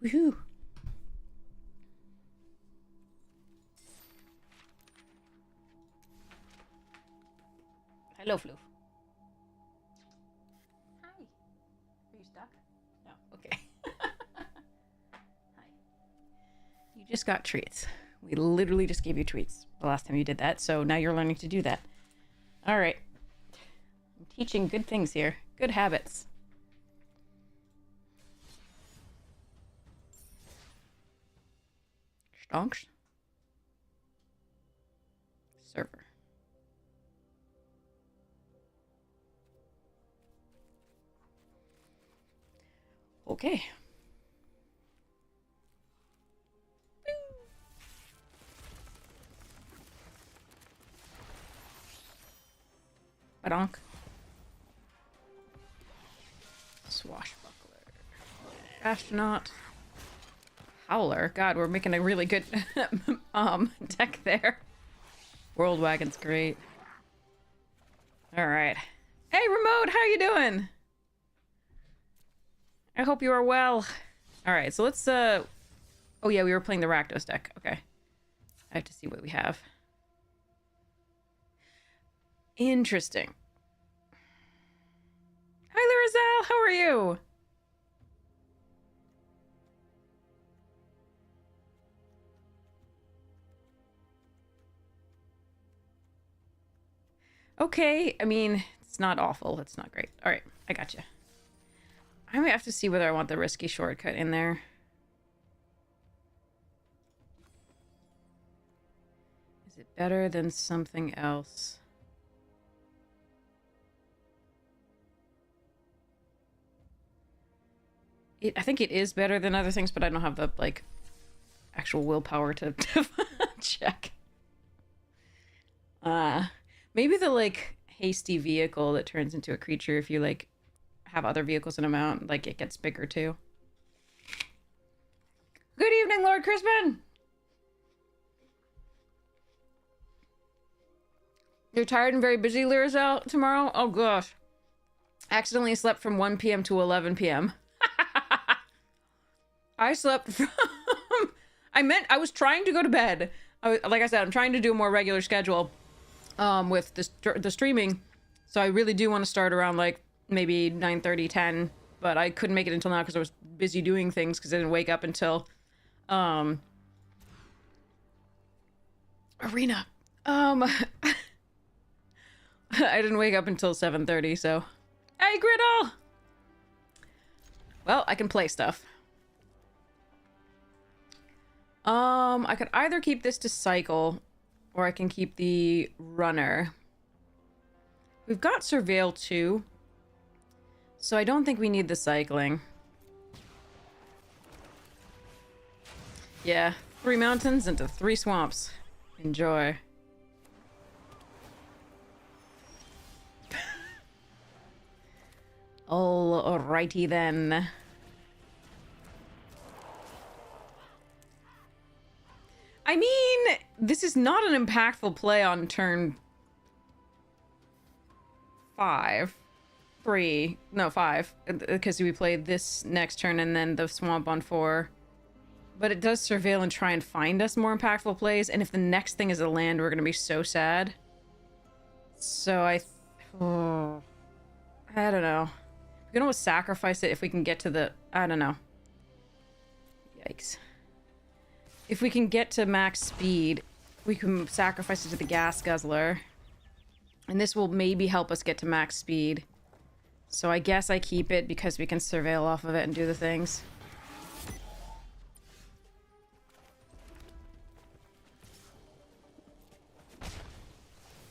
Woohoo! Hello, Floof. Hi. Are you stuck? No. Okay. Hi. You just got treats. We literally just gave you treats the last time you did that, so now you're learning to do that. All right. I'm teaching good things here. Good habits. Stonks. Server. Okay. Badonk. Swashbuckler. Astronaut. Howler. God, we're making a really good deck there. World Wagon's great. Alright. Hey, Remote, how you doing? I hope you are well. Alright, so let's, oh yeah, we were playing the Rakdos deck. Okay. I have to see what we have. Interesting. Hi, Larazal, how are you? Okay, I mean, it's not awful. It's not great. All right, I got you. I might have to see whether I want the risky shortcut in there. Is it better than something else? I think it is better than other things, but I don't have the, like, actual willpower to check. Maybe the, like, hasty vehicle that turns into a creature if you, like, have other vehicles in a mount, like, it gets bigger, too. Good evening, Lord Crispin! You're tired and very busy, Lyrazel, tomorrow? Oh, gosh. Accidentally slept from 1 p.m. to 11 p.m. I slept from... I was trying to go to bed. Like I said, I'm trying to do a more regular schedule with the streaming. So I really do want to start around, like, maybe 9:30, 10. But I couldn't make it until now because I was busy doing things because I didn't wake up until... Arena. I didn't wake up until 7:30, so... Hey, Griddle! Well, I can play stuff. I could either keep this to cycle, or I can keep the runner. We've got Surveil too, so I don't think we need the cycling. Yeah, 3 mountains into 3 swamps. Enjoy. Alrighty then. I mean, this is not an impactful play on turn 5. 3. No, 5. Because we played this next turn and then the swamp on 4. But it does surveil and try and find us more impactful plays. And if the next thing is a land, we're going to be so sad. So I don't know. We can always sacrifice it if we can get to the... I don't know. Yikes. If we can get to max speed, we can sacrifice it to the gas guzzler. And this will maybe help us get to max speed. So I guess I keep it because we can surveil off of it and do the things.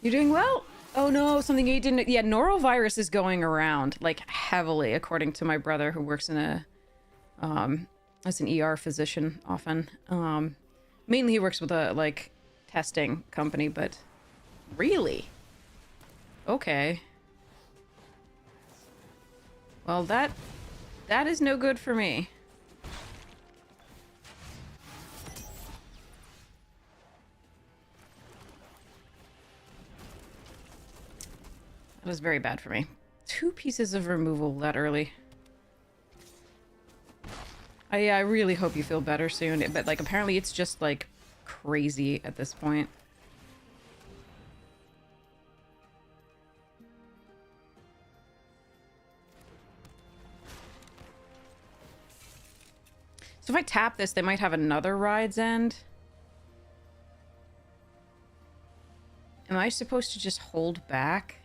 You doing well? Oh no, something you didn't... Yeah, norovirus is going around, like, heavily, according to my brother who works in a... as an ER physician, often. Mainly he works with a, like, testing company, but... Really? Okay. Well, that is no good for me. That was very bad for me. 2 pieces of removal that early. I really hope you feel better soon, but like apparently it's just like crazy at this point. So if I tap this, they might have another Ride's End. Am I supposed to just hold back?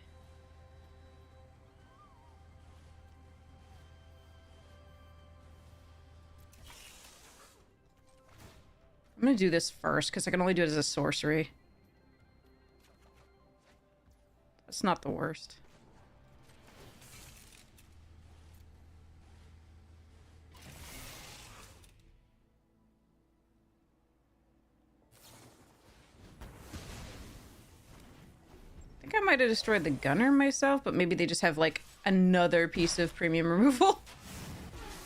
I'm gonna do this first, because I can only do it as a sorcery. That's not the worst. I think I might have destroyed the gunner myself, but maybe they just have, like, another piece of premium removal.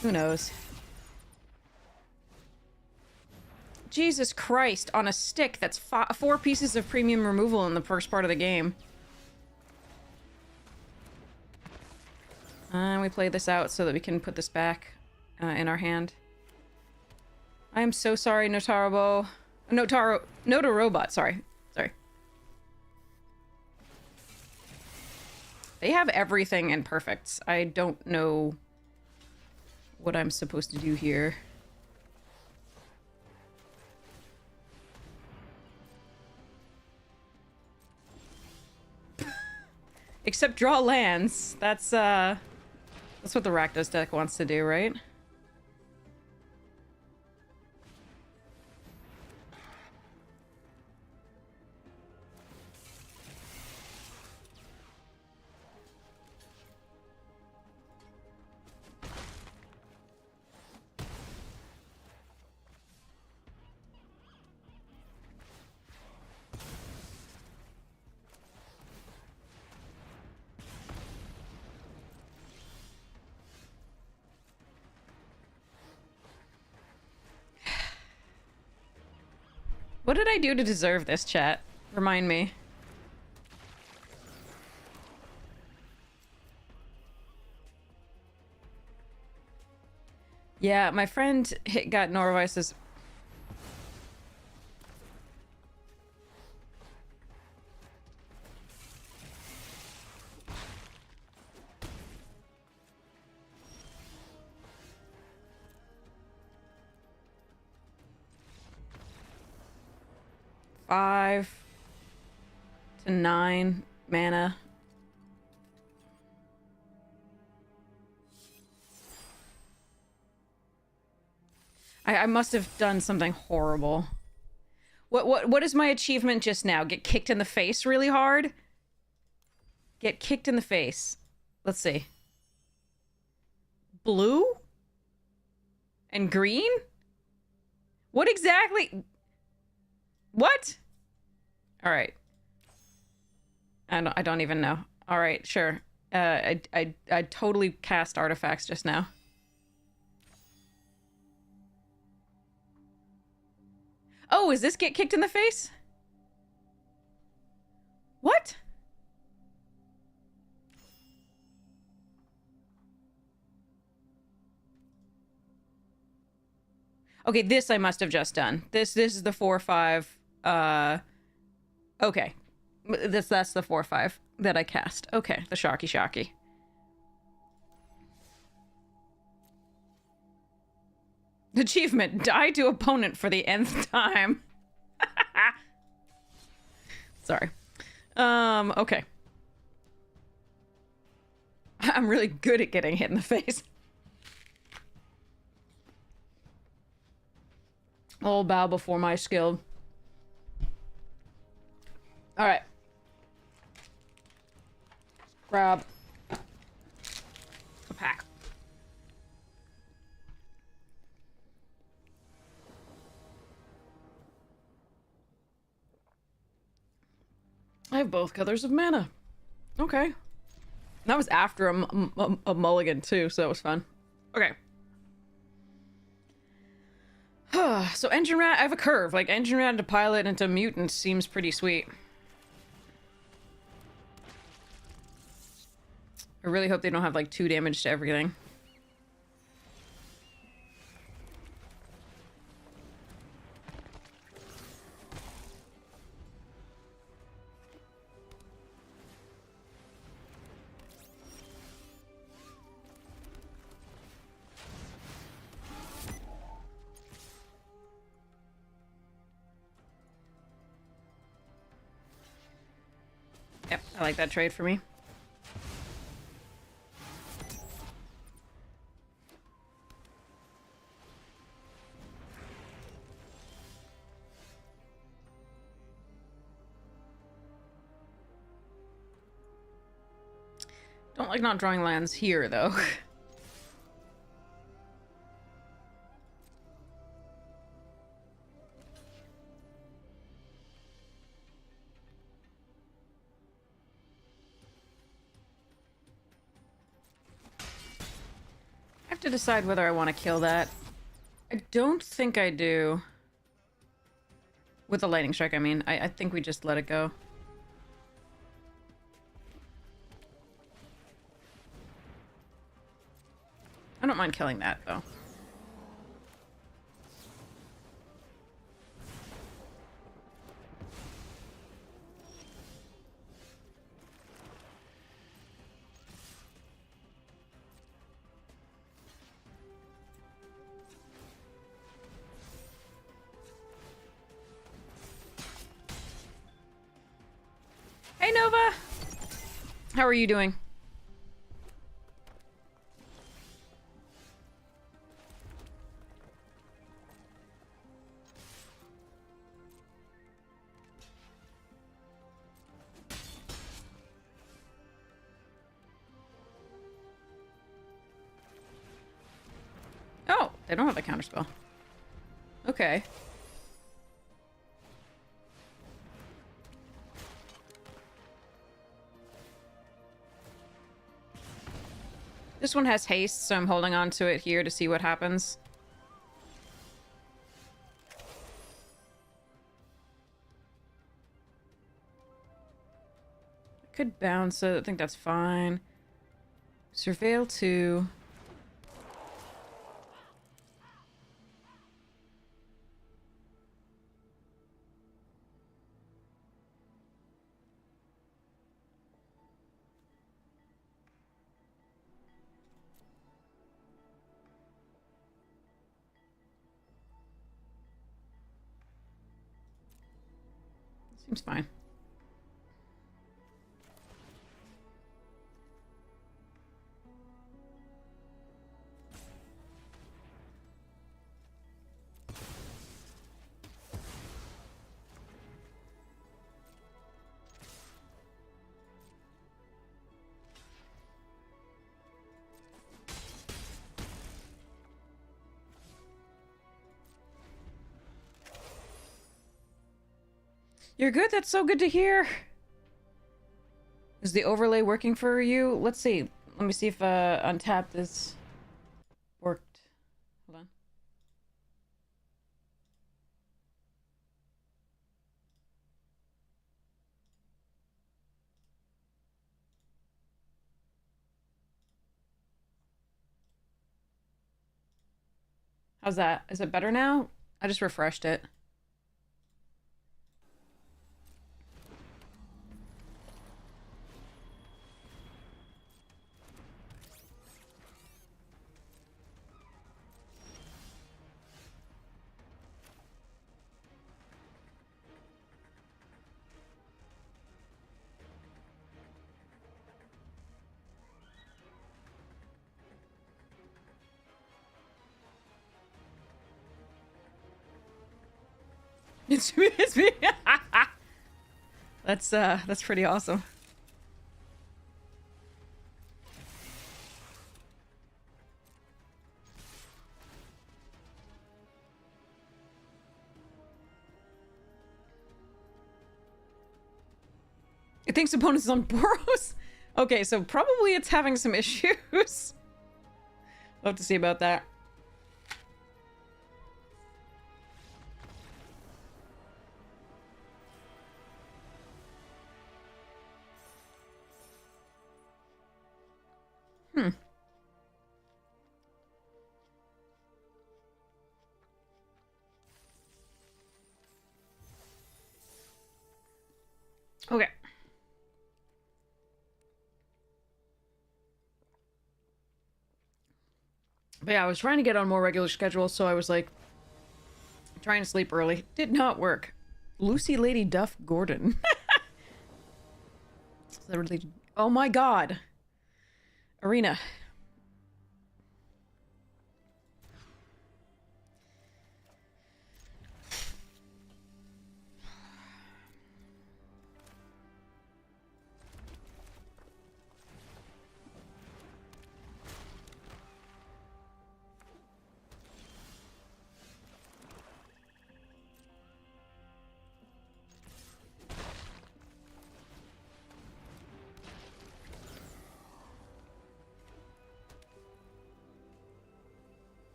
Who knows? Jesus Christ, on a stick, that's 4 pieces of premium removal in the first part of the game. And we play this out so that we can put this back in our hand. I am so sorry, Notaro Robot, sorry. Sorry. They have everything in perfects. I don't know what I'm supposed to do here. Except draw lands. That's what the Rakdos deck wants to do, right? What did I do to deserve this, chat? Remind me. Yeah, my friend got Norvice's... $5 to $9 mana. I must have done something horrible. What is my achievement just now? Get kicked in the face really hard? Get kicked in the face. Let's see. Blue? And green? What exactly? What? All right. I don't even know. All right, sure. I totally cast artifacts just now. Oh, is this get kicked in the face? What? Okay, this I must have just done. This is the 4/5. Okay. That's the 4/5 that I cast. Okay, the Shocky. Achievement, die to opponent for the nth time. Sorry. Okay. I'm really good at getting hit in the face. I'll bow before my skill. Alright. Grab a pack. I have both colors of mana. Okay. That was after a mulligan too, so that was fun. Okay. So Engine Rat, I have a curve. Like, Engine Rat into Pilot into Mutant seems pretty sweet. I really hope they don't have, like, 2 damage to everything. I like that trade for me. Don't like not drawing lands here, though. I have to decide whether I want to kill that. I don't think I do. With the lightning strike, I mean. I think we just let it go. I don't mind killing that, though. Hey, Nova! How are you doing? Oh, they don't have a counterspell. Okay. This one has haste, so I'm holding on to it here to see what happens. I could bounce it. I think that's fine. Surveil 2. Seems fine. You're good? That's so good to hear. Is the overlay working for you? Let's see. Let me see if Untapped is worked. Hold on. How's that? Is it better now? I just refreshed it. It's me. It's me. That's pretty awesome. It thinks opponents is on Boros. Okay, so probably it's having some issues. We'll have to see about that. Okay. But yeah, I was trying to get on a more regular schedule, so I was like trying to sleep early. Did not work. Lucy Lady Duff Gordon. Literally. Oh my god. Arena.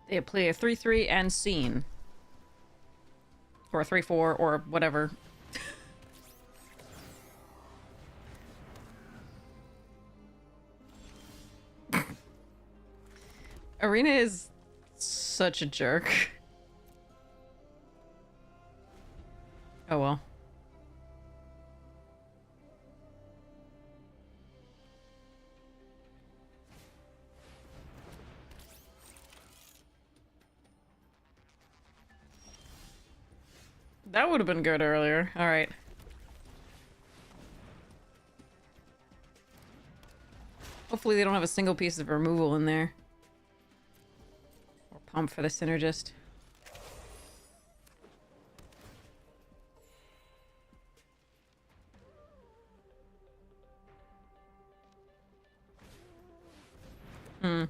They play a 3/3 and scene. Or a 3/4 or whatever. Arena is such a jerk. Oh well. That would have been good earlier. Alright. Hopefully they don't have a single piece of removal in there. Or pump for the synergist. Hmm.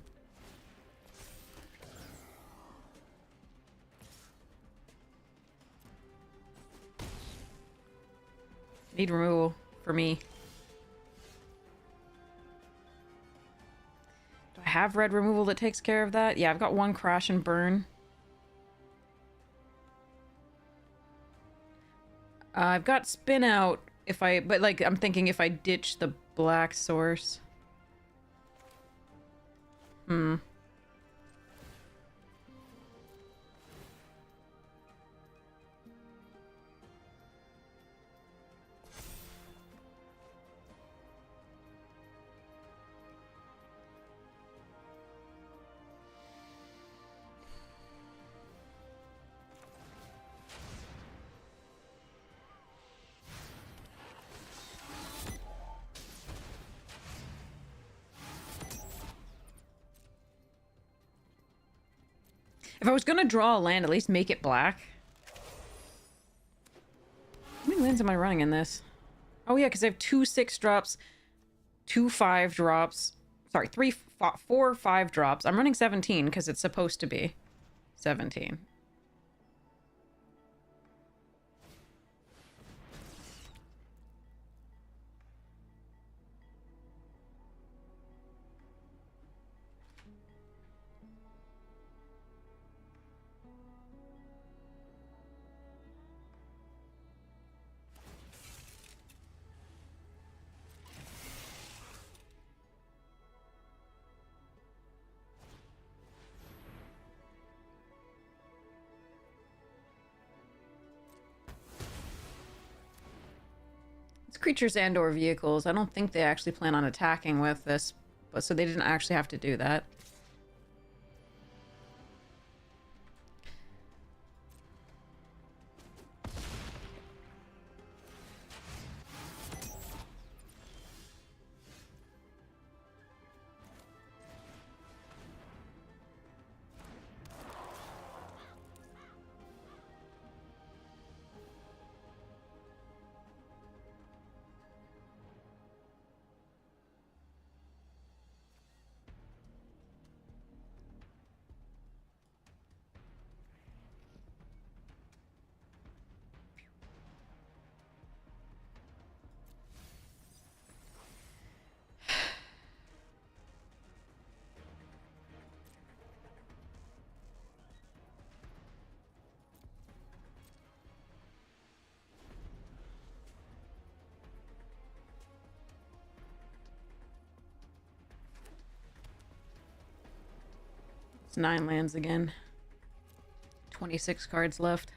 Need removal for me. Do I have red removal that takes care of that? Yeah, I've got one crash and burn. I've got spin out if I, but like, I'm thinking if I ditch the black source. Hmm. If I was gonna draw a land, at least make it black. How many lands am I running in this? Oh yeah, because I have 2 6-drops, 2 5-drops. Sorry, 4 5-drops. I'm running 17 because it's supposed to be 17. Creatures and or vehicles. I don't think they actually plan on attacking with this, but so they didn't actually have to do that. It's 9 lands again. 26 cards left.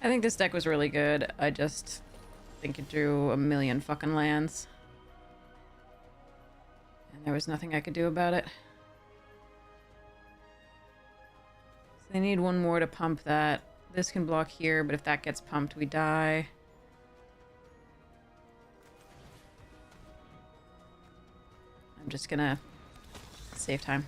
I think this deck was really good. I just think it drew a million fucking lands. And there was nothing I could do about it. So they need one more to pump that. This can block here, but if that gets pumped, we die. I'm just gonna save time.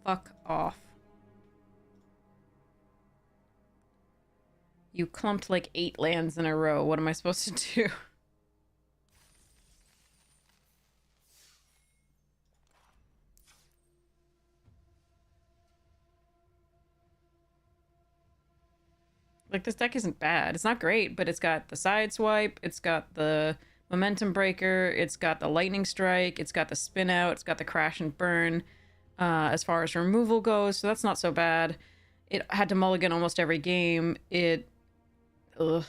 Fuck off. You clumped like 8 lands in a row. What am I supposed to do? Like, this deck isn't bad. It's not great, but it's got the side swipe, it's got the momentum breaker, it's got the lightning strike, it's got the spin out, it's got the crash and burn as far as removal goes, so that's not so bad. It had to mulligan almost every game. Ugh.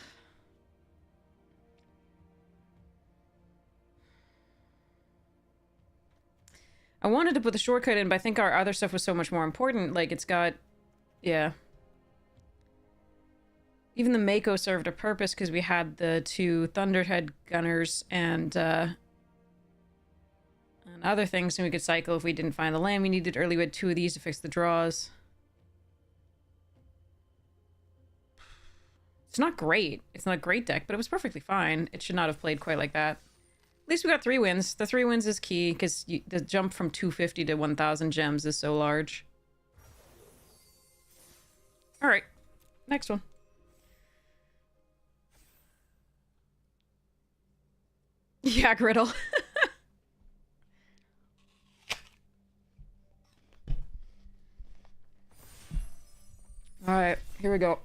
I wanted to put the shortcut in, but I think our other stuff was so much more important. Like, it's got... Yeah. Even the Mako served a purpose because we had the 2 Thunderhead Gunners and other things, and we could cycle if we didn't find the land we needed early. We had 2 of these to fix the draws. It's not great. It's not a great deck, but it was perfectly fine. It should not have played quite like that. At least we got 3 wins. The 3 wins is key because the jump from 250 to 1,000 gems is so large. All right, next one. Yeah, Griddle. All right, here we go.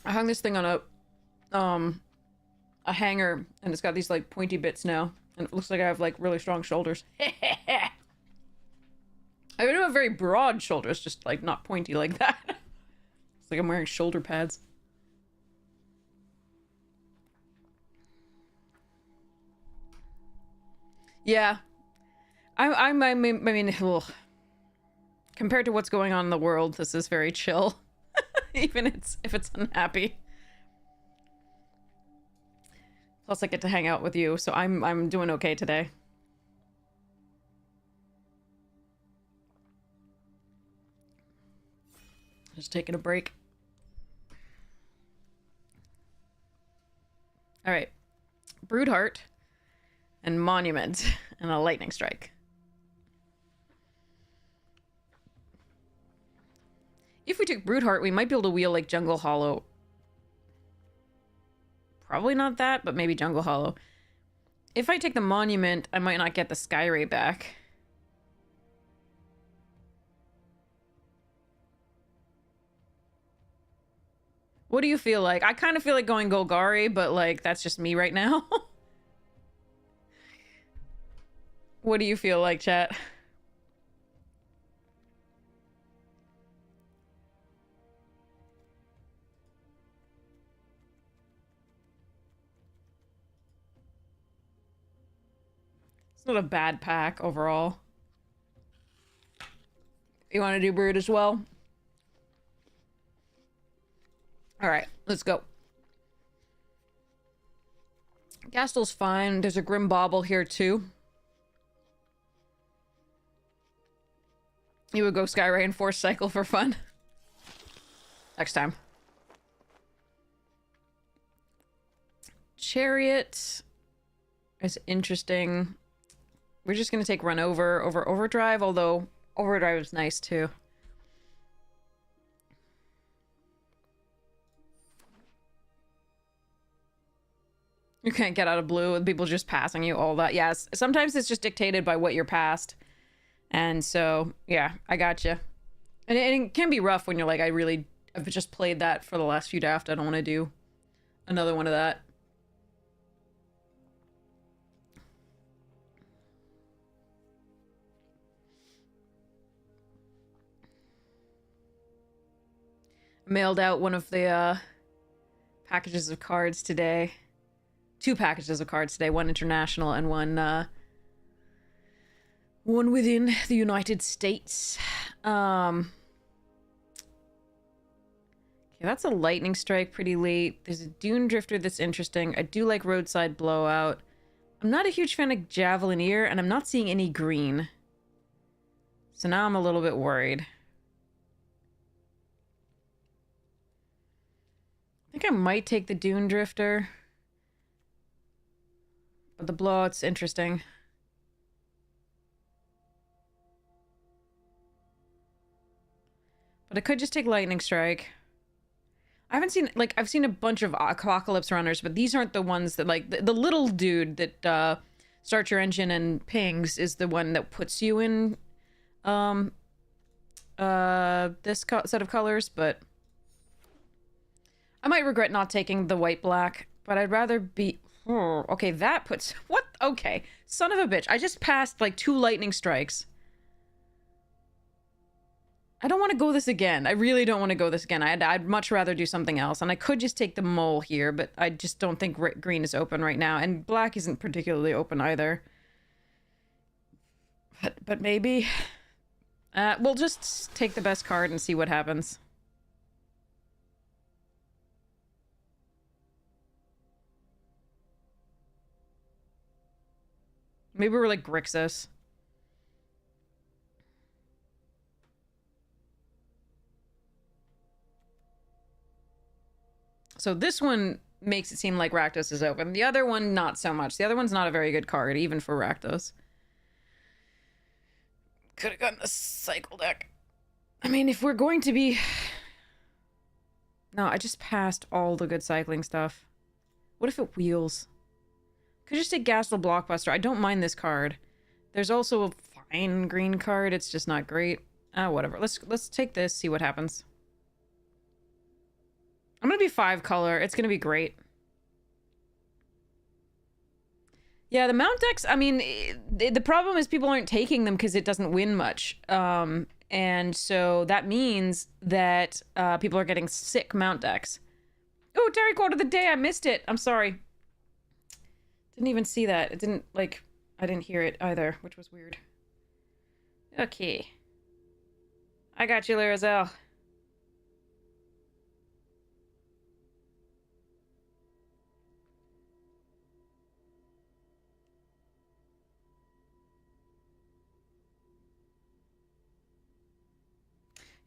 I hung this thing on a hanger, and it's got these like pointy bits now, and it looks like I have like really strong shoulders. I don't have very broad shoulders, just like not pointy like that. It's like I'm wearing shoulder pads. Yeah, I mean, ugh. Compared to what's going on in the world, this is very chill. Even if it's unhappy. Plus, I get to hang out with you, so I'm doing okay today. Just taking a break. All right, Broodheart and Monument and a Lightning Strike. If we took Broodheart, we might be able to wheel like Jungle Hollow. Probably not that, but maybe Jungle Hollow. If I take the Monument, I might not get the Skyray back. What do you feel like? I kind of feel like going Golgari, but like that's just me right now. What do you feel like, chat? It's not a bad pack overall. You want to do Brood as well? All right, let's go. Gastel's fine. There's a Grim Bauble here too. You would go Skyray and Force Cycle for fun. Next time. Chariot is interesting. We're just gonna take Run over Overdrive, although Overdrive is nice too. You can't get out of blue with people just passing you, all that. Yes, sometimes it's just dictated by what you're past. And so, yeah, I gotcha. And it can be rough when you're like, I've just played that for the last few drafts. I don't want to do another one of that. Mailed out one of the packages of cards today. 2 packages of cards today, one international and one within the United States. Okay, that's a lightning strike pretty late. There's a Dune Drifter that's interesting. I do like Roadside Blowout. I'm not a huge fan of Javelineer, and I'm not seeing any green. So now I'm a little bit worried. I think I might take the Dune Drifter. But the Blowout's interesting. But I could just take Lightning Strike. I haven't seen, like, I've seen a bunch of Apocalypse Runners, but these aren't the ones that, like, the little dude that starts your engine and pings is the one that puts you in this set of colors, but I might regret not taking the white-black, but I'd rather be... Oh, okay, that puts... What? Okay. Son of a bitch. I just passed, like, 2 lightning strikes. I don't want to go this again. I really don't want to go this again. I'd much rather do something else. And I could just take the mole here, but I just don't think green is open right now. And black isn't particularly open either. But maybe... we'll just take the best card and see what happens. Maybe we're like Grixis. So this one makes it seem like Rakdos is open. The other one, not so much. The other one's not a very good card, even for Rakdos. Could have gotten the cycle deck. I mean, if we're going to be... No, I just passed all the good cycling stuff. What if it wheels? Could just take Gastel Blockbuster. I don't mind this card. There's also a fine green card. It's just not great. Whatever. Let's take this, see what happens. I'm gonna be 5 color. It's gonna be great. Yeah, the mount decks, I mean, the problem is people aren't taking them because it doesn't win much. And so that means that people are getting sick mount decks. Oh, Terry Quote of the Day, I missed it. I'm sorry. Didn't even see that. It didn't, like, I didn't hear it either, which was weird. Okay. I got you, Larazel.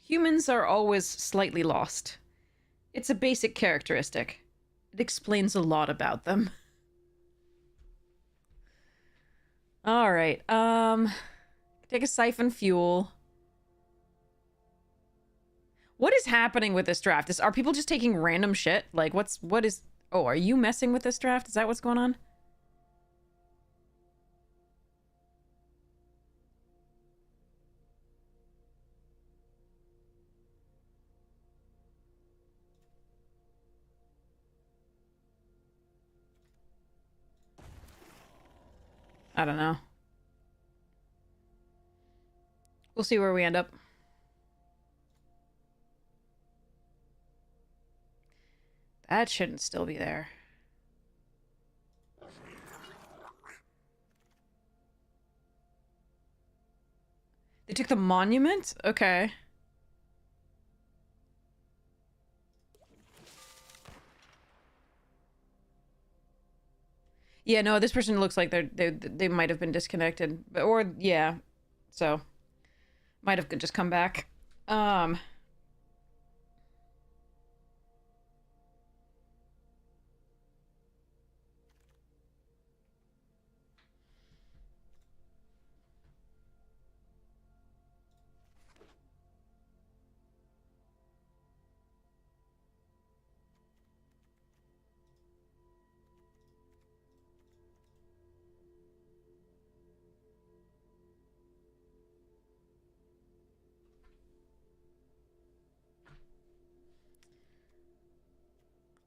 Humans are always slightly lost. It's a basic characteristic. It explains a lot about them. Alright, take a Siphon Fuel. What is happening with this draft? Are people just taking random shit? Like, what is... Oh, are you messing with this draft? Is that what's going on? I don't know. We'll see where we end up. That shouldn't still be there. They took the monument? Okay. Yeah, no, this person looks like they might have been disconnected, or yeah, so might have just come back.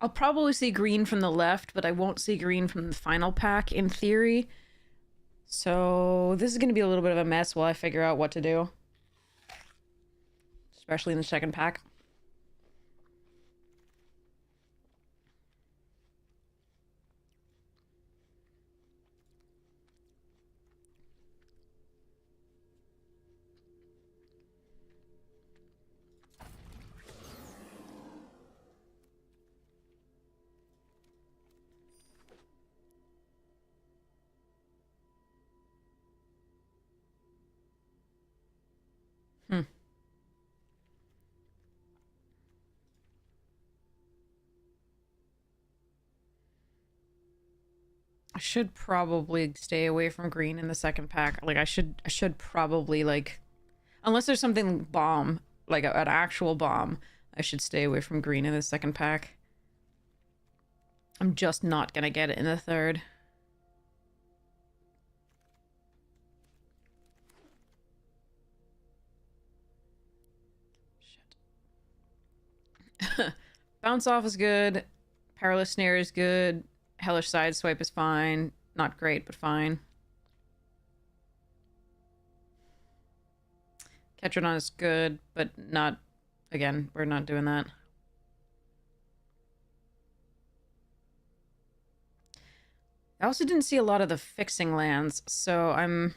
I'll probably see green from the left, but I won't see green from the final pack, in theory. So this is going to be a little bit of a mess while I figure out what to do. Especially in the second pack. Hmm. I should probably stay away from green in the second pack. Like, I should probably, like... Unless there's something bomb, like an actual bomb, I should stay away from green in the second pack. I'm just not gonna get it in the third. Shit. Bounce off is good. Perilous Snare is good. Hellish Sideswipe is fine. Not great, but fine. Ketrodon is good, but not... Again, we're not doing that. I also didn't see a lot of the fixing lands, so I'm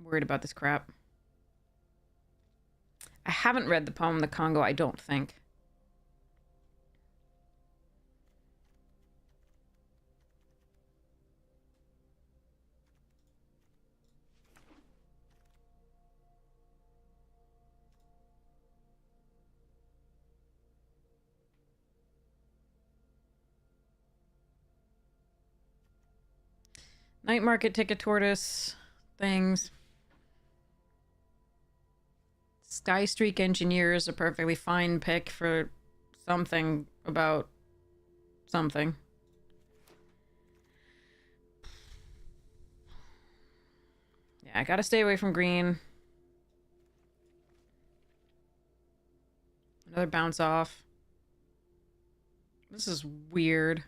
worried about this crap. I haven't read the poem The Congo, I don't think. Night Market Ticket Tortoise things. Sky Streak Engineer is a perfectly fine pick for something about something. Yeah, I gotta stay away from green. Another bounce off. This is weird.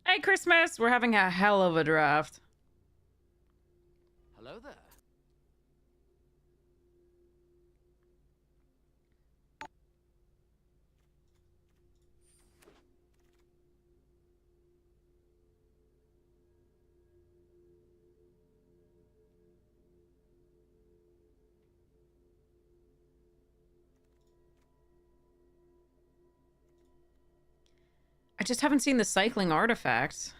Hey, Christmas! We're having a hell of a draft. Hello there. I just haven't seen the cycling artifacts.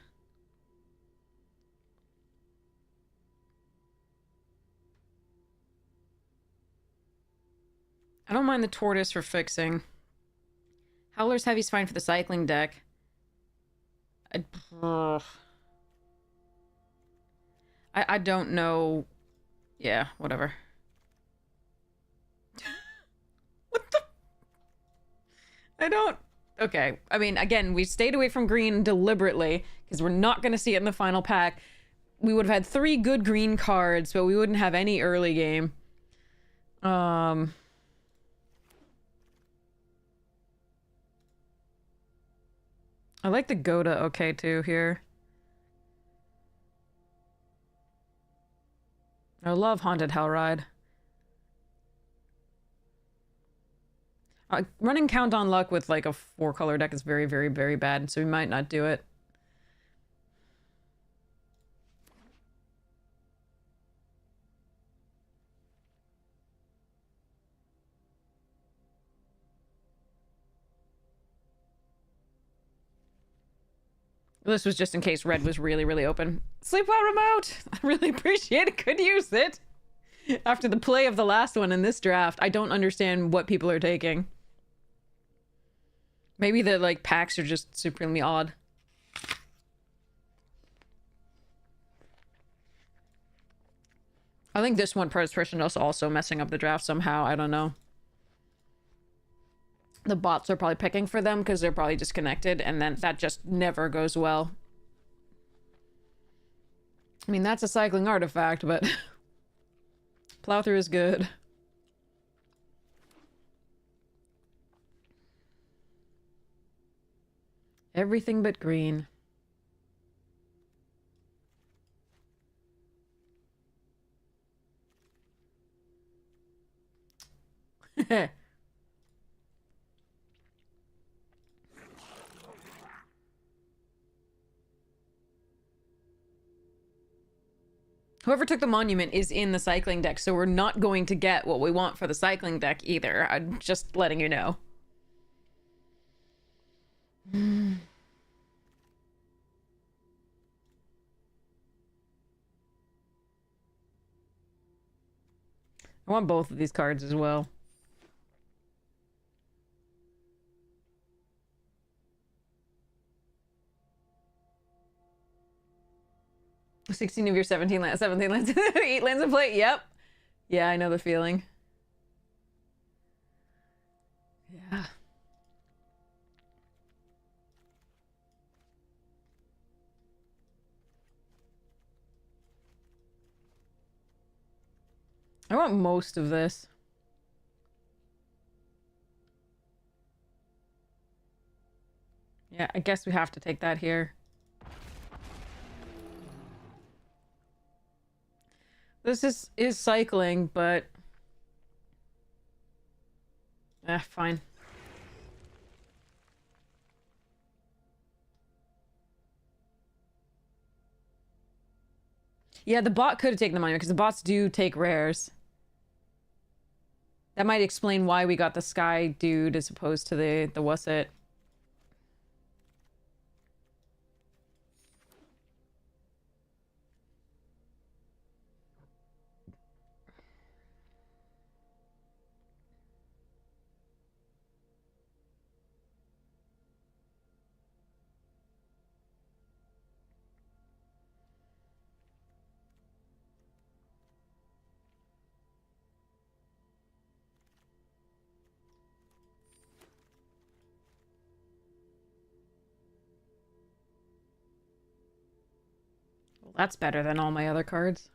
I don't mind the tortoise for fixing. Howler's Heavy's fine for the cycling deck. I don't know. Yeah, whatever. What the? I don't... Okay, I mean, again, we stayed away from green deliberately because we're not going to see it in the final pack. We would have had 3 good green cards, but we wouldn't have any early game. I like the Goda okay too here. I love Haunted Hellride. Running Count on Luck with like a 4-color deck is very, very, very bad, so we might not do it. This was just in case red was really, really open. Sleep well, remote! I really appreciate it. Could use it. After the play of the last one in this draft, I don't understand what people are taking. Maybe the, like, packs are just supremely odd. I think this one person is also messing up the draft somehow. I don't know. The bots are probably picking for them because they're probably disconnected, and then that just never goes well. I mean, that's a cycling artifact, but... Plowthrough is good. Everything but green. Whoever took the monument is in the cycling deck, so we're not going to get what we want for the cycling deck either. I'm just letting you know. I want both of these cards as well. "16 of your 17 lands, 8 lands in play." Yep. Yeah, I know the feeling. Yeah. I want most of this. Yeah, I guess we have to take that here. This is cycling, but... fine. Yeah, the bot could have taken the money, because the bots do take rares. That might explain why we got the Sky dude as opposed to the Wusset. Well, that's better than all my other cards.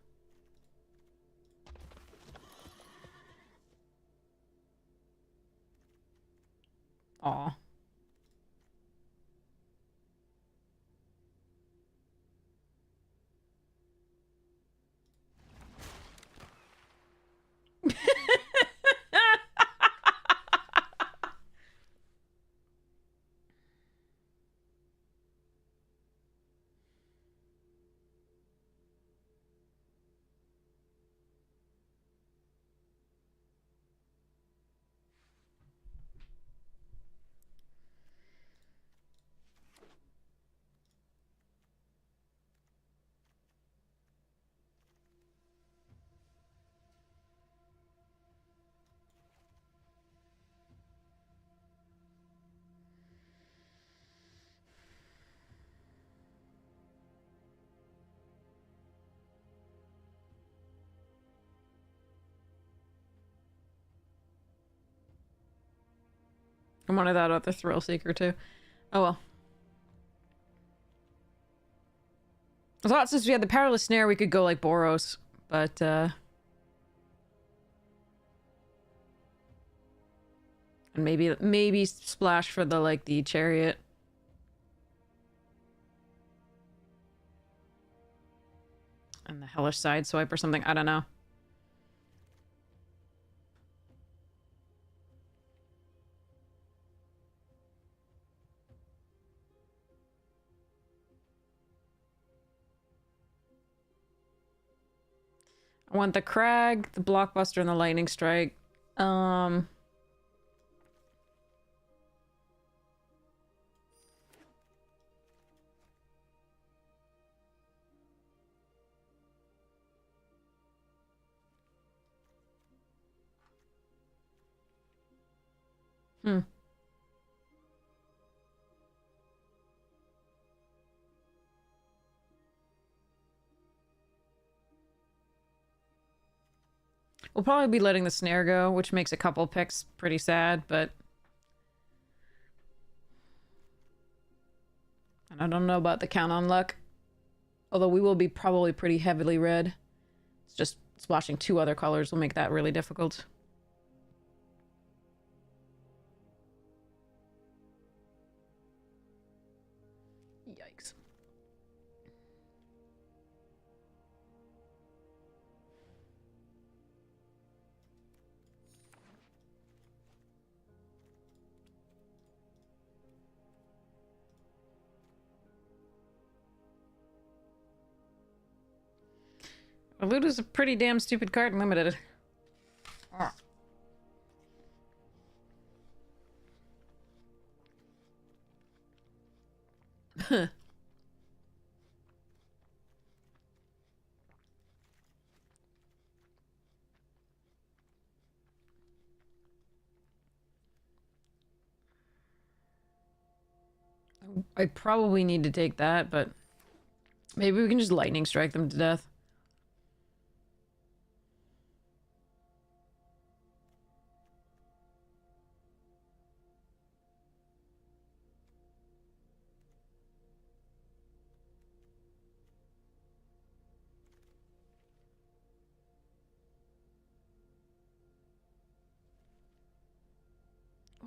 Aw. I wanted that other Thrill Seeker too. Oh well. I thought since we had the Powerless Snare we could go like Boros, but and maybe splash for the Chariot. And the Hellish Sideswipe or something, I don't know. I want the Crag, the Blockbuster, and the Lightning Strike. We'll probably be letting the Snare go, which makes a couple picks pretty sad, but... And I don't know about the count on luck. Although we will be probably pretty heavily red. It's just splashing 2 other colors will make that really difficult. Yikes. Eluda's a pretty damn stupid card and limited. Ah. I probably need to take that, but maybe we can just lightning strike them to death.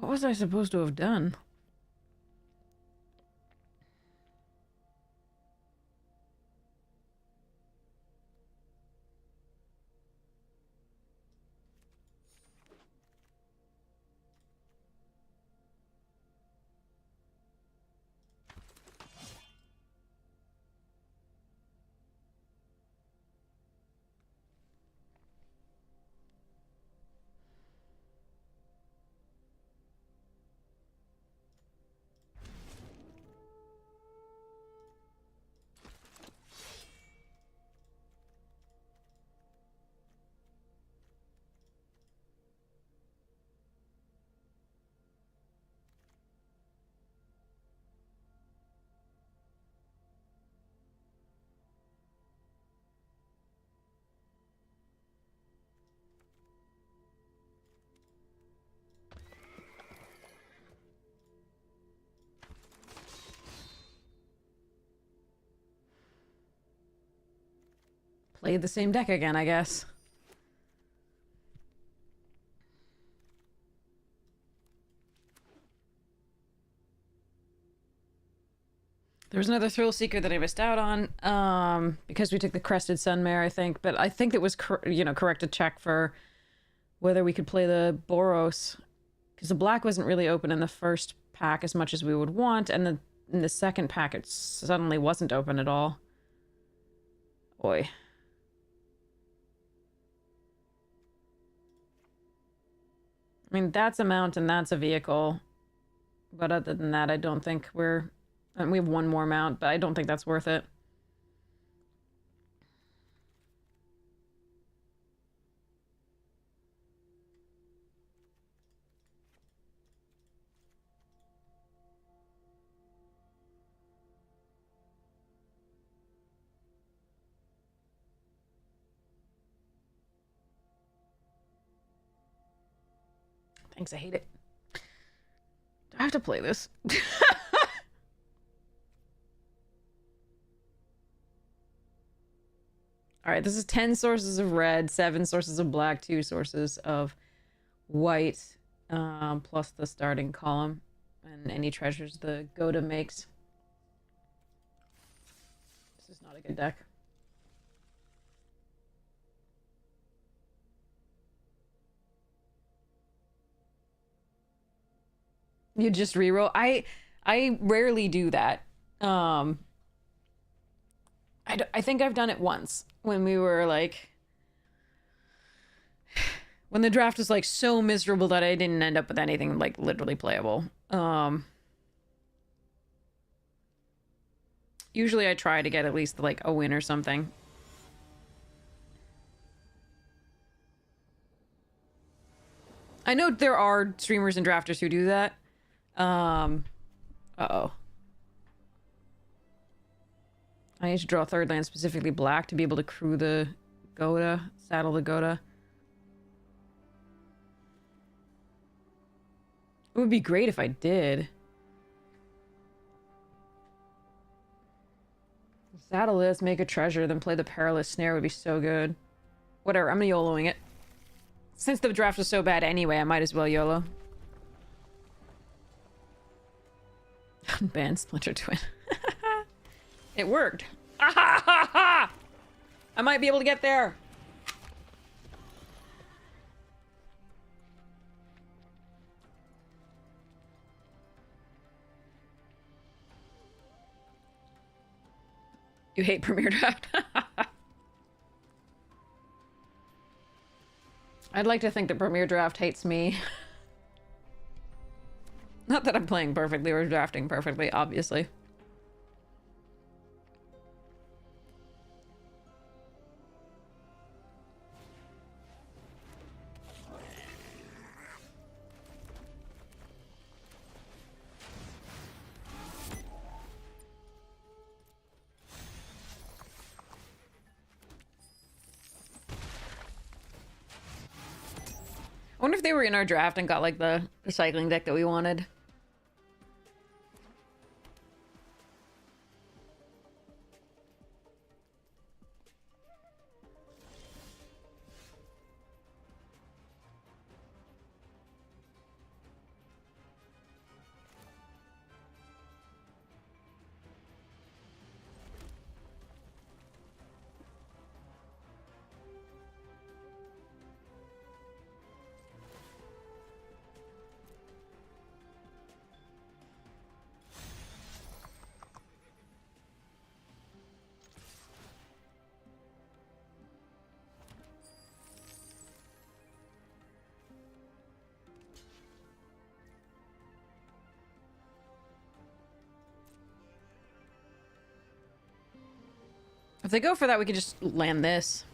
What was I supposed to have done? Played the same deck again, I guess. There was another Thrill Seeker that I missed out on, because we took the Crested Sunmare, I think. But I think it was, correct to check for whether we could play the Boros. Because the black wasn't really open in the first pack as much as we would want, and in the second pack it suddenly wasn't open at all. Boy. I mean, that's a mount and that's a vehicle. But other than that, I don't think we're... And we have one more mount, but I don't think that's worth it. Thanks, I hate it. Do I have to play this? Alright, this is 10 sources of red, 7 sources of black, 2 sources of white, plus the starting column, and any treasures the Goda makes. This is not a good deck. You just reroll? I rarely do that. I think I've done it once when we were like, when the draft was like so miserable that I didn't end up with anything like literally playable. Usually I try to get at least like a win or something. I know there are streamers and drafters who do that. Uh-oh. I need to draw a third land, specifically black, to be able to crew the Goda, saddle the Goda. It would be great if I did. Saddle this, make a treasure, then play the Perilous Snare would be so good. Whatever, I'm YOLOing it. Since the draft was so bad anyway, I might as well YOLO. Ban Splinter Twin. It worked. I might be able to get there. You hate Premier Draft? I'd like to think that Premier Draft hates me. Not that I'm playing perfectly or drafting perfectly, obviously. they were in our draft and got like the recycling deck that we wanted. If they go for that, we could just land this.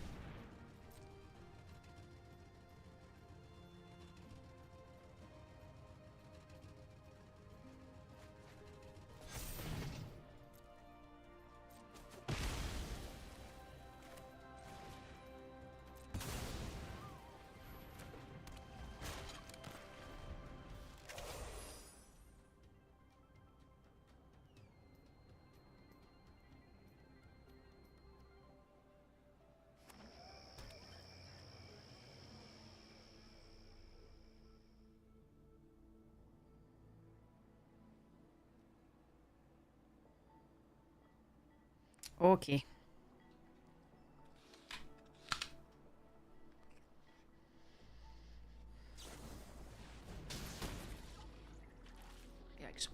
Okay. Yikes.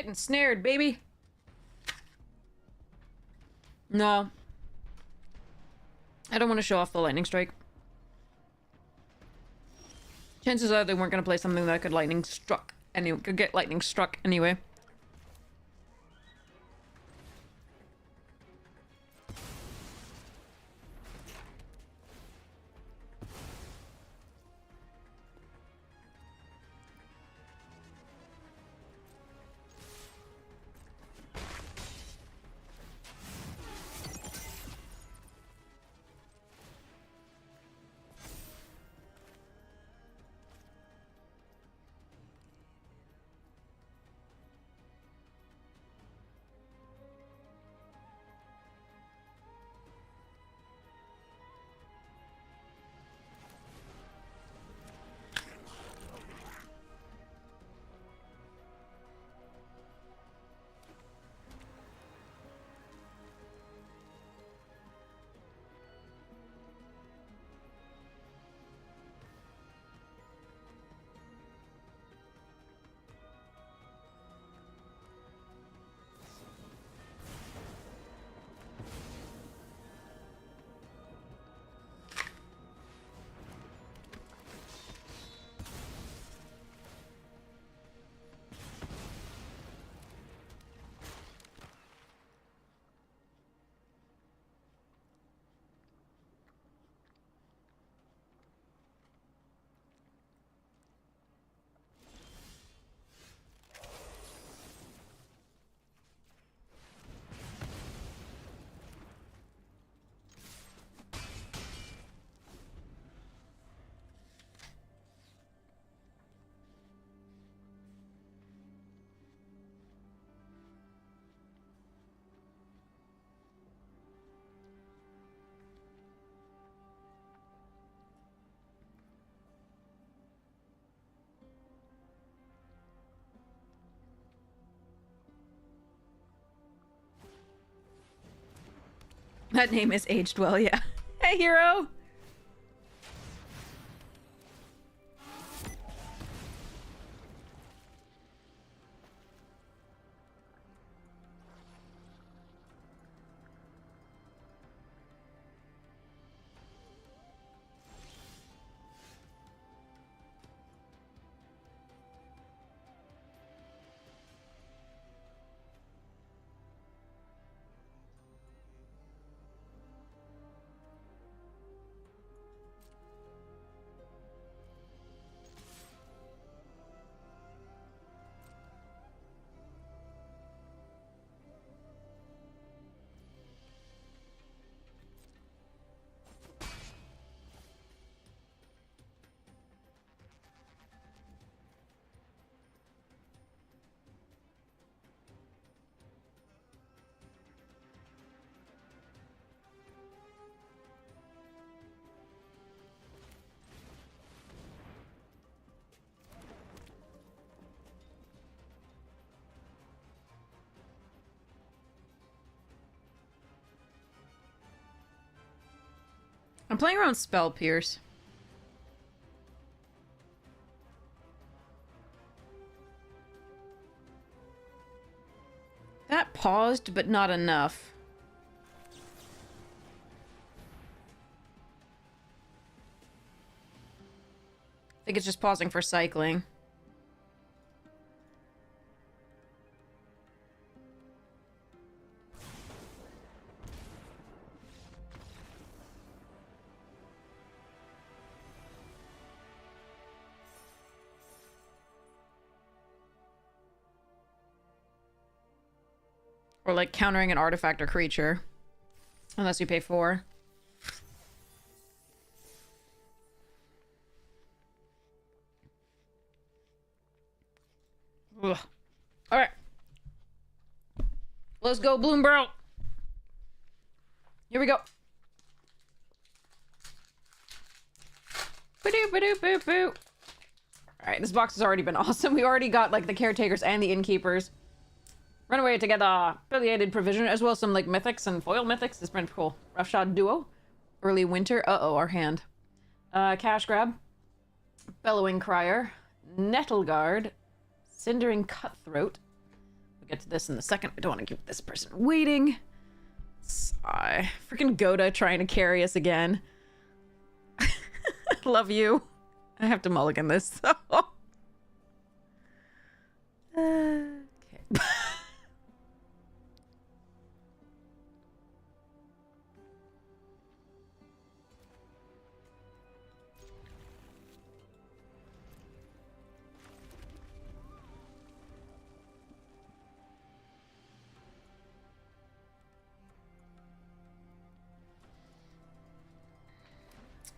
Getting snared, baby. No. I don't want to show off the lightning strike. Chances are they weren't going to play something that could could get lightning struck anyway. That name is aged well, yeah. Hey, hero! I'm playing around Spell Pierce. That paused, but not enough. I think it's just pausing for cycling. Or like countering an artifact or creature. Unless you pay 4. Ugh. Alright. Let's go, Bloomborough. Here we go. Ba-doo-ba-doo-boo-boo. Alright, this box has already been awesome. We already got like the caretakers and the innkeepers. Run away together. Affiliated provision, as well as some like mythics and foil mythics. It's been cool. Roughshod duo. Early winter. Uh-oh, our hand. Cash grab. Bellowing crier. Nettleguard. Cindering cutthroat. We'll get to this in a second. I don't want to keep this person waiting. Sigh. Freaking Goda trying to carry us again. Love you. I have to mulligan this. So. Okay.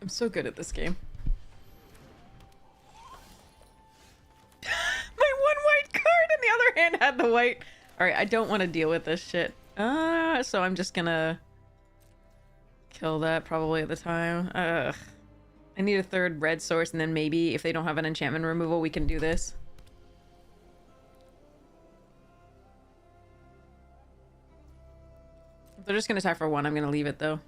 I'm so good at this game. My one white card and the other hand had the white. Alright, I don't want to deal with this shit. So I'm just gonna kill that probably at the time. Ugh. I need a third red source, and then maybe if they don't have an enchantment removal, we can do this. If they're just gonna attack for 1, I'm gonna leave it though.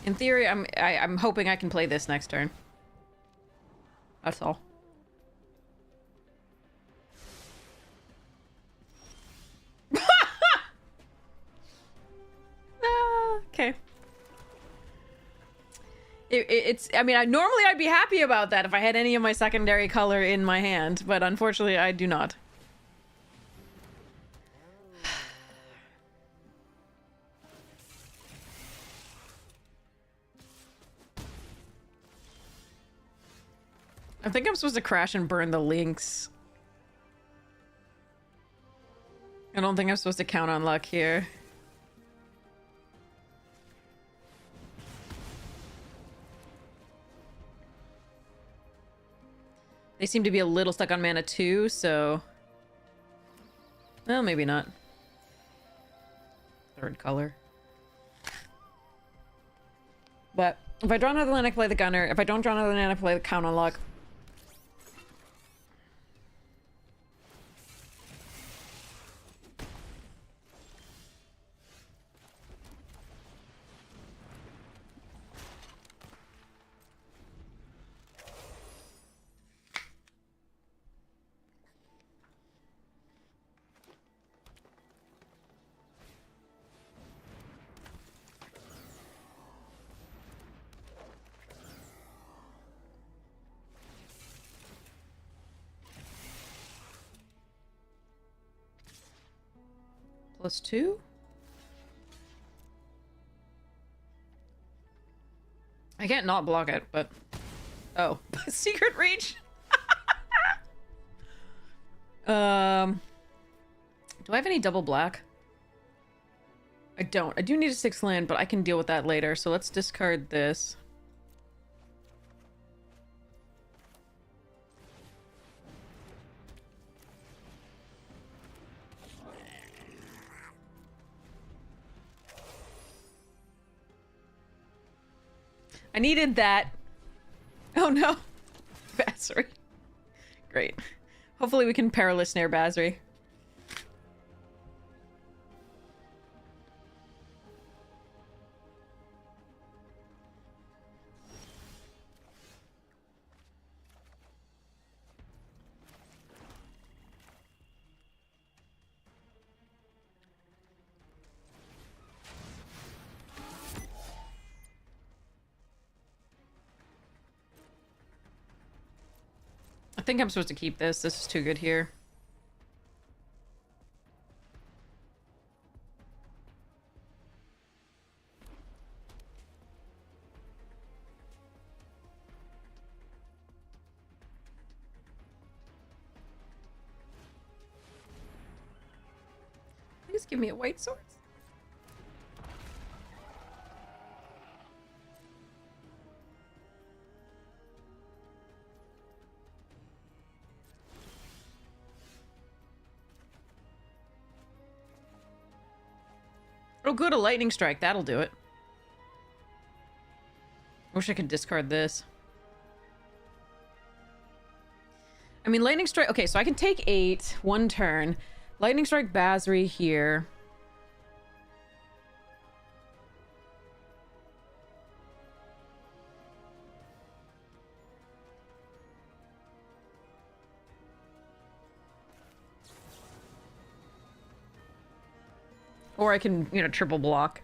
In theory, I'm hoping I can play this next turn. That's all. Okay. It's. I mean, normally I'd be happy about that if I had any of my secondary color in my hand, but unfortunately I do not. I think I'm supposed to crash and burn the links. I don't think I'm supposed to count on luck here. They seem to be a little stuck on mana too, so... Well, maybe not. Third color. But if I draw another land, I play the gunner. If I don't draw another land, I play the count on luck. +2? I can't not block it, but... Oh. Secret Reach! Do I have any double black? I don't. I do need a 6th land, but I can deal with that later, so let's discard this. I needed that. Oh no. Basri. Great. Hopefully we can Perilous Snare Basri. I think I'm supposed to keep this. This is too good here. Please give me a white sword. Oh good, a lightning strike. That'll do it. I wish I could discard this. I mean, lightning strike... Okay, so I can take 8, 1 turn. Lightning strike Basri here. Or I can, you know, triple block.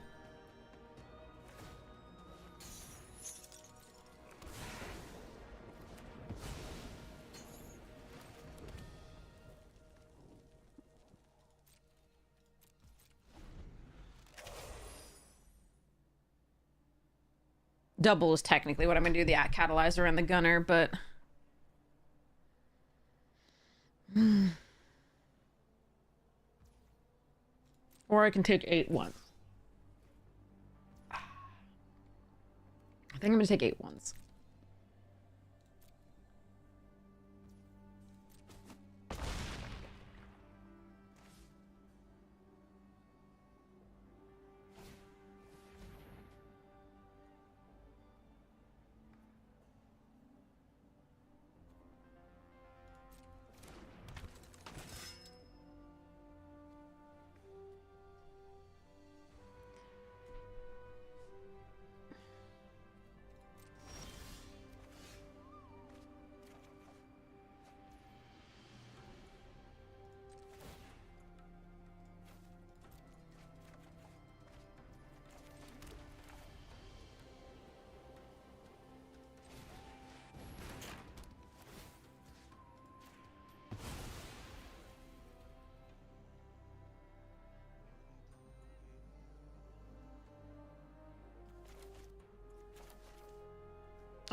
Double is technically what I'm going to do, the catalyzer and the gunner, but... Or I can take 8 once. I think I'm going to take 8 once.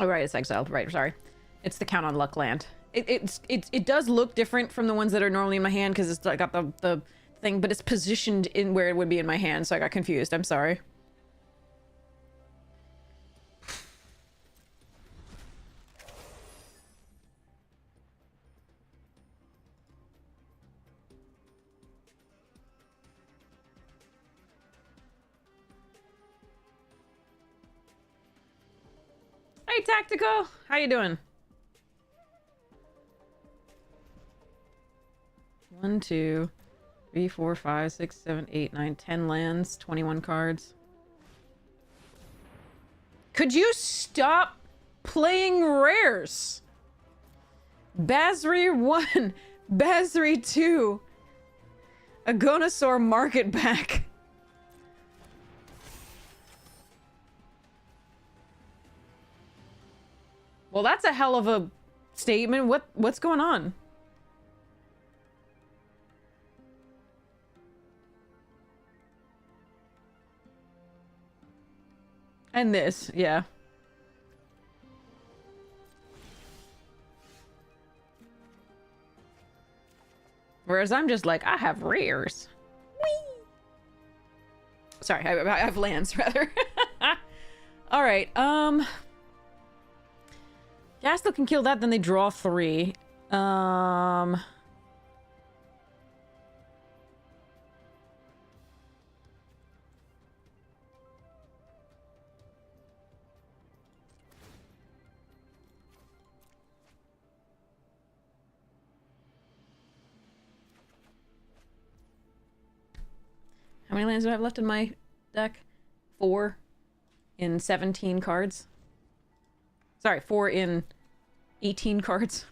Oh, right, it's exiled. Right, sorry. It's the Count on Luck land. It does look different from the ones that are normally in my hand because it's got the thing, but it's positioned in where it would be in my hand, so I got confused. I'm sorry. Hey, Tactical! How you doing? 1, 2, 3, 4, 5, 6, 7, 8, 9, 10 lands, 21 cards. Could you stop playing rares? Basri 1, Basri 2, Agonosaur Market Back. Well, that's a hell of a statement. What's going on? And this, yeah. Whereas I'm just like, I have rares. Whee! Sorry, I have lands, rather. Alright, Gastel can kill that, then they draw 3. How many lands do I have left in my deck? 4 in 17 cards. Sorry, 4 in 18 cards.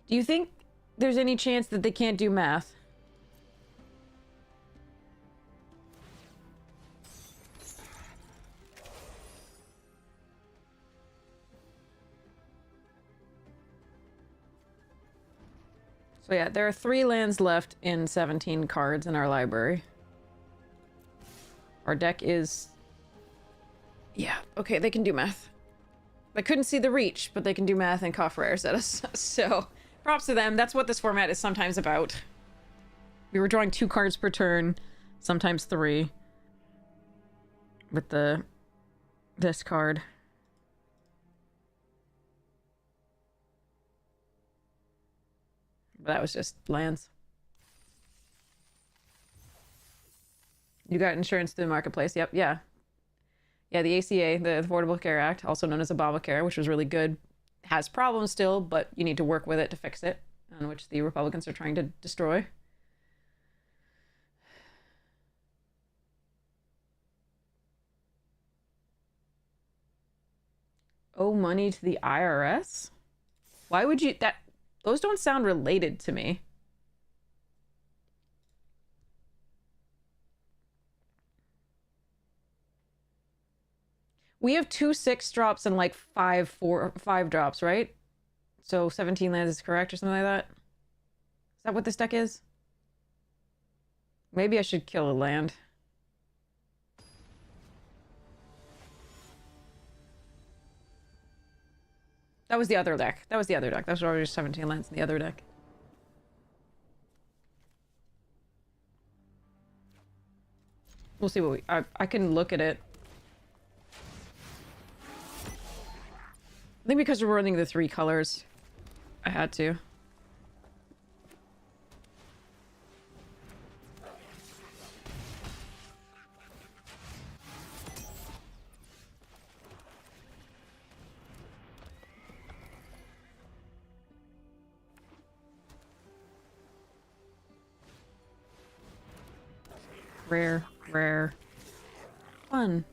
Do you think there's any chance that they can't do math? So yeah, there are 3 lands left in 17 cards in our library. Our deck is... Yeah, okay, they can do math. I couldn't see the reach, but they can do math and cough rares at us. So, props to them. That's what this format is sometimes about. We were drawing 2 cards per turn, sometimes 3. With this card. But that was just lands. You got insurance through the marketplace. Yep, yeah. Yeah, the ACA, the Affordable Care Act, also known as Obamacare, which was really good, has problems still, but you need to work with it to fix it, on which the Republicans are trying to destroy. Owe money to the IRS? Why would you... Those don't sound related to me. We have 2 6-drops and like 5 drops, right? So 17 lands is correct or something like that? Is that what this deck is? Maybe I should kill a land. That was the other deck. That was the other deck. That was already 17 lands in the other deck. We'll see what we... I can look at it. I think because we're running the 3 colors, I had to. Rare, rare. Fun.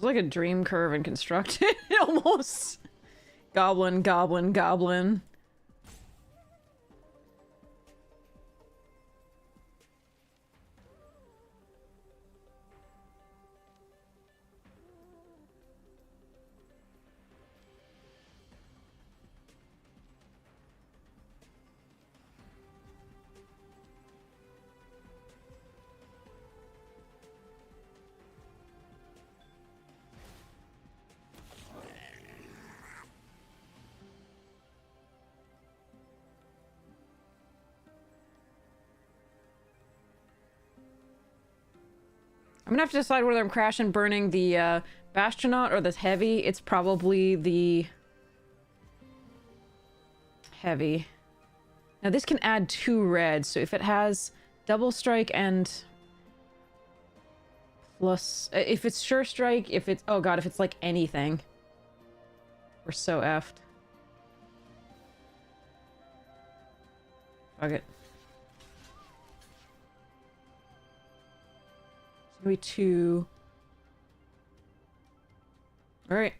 It's like a dream curve and constructed almost. Goblin, goblin, goblin. I'm gonna have to decide whether I'm crashing burning the Bastronaut or this heavy. It's probably the heavy. Now this can add 2 red, so if it has double strike and plus... if it's sure strike, if it's... oh god, if it's like anything. We're so effed. Fuck it. It's gonna be 2. Alright.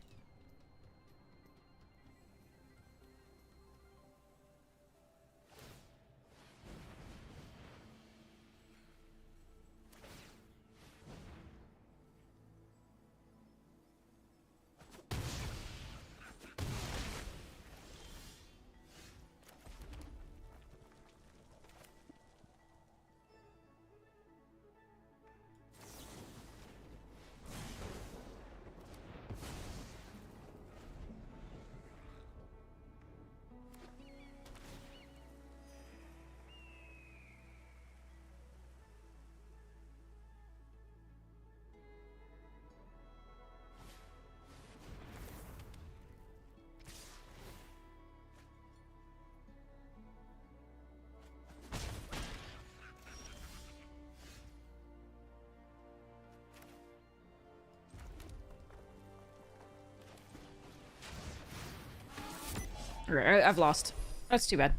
Alright, I've lost. That's too bad.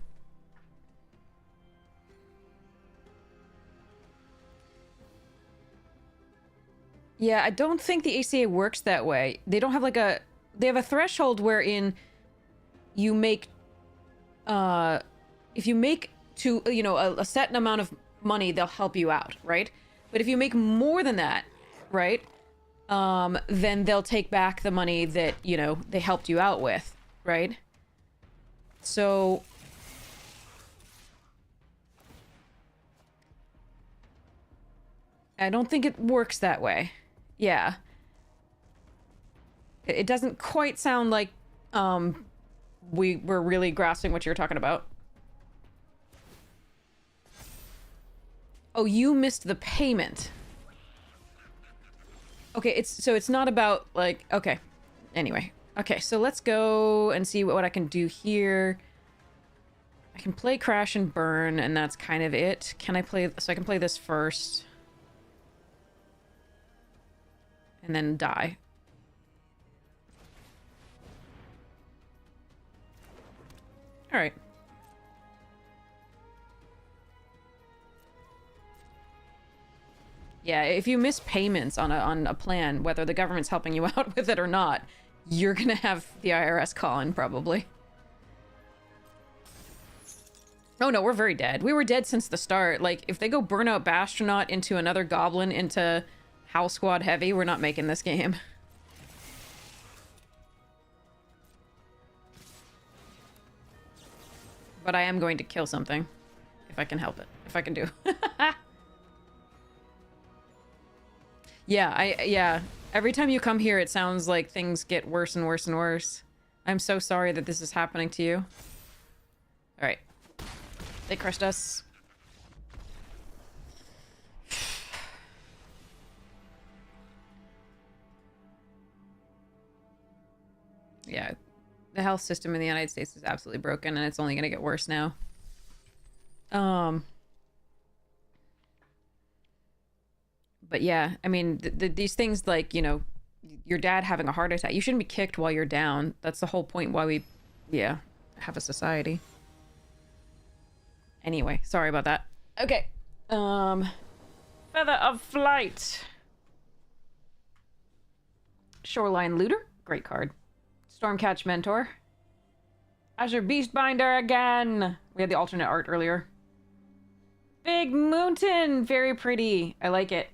Yeah, I don't think the ACA works that way. They don't have like a... they have a threshold wherein you make... if you make to, you know, a set amount of money, they'll help you out, right? But if you make more than that, right? Then they'll take back the money that, you know, they helped you out with, right? So... I don't think it works that way. Yeah. It doesn't quite sound like, we were really grasping what you're talking about. Oh, you missed the payment. Okay, so it's not about, like... okay. Anyway. Okay, so let's go and see what I can do here. I can play Crash and Burn, and that's kind of it. Can I play... so I can play this first. And then die. Alright. Yeah, if you miss payments on a plan, whether the government's helping you out with it or not, you're gonna have the IRS calling, probably. Oh no, we're very dead. We were dead since the start. Like, if they go burn out Bastronaut into another goblin into House Squad Heavy, we're not making this game. But I am going to kill something. If I can help it. If I can do. Yeah, every time you come here, it sounds like things get worse and worse and worse. I'm so sorry that this is happening to you. Alright. They crushed us. Yeah. The health system in the United States is absolutely broken, and it's only gonna get worse now. But yeah, I mean, these things like, you know, your dad having a heart attack, you shouldn't be kicked while you're down. That's the whole point why we, yeah, have a society. Anyway, sorry about that. Okay. Feather of Flight. Shoreline Looter. Great card. Stormcatch Mentor. Azure Beastbinder again! We had the alternate art earlier. Big Mountain! Very pretty. I like it.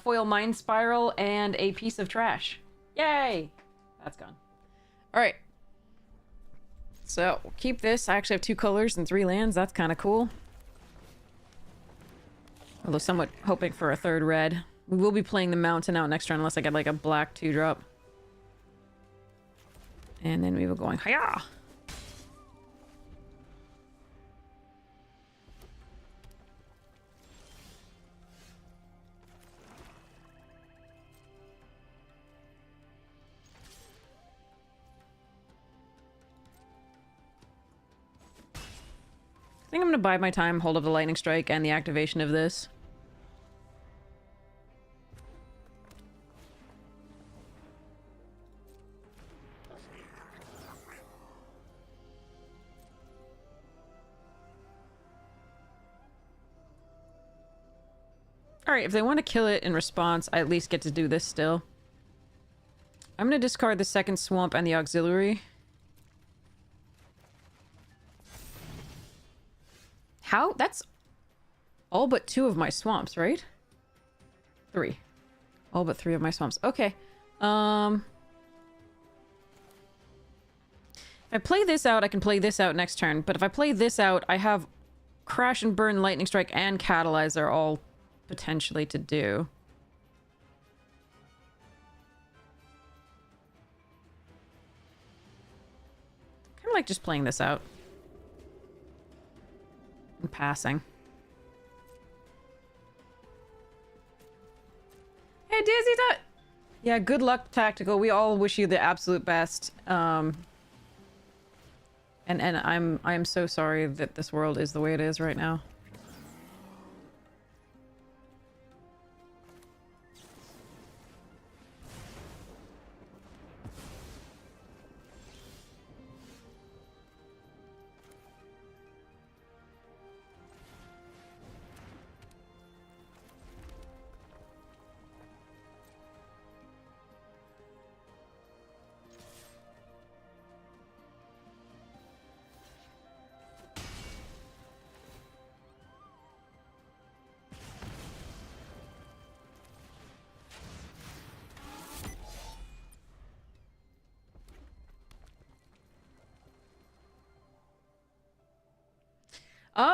Foil Mind Spiral and a piece of trash. Yay! That's gone. Alright. So, we'll keep this. I actually have 2 colors and 3 lands. That's kind of cool. Although somewhat hoping for a 3rd red. We will be playing the Mountain out next turn unless I get like a black 2-drop. And then we will going, hiya! I think I'm gonna bide my time, hold up the Lightning Strike and the activation of this. Alright, if they want to kill it in response, I at least get to do this still. I'm gonna discard the 2nd Swamp and the Auxiliary. How? That's all but 2 of my swamps, right? 3. All but 3 of my swamps. Okay. If I play this out, I can play this out next turn. But if I play this out, I have Crash and Burn, Lightning Strike, and Catalyzer all potentially to do. Kind of like just playing this out. And passing. Hey, Dizzy, yeah, good luck, Tactical. We all wish you the absolute best. And I'm so sorry that this world is the way it is right now.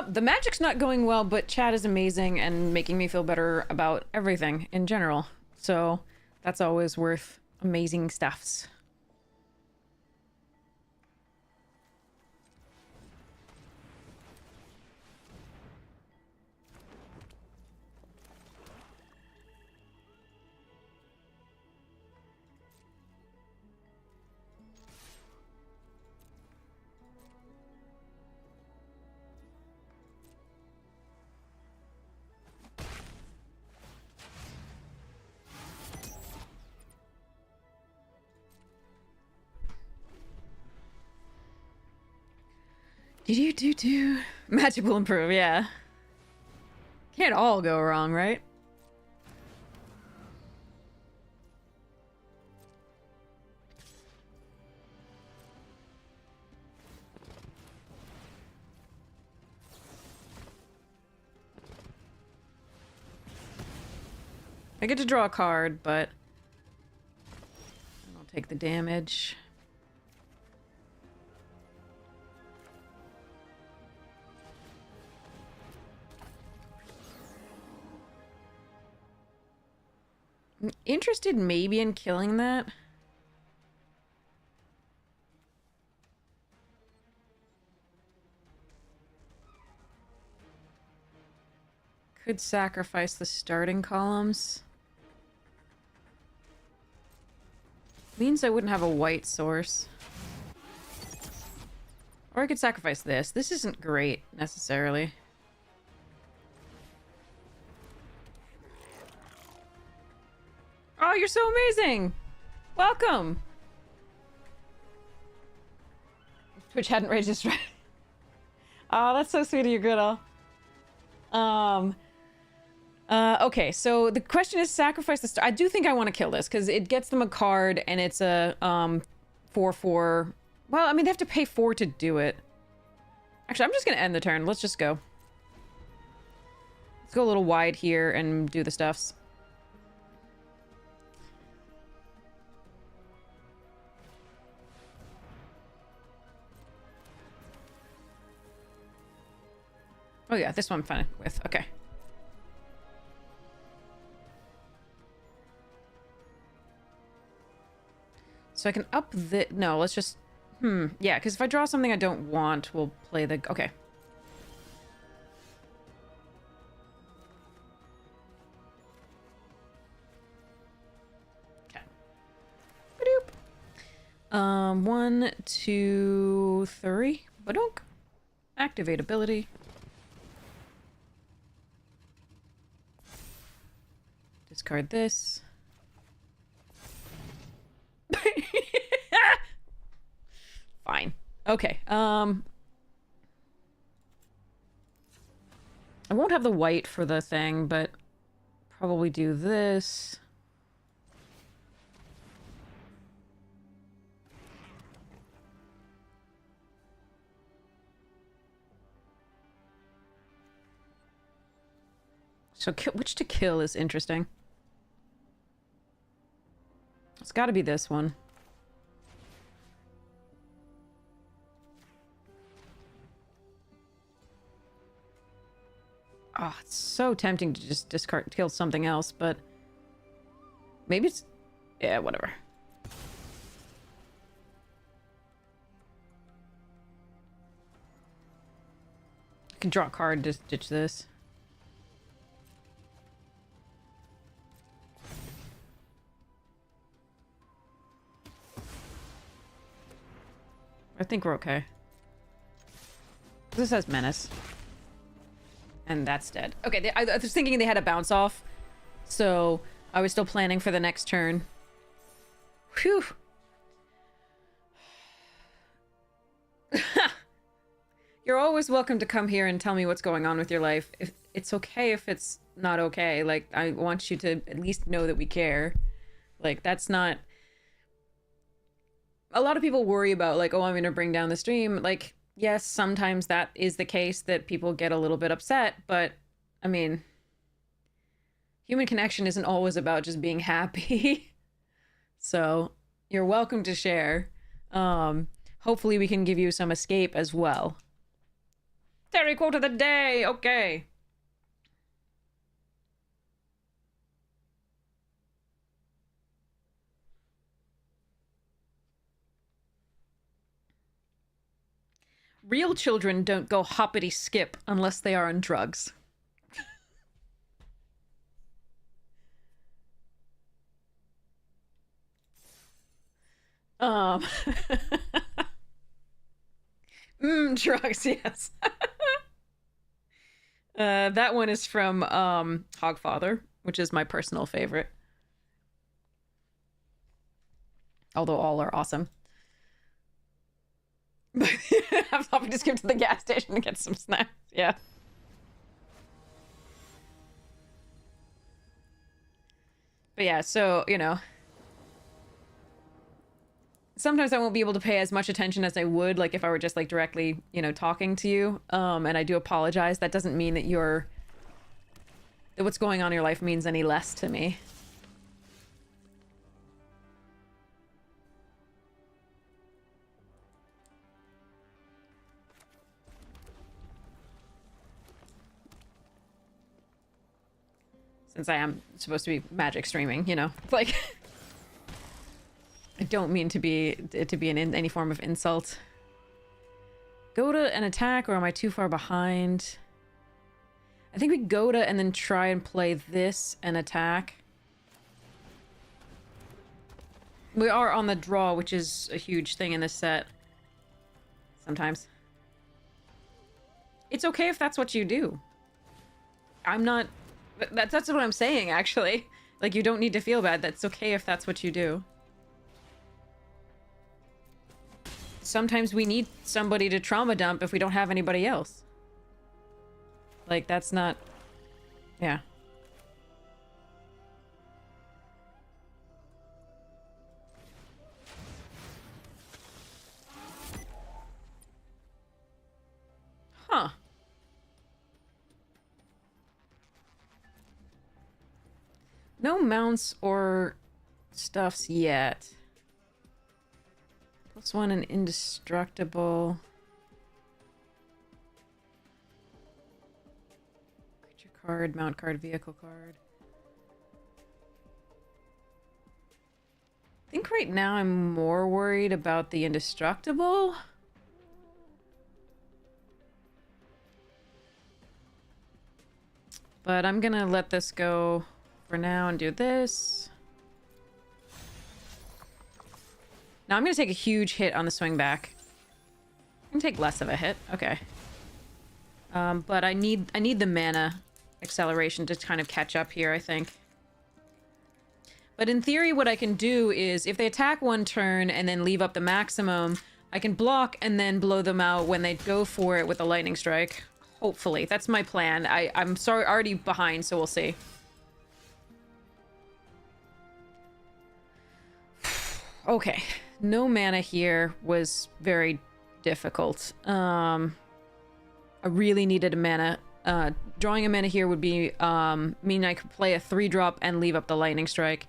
The magic's not going well, but chat is amazing and making me feel better about everything in general. So that's always worth amazing stuffs. Do. Magic will improve, yeah. Can't all go wrong, right? I get to draw a card, but I'll take the damage. I'm interested maybe in killing that. Could sacrifice the starting columns. Means I wouldn't have a white source. Or I could sacrifice this. This isn't great, necessarily. Oh, you're so amazing! Welcome! Twitch hadn't registered. Oh, that's so sweet of you, Griddle. Okay, so the question is sacrifice the star. I do think I want to kill this because it gets them a card and it's a 4/4. Well, I mean, they have to pay 4 to do it. Actually, I'm just gonna end the turn. Let's just go. Let's go a little wide here and do the stuffs. Oh yeah, this one I'm fine with. Okay. So I can up the... No, let's just... Yeah, because if I draw something I don't want, we'll play the... Okay. Okay. Badoop. 1, 2, 3. Badunk. Activate ability. Discard this. Fine. Okay. I won't have the white for the thing, but probably do this. So which to kill is interesting. It's got to be this one. Oh, it's so tempting to just kill something else, but maybe it's... Yeah, whatever. I can draw a card to ditch this. I think we're okay. This has menace. And that's dead. Okay, I was thinking they had a bounce off. So I was still planning for the next turn. Whew. You're always welcome to come here and tell me what's going on with your life. If it's okay if it's not okay. Like, I want you to at least know that we care. Like, that's not... A lot of people worry about, like, oh, I'm gonna bring down the stream. Like, yes, sometimes that is the case, that people get a little bit upset, but, I mean, human connection isn't always about just being happy. So, you're welcome to share. Hopefully we can give you some escape as well. Terry quote of the day! Okay. Real children don't go hoppity skip unless they are on drugs. Drugs, yes. That one is from Hogfather, which is my personal favorite. Although all are awesome. I'm happy to skip to the gas station to get some snacks. Yeah. But yeah, so, you know. Sometimes I won't be able to pay as much attention as I would, like, if I were just, like, directly, you know, talking to you. And I do apologize. That doesn't mean that that what's going on in your life means any less to me. Since I am supposed to be magic streaming, you know, like, I don't mean to be any form of insult. Go to an attack, or am I too far behind? I think we go to and then try and play this and attack. We are on the draw, which is a huge thing in this set. Sometimes. It's okay if that's what you do. I'm not... That's what I'm saying, actually. Like, you don't need to feel bad. That's okay if that's what you do. Sometimes we need somebody to trauma dump if we don't have anybody else. Like, that's not... Yeah. No mounts or stuffs yet. +1 and indestructible. Creature card, mount card, vehicle card. I think right now I'm more worried about the indestructible. But I'm gonna let this go for now and do this. Now I'm gonna take a huge hit on the swing back. I'm gonna take less of a hit. Okay. But I need the mana acceleration to kind of catch up here, I think. But in theory, what I can do is, if they attack one turn and then leave up the maximum, I can block and then blow them out when they go for it with a lightning strike. Hopefully. That's my plan. I'm sorry, already behind, so we'll see. Okay. No mana here was very difficult. I really needed a mana. Drawing a mana here would be mean I could play a 3-drop and leave up the lightning strike.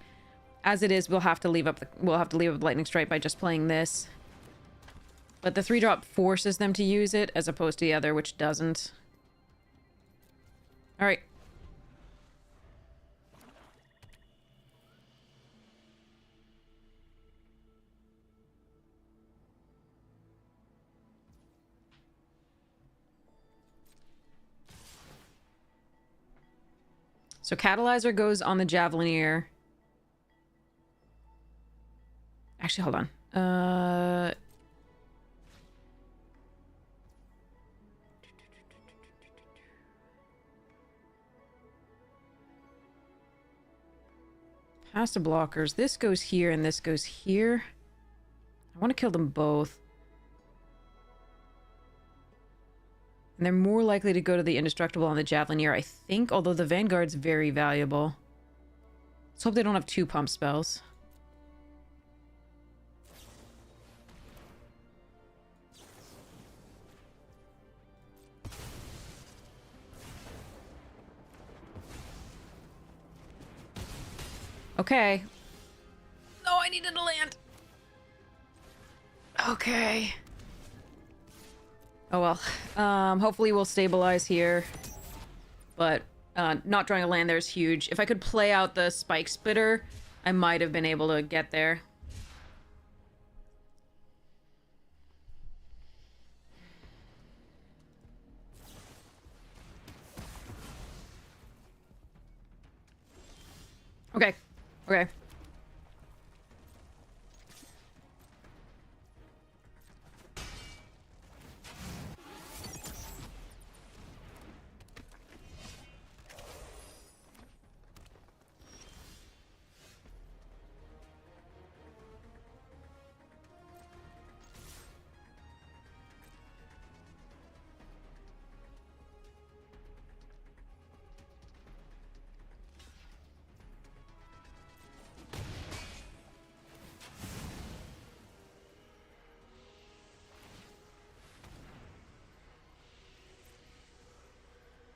As it is, we'll have to leave up the lightning strike by just playing this. But the 3-drop forces them to use it as opposed to the other, which doesn't. All right. So Catalyzer goes on the Javelineer. Actually, hold on. Past the blockers. This goes here and this goes here. I want to kill them both. And they're more likely to go to the Indestructible on the Javelineer, I think, although the Vanguard's very valuable. Let's hope they don't have 2 pump spells. Okay. No, I needed to land. Okay. Oh well. Hopefully we'll stabilize here. But not drawing a land there is huge. If I could play out the Spike Spitter, I might have been able to get there. Okay. Okay.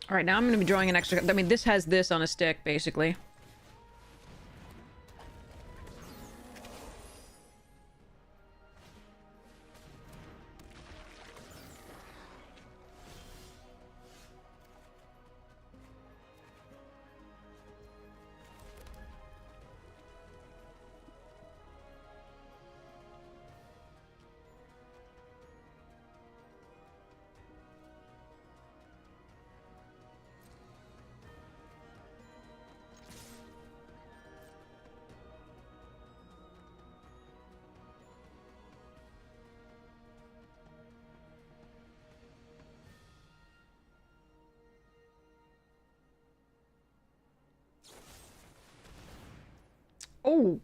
All right, now I'm going to be drawing an extra... I mean, this has this on a stick, basically. Oh,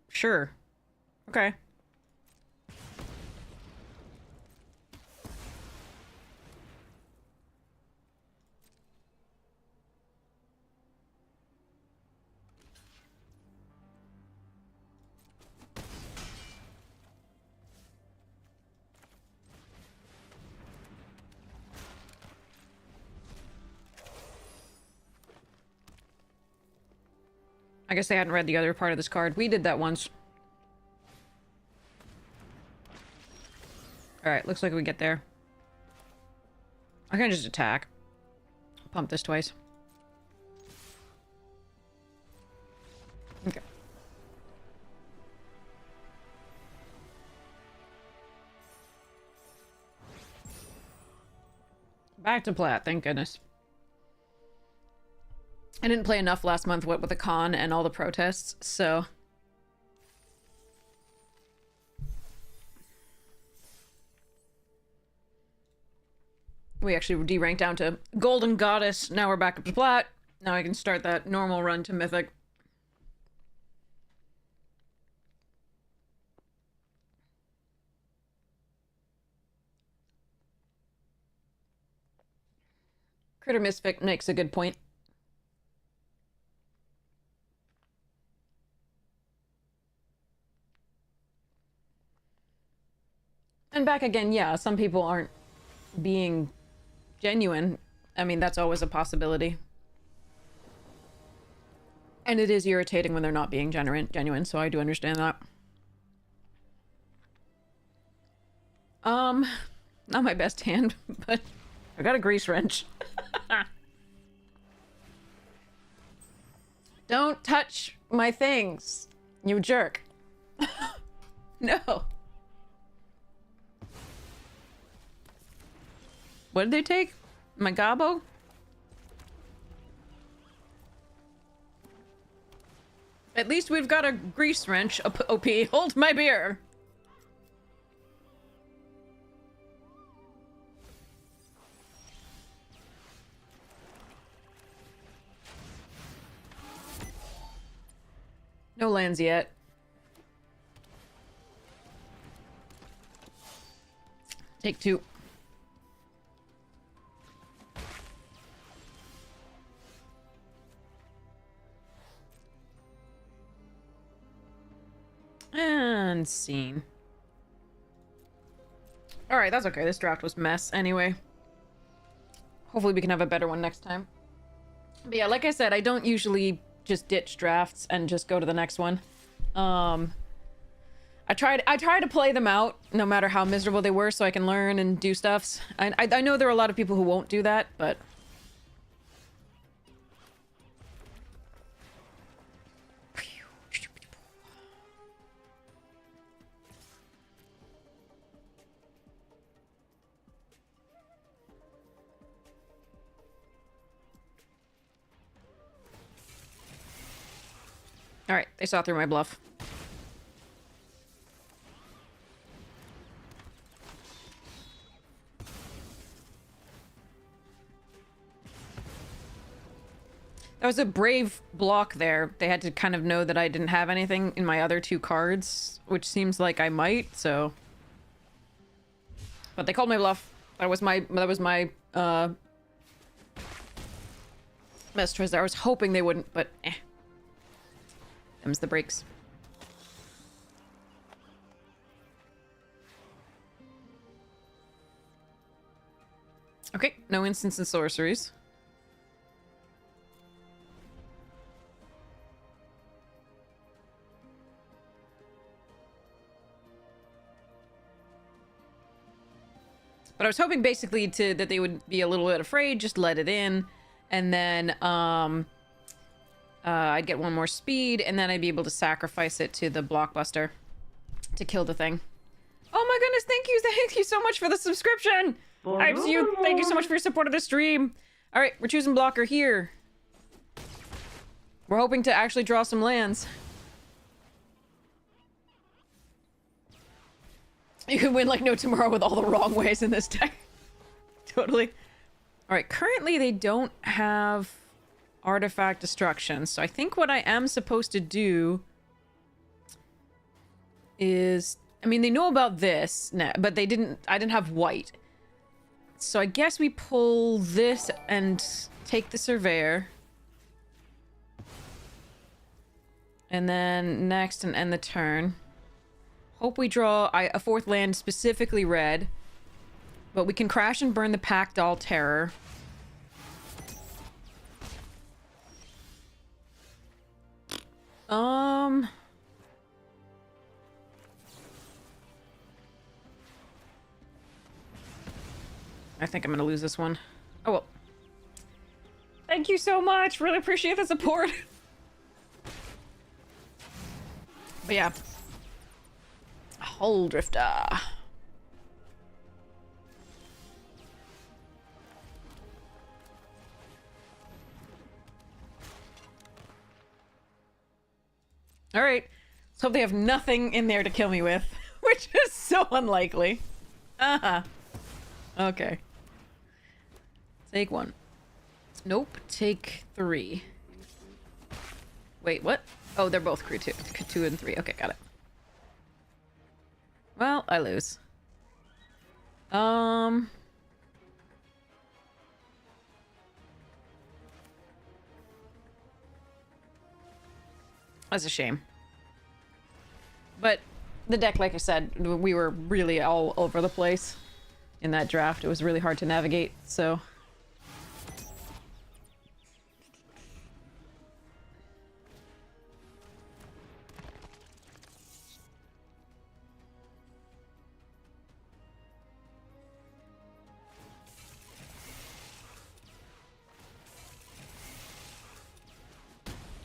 sure. Okay. I guess they hadn't read the other part of this card. We did that once. Alright, looks like we get there. I can just attack. Pump this twice. Okay. Back to plat, thank goodness. I didn't play enough last month, what with the con and all the protests, so... We actually deranked down to Golden Goddess. Now we're back up to plat. Now I can start that normal run to Mythic. Critter Misfit makes a good point. And back again, yeah, some people aren't being genuine. I mean, that's always a possibility. And it is irritating when they're not being genuine, so I do understand that. Not my best hand, but I got a grease wrench. Don't touch my things, you jerk. No. What did they take? My gobbo? At least we've got a grease wrench. OP, hold my beer. No lands yet. Take two. And scene. Alright, that's okay. This draft was mess anyway. Hopefully we can have a better one next time. But yeah, like I said, I don't usually just ditch drafts and just go to the next one. I try to play them out, no matter how miserable they were, so I can learn and do stuffs. I know there are a lot of people who won't do that, but... Alright, they saw through my bluff. That was a brave block there. They had to kind of know that I didn't have anything in my other two cards, which seems like I might, so... But they called my bluff. That was my best choice there. I was hoping they wouldn't, but eh. Them's the breaks. Okay, no instants and sorceries. But I was hoping basically that they would be a little bit afraid, just let it in, and then I'd get one more speed, and then I'd be able to sacrifice it to the blockbuster to kill the thing. Oh my goodness, thank you so much for the subscription! Thank you so much for your support of the stream. Alright, we're choosing blocker here. We're hoping to actually draw some lands. You can win like no tomorrow with all the wrong ways in this deck. Totally. Alright, currently they don't have artifact destruction, so I think what I am supposed to do is... I mean, they know about this, but I didn't have white. So I guess we pull this and take the Surveyor. And then next and end the turn. Hope we draw a fourth land, specifically red. But we can crash and burn the Pact Doll Terror. I think I'm gonna lose this one. Oh well. Thank you so much. Really appreciate the support. But yeah. Hole Drifter. Alright. Let's hope they have nothing in there to kill me with. Which is so unlikely. Uh-huh. Okay. Take 1. Nope. Take 3. Wait, what? Oh, they're both crew 2. 2 and 3. Okay, got it. Well, I lose. That's a shame. But the deck, like I said, we were really all over the place in that draft. It was really hard to navigate, so...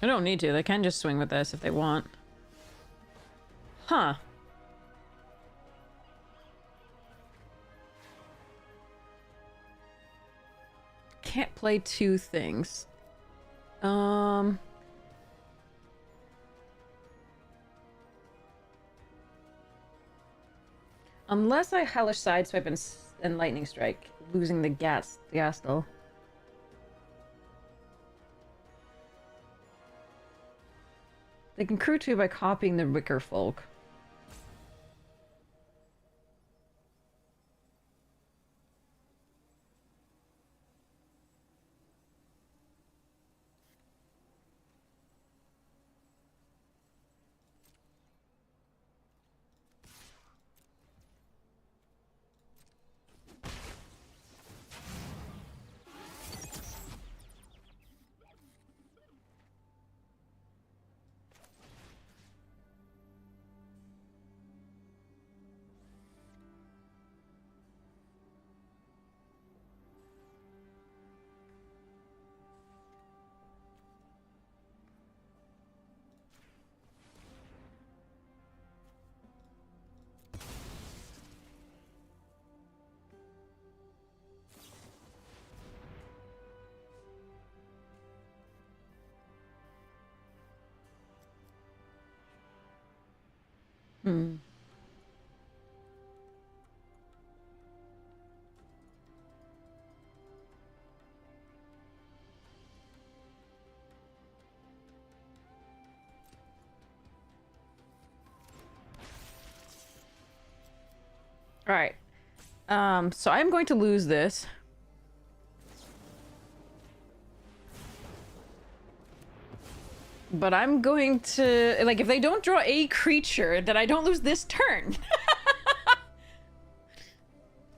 I don't need to. They can just swing with this if they want. Huh. Can't play 2 things. Unless I Hellish Sideswipe and Lightning Strike, losing the Gastel. They can crew 2 by copying the Wicker Folk. Hmm. Alright. So I'm going to lose this. But I'm going to... Like, if they don't draw a creature, then I don't lose this turn.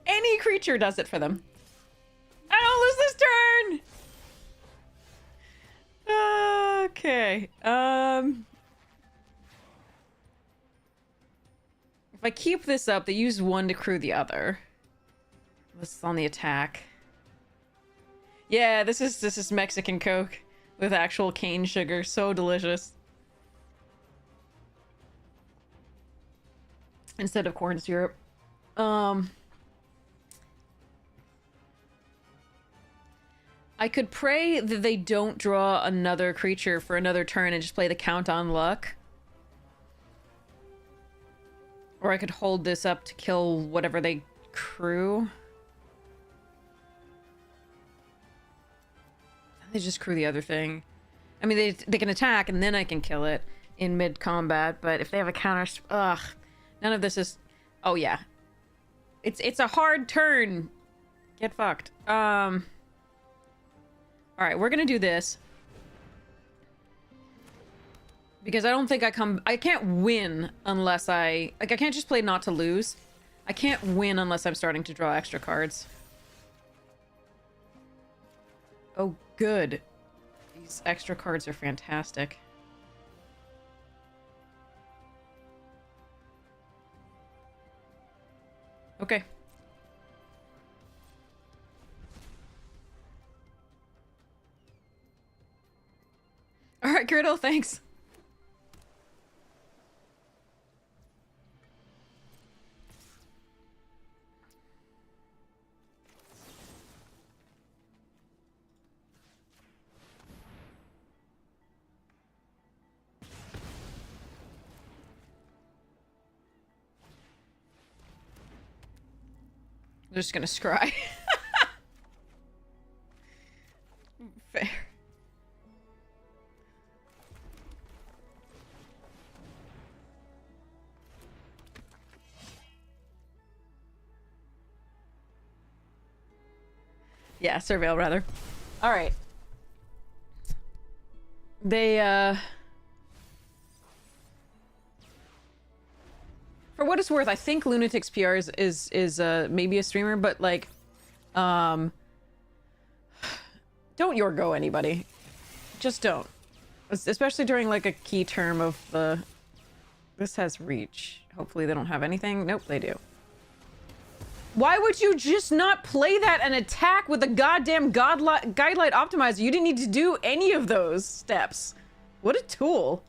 Any creature does it for them. I don't lose this turn! Okay. If I keep this up, they use 1 to crew the other. This is on the attack. Yeah, this is Mexican Coke with actual cane sugar. So delicious. Instead of corn syrup. I could pray that they don't draw another creature for another turn and just play the Count on Luck. Or I could hold this up to kill whatever they crew. They just crew the other thing. I mean, they can attack and then I can kill it in mid-combat, but if they have a counter... Ugh. None of this is... Oh, yeah. It's a hard turn. Get fucked. Alright, we're gonna do this. Because I don't think I can't win unless I... Like, I can't just play not to lose. I can't win unless I'm starting to draw extra cards. Oh, good. These extra cards are fantastic. Okay. Alright, Griddle, thanks. I'm just gonna scry. Fair. Yeah, Surveil, rather. Alright. They, for what it's worth, I think Lunatic's PR is maybe a streamer, but, like, don't Yorgo anybody. Just don't. Especially during, like, a key term of the... This has reach. Hopefully they don't have anything. Nope, they do. Why would you just not play that and attack with a goddamn Guidelight Optimizer? You didn't need to do any of those steps. What a tool.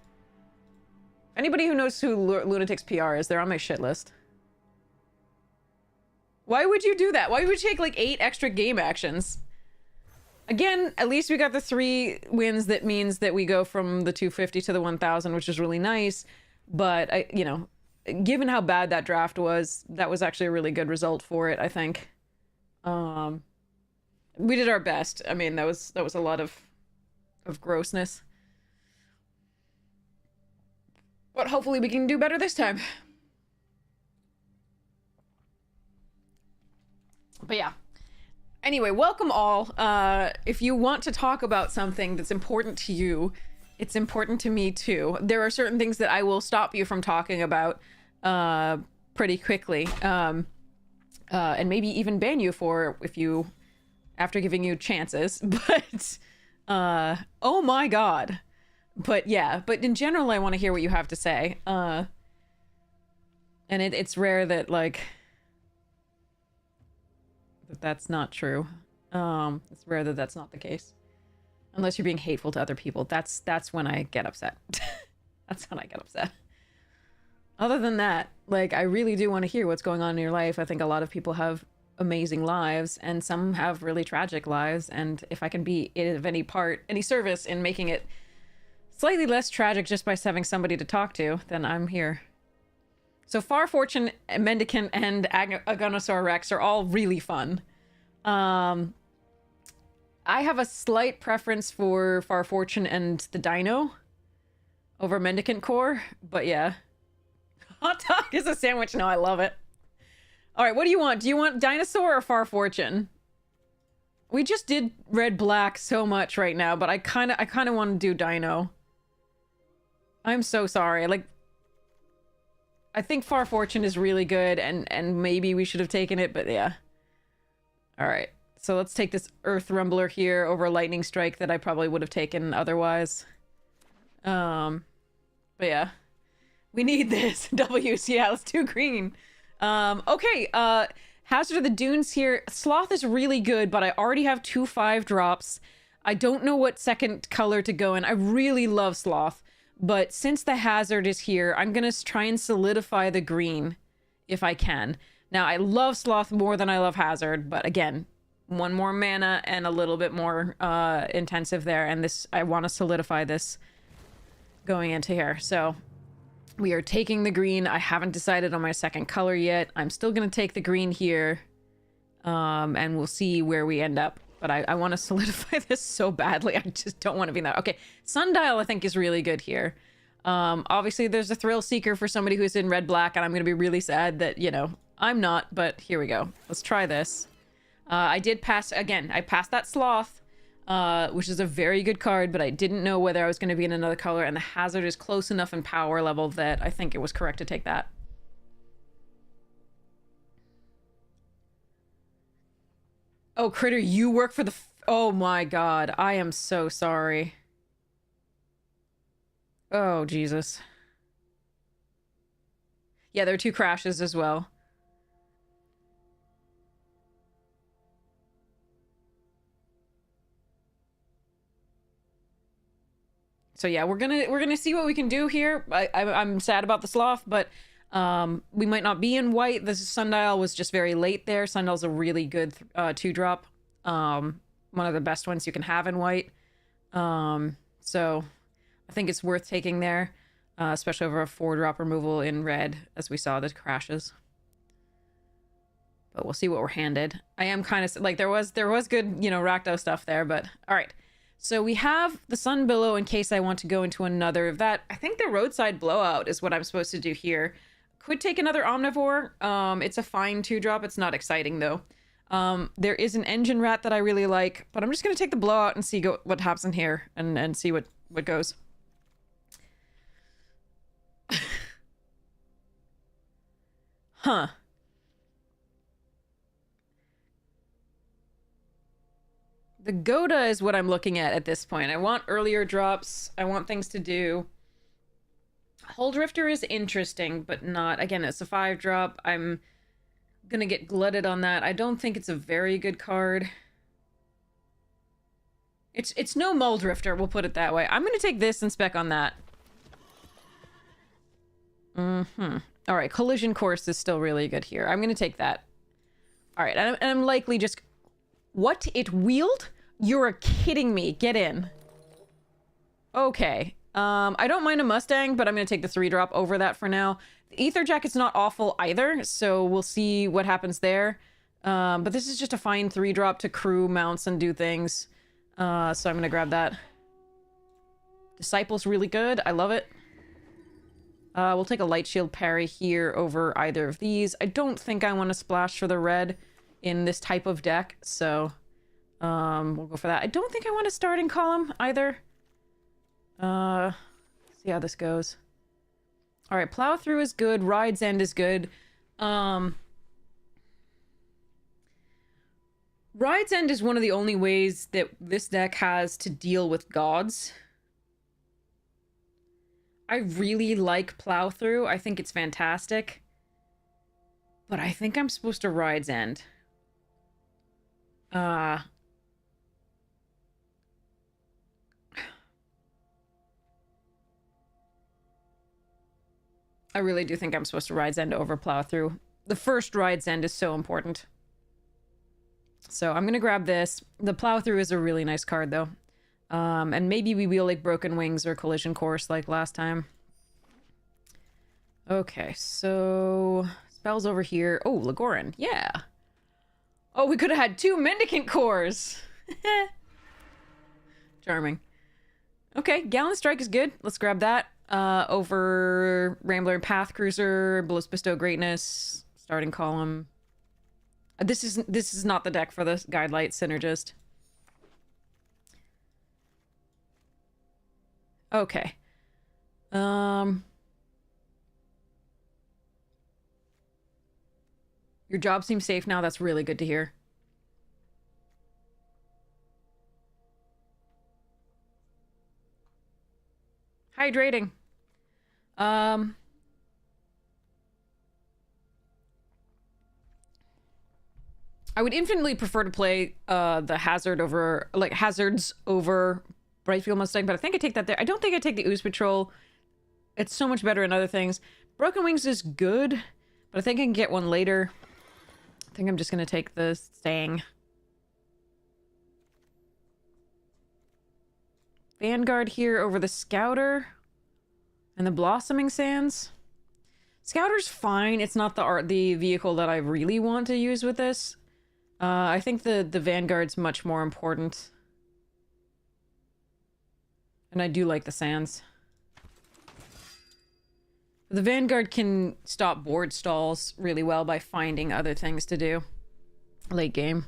Anybody who knows who Lunatic's PR is, they're on my shit list. Why would you do that? Why would you take like 8 extra game actions? Again, at least we got the 3 wins. That means that we go from the 250 to the 1000, which is really nice. But, you know, given how bad that draft was, that was actually a really good result for it, I think. We did our best. I mean, that was a lot of grossness. But hopefully we can do better this time. But yeah. Anyway, welcome all. If you want to talk about something that's important to you, it's important to me too. There are certain things that I will stop you from talking about pretty quickly. And maybe even ban you for if you, after giving you chances. But, oh my god. But yeah, but in general, I want to hear what you have to say. And it's rare that, like, that's not true. It's rare that that's not the case. Unless you're being hateful to other people. That's when I get upset. That's when I get upset. Other than that, like, I really do want to hear what's going on in your life. I think a lot of people have amazing lives, and some have really tragic lives, and if I can be of any part, any service in making it slightly less tragic just by having somebody to talk to, then I'm here. So Far Fortune, Mendicant, and Aganosaur Rex are all really fun. I have a slight preference for Far Fortune and the Dino over Mendicant Core, but yeah. Hot dog is a sandwich. No, I love it. All right, what do you want? Do you want Dinosaur or Far Fortune? We just did red black so much right now, but I kind of want to do Dino. I'm so sorry. Like, I think Far Fortune is really good, and maybe we should have taken it, but yeah. All right, so let's take this Earth Rumbler here over Lightning Strike that I probably would have taken otherwise. But yeah, we need this. W's, yeah, let's do green. Okay, Hazard of the Dunes here. Sloth is really good, but I already have 2 5-drops. I don't know what second color to go in. I really love Sloth. But since the Hazard is here, I'm going to try and solidify the green if I can. Now, I love Sloth more than I love Hazard, but again, 1 more mana and a little bit more intensive there. And this, I want to solidify this going into here. So we are taking the green. I haven't decided on my second color yet. I'm still going to take the green here. And we'll see where we end up. But I want to solidify this so badly. I just don't want to be in that. Okay, Sundial I think is really good here. Obviously there's a Thrill Seeker for somebody who's in red-black, and I'm going to be really sad that, you know, I'm not, but here we go. Let's try this. I did pass, again, I passed that Sloth, which is a very good card, but I didn't know whether I was going to be in another color, and the Hazard is close enough in power level that I think it was correct to take that. Oh, Critter, you work for the... Oh my god, I am so sorry. Oh, Jesus. Yeah, there are 2 crashes as well. So yeah, we're gonna see what we can do here. I'm sad about the sloth, but we might not be in white. This sundial was just very late there. Sundial's a really good 2-drop. One of the best ones you can have in white. So I think it's worth taking there, especially over a 4-drop removal in red, as we saw the crashes. But we'll see what we're handed. I am kind of like, there was good, you know, Rakdos stuff there, but all right. So we have the Sun Billow in case I want to go into another. That, I think the Roadside Blowout is what I'm supposed to do here. Could take another Omnivore. It's a fine 2-drop. It's not exciting though. There is an Engine Rat that I really like, but I'm just going to take the Blowout and see what happens in here and see what goes. Huh. The Goda is what I'm looking at this point. I want earlier drops. I want things to do. Hull Drifter is interesting, but not... Again, it's a 5-drop. I'm gonna get glutted on that. I don't think it's a very good card. It's no Mull Drifter, we'll put it that way. I'm gonna take this and spec on that. Alright, Collision Course is still really good here. I'm gonna take that. Alright, and I'm likely just... What? It wheeled? You're kidding me. Get in. Okay. I don't mind a Mustang, but I'm going to take the 3-drop over that for now. The Ether Jacket's not awful either, so we'll see what happens there. But this is just a fine 3-drop to crew mounts and do things. So I'm going to grab that. Disciple's really good. I love it. We'll take a Light Shield parry here over either of these. I don't think I want to splash for the red in this type of deck, so we'll go for that. I don't think I want a starting column either. See how this goes. All right, Plow Through is good. Ride's End is good. Ride's End is one of the only ways that this deck has to deal with gods. I really like Plow Through. I think it's fantastic. But I think I'm supposed to Ride's End. I really do think I'm supposed to Ride's End over Plow Through. The first Ride's End is so important. So I'm going to grab this. The Plow Through is a really nice card, though. And maybe we wheel like Broken Wings or Collision Course like last time. Okay, so... Spells over here. Oh, Lagoran. Yeah. Oh, we could have had 2 Mendicant Cores. Charming. Okay, Gallant Strike is good. Let's grab that. Over Rambler and Path Cruiser, Blows Bestow Greatness, starting column. This is not the deck for the Guidelight Synergist. Okay. Your job seems safe now. That's really good to hear. Hydrating. I would infinitely prefer to play the Hazard over, like, Hazards over Brightfield Mustang, but I think I take that there. I don't think I take the Ooze Patrol. It's so much better in other things. Broken Wings is good, but I think I can get one later. I think I'm just going to take the Stang. Vanguard here over the Scouter and the Blossoming Sands. Scouter's fine. It's not the vehicle that I really want to use with this. I think the Vanguard's much more important. And I do like the Sands. The Vanguard can stop board stalls really well by finding other things to do late game.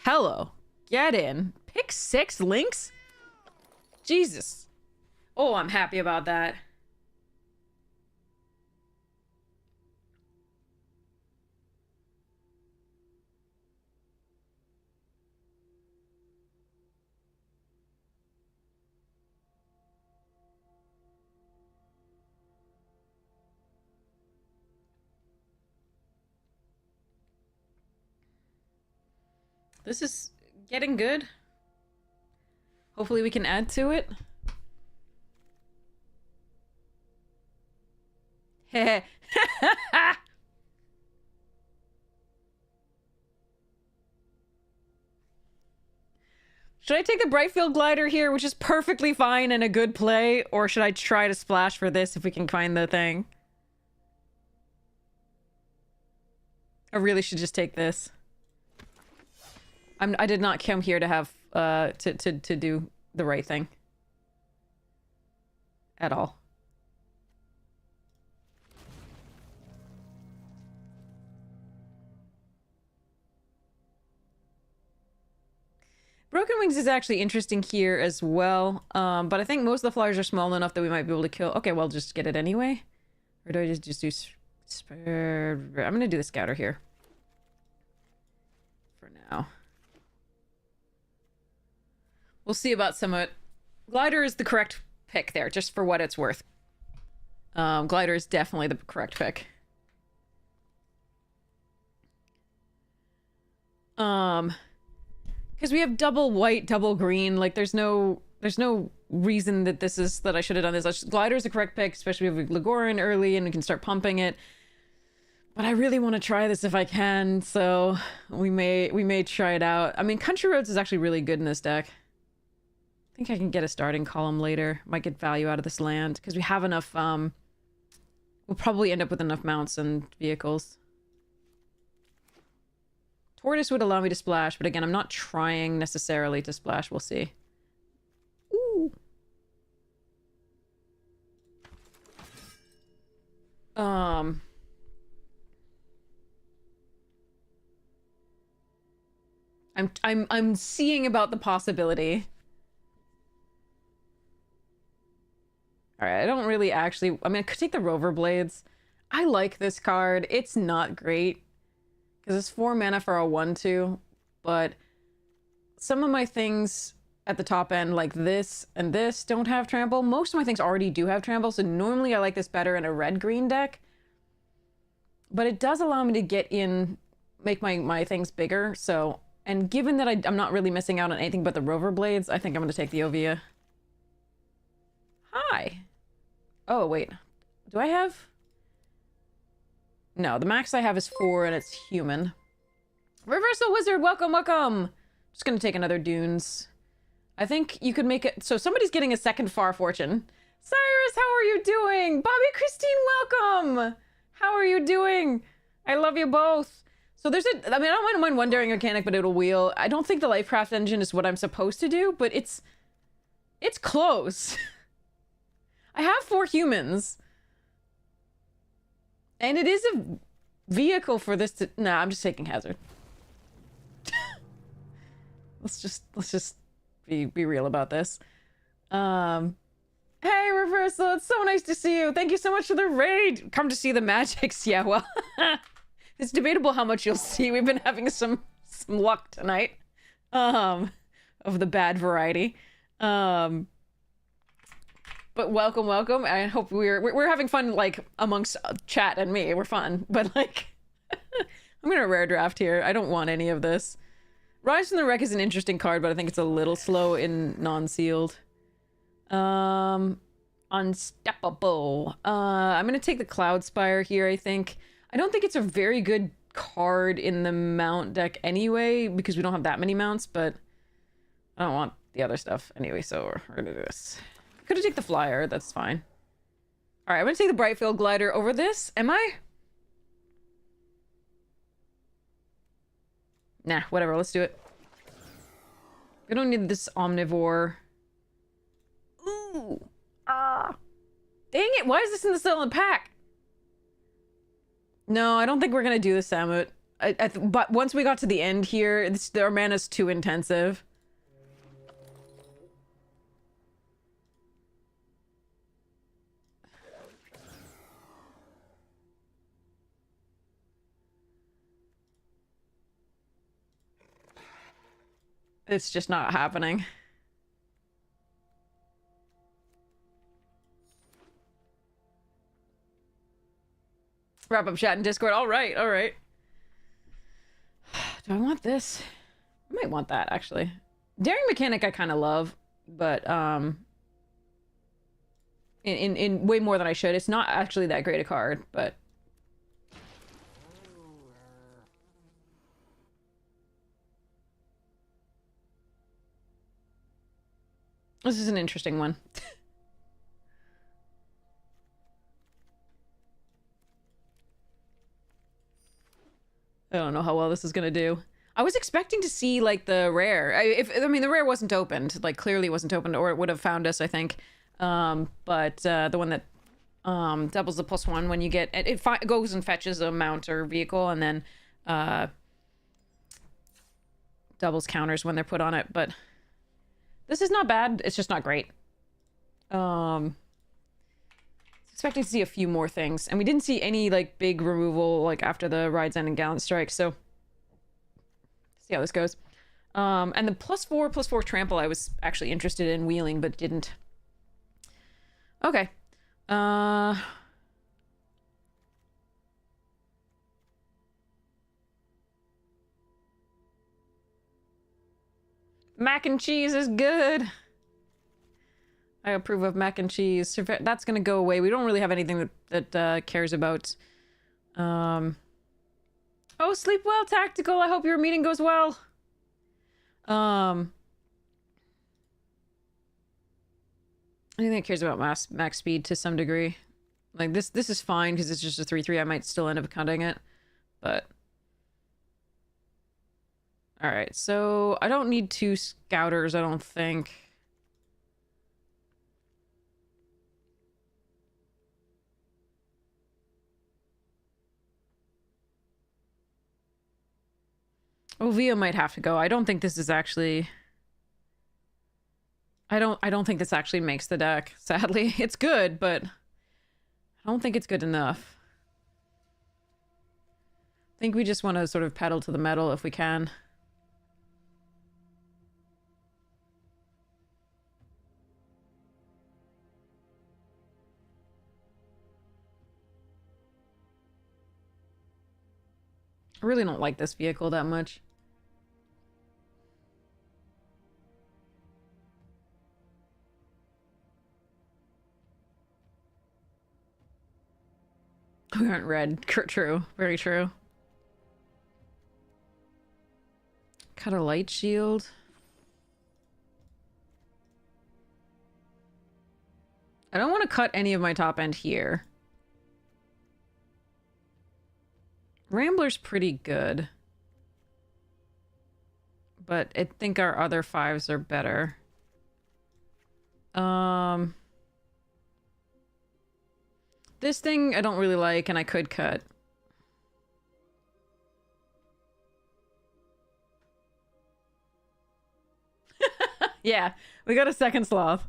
Hello. Get in. Pick 6 links? Jesus. Oh, I'm happy about that. This is... Getting good. Hopefully we can add to it. Heh. Should I take the Brightfield glider here, which is perfectly fine and a good play, or should I try to splash for this if we can find the thing? I really should just take this. I did not come here to have to do the right thing at all. Broken Wings is actually interesting here as well, but I think most of the flyers are small enough that we might be able to kill. Okay, well, just get it anyway. Or do I just do... I'm gonna do the Scouter here. For now. We'll see about Summit. Glider is the correct pick there, just for what it's worth. Glider is definitely the correct pick. Because we have double white, double green. Like, there's no reason that that I should have done this. Glider is the correct pick, especially if we have Legoran early and we can start pumping it. But I really want to try this if I can, so we may try it out. I mean, Country Roads is actually really good in this deck. I think I can get a starting column later. Might get value out of this land, because we have enough, we'll probably end up with enough mounts and vehicles. Tortoise would allow me to splash, but again, I'm not trying necessarily to splash. We'll see. Ooh. I'm seeing about the possibility. Alright, I don't really actually... I mean, I could take the Rover Blades. I like this card. It's not great. Because it's 4 mana for a 1/2. But some of my things at the top end, like this and this, don't have trample. Most of my things already do have trample, so normally I like this better in a red-green deck. But it does allow me to get in, make my things bigger, so... And given that I'm not really missing out on anything but the Rover Blades, I think I'm going to take the Ovia. Hi! Oh, wait. Do I have... No, the max I have is 4 and it's human. Reversal Wizard, welcome, welcome! Just gonna take another Dunes. I think you could make it... So somebody's getting a second Far Fortune. Cyrus, how are you doing? Bobby Christine, welcome! How are you doing? I love you both. So there's a... I mean, I don't mind one daring mechanic, but it'll wheel. I don't think the Lifecraft engine is what I'm supposed to do, but it's close. I have 4 humans. And it is a vehicle for this to... Nah, I'm just taking Hazard. let's just be real about this. Hey, Reversal, it's so nice to see you. Thank you so much for the raid. Come to see the magics. Yeah, well, it's debatable how much you'll see. We've been having some luck tonight. Of the bad variety. But welcome, welcome. I hope we're having fun, like, amongst chat and me. We're fun, but like, I'm gonna rare draft here. I don't want any of this. Rise from the Wreck is an interesting card, but I think it's a little slow in non-sealed. Unsteppable. I'm gonna take the Cloud Spire here, I think. I don't think it's a very good card in the mount deck anyway, because we don't have that many mounts, but I don't want the other stuff anyway, so we're gonna do this. Could have taken the Flyer, that's fine. Alright, I'm gonna take the Brightfield Glider over this. Am I? Nah, whatever, let's do it. We don't need this Omnivore. Ooh! Ah! Dang it, why is this in the Silent Pack? No, I don't think we're gonna do the Samut. But once we got to the end here, our mana's too intensive. It's just not happening. Wrap up chat in Discord. All right, all right. Do I want this? I might want that, actually. Daring Mechanic I kind of love, but, in way more than I should. It's not actually that great a card, but... This is an interesting one. I don't know how well this is gonna do. I was expecting to see, like, the rare. I mean, the rare wasn't opened. Like, clearly wasn't opened, or it would have found us, I think. But the one that doubles the +1 when you get... It goes and fetches a mount or vehicle, and then doubles counters when they're put on it. But this is not bad. It's just not great. Expecting to see a few more things, and we didn't see any like big removal like after the Ride's End and Gallant Strike, so see how this goes. And the +4/+4 trample I was actually interested in wheeling but didn't. Okay. Mac and cheese is good. I approve of mac and cheese. That's gonna go away. We don't really have anything that cares about. Oh, sleep well, Tactical. I hope your meeting goes well. Anything that cares about max speed to some degree. Like, this is fine, because it's just a 3/3. I might still end up cutting it. But... Alright, so I don't need 2 scouters, I don't think. Ovia might have to go. I don't think this is actually... I don't think this actually makes the deck, sadly. It's good, but I don't think it's good enough. I think we just want to sort of pedal to the metal if we can. I really don't like this vehicle that much. We aren't red. True. Very true. Cut a light shield. I don't want to cut any of my top end here. Rambler's pretty good. But I think our other 5s are better. This thing I don't really like, and I could cut. Yeah, we got a second sloth.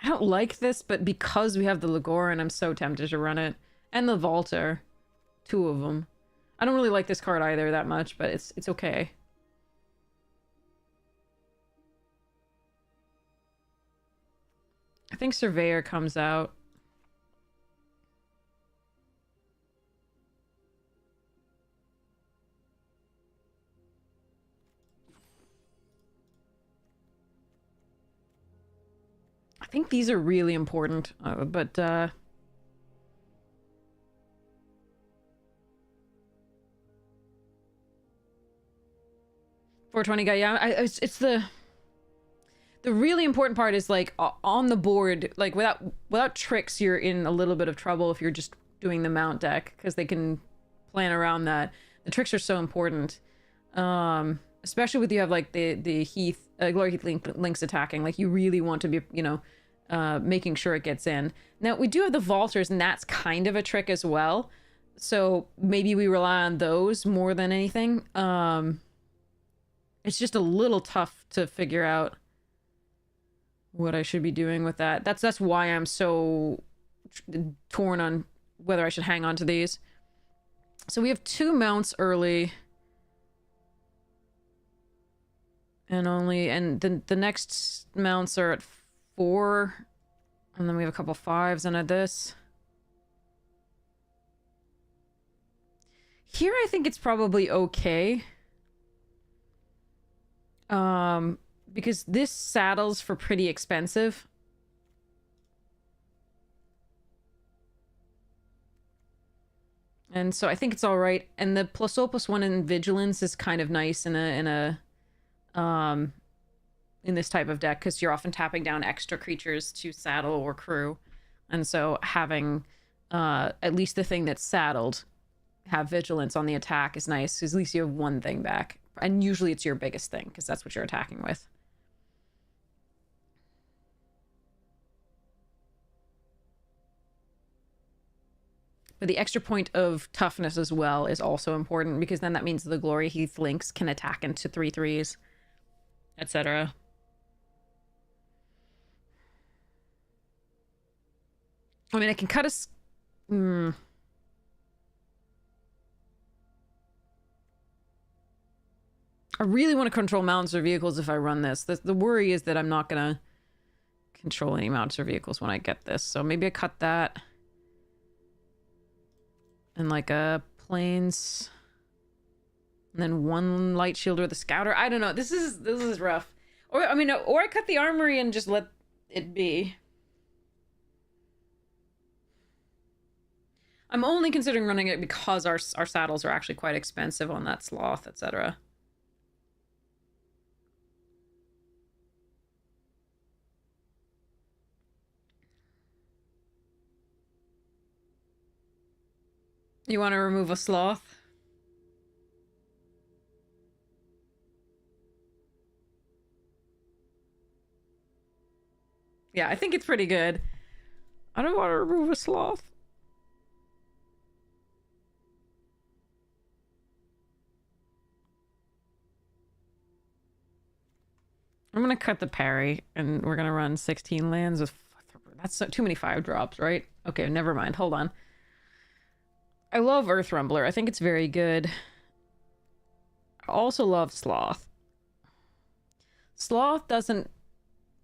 I don't like this, but because we have the Legoran, I'm so tempted to run it. And the Vaulter. 2 of them. I don't really like this card either that much, but it's okay. I think Surveyor comes out. I think these are really important, but 420 guy, yeah. It's the really important part is, like, on the board, like, without tricks, you're in a little bit of trouble if you're just doing the mount deck, because they can plan around that. The tricks are so important. Especially with you have, like, the Heath, Glory Heath links attacking. Like, you really want to be, you know, making sure it gets in. Now, we do have the Vaulters, and that's kind of a trick as well. So maybe we rely on those more than anything. It's just a little tough to figure out what I should be doing with that. That's why I'm so torn on whether I should hang on to these. So we have 2 mounts early. And the next mounts are at 4. And then we have a couple 5s and at this. here I think it's probably okay. Because this saddle's for pretty expensive. And so I think it's all right. And the +0/+1 in Vigilance is kind of nice in this type of deck, because you're often tapping down extra creatures to saddle or crew. And so having at least the thing that's saddled have Vigilance on the attack is nice, because at least you have one thing back. And usually it's your biggest thing, because that's what you're attacking with. But the extra point of toughness as well is also important, because then that means the Glory Heath links can attack into 3/3s, etc. I mean, I can cut a... I really want to control mounts or vehicles if I run this. The worry is that I'm not going to control any mounts or vehicles when I get this. So maybe I cut that. And like a planes, and then one light shield or the scouter. I don't know. This is rough. Or I mean, or I cut the armory and just let it be. I'm only considering running it because our saddles are actually quite expensive on that sloth, etc. You want to remove a sloth? Yeah, I think it's pretty good. I don't want to remove a sloth. I'm gonna cut the parry, and we're gonna run 16 lands with... That's too many 5-drops, right? Okay, never mind. Hold on. I love Earth Rumbler. I think it's very good. I also love Sloth. Sloth doesn't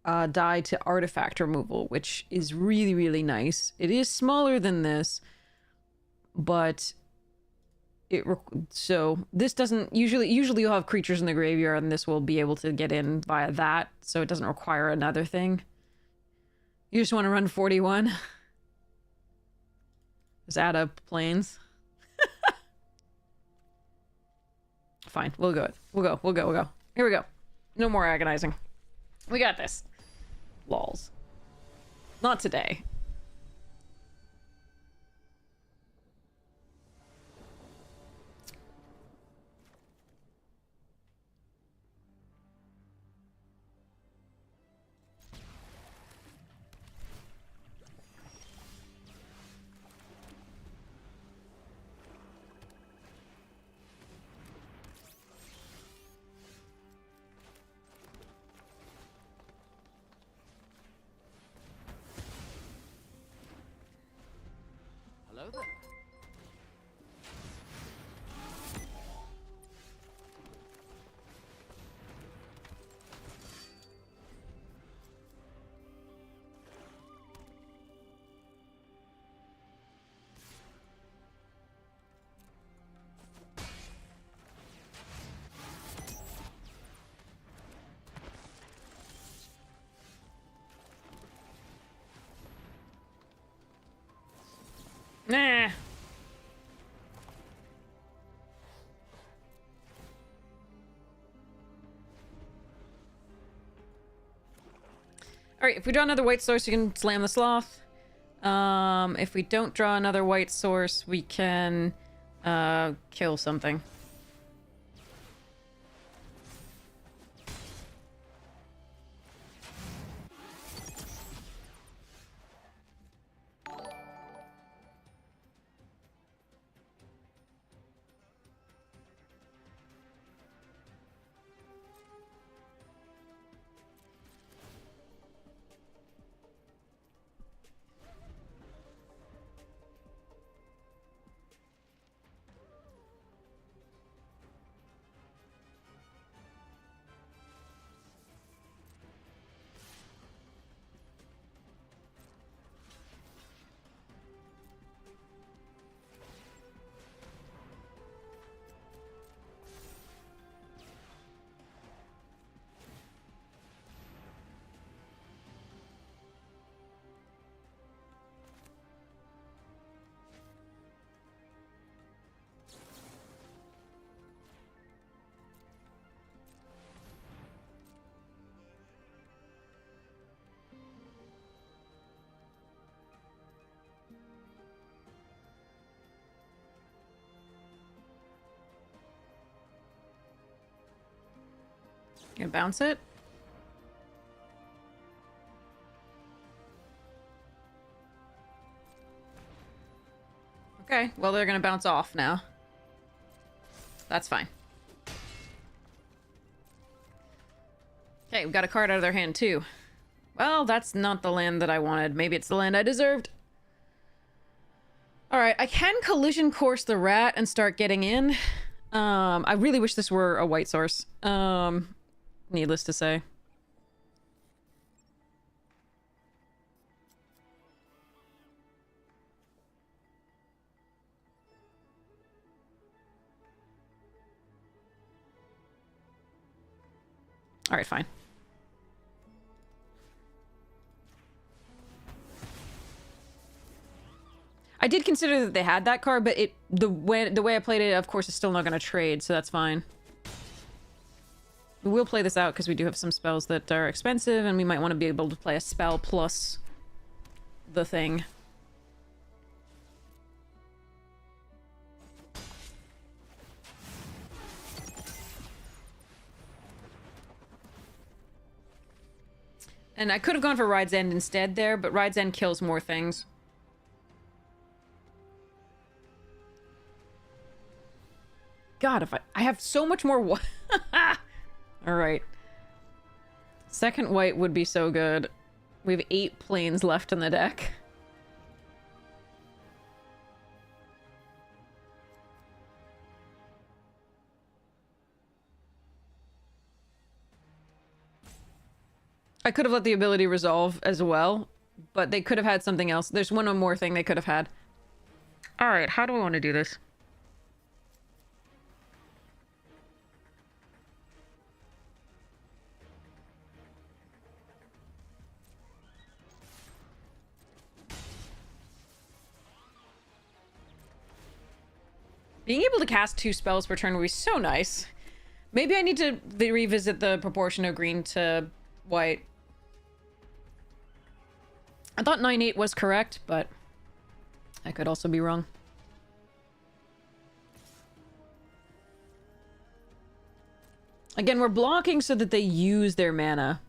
die to artifact removal, which is really, really nice. It is smaller than this, but so this doesn't... Usually you'll have creatures in the graveyard, and this will be able to get in via that, so it doesn't require another thing. You just want to run 41? Just add up planes. Fine, we'll go. We'll go. Here we go. No more agonizing. We got this. Lols. Not today. Hello there. Nah. Alright, if we draw another white source, you can slam the sloth. If we don't draw another white source, we can kill something. Gonna bounce it. Okay, well, they're gonna bounce off now. That's fine. Okay, we got a card out of their hand, too. Well, that's not the land that I wanted. Maybe it's the land I deserved. Alright, I can collision course the rat and start getting in. I really wish this were a white source. Needless to say. Alright, fine. I did consider that they had that card, but the way I played it, of course, is still not going to trade, so that's fine. We will play this out because we do have some spells that are expensive, and we might want to be able to play a spell plus the thing. And I could have gone for Ride's End instead there, but Ride's End kills more things. God, if I have so much more Alright. Second white would be so good. We have 8 planes left in the deck. I could have let the ability resolve as well, but they could have had something else. There's one more thing they could have had. Alright, how do I want to do this? Being able to cast 2 spells per turn would be so nice. Maybe I need to revisit the proportion of green to white. I thought 9-8 was correct, but I could also be wrong. Again, we're blocking so that they use their mana.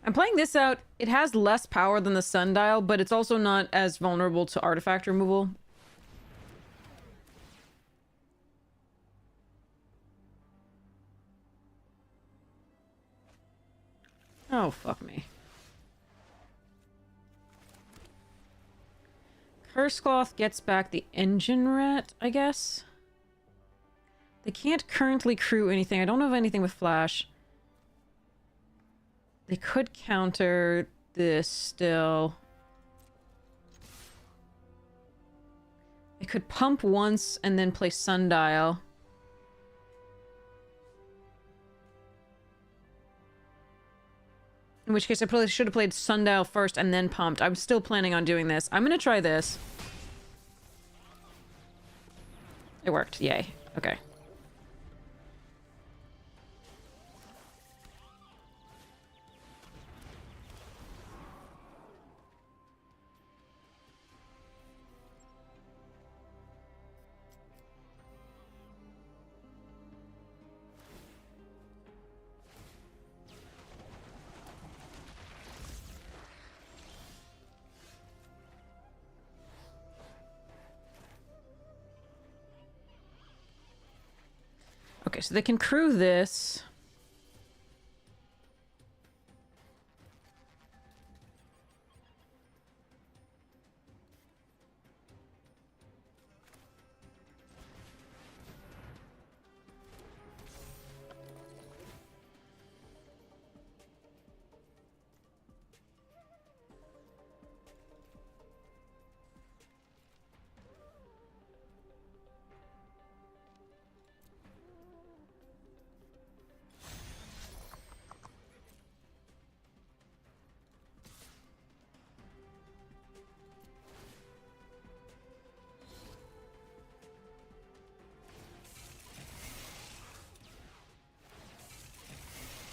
I'm playing this out. It has less power than the Sundial, but it's also not as vulnerable to artifact removal. Oh, fuck me. Cursecloth gets back the engine rat, I guess. They can't currently crew anything. I don't have anything with flash. They could counter this still. They could pump once and then play Sundial. In which case I probably should have played Sundial first and then pumped. I'm still planning on doing this. I'm gonna try this. It worked. Yay. Okay. Okay, so they can crew this.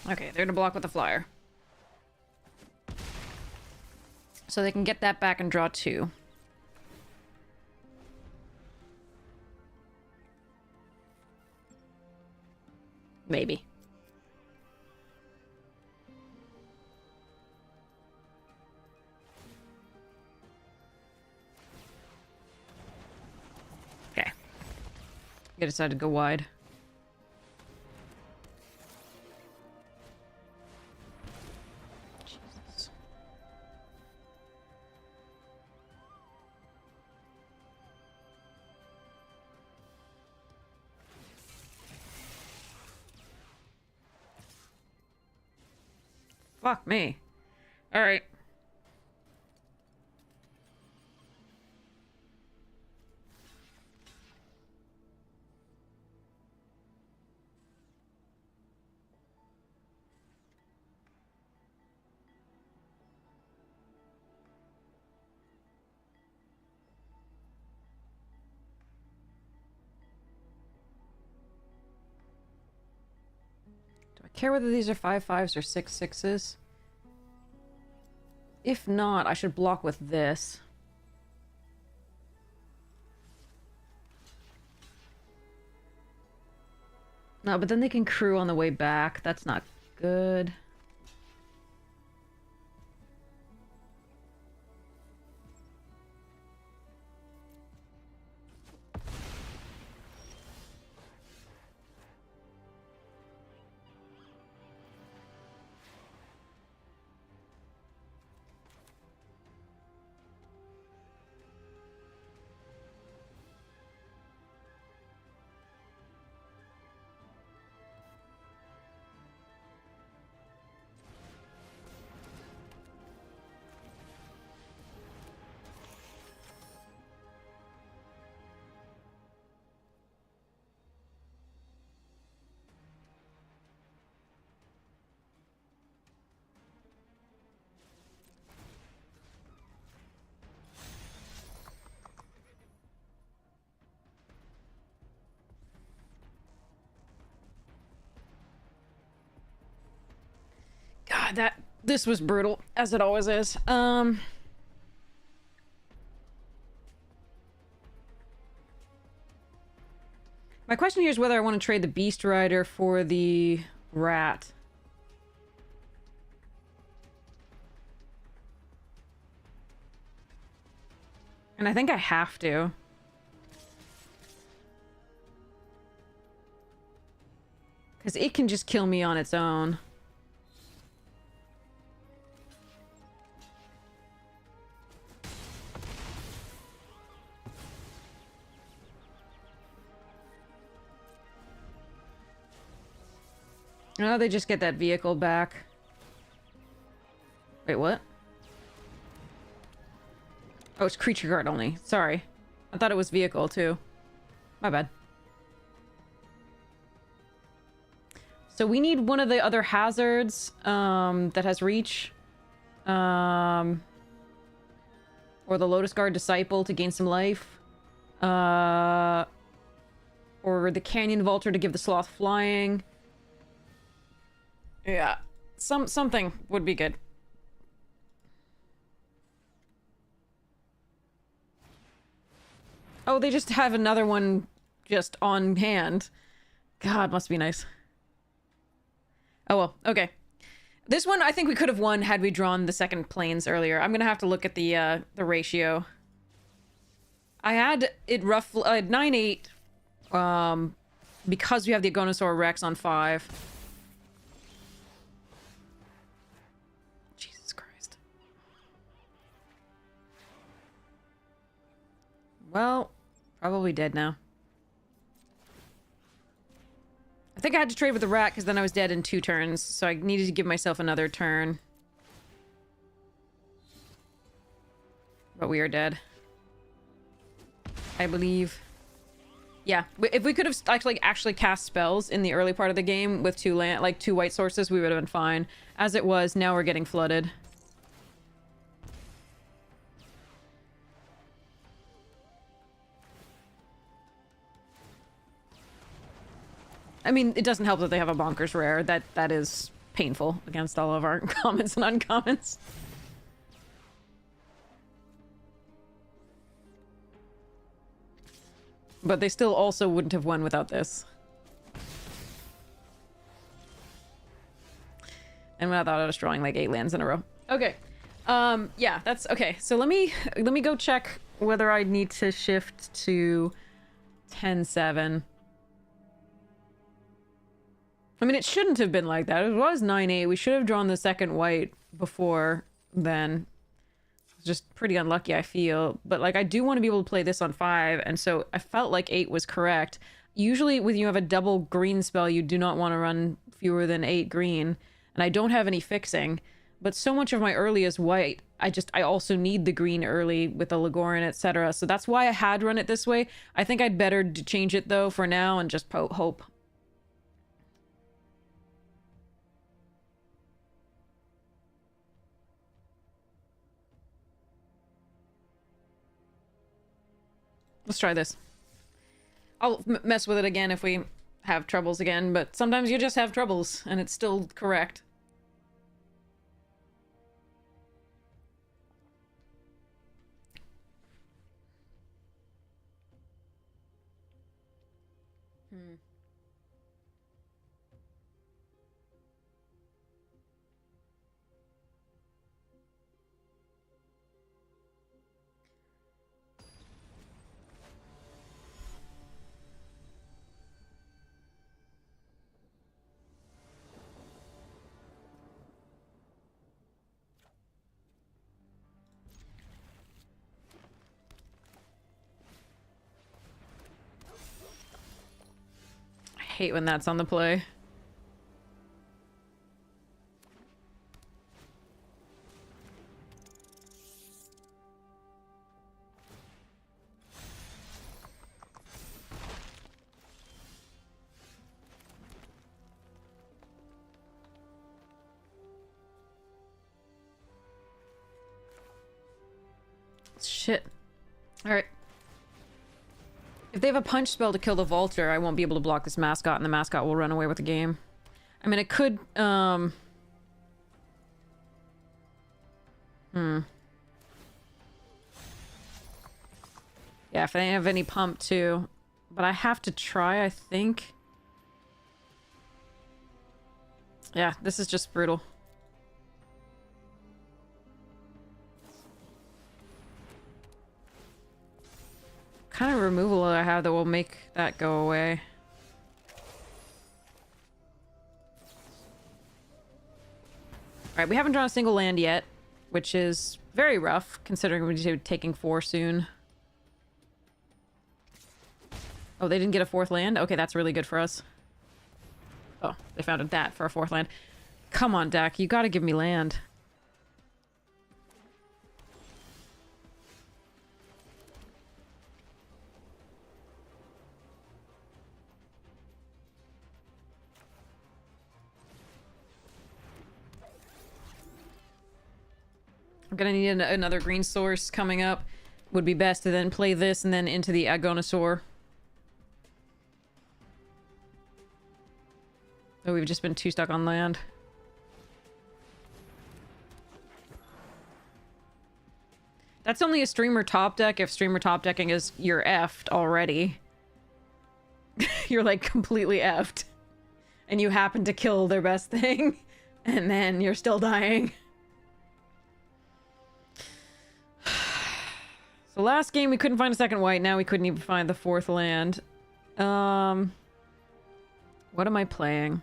Okay, they're gonna block with the flyer. So they can get that back and draw 2. Maybe. Okay. I decided to go wide. Jesus. Fuck me. All right. Do I care whether these are 5/5s or 6/6s? If not, I should block with this. No, but then they can crew on the way back. That's not good. God, this was brutal, as it always is. My question here is whether I want to trade the Beast Rider for the Rat. And I think I have to. Because it can just kill me on its own. Oh, they just get that vehicle back. Wait, what? Oh, it's creature card only. Sorry. I thought it was vehicle, too. My bad. So we need one of the other hazards that has reach. Or the Lotus Guard Disciple to gain some life. Or the Canyon Vaulter to give the Sloth flying. Yeah. Something would be good. Oh, they just have another one just on hand. God, must be nice. Oh well, okay. This one, I think we could have won had we drawn the second planes earlier. I'm gonna have to look at the ratio. I had it roughly 9-8, because we have the Agonosaur Rex on 5. Jesus Christ. Well, probably dead now. I think I had to trade with the rat because then I was dead in 2 turns, so I needed to give myself another turn. But we are dead. I believe. Yeah, if we could have actually cast spells in the early part of the game with 2 white sources, we would have been fine. As it was, now we're getting flooded. I mean, it doesn't help that they have a bonkers rare. That is painful against all of our commons and uncommons. But they still also wouldn't have won without this. And without us drawing like 8 lands in a row. Okay. Yeah, that's okay. So let me go check whether I need to shift to 10-7. I mean, it shouldn't have been like that. It was 9-8. We should have drawn the second white before then. Just pretty unlucky, I feel. But, like, I do want to be able to play this on 5, and so I felt like 8 was correct. Usually, when you have a double green spell, you do not want to run fewer than 8 green, and I don't have any fixing. But so much of my early is white. I also need the green early with the Legoran, etc. So that's why I had run it this way. I think I'd better change it, though, for now, and just hope. Let's try this. I'll mess with it again if we have troubles again, but sometimes you just have troubles, and it's still correct. I hate when that's on the play. Shit. Alright. If they have a punch spell to kill the Vaulter, I won't be able to block this mascot, and the mascot will run away with the game. I mean, it could, Yeah, if they have any pump, too. But I have to try, I think. Yeah, this is just brutal. Kind of removal I have that will make that go away. Alright, we haven't drawn a single land yet, which is very rough, considering we're taking 4 soon. Oh, they didn't get a 4th land? Okay, that's really good for us. Oh, they found that for a 4th land. Come on, deck, you gotta give me land. I'm gonna need another green source coming up. Would be best to then play this and then into the Agonosaur. Oh, we've just been too stuck on land. That's only a streamer top deck if streamer top decking is you're effed already. You're like completely effed. And you happen to kill their best thing. And then you're still dying. So last game we couldn't find a second white, now we couldn't even find the 4th land. What am I playing?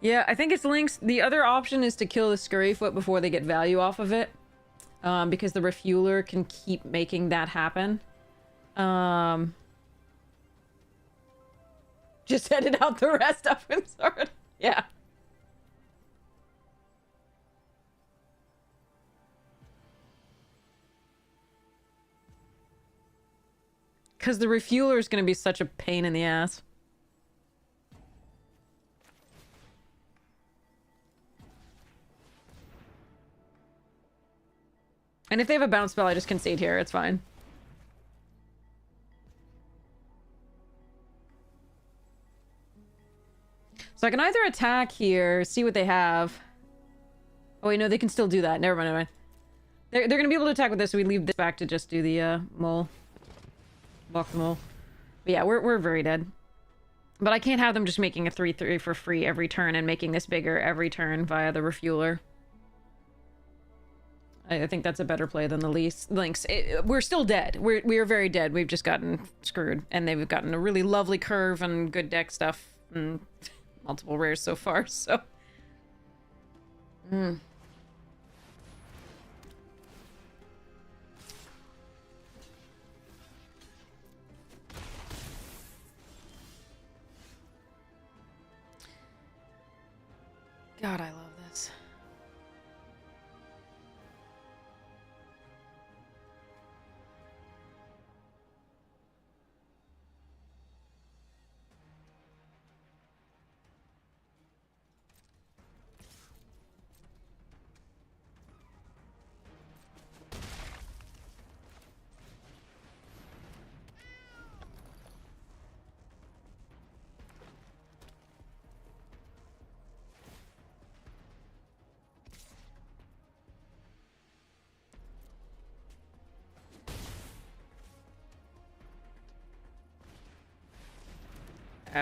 Yeah, I think it's links. The other option is to kill the Scurryfoot before they get value off of it. Because the Refueler can keep making that happen. Just edit out the rest of it. Sorry. Yeah. Because the Refueler is going to be such a pain in the ass. And if they have a bounce spell, I just concede here. It's fine. So I can either attack here, see what they have. Oh wait, no, they can still do that. Never mind, never mind. They're gonna be able to attack with this, so we leave this back to just do the mole. Block the mole. But yeah, we're very dead. But I can't have them just making a 3/3 for free every turn and making this bigger every turn via the refueler. I think that's a better play than the links. We're still dead. We are very dead. We've just gotten screwed, and they've gotten a really lovely curve and good deck stuff and multiple rares so far. So, God, I love this.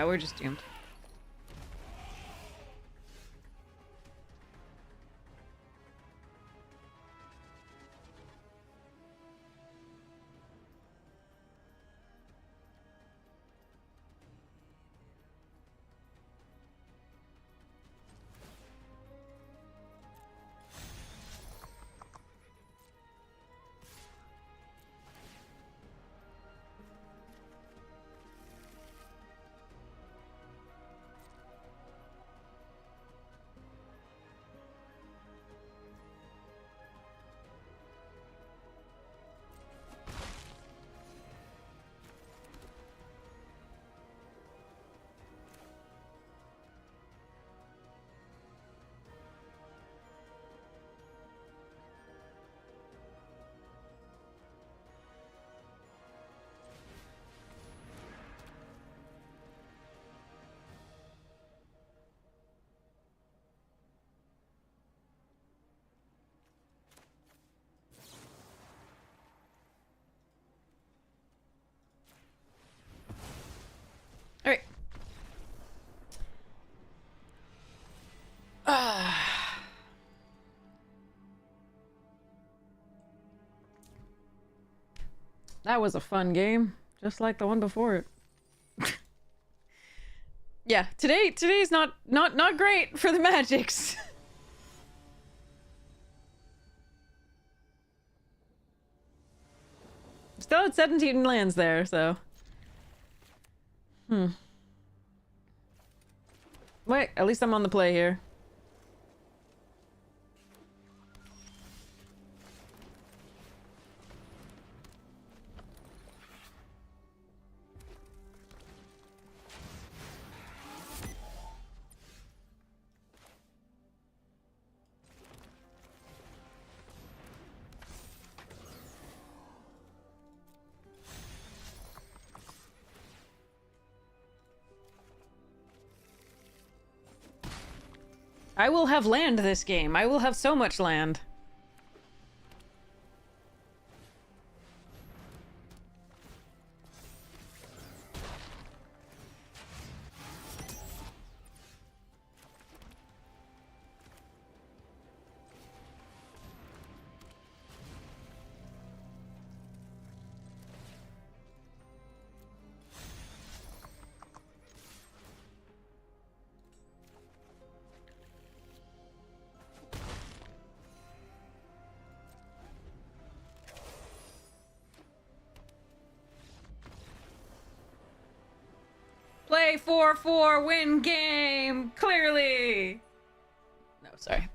We're just doomed. All right. That was a fun game, just like the one before it. Yeah, today's not great for the Magics. Still at 17 lands there, so. Wait, at least I'm on the play here. I will have land this game. I will have so much land. Play 4-4, win game, clearly. No, sorry.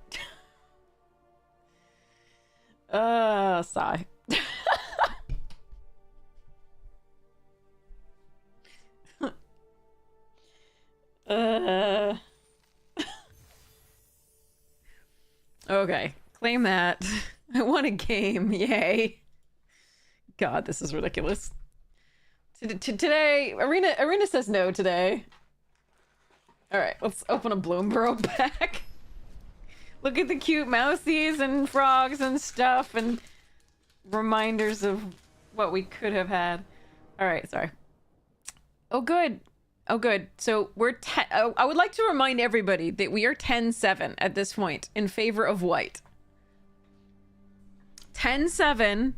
Sigh. Okay, claim that. I won a game, yay. God, this is ridiculous. Today, Arena says no today. Alright, let's open a Bloomborough pack. Look at the cute mousies and frogs and stuff and reminders of what we could have had. Alright, sorry. Oh, good. Oh, good. So we're I would like to remind everybody that we are 10-7 at this point in favor of white. 10-7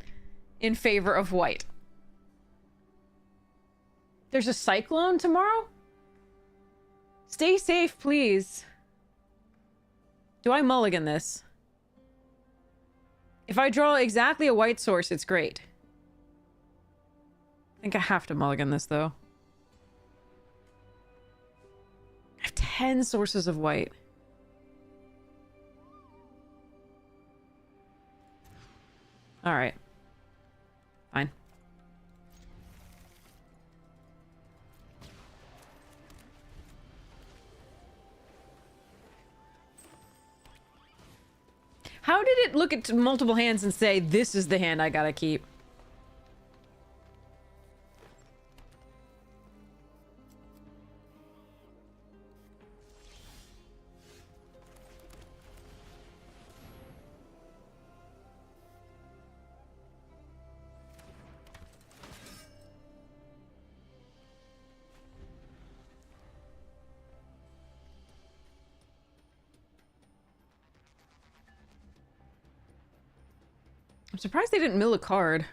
in favor of white. There's a cyclone tomorrow? Stay safe, please. Do I mulligan this? If I draw exactly a white source, it's great. I think I have to mulligan this, though. I have 10 sources of white. Alright. Fine. How did it look at multiple hands and say, this is the hand I gotta keep? I'm surprised they didn't mill a card.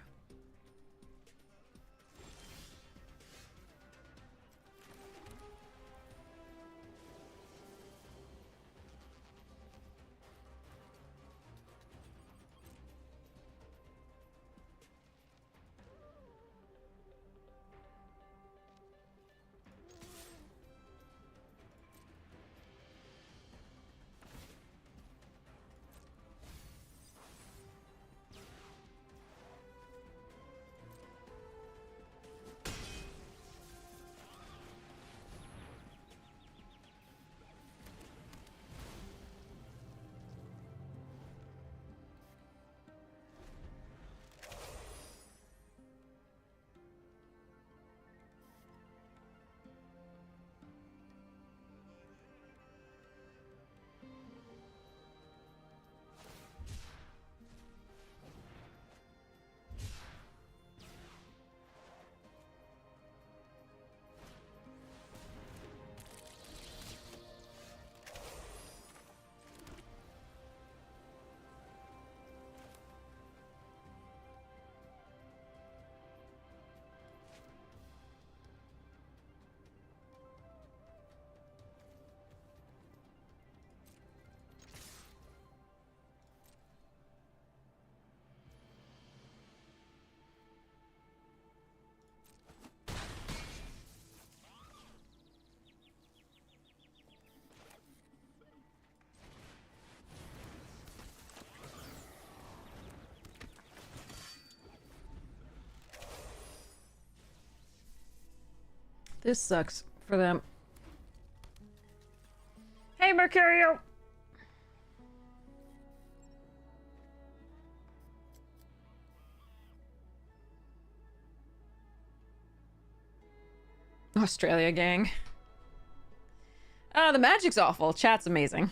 This sucks for them. Hey, Mercurial! Australia gang. The magic's awful. Chat's amazing.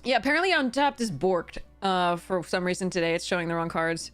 Yeah, apparently Untapped is borked. For some reason today it's showing the wrong cards.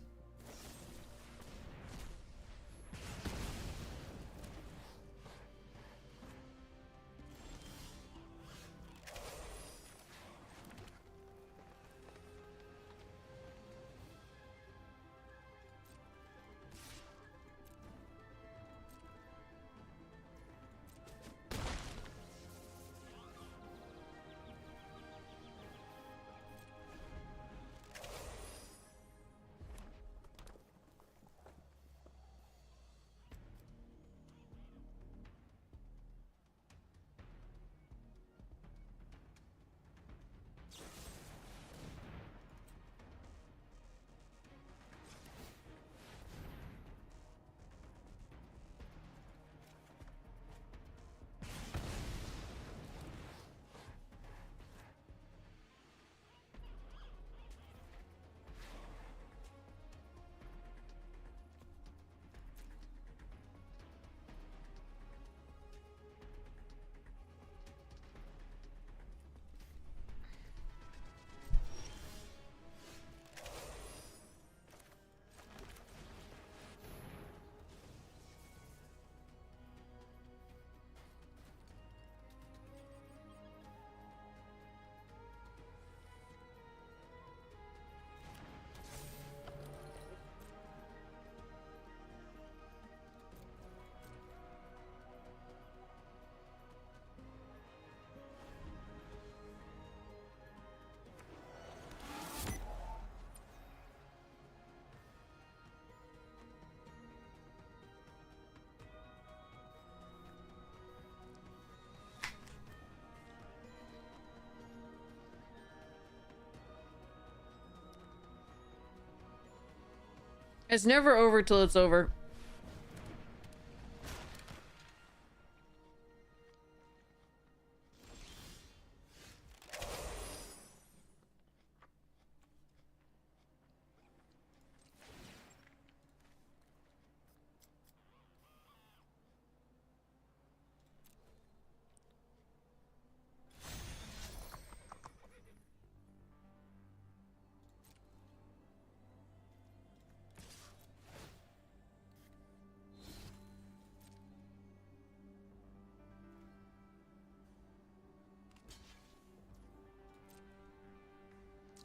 It's never over till it's over.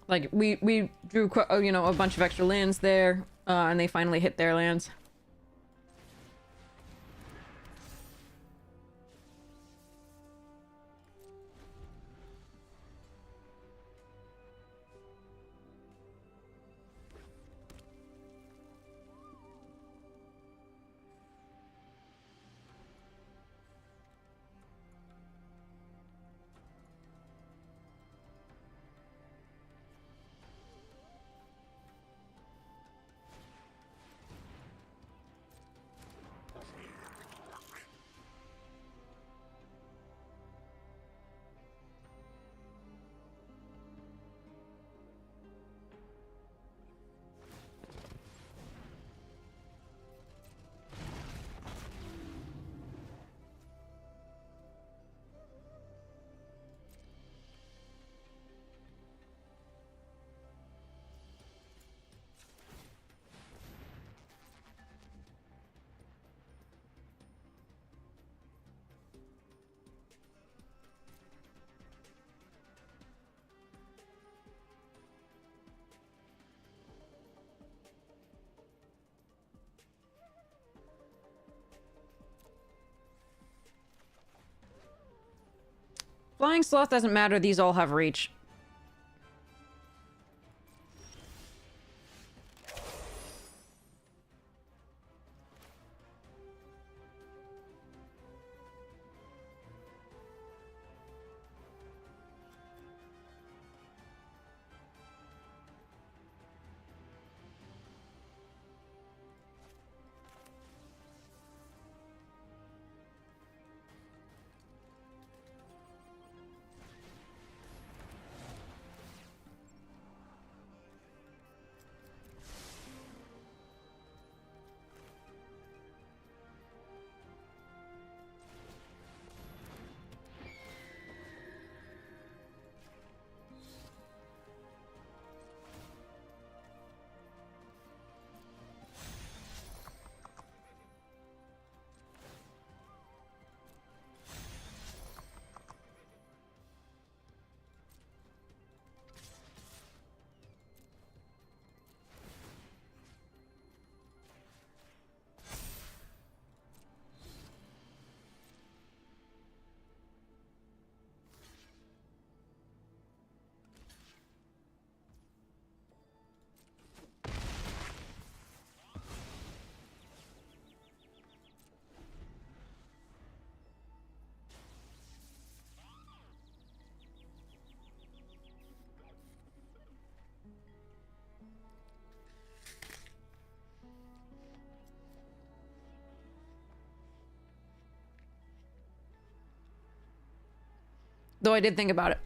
Like, we drew, you know, a bunch of extra lands there, and they finally hit their lands. Flying Sloth doesn't matter, these all have reach. Though I did think about it.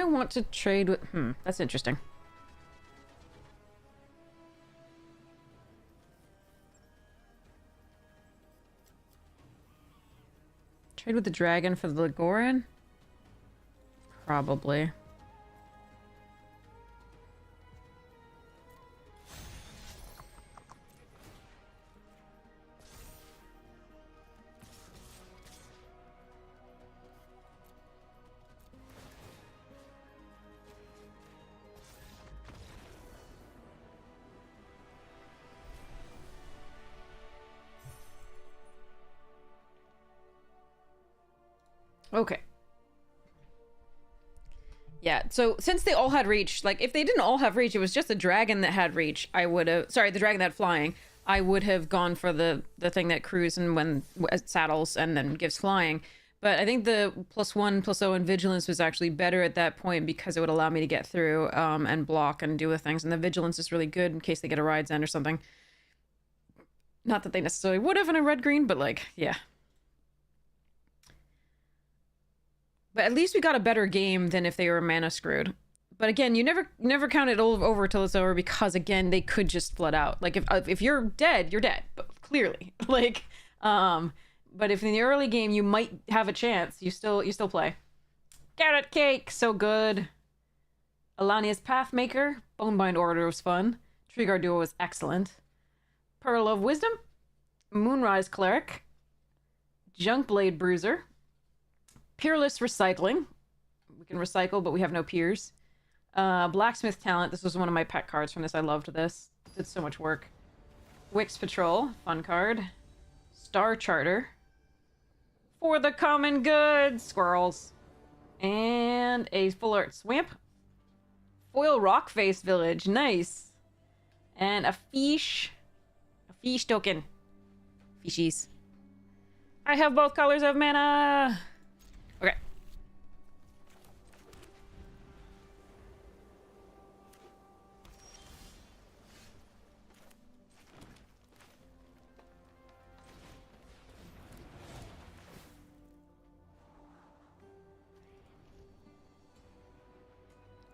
I want to trade with... that's interesting. Trade with the dragon for the Goran? Probably. Okay. Yeah, so since they all had reach, like, if they didn't all have reach, it was just a dragon that had reach, I would have... Sorry, the dragon that had flying. I would have gone for the thing that crews and when saddles and then gives flying. But I think the +1/+0 and vigilance was actually better at that point because it would allow me to get through and block and do the things. And the vigilance is really good in case they get a ride's end or something. Not that they necessarily would have in a red-green, but, like, yeah. But at least we got a better game than if they were mana screwed. But again, you never count it over till it's over because again, they could just flood out. Like if you're dead, you're dead. But clearly, like, but if in the early game you might have a chance, you still play. Carrot cake, so good. Alania's Pathmaker, Bonebind Order was fun. Trigger Duo was excellent. Pearl of Wisdom, Moonrise Cleric, Junkblade Bruiser. Peerless Recycling. We can recycle, but we have no peers. Blacksmith Talent. This was one of my pet cards from this. I loved this. Did so much work. Wix Patrol. Fun card. Star Charter. For the common good. Squirrels. And a Full Art Swamp. Foil Rockface Village. Nice. And a fish. A fish token. Fishies. I have both colors of mana. Okay.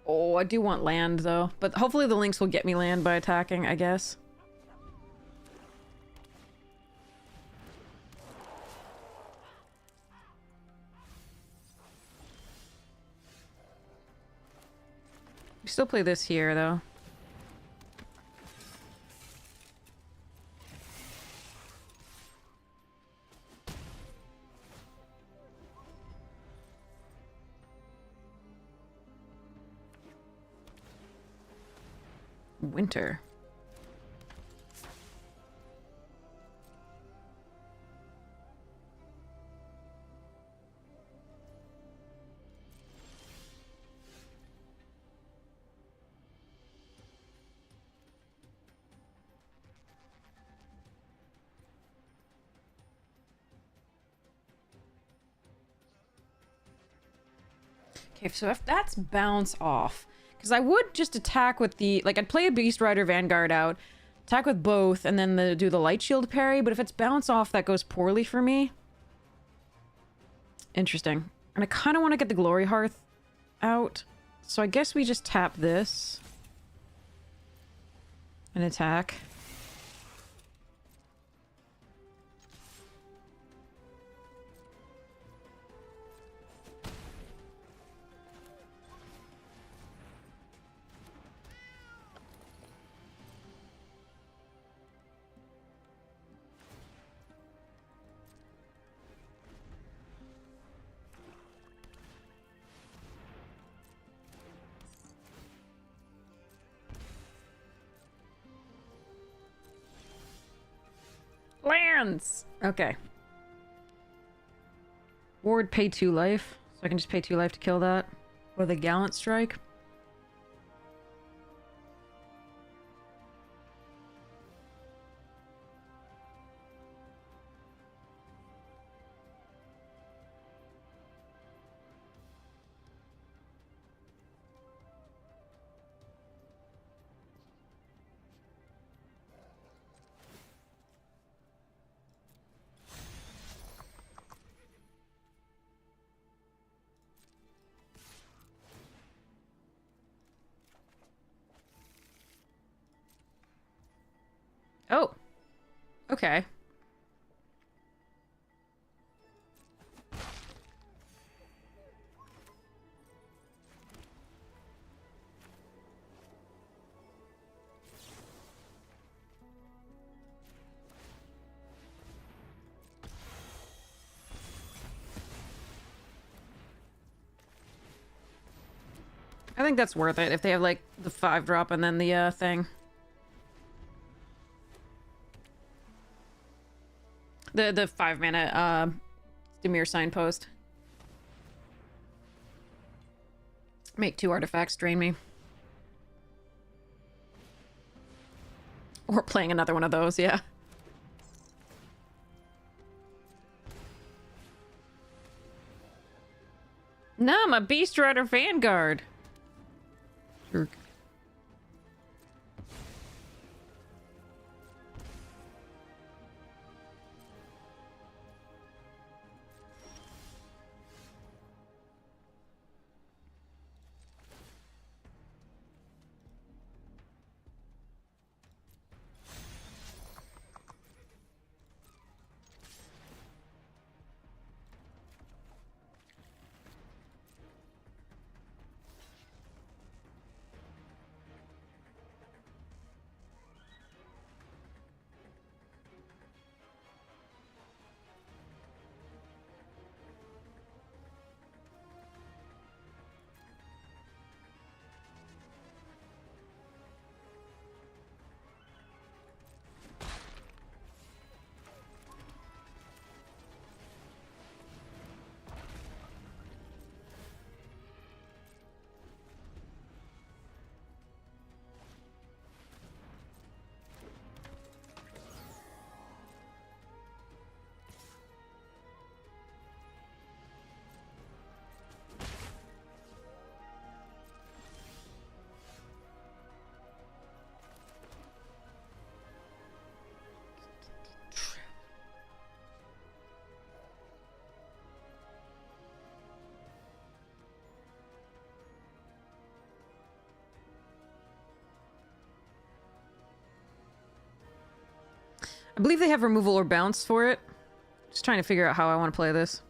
Oh, I do want land, though. But hopefully the Lynx will get me land by attacking, I guess. We still play this here, though. Winter. Okay, so if that's bounce off, because I would just attack with the, like, I'd play a Beast Rider Vanguard out, attack with both, and then do the Light Shield parry, but if it's bounce off, that goes poorly for me. Interesting. And I kind of want to get the Glory Hearth out, so I guess we just tap this and attack. Lands! Okay. Ward, pay 2 life. So I can just pay 2 life to kill that. Or the Gallant Strike. okay. I think that's worth it if they have, like, the 5-drop and then the, thing. The 5-mana, Demir signpost. Make 2 artifacts, drain me. Or playing another one of those, yeah. No, my Beast Rider Vanguard. Jerk. I believe they have removal or bounce for it. Just trying to figure out how I want to play this.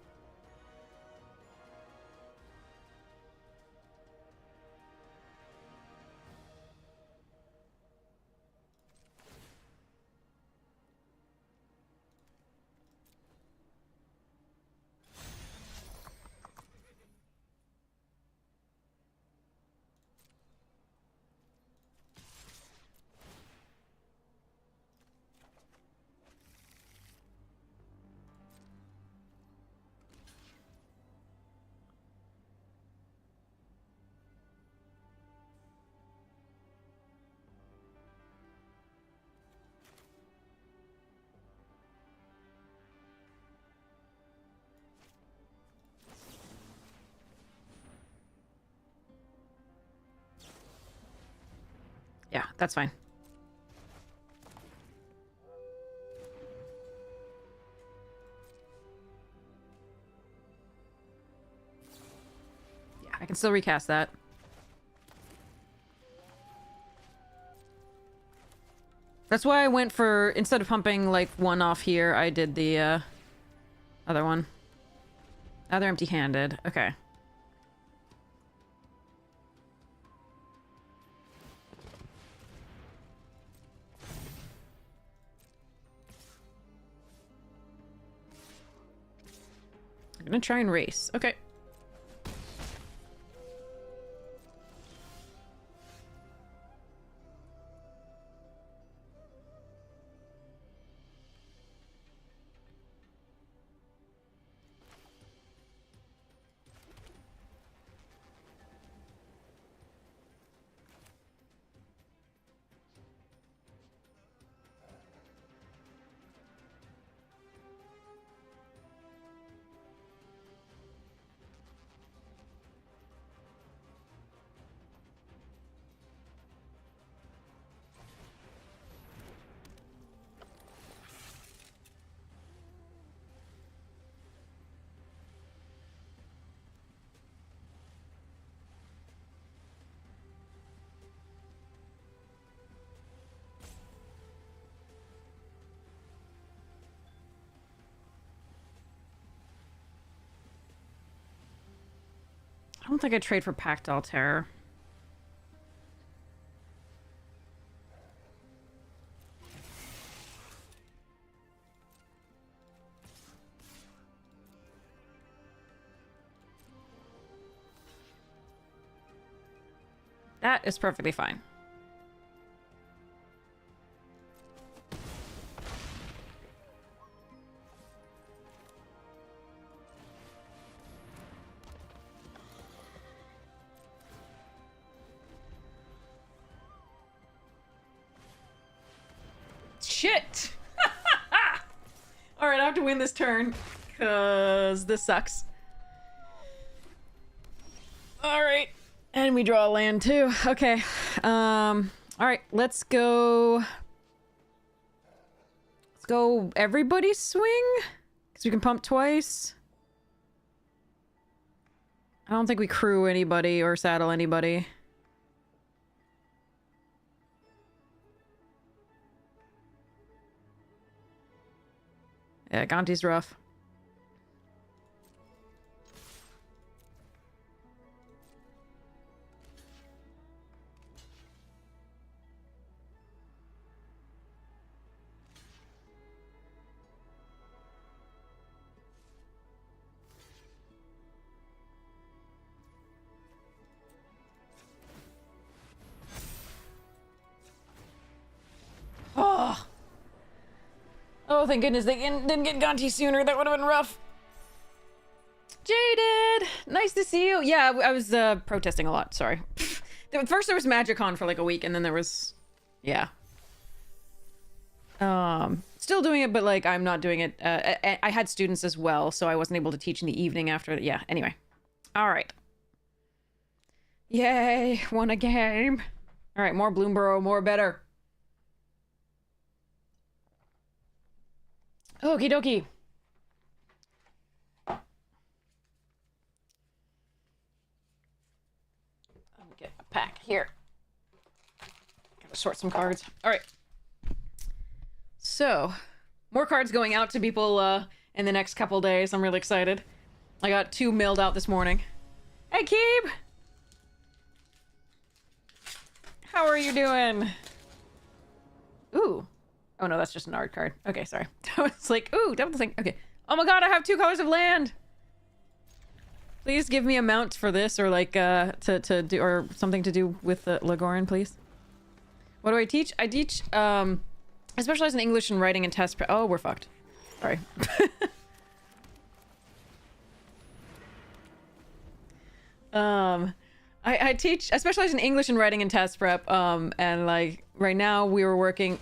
Yeah, that's fine. Yeah, I can still recast that. That's why I went for, instead of pumping, like, one off here, I did the, other one. Now they're empty-handed. Okay. I'm gonna try and race. Okay. don't think I'd trade for Pactile Terror. That is perfectly fine. Shit! Alright, I have to win this turn, because this sucks. Alright. And we draw a land too. Okay. Alright, let's go... Let's go everybody swing? Because we can pump twice. I don't think we crew anybody or saddle anybody. Yeah, Gonti's rough. Oh! Oh, thank goodness they didn't get Gonti sooner. That would have been rough. Jaded! Nice to see you. Yeah, I was protesting a lot. Sorry. First there was MagicCon for like a week, and then there was... Yeah. Still doing it, but like I'm not doing it. I had students as well, so I wasn't able to teach in the evening after... Yeah, anyway. Alright. Yay! Won a game! Alright, more Bloomborough, more better. Okie dokie. Let me get a pack here. Gotta sort some cards. Alright. So, more cards going out to people in the next couple days. I'm really excited. I got 2 mailed out this morning. Hey, Keeb! How are you doing? Ooh. Oh no, that's just an art card. Okay, sorry. I was like, ooh, double thing. Okay. Oh my god, I have 2 colors of land! Please give me a mount for this, or like, to do, or something to do with Lagoran, please. What do I teach? I teach, I specialize in English and writing and test prep. Oh, we're fucked. Sorry. I specialize in English and writing and test prep, and like, right now we were working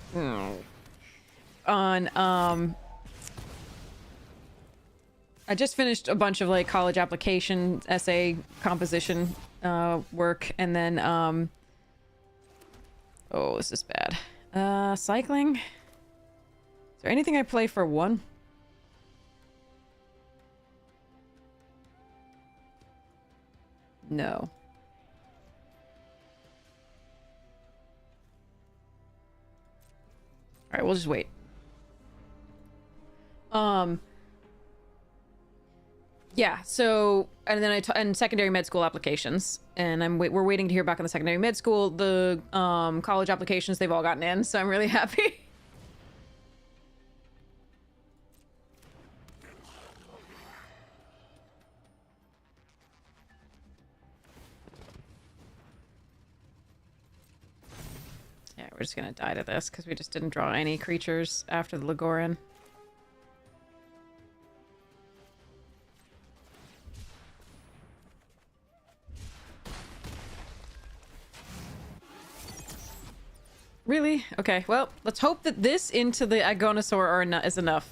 on, I just finished a bunch of like college application, essay, composition, work, and then, oh, this is bad. Cycling? Is there anything I play for 1? No. Alright, we'll just wait. Yeah, so, and then and secondary med school applications, and we're waiting to hear back on the secondary med school. The, college applications, they've all gotten in, so I'm really happy. Yeah, we're just gonna die to this, because we just didn't draw any creatures after the Lagoran. Really? Okay, well, let's hope that this into the Agonosaur is enough.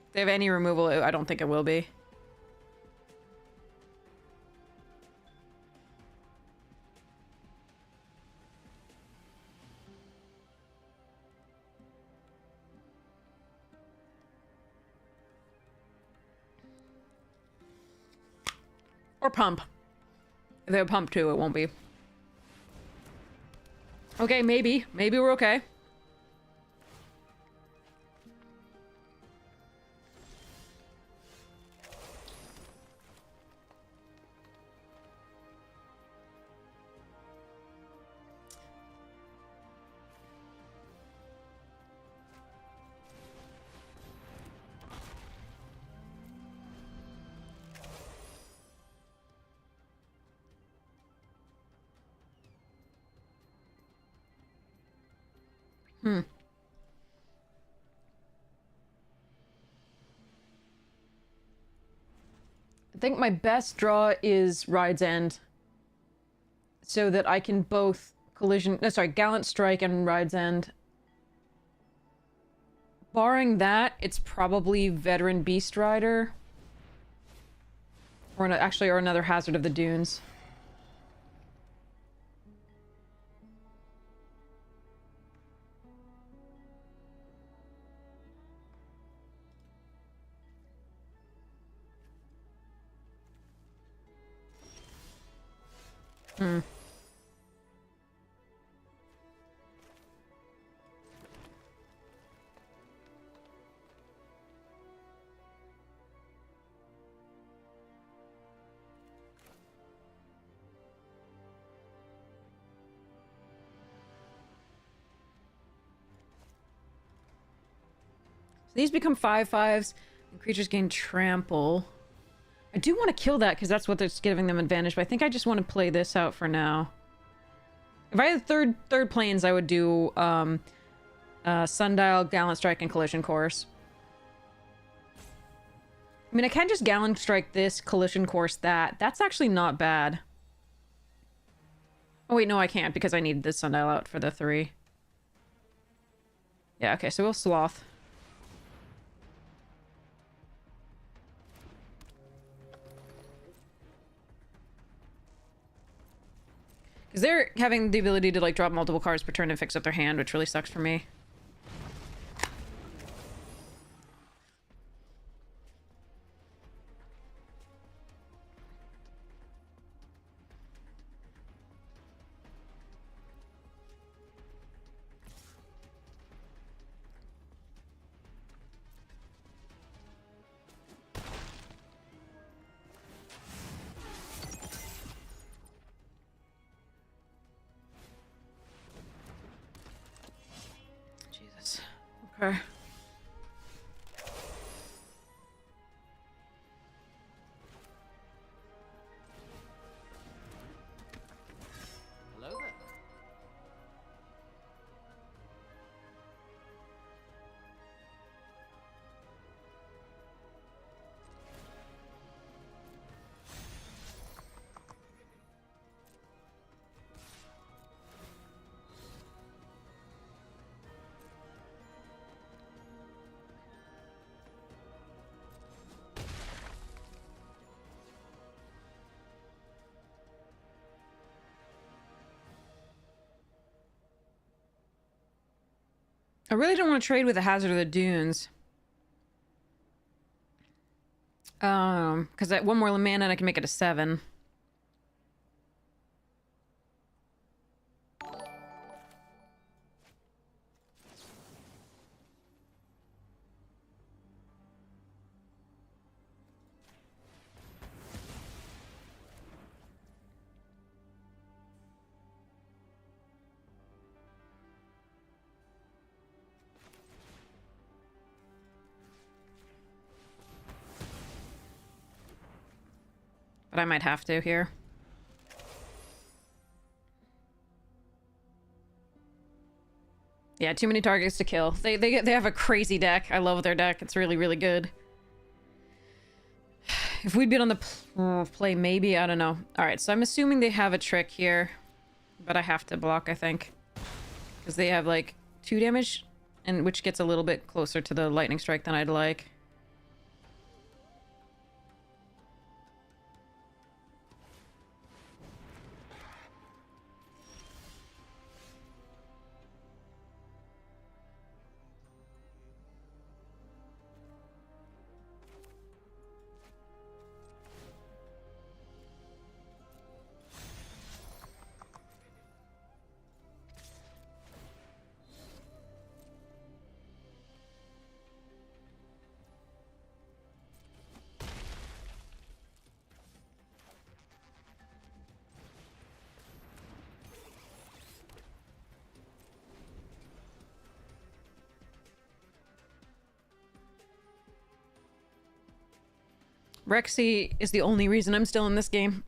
If they have any removal, I don't think it will be. Or pump. If they have pump too, it won't be. Okay, maybe. Maybe we're okay. Hmm. I think my best draw is Ride's End. So that I can both Gallant Strike and Ride's End. Barring that, it's probably Veteran Beast Rider. Or or another Hazard of the Dunes. Hmm. So these become 5/5s, and creatures gain trample. I do want to kill that because that's what's giving them advantage, but I think I just want to play this out for now. If I had third planes, I would do Sundial, Gallant Strike, and Collision Course. I mean, I can just Gallant Strike this, Collision Course that. That's actually not bad. Oh wait, no, I can't because I need this Sundial out for the 3. Yeah, okay, so we'll Sloth. Because they're having the ability to, like, drop multiple cards per turn and fix up their hand, which really sucks for me. Jesus. Okay. Hello there. I really don't want to trade with the Hazard of the Dunes. Because at 1 more mana and I can make it a 7. But I might have to here. Yeah, too many targets to kill. They have a crazy deck. I love their deck. It's really, really good. If we'd been on the play, maybe. I don't know. Alright, so I'm assuming they have a trick here. But I have to block, I think. Because they have, like, 2 damage, and which gets a little bit closer to the lightning strike than I'd like. Rexy is the only reason I'm still in this game.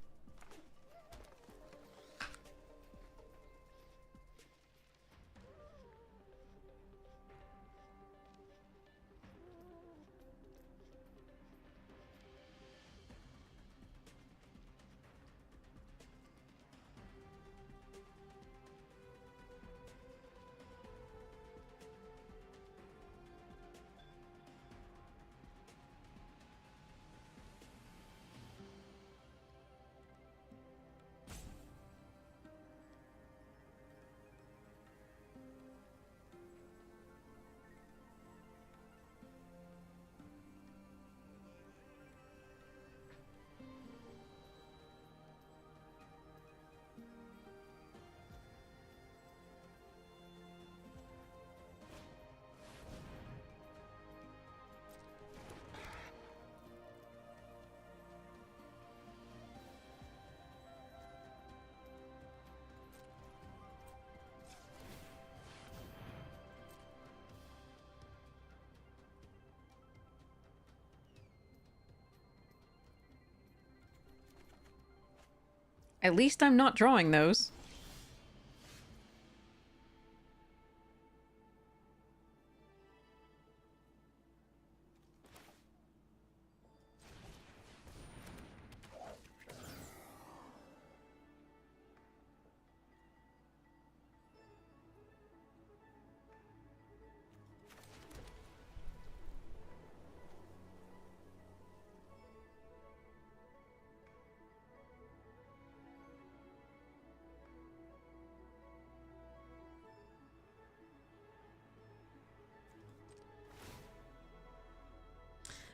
At least I'm not drawing those.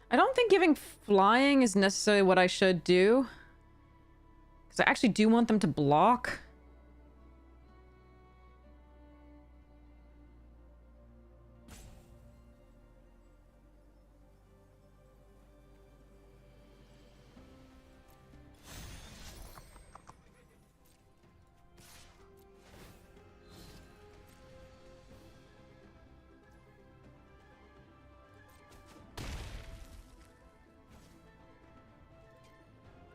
I don't think giving flying is necessarily what I should do. Because I actually do want them to block.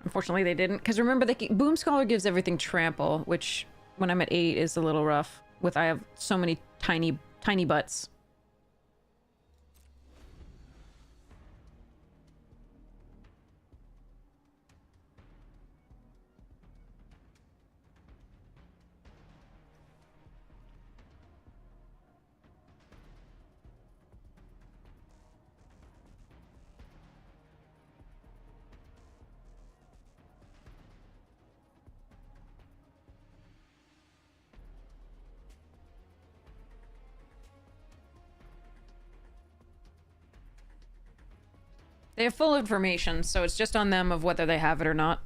Unfortunately, they didn't. Because remember, Boom Scholar gives everything trample, which, when I'm at 8, is a little rough. I have so many tiny, tiny butts. They have full information, so it's just on them of whether they have it or not.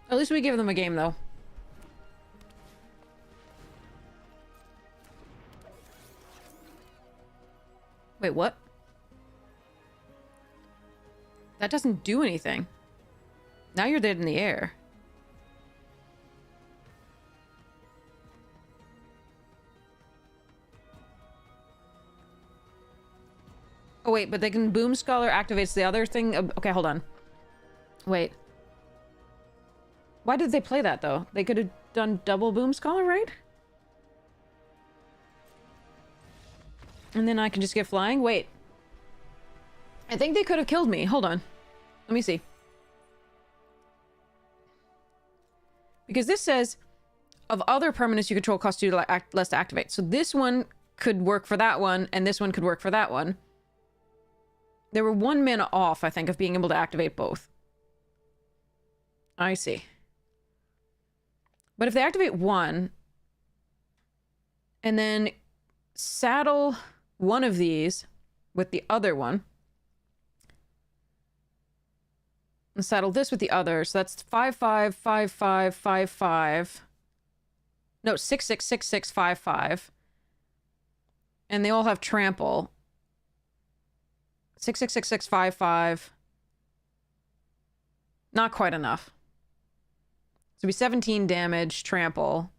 At least we give them a game, though. Wait, what? That doesn't do anything. Now you're dead in the air. Oh, wait, but they can Boom Scholar activates the other thing? Okay, hold on. Wait. Why did they play that, though? They could have done double Boom Scholar, right? And then I can just get flying? Wait. I think they could have killed me. Hold on. Let me see. Because this says, of other permanents you control cost 2 less to activate. So this one could work for that one, and this one could work for that one. There were 1 mana off, I think, of being able to activate both. I see. But if they activate one, and then saddle one of these with the other one, and saddle this with the other, so that's 5/5, 5/5, 5/5. No, 6/6, 6/6, 5/5. And they all have trample. 6/6, 6/6, 5/5. Not quite enough. So it'd be 17 damage, trample.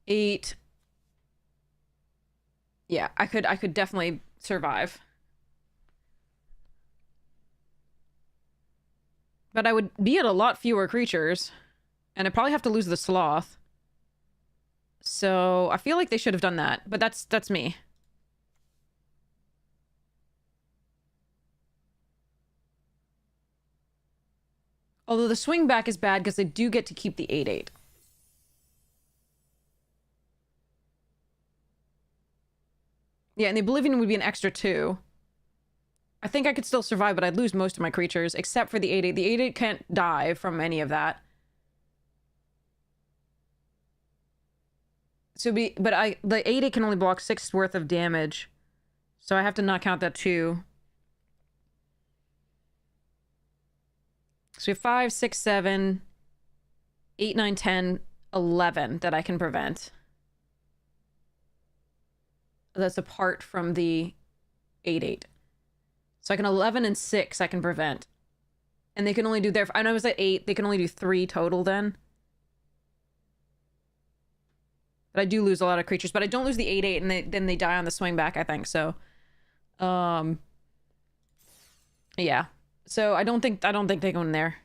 8. Yeah, I could definitely survive. But I would be at a lot fewer creatures. And I'd probably have to lose the sloth. So I feel like they should have done that. But that's me. Although the swing back is bad because they do get to keep the 8/8. Yeah, and the Oblivion would be an extra 2. I think I could still survive, but I'd lose most of my creatures, except for the 8/8. The 8/8 can't die from any of that. So the 8/8 can only block 6 worth of damage. So I have to not count that 2. So we have 5, 6, 7, 8, 9, 10, 11 that I can prevent. That's apart from the 8/8. So I can 11 and 6 I can prevent. And they can only do their... And I was at 8. They can only do 3 total then. But I do lose a lot of creatures. But I don't lose the 8/8 and then they die on the swing back, I think. So, yeah. So I don't think they go in there.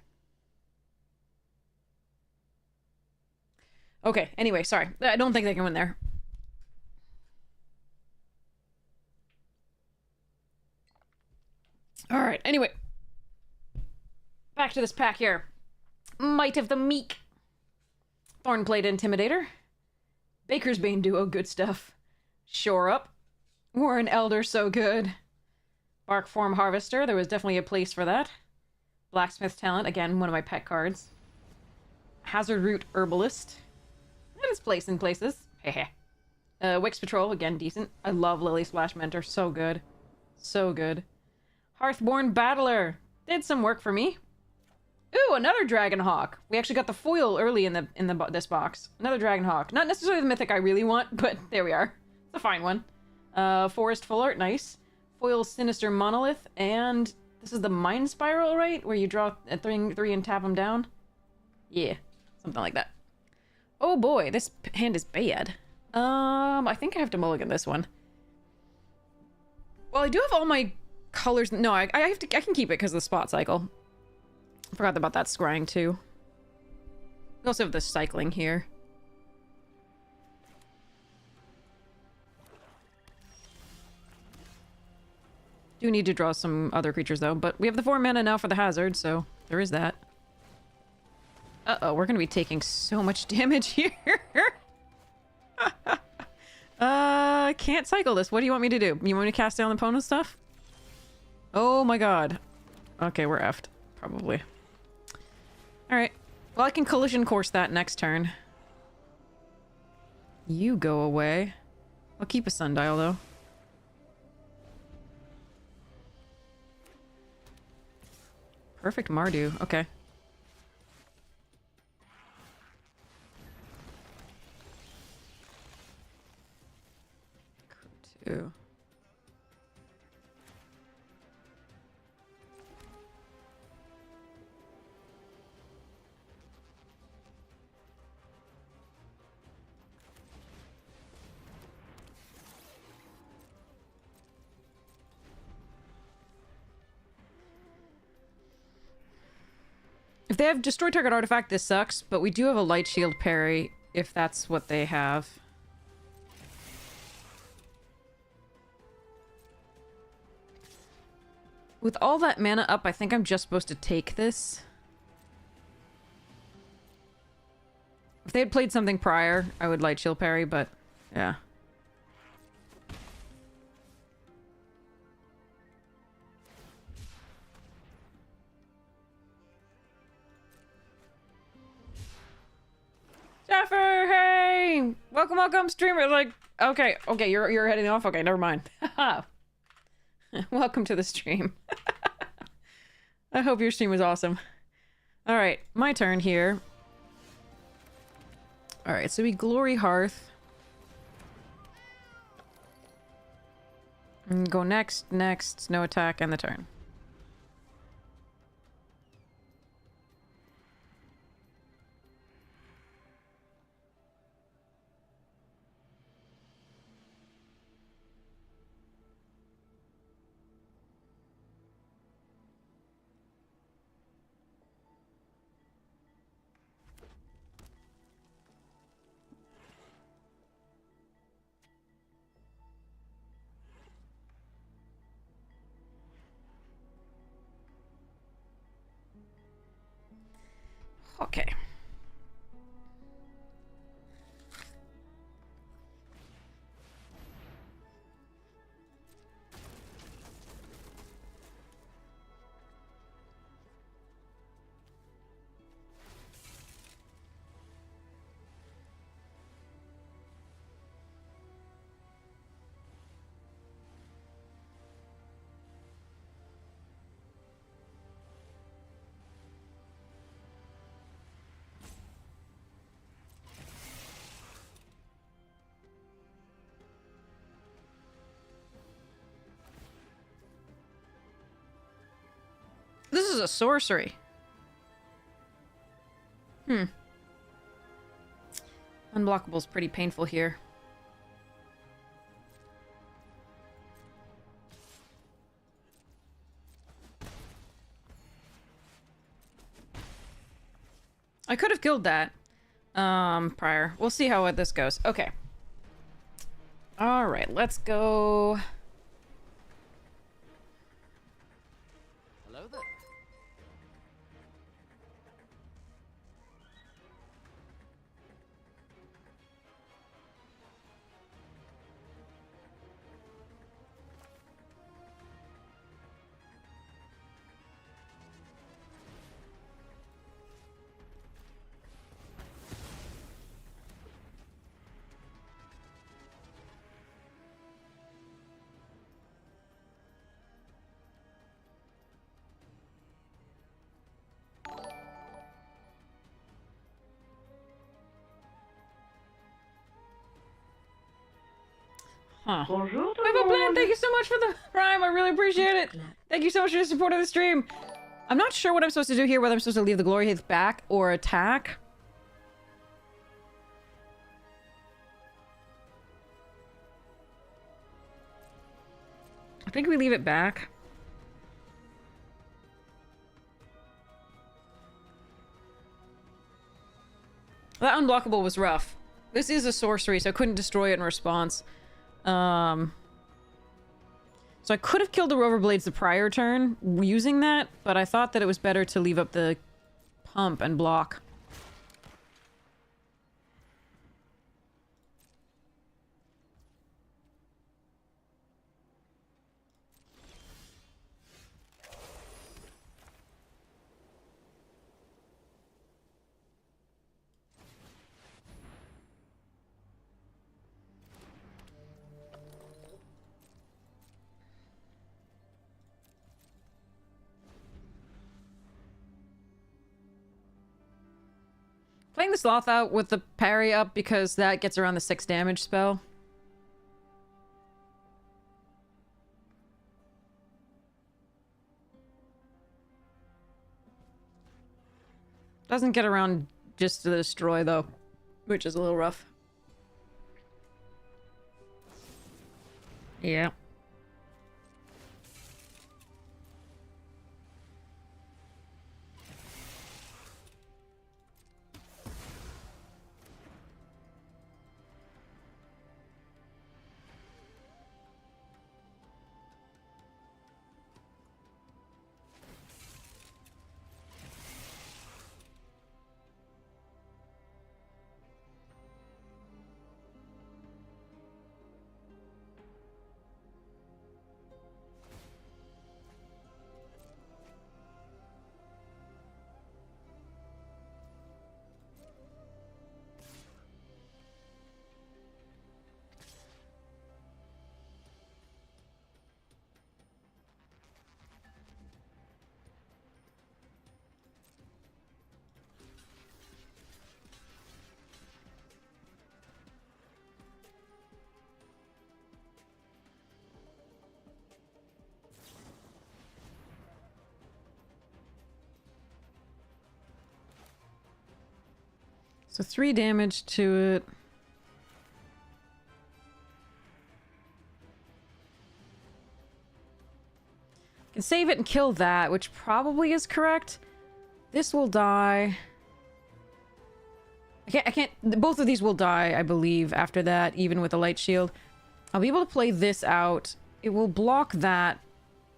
Okay, anyway, sorry. I don't think they can win there. Alright, anyway. Back to this pack here. Might of the Meek. Thornplate Intimidator. Baker's Bane duo, good stuff. Shore Up. Warren Elder, so good. Bark Form Harvester, there was definitely a place for that. Blacksmith Talent, again, one of my pet cards. Hazard Root Herbalist. And its place in places. Hehe. Wix Patrol, again, decent. I love Lily Splash Mentor, so good. So good. Hearthborn Battler. Did some work for me. Ooh, another Dragonhawk. We actually got the foil early in this box. Another Dragonhawk. Not necessarily the mythic I really want, but there we are. It's a fine one. Forest Full Art, nice. Foil Sinister Monolith, and this is the Mind Spiral, right? Where you draw a 3 and tap them down? Yeah, something like that. Oh boy, this hand is bad. I think I have to mulligan this one. Well, I do have all my colors. No, I can keep it because of the spot cycle. Forgot about that scrying too. We also have the cycling here. Do need to draw some other creatures though, but we have the 4 mana now for the hazard, so there is that. Uh-oh, we're gonna be taking so much damage here. Can't cycle this. What do you want me to do? You want me to cast down the opponent's stuff? Oh my god. Okay, we're effed. Probably. Alright. Well, I can collision course that next turn. You go away. I'll keep a sundial, though. Perfect Mardu. Okay. Two. If they have destroy target artifact, this sucks, but we do have a light shield parry if that's what they have. With all that mana up, I think I'm just supposed to take this. If they had played something prior, I would light shield parry, but yeah. Jaffer, hey! Welcome, streamer. Like, okay, you're heading off. Okay, never mind. Welcome to the stream. I hope your stream was awesome. All right, my turn here. All right, so we Glory Hearth. And go next, no attack, and the turn. Okay. is a sorcery. Unblockable's pretty painful here. I could have killed that prior. We'll see how this goes. Okay. All right, let's go. Hello there. Huh. Bonjour, tout We have le a plan. monde. Thank you so much for the prime. I really appreciate it. Thank you so much for your support of the stream. I'm not sure what I'm supposed to do here, whether I'm supposed to leave the glory haze back or attack. I think we leave it back. That unblockable was rough. This is a sorcery, so I couldn't destroy it in response. So I could have killed the Rover Blades the prior turn using that, but I thought that it was better to leave up the pump and block. Playing the Sloth out with the parry up because that gets around the 6 damage spell. Doesn't get around just to destroy though, which is a little rough. Yeah. So 3 damage to it. Can save it and kill that, which probably is correct. This will die. I can't, both of these will die, I believe, after that, even with a light shield. I'll be able to play this out. It will block that,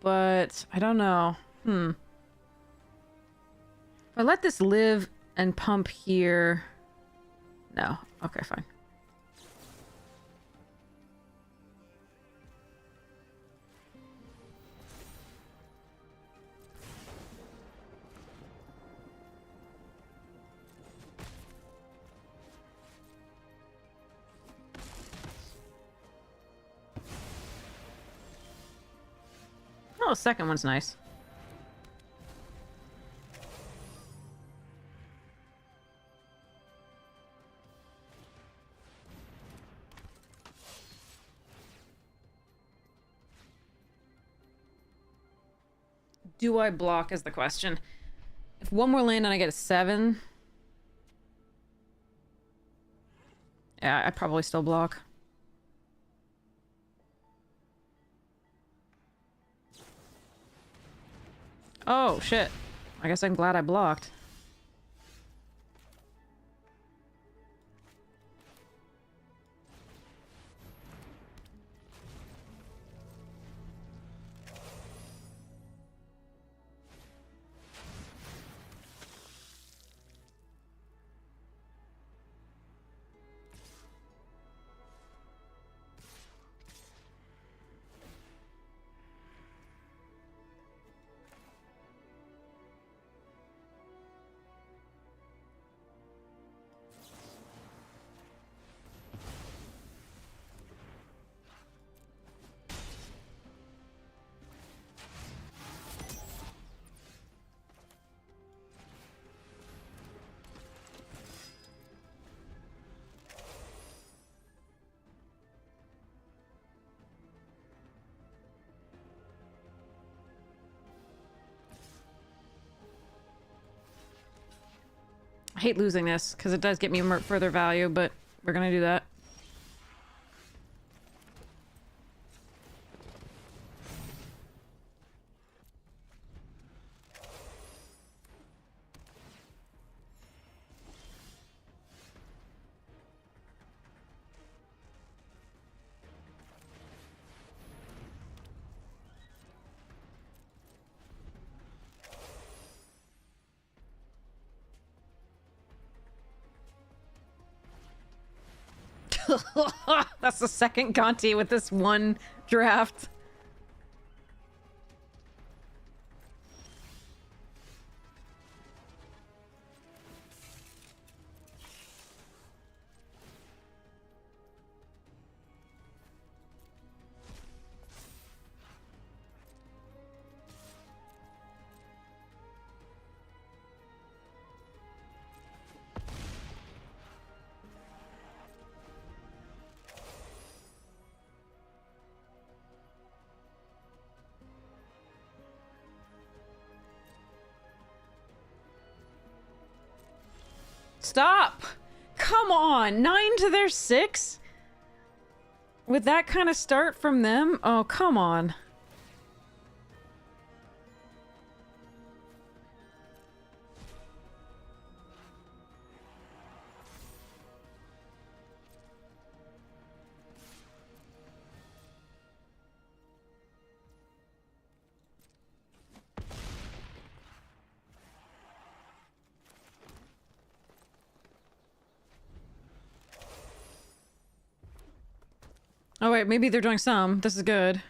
but I don't know. If I let this live and pump here... No. Okay, fine. Oh, the second one's nice. Do I block is the question. If one more land and I get a 7... Yeah, I'd probably still block. Oh, shit. I guess I'm glad I blocked. I hate losing this, because it does get me further value, but we're gonna do that. That's the second Conti with this one draft. Stop! Come on! 9 to their 6? With that kind of start from them? Oh, come on. Oh wait, maybe they're doing some. This is good.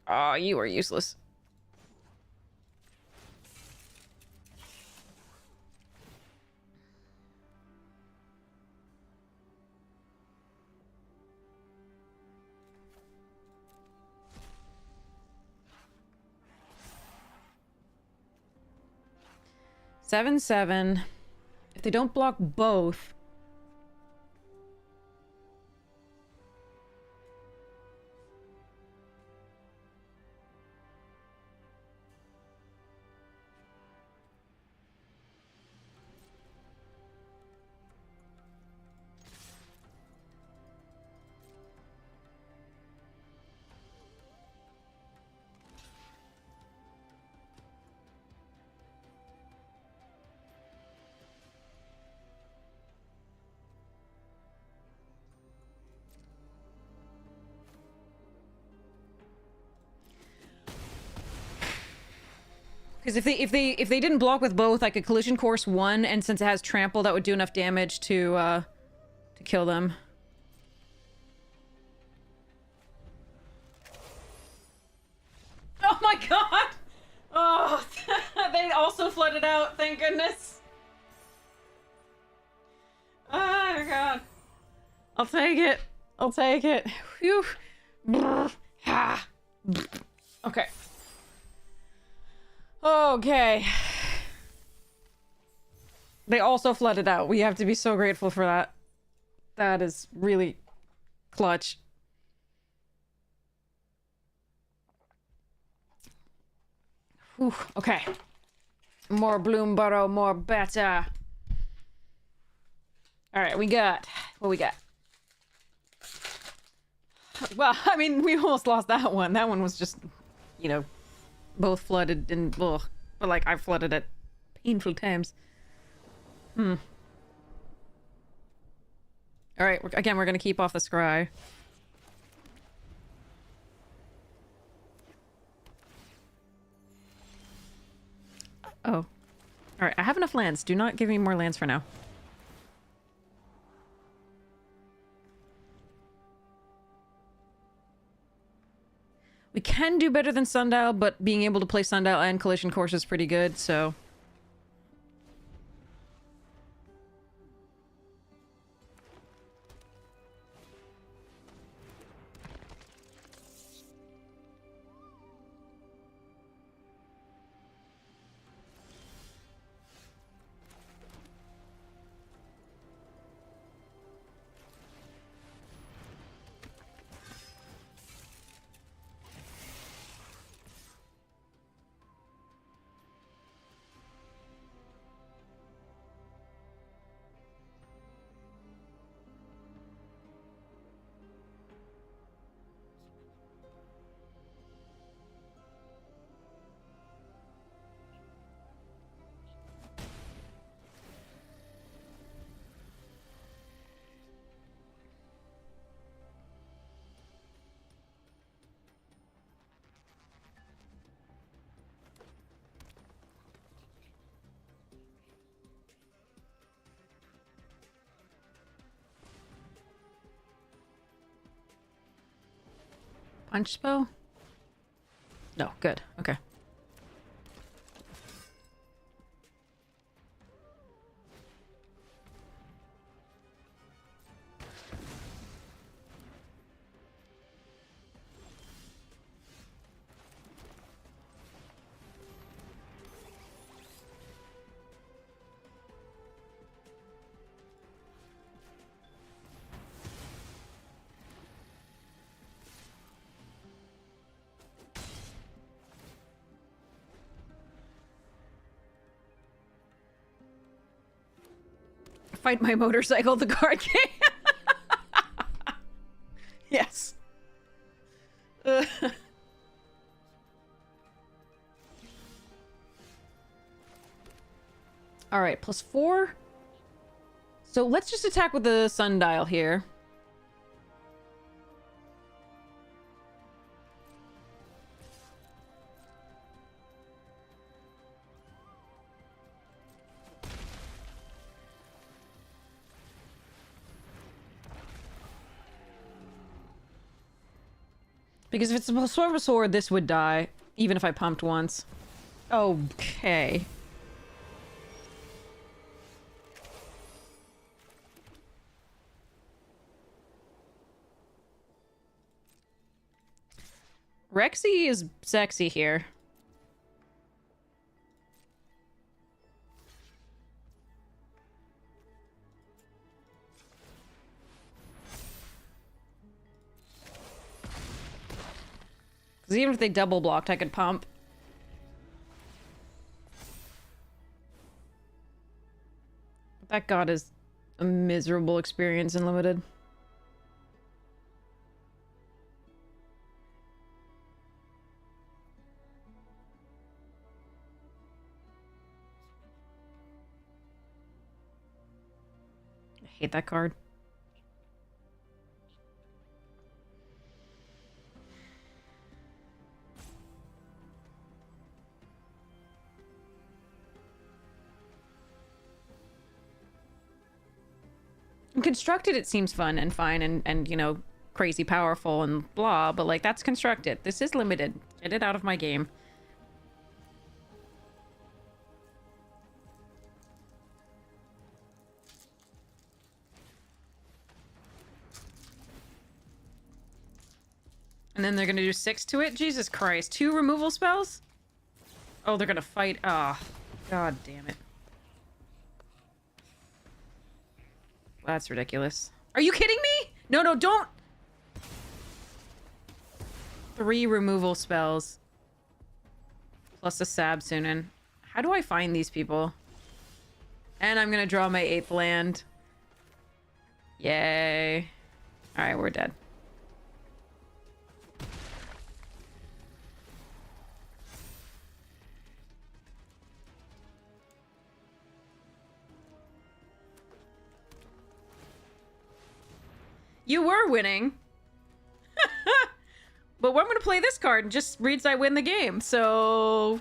Oh, you are useless. Seven, 7. If they don't block both... Because if they didn't block with both, I could collision course 1, and since it has trample, that would do enough damage to kill them. Oh my god! Oh, they also flooded out, thank goodness. Oh my god. I'll take it. I'll take it. Phew. Okay. Okay. They also flooded out. We have to be so grateful for that. That is really clutch. Whew, okay. More Bloomborough, more better. Alright, we got... What we got? Well, I mean, we almost lost that one. That one was just, you know, both flooded and... Ugh. But, like, I flooded at painful times. Alright, again, we're gonna keep off the scry. Oh. Alright, I have enough lands. Do not give me more lands for now. We can do better than Sundial, but being able to play Sundial and Collision Course is pretty good, so... Punch spell? No, good. Okay. Fight my motorcycle, the card game. Yes. Alright, +4. So let's just attack with the Sundial here. Because if it's a Sword, this would die, even if I pumped once. Okay. Rexy is sexy here. Because even if they double blocked, I could pump. That god is a miserable experience in Limited. I hate that card. Constructed, it seems fun and fine and you know, crazy powerful and blah, but like, that's constructed. This is Limited. Get it out of my game. And then they're gonna do 6 to it? Jesus Christ. 2 removal spells? Oh, they're gonna fight. Ah, oh, god damn it. That's ridiculous. Are you kidding me? No, no, don't. 3 removal spells. Plus a Sabsunin. How do I find these people? And I'm gonna draw my 8th land. Yay. Alright, we're dead. You were winning. But I'm going to play this card and just reads I win the game. So,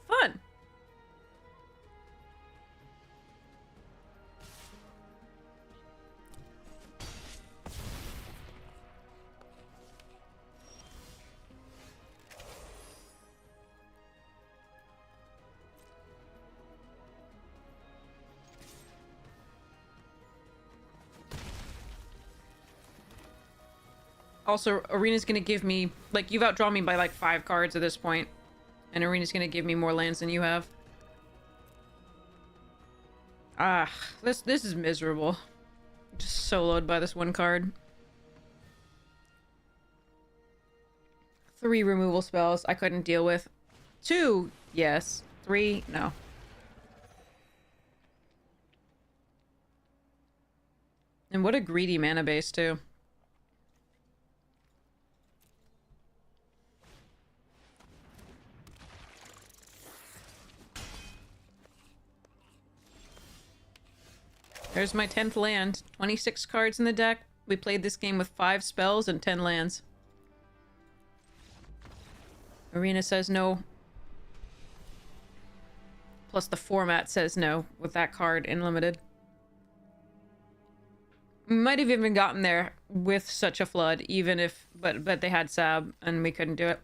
fun. Also, Arena's gonna give me, like, you've outdrawn me by like 5 cards at this point. And Arena's gonna give me more lands than you have. Ah, this is miserable. Just soloed by this one card. 3 removal spells I couldn't deal with. 2, yes. 3, no. And what a greedy mana base, too. There's my 10th land. 26 cards in the deck. We played this game with 5 spells and 10 lands. Arena says no. Plus the format says no with that card in limited. We might have even gotten there with such a flood, even if, but they had Sab and we couldn't do it.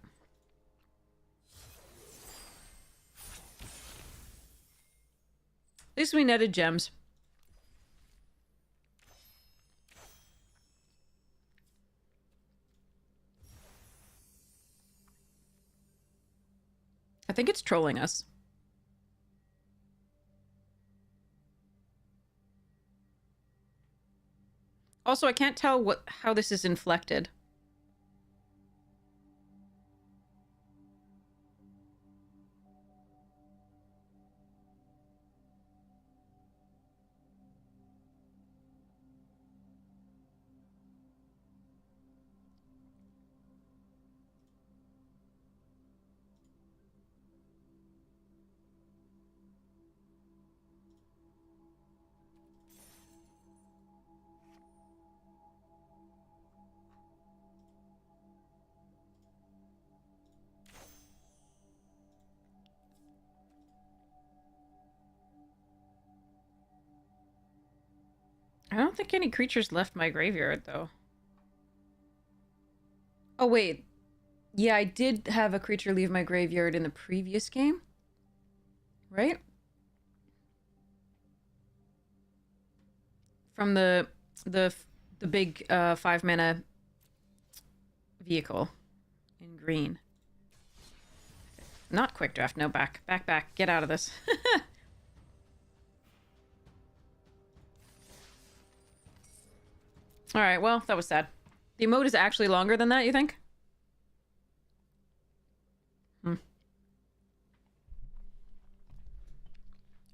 At least we netted gems. I think it's trolling us. Also, I can't tell how this is inflected. I don't think any creatures left my graveyard, though. Oh, wait. Yeah, I did have a creature leave my graveyard in the previous game. Right? From the big 5 mana vehicle in green. Not quick draft. No, back. Back. Get out of this. Alright, well, that was sad. The emote is actually longer than that, you think?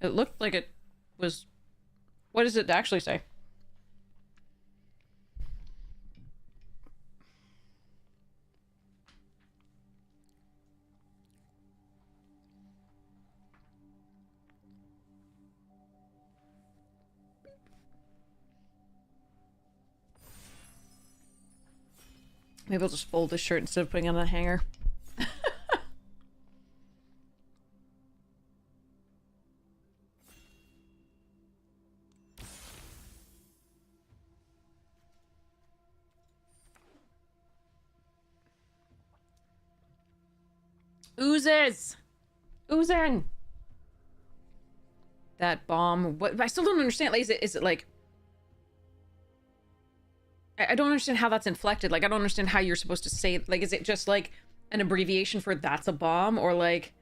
It looked like it was... What does it actually say? Maybe I'll just fold this shirt instead of putting it on a hanger. Oozes! Oozing! That bomb. What? I still don't understand. Like, is it like... I don't understand how that's inflected. Like, I don't understand how you're supposed to say... Like, is it just, like, an abbreviation for that's a bomb? Or, like...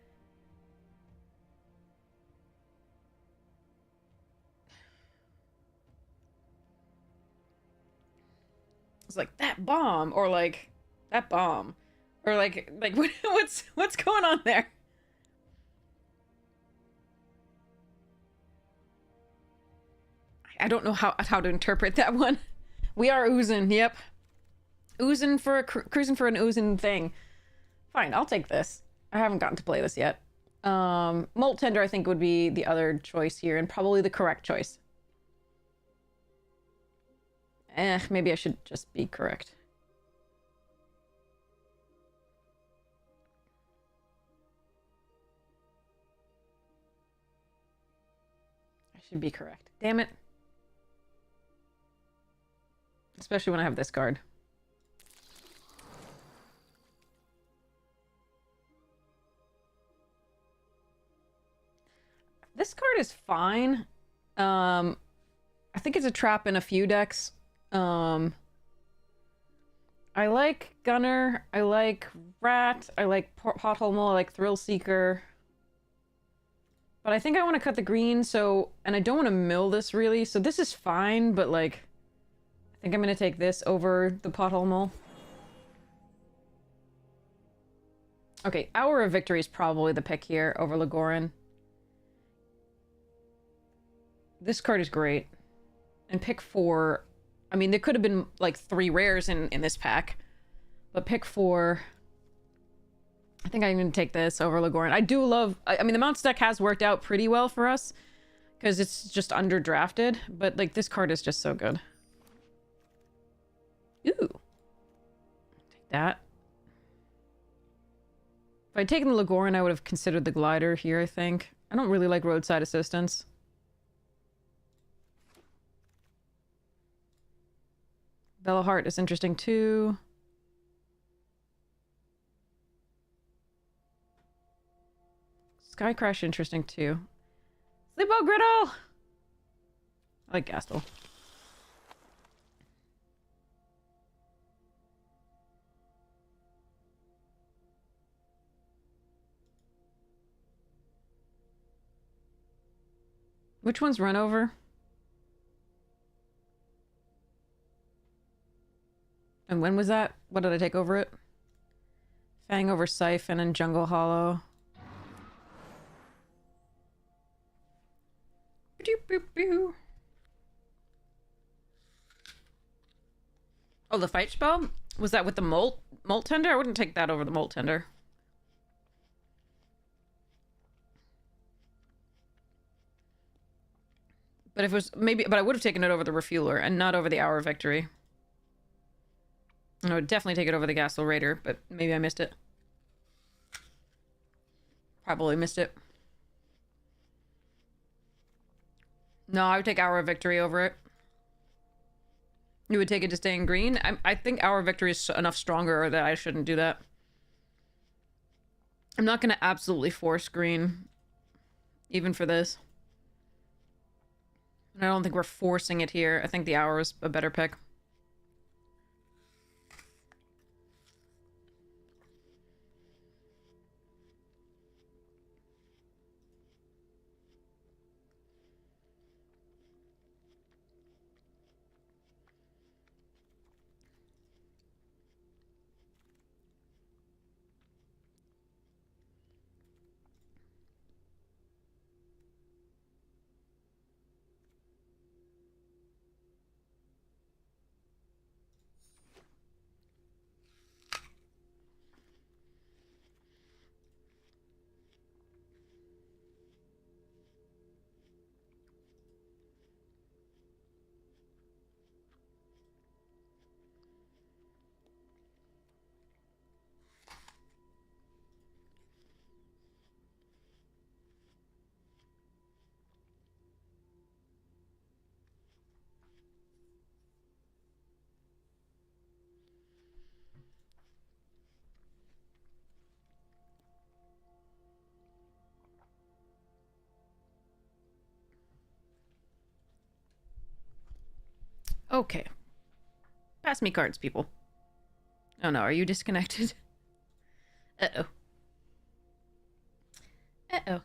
It's like that bomb, or like that bomb, or like what's going on there? I don't know how to interpret that one. We are oozing. Yep, oozing for a cruising for an oozing thing. Fine, I'll take this. I haven't gotten to play this yet. Molt Tender I think would be the other choice here, and probably the correct choice. Maybe I should just be correct. I should be correct. Damn it. Especially when I have this card. This card is fine. I think it's a trap in a few decks. I like Gunner. I like Rat. I like Pothole Mole. I like Thrill Seeker. But I think I want to cut the green, so... And I don't want to mill this, really. So this is fine, but, like... I think I'm going to take this over the Pothole Mole. Okay, Hour of Victory is probably the pick here over Lagoran. This card is great. And pick 4... I mean, there could have been, like, 3 rares in this pack. But pick 4... I think I'm going to take this over Lagoran. I do love... I mean, the Mounts deck has worked out pretty well for us. Because it's just underdrafted. But, like, this card is just so good. Ooh. Take that. If I'd taken the Lagoran, I would have considered the Glider here, I think. I don't really like Roadside Assistance. Veilheart is interesting, too. Sky Crash, interesting too. Sleepo Griddle! I like Gastel. Which one's Run Over? And when was that? What did I take over it? Fang over Siphon and Jungle Hollow. Oh, the fight spell? Was that with the Molt Tender? I wouldn't take that over the Molt Tender. But if it was maybe, but I would have taken it over the Refueler and not over the Hour of Victory. I would definitely take it over the Gastel Raider, but maybe I missed it. Probably missed it. No, I would take Hour of Victory over it. You would take it to stay in green? I think Hour of Victory is enough stronger that I shouldn't do that. I'm not going to absolutely force green. Even for this. And I don't think we're forcing it here. I think the Hour is a better pick. Okay. Pass me cards, people. Oh no, are you disconnected? Uh-oh. Uh-oh.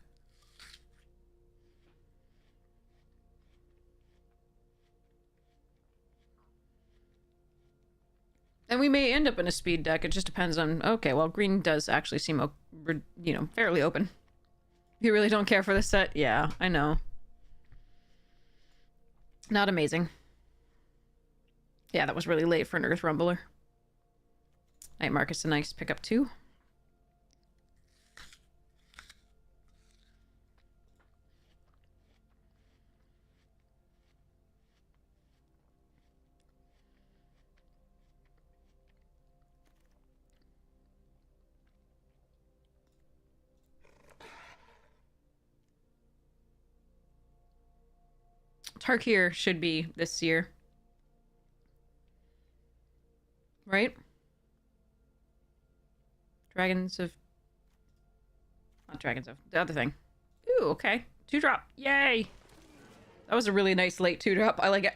And we may end up in a speed deck. It just depends on... Okay, well, green does actually seem, you know, fairly open. You really don't care for this set? Yeah, I know. Not amazing. Yeah, that was really late for an Earth Rumbler. Night Market's a nice pickup, too. Tarkir should be this year. Right? Dragons of... Not Dragons of... The other thing. Ooh, okay. 2-drop. Yay! That was a really nice late 2-drop. I like it.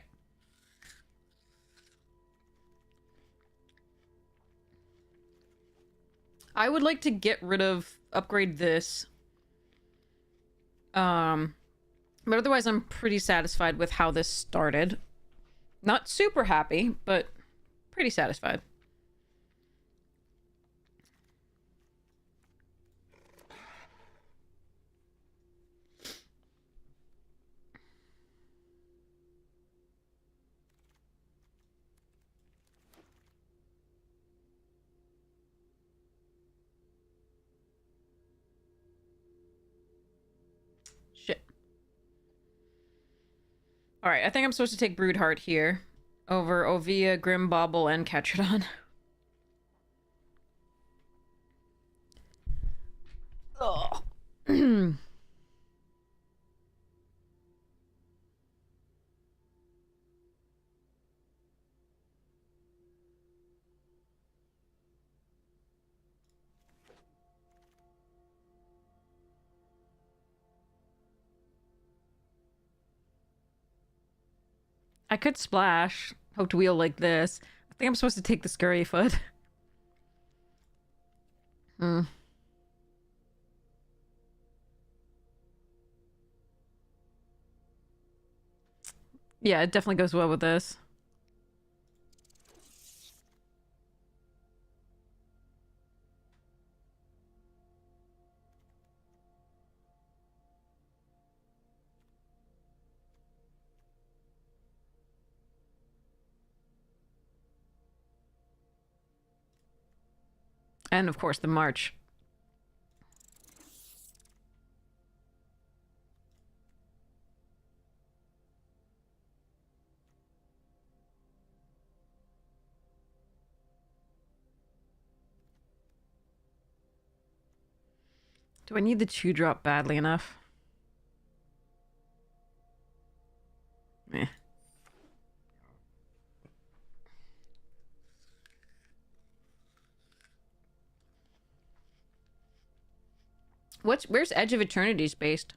I would like to get rid of... Upgrade this. But otherwise I'm pretty satisfied with how this started. Not super happy, but pretty satisfied. Shit. Alright, I think I'm supposed to take Broodheart here. Over Ovia, Grimbauble, and Ketradon. Oh. I could splash. Hope to wheel like this. I think I'm supposed to take the Scurry Foot. Hmm. Yeah, it definitely goes well with this. And of course the March. Do I need the 2-drop badly enough? Eh. Where's Edge of Eternity's based?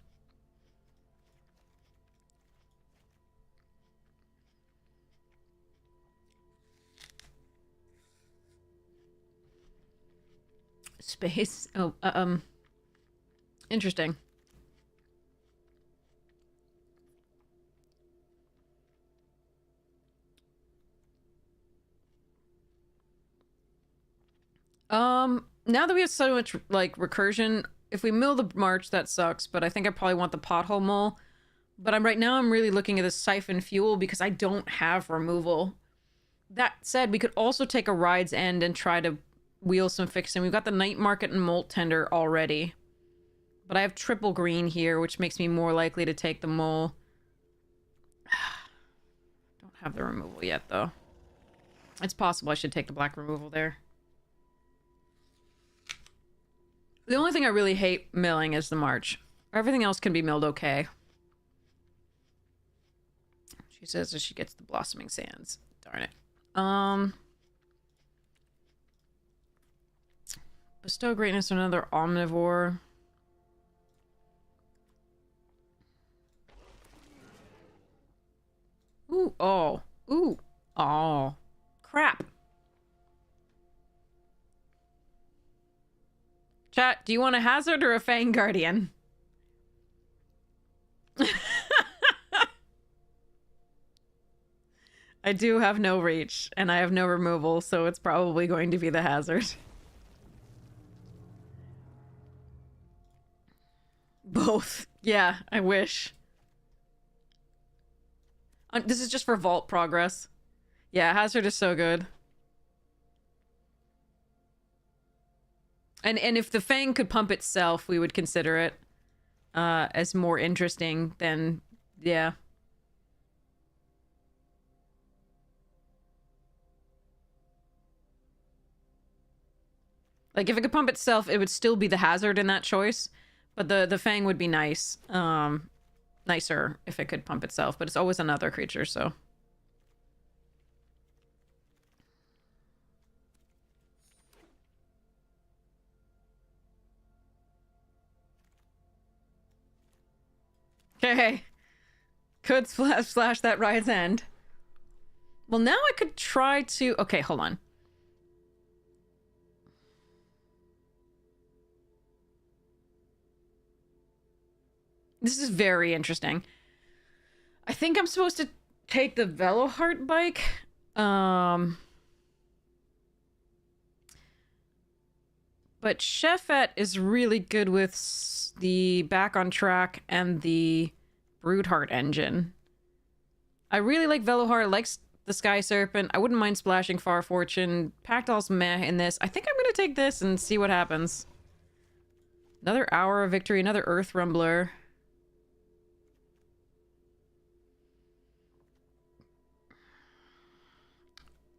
Space. Oh, interesting. Now that we have so much, like, recursion, if we mill the March, that sucks, but I think I probably want the Pothole Mole. But right now I'm really looking at the Siphon Fuel because I don't have removal. That said, we could also take a Ride's End and try to wheel some fixing. We've got the Night Market and Molt Tender already. But I have triple green here, which makes me more likely to take the Mole. Don't have the removal yet, though. It's possible I should take the black removal there. The only thing I really hate milling is the March. Everything else can be milled okay. She says as she gets the Blossoming Sands. Darn it. Bestow Greatness on another Omnivore. Ooh, oh. Ooh. Oh. Crap. Chat, do you want a Hazard or a Fang Guardian? I do have no reach, and I have no removal, so it's probably going to be the hazard. Both. Yeah, I wish. This is just for vault progress. Yeah, hazard is so good. And if the Fang could pump itself, we would consider it as more interesting than, yeah. Like, if it could pump itself, it would still be the hazard in that choice. But the Fang would be nice. Nicer if it could pump itself. But it's always another creature, so... Okay. Could slash that Riot's End. Well, now I could try to... Okay, hold on. This is very interesting. I think I'm supposed to take the Veloheart bike. But Chefette is really good with the Back on Track and the Broodheart engine. I really like Veloheart, likes the Sky Serpent. I wouldn't mind splashing Far Fortune. Pactol's meh in this. I think I'm going to take this and see what happens. Another Hour of Victory, another Earth Rumbler.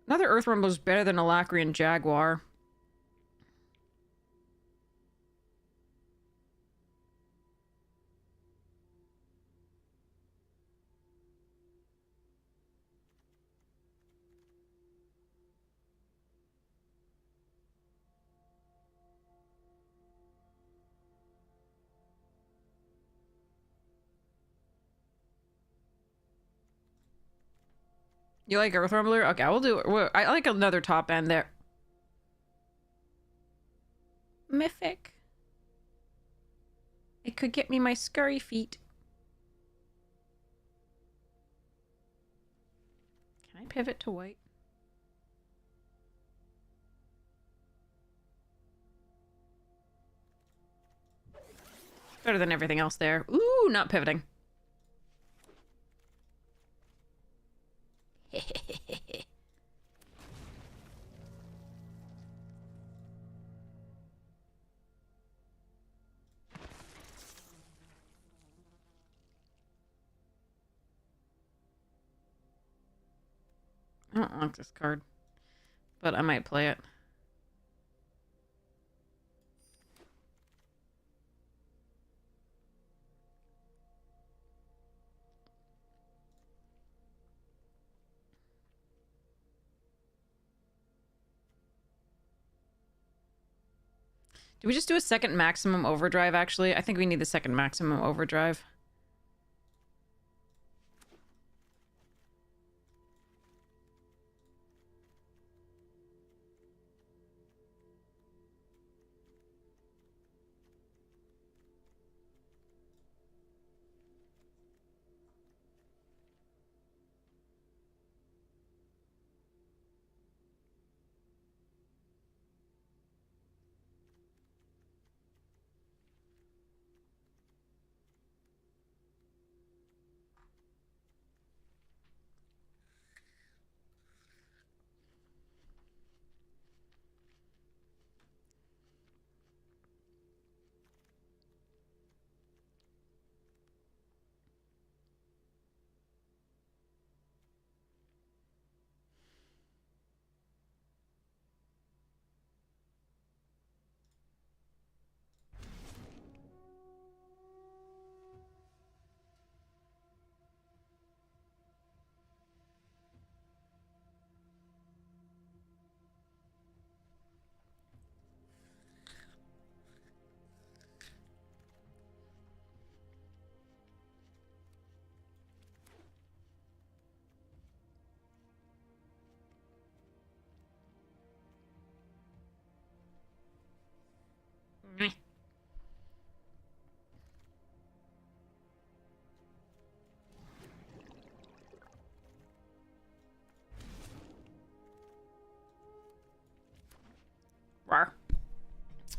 Another Earth Rumbler is better than a Lacrian Jaguar. You like Earth Rumbler? Okay, we'll do it. I like another top end there. Mythic. It could get me my scurry feet. Can I pivot to white? Better than everything else there. Ooh, not pivoting. I don't like this card, but I might play it. Do we just do a second maximum overdrive, actually? I think we need the second maximum overdrive.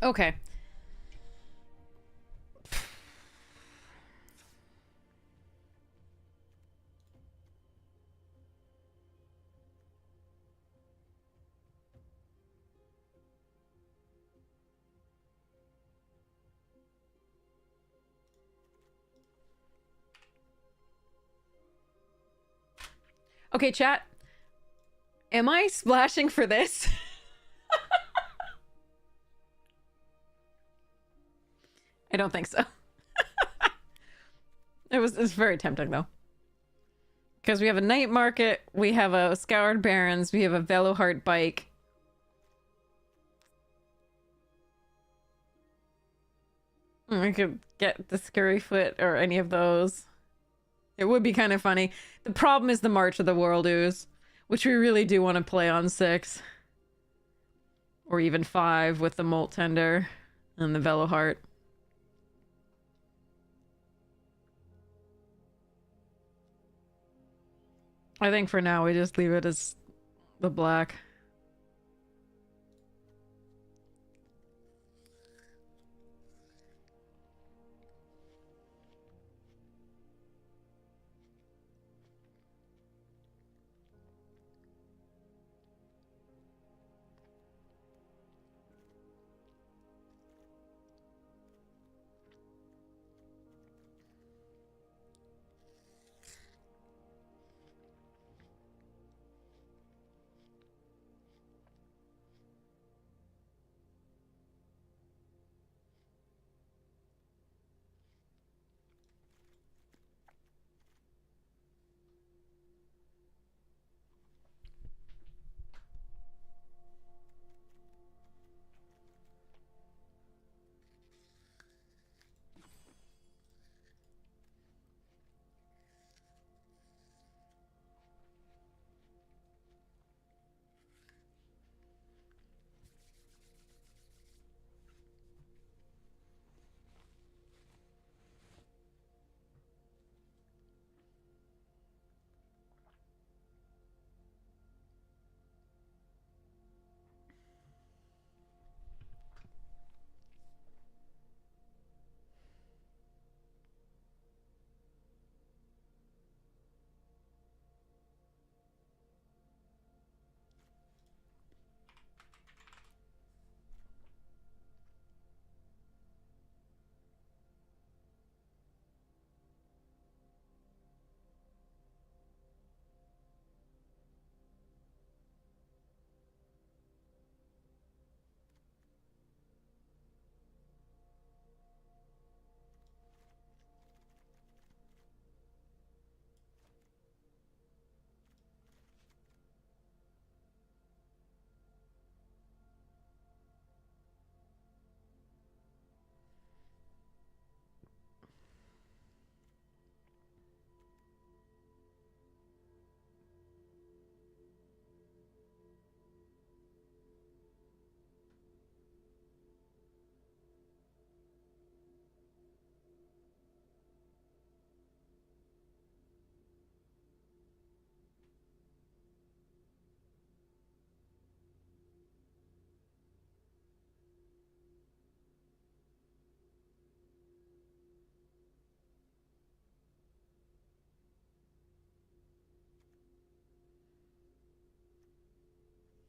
Okay. Okay, chat. Am I splashing for this? I don't think so. It's very tempting though. Because we have a night market, we have a scoured barrens, we have a Veloheart bike. We could get the Scurry Foot or any of those. It would be kind of funny. The problem is the March of the World Ooze, which we really do want to play on 6. Or even 5 with the Molt Tender and the Veloheart. I think for now we just leave it as the black.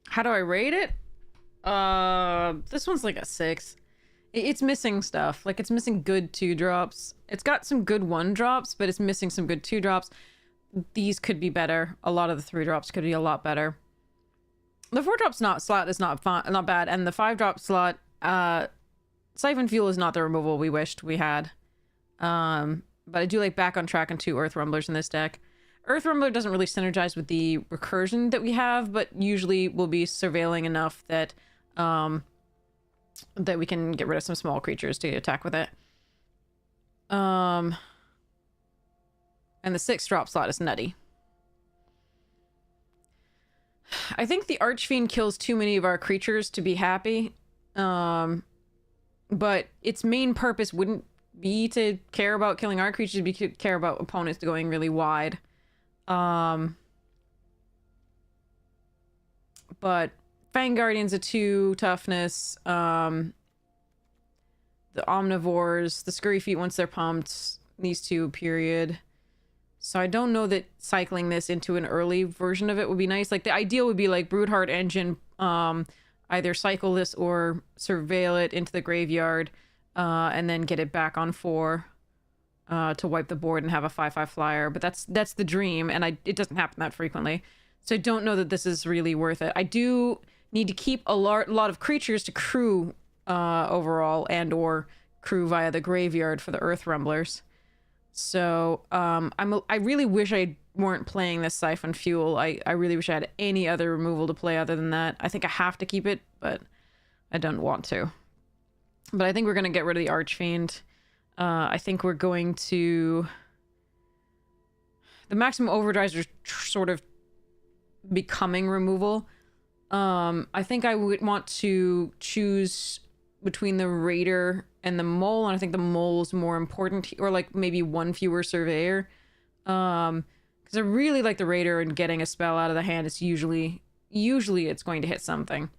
How do I rate it? This one's like a 6. It's missing stuff. Like, it's missing good 2-drops. It's got some good 1-drops, but it's missing some good 2-drops. These could be better. A lot of the 3-drops could be a lot better. The 4-drop slot is not bad, and the 5-drop slot, Siphon Fuel is not the removal we wished we had. But I do like Back on Track and 2 Earth Rumblers in this deck. Earth Rumbler doesn't really synergize with the recursion that we have, but usually will be surveilling enough that that we can get rid of some small creatures to attack with it. And the 6-drop slot is nutty. I think the Archfiend kills too many of our creatures to be happy. But its main purpose wouldn't be to care about killing our creatures, be to care about opponents going really wide. But Fang Guardian's a 2 toughness. the omnivores, the scurry feet once they're pumped, these two, period. So I don't know that cycling this into an early version of it would be nice. Like, the ideal would be, like, Broodheart Engine, either cycle this or surveil it into the graveyard, and then get it back on 4 to wipe the board and have a 5/5 flyer. But that's the dream, and it doesn't happen that frequently. So I don't know that this is really worth it. I do need to keep a lot of creatures to crew overall, and or crew via the graveyard for the Earth Rumblers. So I really wish I weren't playing this Siphon Fuel. I really wish I had any other removal to play other than that. I think I have to keep it, but I don't want to. But I think we're going to get rid of the Archfiend. I think we're going to... The Maximum Overdrives are sort of becoming removal. I think I would want to choose between the Raider and the Mole, and I think the Mole's more important, or like maybe one fewer Surveyor. Because I really like the Raider, and getting a spell out of the hand is usually it's going to hit something.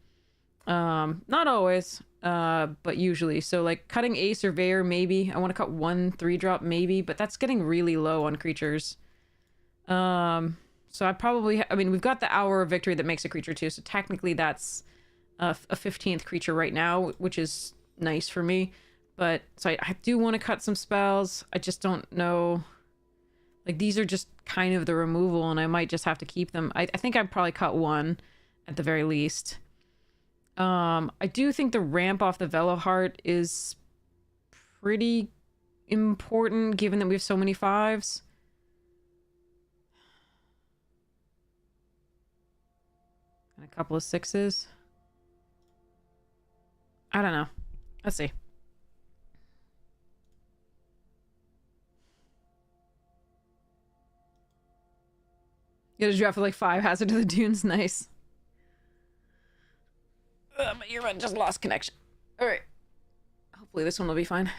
Not always, but usually. So like cutting a Surveyor, maybe. I want to cut 1 3-drop, maybe, but that's getting really low on creatures. So I probably, I mean, we've got the Hour of Victory that makes a creature too, so technically that's a 15th creature right now, which is nice for me. But, so I do want to cut some spells. I just don't know. Like, these are just kind of the removal, and I might just have to keep them. I think I'd probably cut 1 at the very least. I do think the ramp off the Veloheart is pretty important, given that we have so many 5s. And a couple of 6s. I don't know. Let's see. Get a draft for like 5 Hazard to the Dunes. Nice. My earbud just lost connection. Alright. Hopefully this one will be fine.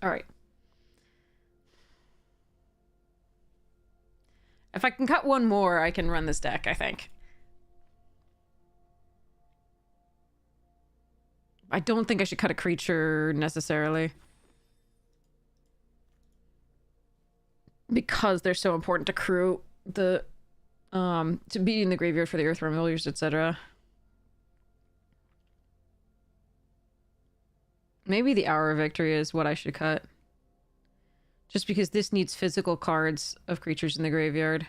Alright. If I can cut 1 more, I can run this deck, I think. I don't think I should cut a creature necessarily, because they're so important to crew the to be in the graveyard for the Earth Rumblers, etc. Maybe the Hour of Victory is what I should cut, just because this needs physical cards of creatures in the graveyard.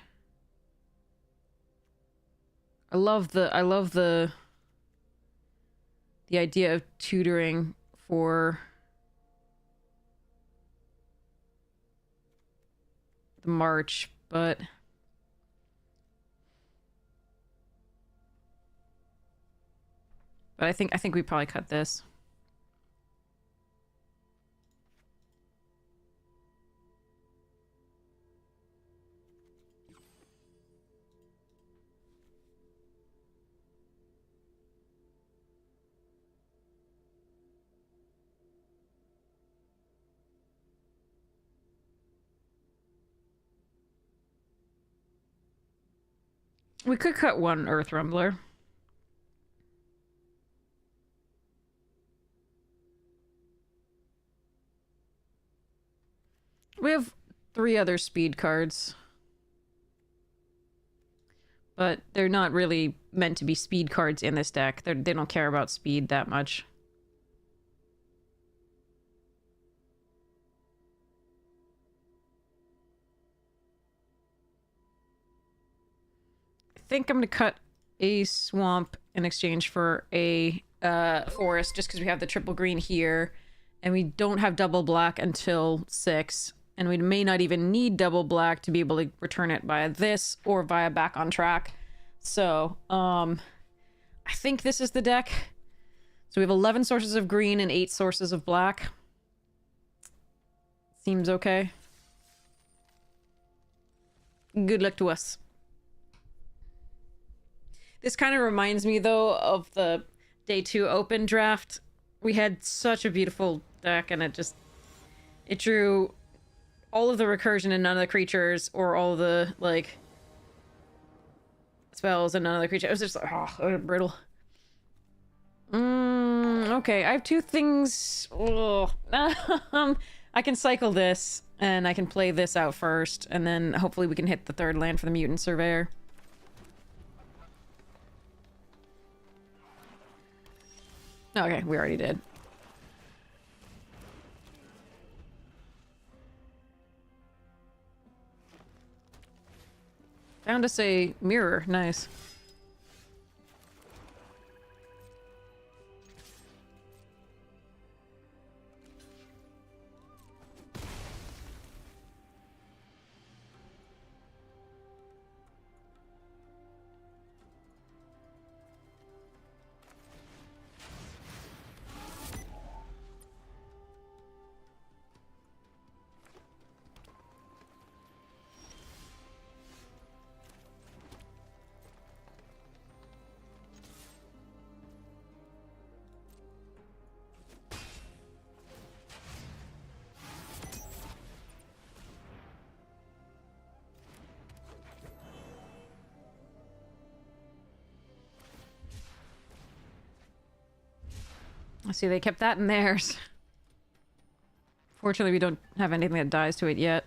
I love the idea of tutoring for the March, but I think we probably cut this. We could cut 1 Earth Rumbler. We have 3 other speed cards, but they're not really meant to be speed cards in this deck. They don't care about speed that much. I think I'm gonna cut a swamp in exchange for a forest, just because we have the triple green here, and we don't have double black until 6, and we may not even need double black to be able to return it via this or via Back on Track. So I think this is the deck. So we have 11 sources of green and 8 sources of black. Seems okay. Good luck to us. This kind of reminds me, though, of the Day 2 Open draft. We had such a beautiful deck, and it drew all of the recursion and none of the creatures, or all the, like, spells and none of the creatures. It was just like, oh, brittle. Okay, I have two things. Ugh. I can cycle this, and I can play this out first, and then hopefully we can hit the third land for the Mutant Surveyor. Okay, we already did. Found us a mirror. Nice. I see they kept that in theirs. Fortunately, we don't have anything that dies to it yet.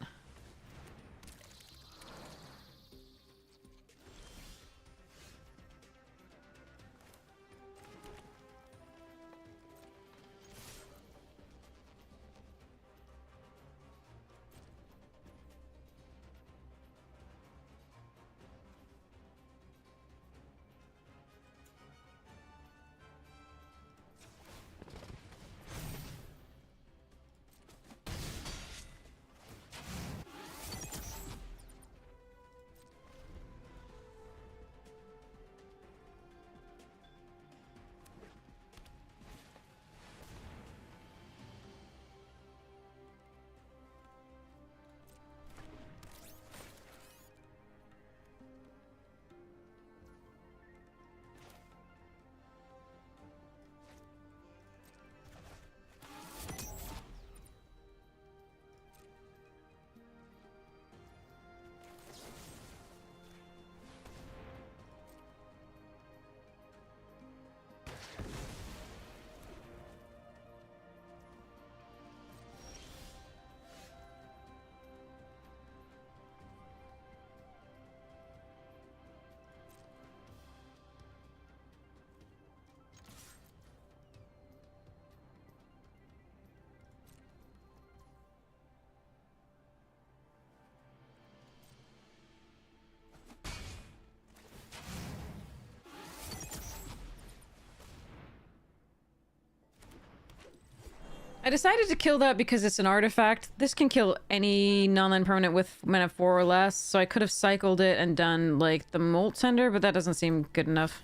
I decided to kill that because it's an artifact. This can kill any non-land permanent with mana 4 or less, so I could have cycled it and done, like, the Molt Tender, but that doesn't seem good enough.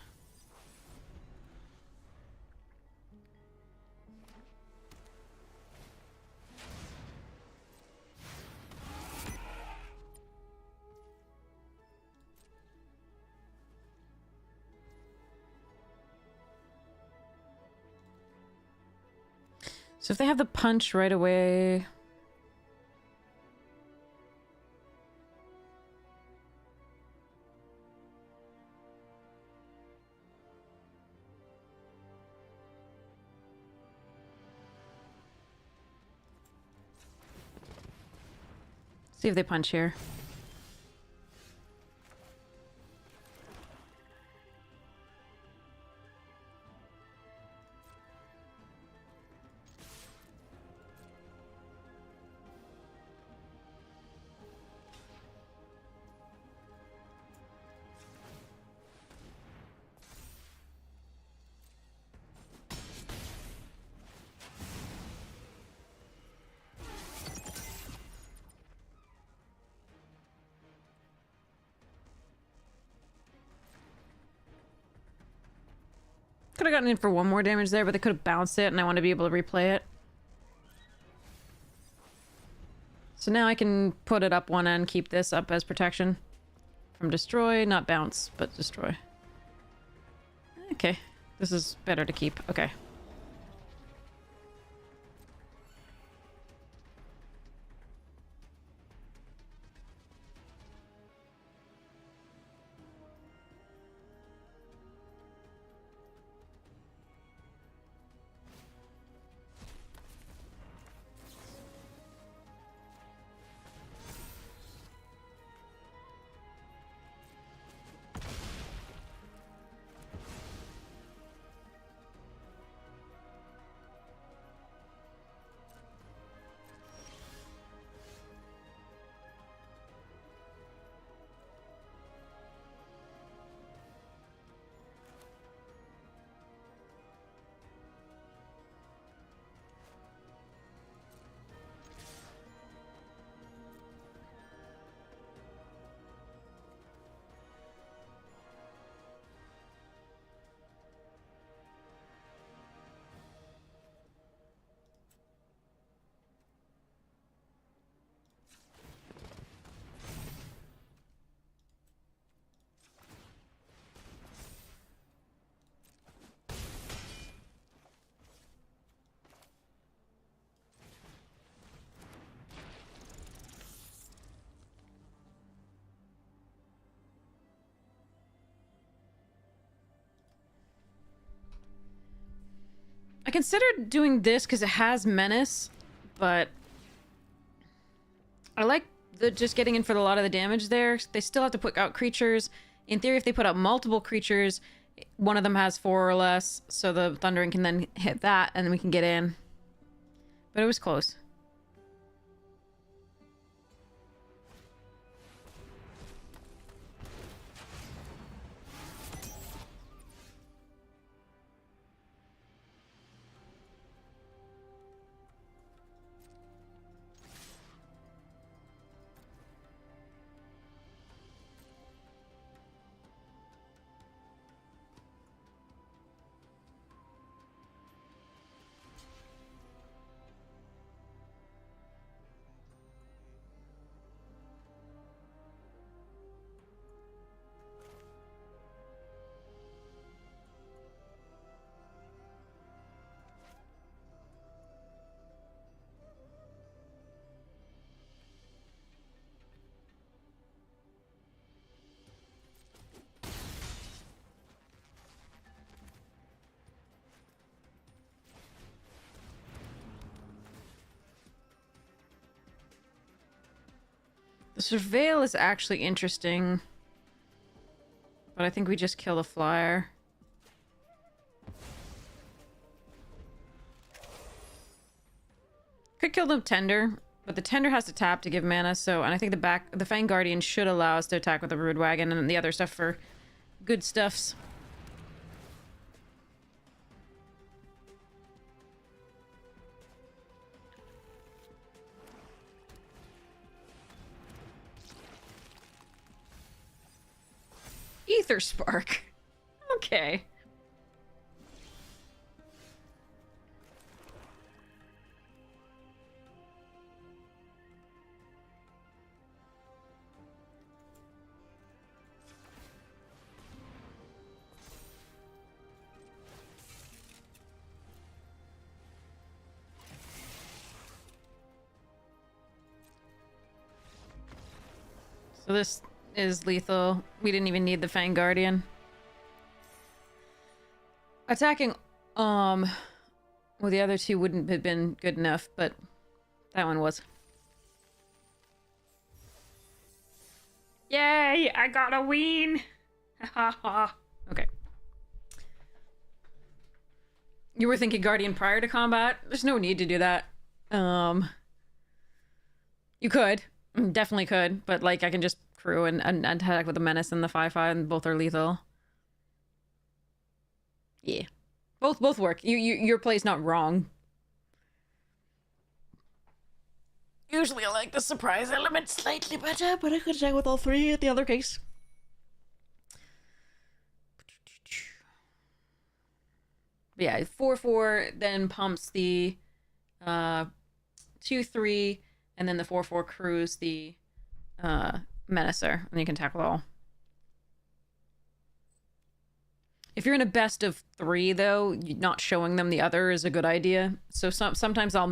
So if they have the punch right away... See if they punch here. Could have gotten in for one more damage there, but they could have bounced it, and I want to be able to replay it. So now I can put it up one end, keep this up as protection. From destroy, not bounce, but destroy. Okay, this is better to keep. Okay. considered doing this because it has menace, but I like just getting in for a lot of the damage there. They still have to put out creatures. In theory, if they put out multiple creatures, one of them has 4 or less, so the Thundering can then hit that, and then we can get in. But it was close. The Surveil is actually interesting, but I think we just kill the flyer. Could kill the Tender, but the Tender has to tap to give mana, so, and I think the Fang Guardian should allow us to attack with the Brood Wagon and the other stuff for good stuffs. Ether Spark. Okay. So this is lethal. We didn't even need the Fang Guardian. Attacking, well, the other two wouldn't have been good enough, but that one was. Yay! I got a ween! Okay. You were thinking Guardian prior to combat? There's no need to do that. You could. Definitely could, but like I can just crew and attack with the Menace and the 5/5 and both are lethal. Yeah. Both work. Your play's not wrong. Usually I like the surprise element slightly better, but I could attack with all three at the other case. But yeah, 4/4 then pumps the 2/3, and then the 4/4 crews the Menacer, and you can tackle all. If you're in a best of 3, though, not showing them the other is a good idea. So sometimes I'll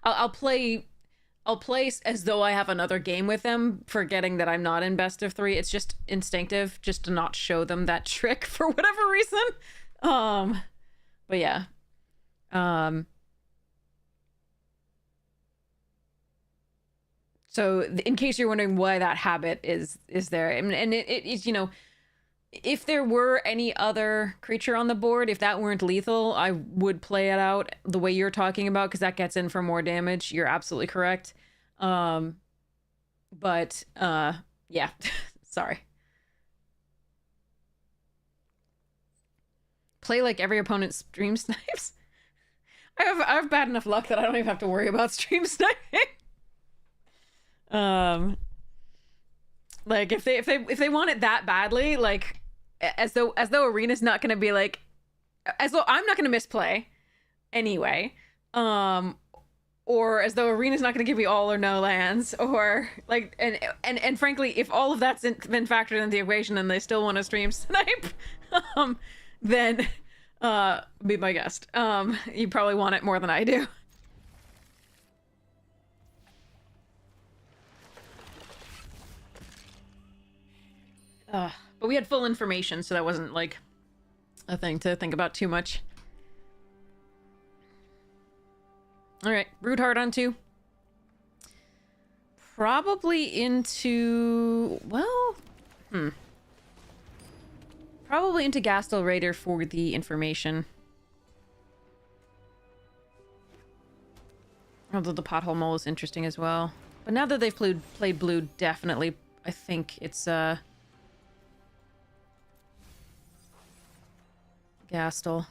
I'll play as though I have another game with them, forgetting that I'm not in best of 3. It's just instinctive, just to not show them that trick for whatever reason. But yeah. So in case you're wondering why that habit is there, and it is, you know, if there were any other creature on the board, if that weren't lethal, I would play it out the way you're talking about, because that gets in for more damage. You're absolutely correct. Yeah. Sorry. Play like every opponent stream snipes. I have bad enough luck that I don't even have to worry about stream sniping. Like if they want it that badly, like as though Arena's not gonna be like, as though I'm not gonna misplay anyway, or as though Arena's not gonna give me all or no lands, or like, and frankly, if all of that's been factored into the equation and they still want to stream snipe, then be my guest. You probably want it more than I do. But we had full information, so that wasn't like a thing to think about too much. Alright, Broodheart on 2. Probably into... well... Probably into Gastel Raider for the information. Although the Pothole Mole is interesting as well. But now that they've played blue, definitely, I think it's, Gastel.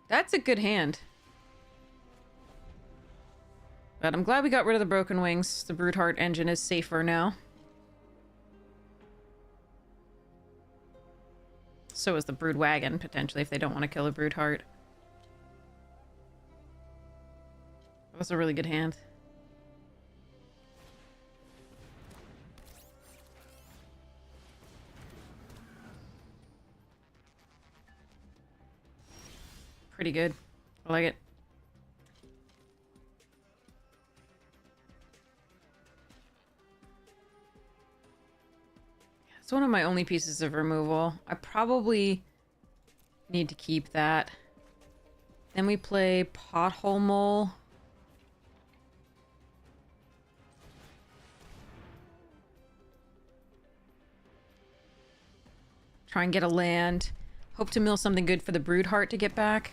That's a good hand. But I'm glad we got rid of the Broken Wings. The Broodheart engine is safer now. So is the Brood Wagon, potentially, if they don't want to kill a Broodheart. That was a really good hand. Pretty good. I like it. It's one of my only pieces of removal. I probably need to keep that. Then we play Pothole Mole. Try and get a land. Hope to mill something good for the Broodheart to get back.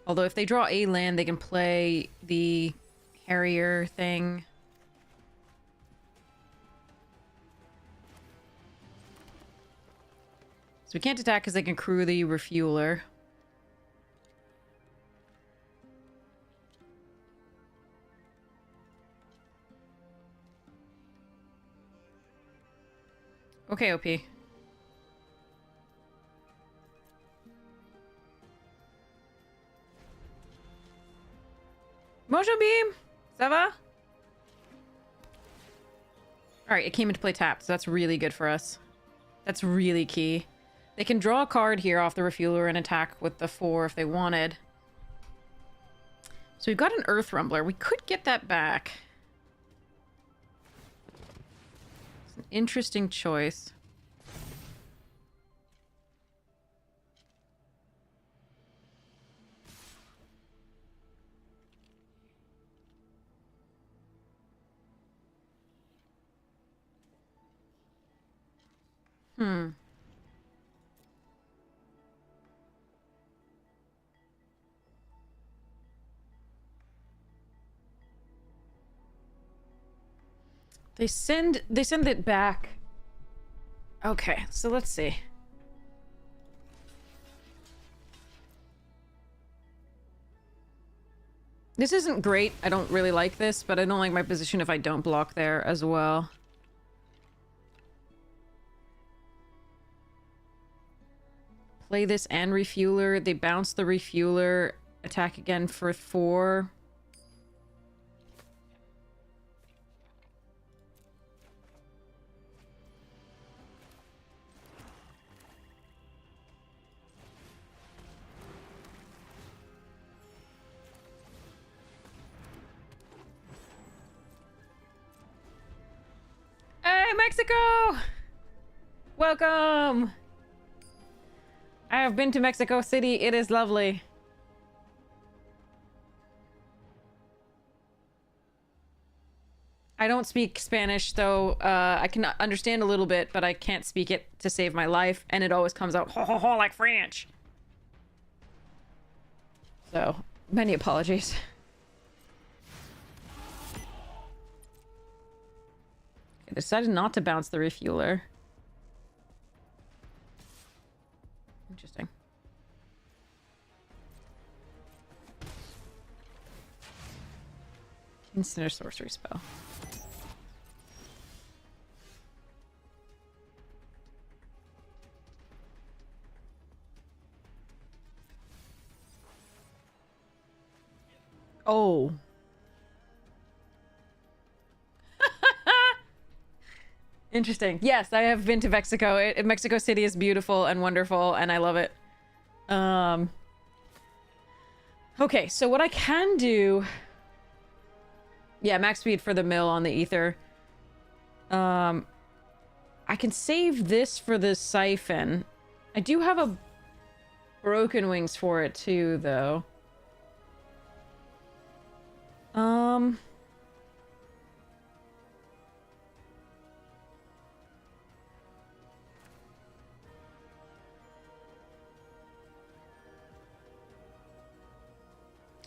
Although if they draw a land, they can play the Harrier thing. So we can't attack because they can crew the Refueler. Okay, OP. Motion Beam! Ça va? Alright, it came into play tapped, so that's really good for us. That's really key. They can draw a card here off the Refueler and attack with the 4 if they wanted. So we've got an Earth Rumbler. We could get that back. It's an interesting choice. They send it back. Okay, so let's see. This isn't great. I don't really like this, but I don't like my position if I don't block there as well. Play this and Refueler. They bounce the Refueler. Attack again for 4. Hey, Mexico! Welcome! I have been to Mexico City. It is lovely. I don't speak Spanish, though. I can understand a little bit, but I can't speak it to save my life, and it always comes out ho ho ho like French. So, many apologies. I decided not to bounce the Refueler. Interesting. Instant or sorcery spell. Oh. Interesting. Yes, I have been to Mexico. Mexico City is beautiful and wonderful, and I love it. Okay, so what I can do... Yeah, max speed for the mill on the Ether. I can save this for the siphon. I do have a broken wings for it too, though.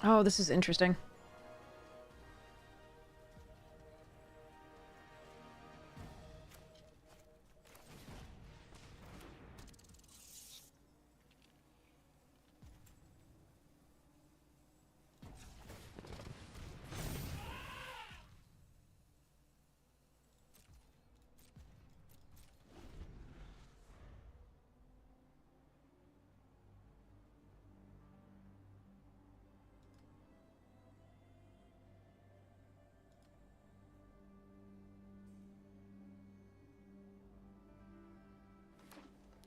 Oh, this is interesting.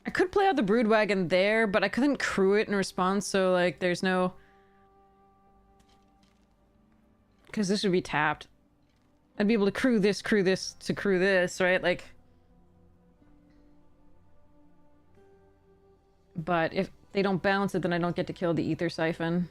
I could play out the brood wagon there, but I couldn't crew it in response, so like there's no... Because this would be tapped. I'd be able to crew this, to crew this, right? Like... But if they don't bounce it, then I don't get to kill the ether siphon.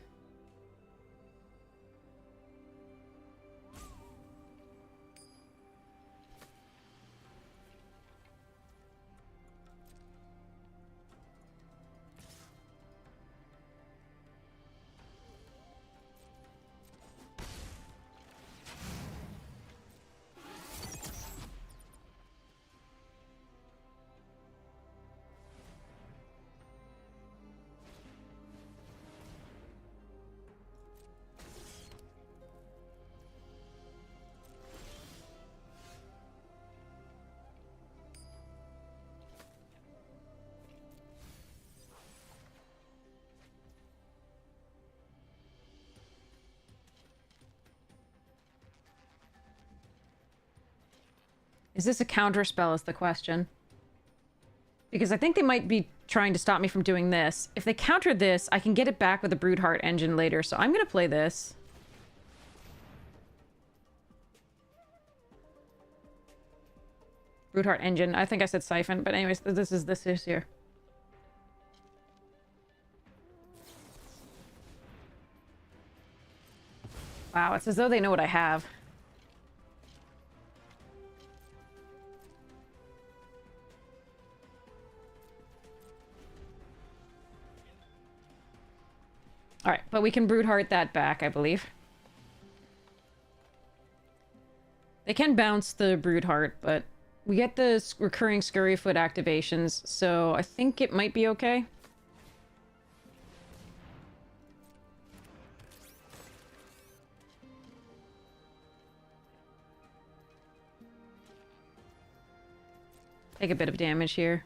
Is this a counter spell is the question. Because I think they might be trying to stop me from doing this. If they counter this, I can get it back with a Broodheart engine later, so I'm gonna play this. Broodheart engine. I think I said siphon, but anyways, this is here. Wow, it's as though they know what I have. Alright, but we can Broodheart that back, I believe. They can bounce the Broodheart, but we get the recurring Scurryfoot activations, so I think it might be okay. Take a bit of damage here.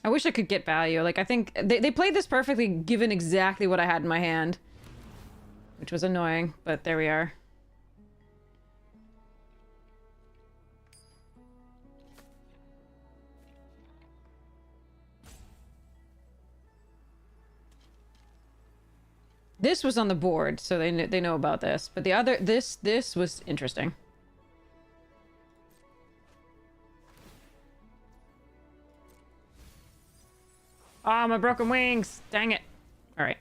I wish I could get value. Like, I think they played this perfectly given exactly what I had in my hand. Which was annoying, but there we are. This was on the board, so they know about this. But the other... This was interesting. Ah, my broken wings! Dang it. Alright.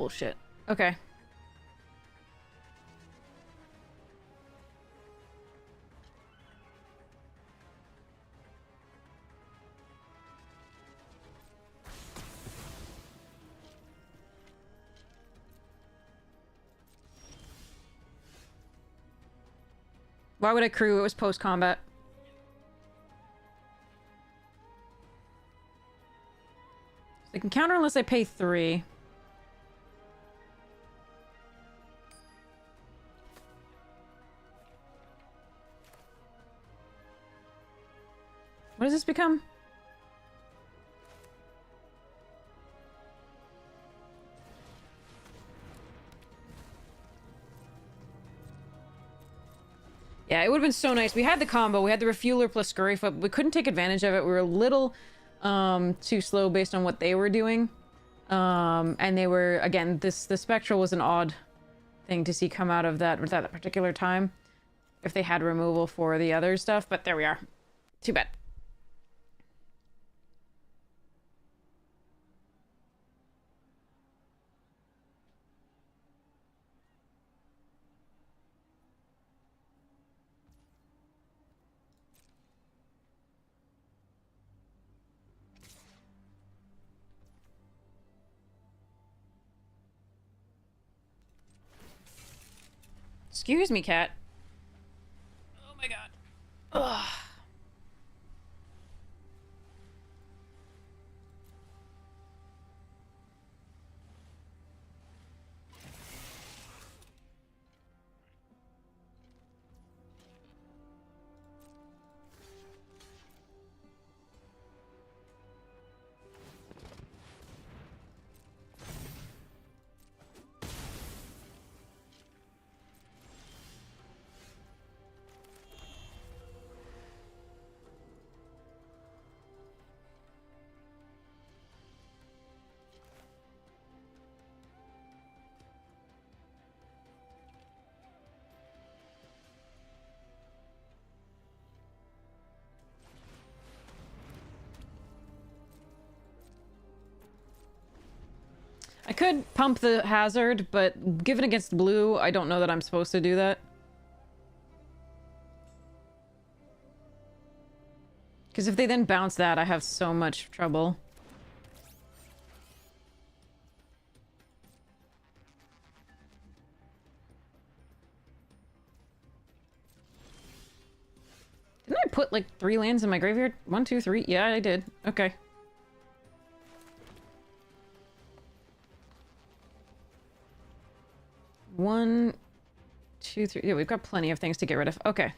bullshit. Okay. Why would I crew? It was post-combat. They can counter unless I pay 3. What does this become? Yeah, it would have been so nice. We had the combo. We had the Refueler plus Scurry Foot. We couldn't take advantage of it. We were a little too slow based on what they were doing. And they were, again, the Spectral was an odd thing to see come out of that particular time. If they had removal for the other stuff. But there we are. Too bad. Excuse me, cat. Oh my god. Ugh. I could pump the hazard, but given against blue, I don't know that I'm supposed to do that. Because if they then bounce that, I have so much trouble. Didn't I put like 3 lands in my graveyard? 1, 2, 3? Yeah, I did. Okay. One, 2, 3. Yeah, we've got plenty of things to get rid of. Okay.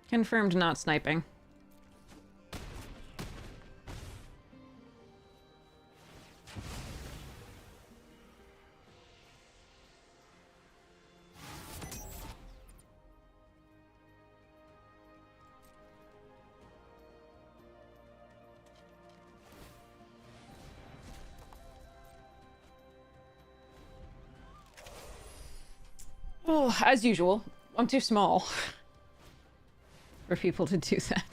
Confirmed not sniping. Oh, as usual, I'm too small for people to do that.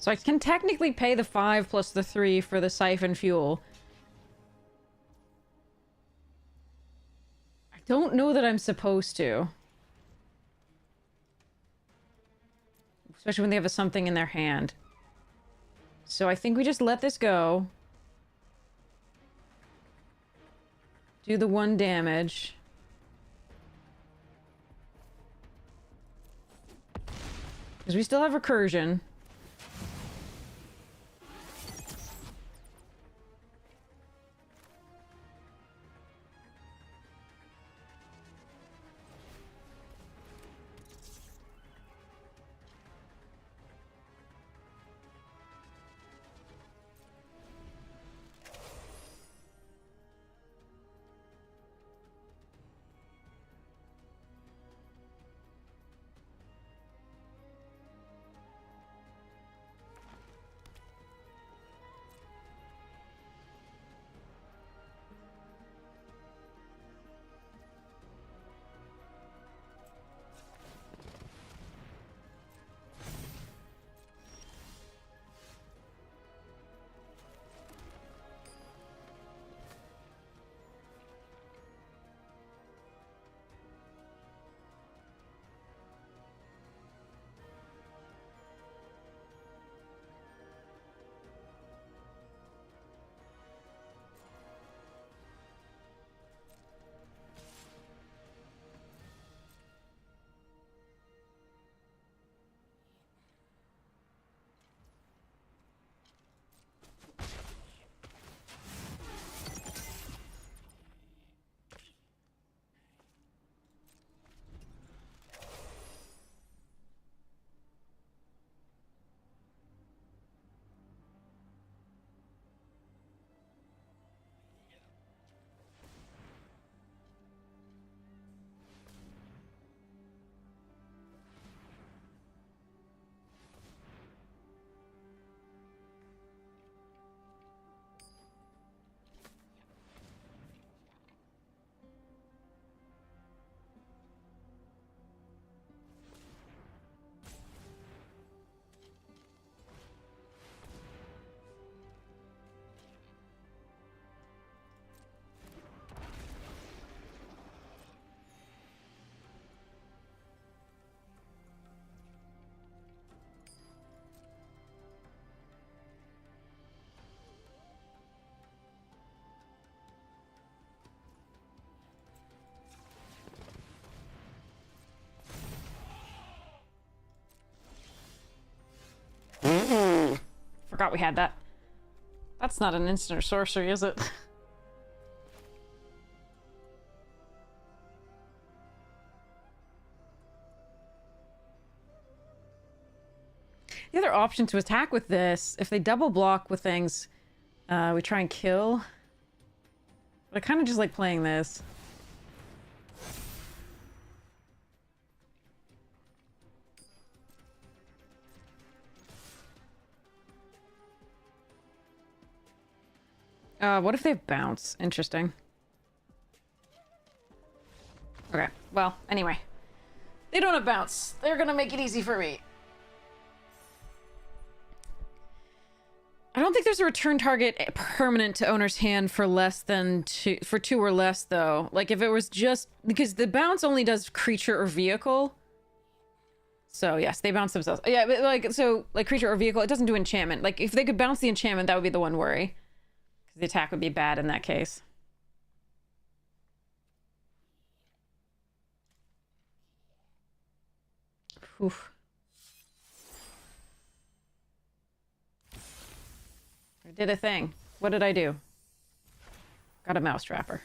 So I can technically pay the 5 plus the 3 for the siphon fuel. I don't know that I'm supposed to. Especially when they have something in their hand. So I think we just let this go. Do the 1 damage. Because we still have recursion. Forgot we had that. That's not an instant or sorcery, is it? The other option to attack with this, if they double block with things, we try and kill. But I kind of just like playing this. What if they bounce? Interesting. Okay, well, anyway. They don't have bounce. They're gonna make it easy for me. I don't think there's a return target permanent to owner's hand for less than for 2 or less, though. Like, if it was just... Because the bounce only does creature or vehicle. So, yes, they bounce themselves. Yeah, but, like, so, like, creature or vehicle, it doesn't do enchantment. Like, if they could bounce the enchantment, that would be the one worry. Because the attack would be bad in that case. Oof. I did a thing. What did I do? Got a mouse trapper.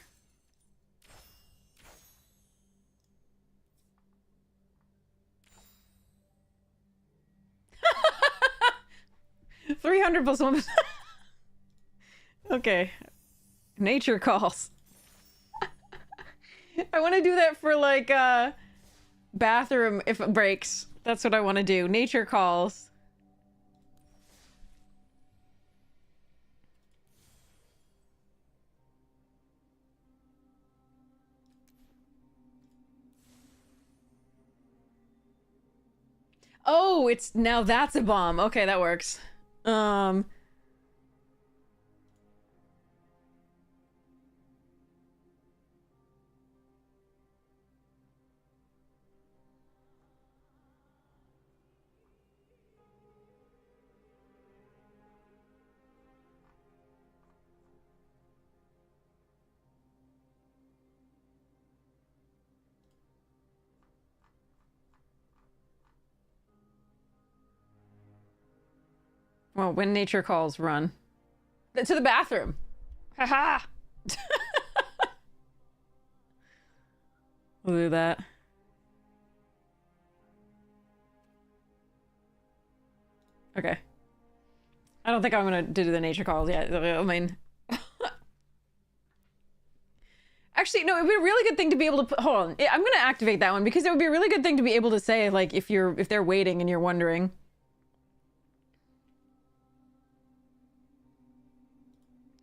$300 plus 1. Okay. Nature calls. I want to do that for, like, bathroom if it breaks. That's what I want to do. Nature calls. Oh, it's now that's a bomb. Okay, that works. Um. Well, when nature calls, run. To the bathroom. Haha. We'll do that. Okay. I don't think I'm gonna do the nature calls yet. I mean, actually, no. It would be a really good thing to be able to put. Hold on. I'm gonna activate that one because it would be a really good thing to be able to say, like, if they're waiting and you're wondering.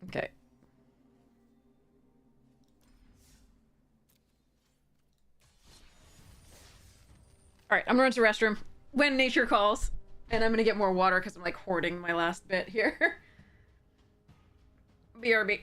Okay. All right, I'm going to the restroom when nature calls, and I'm gonna get more water because I'm like hoarding my last bit here. BRB.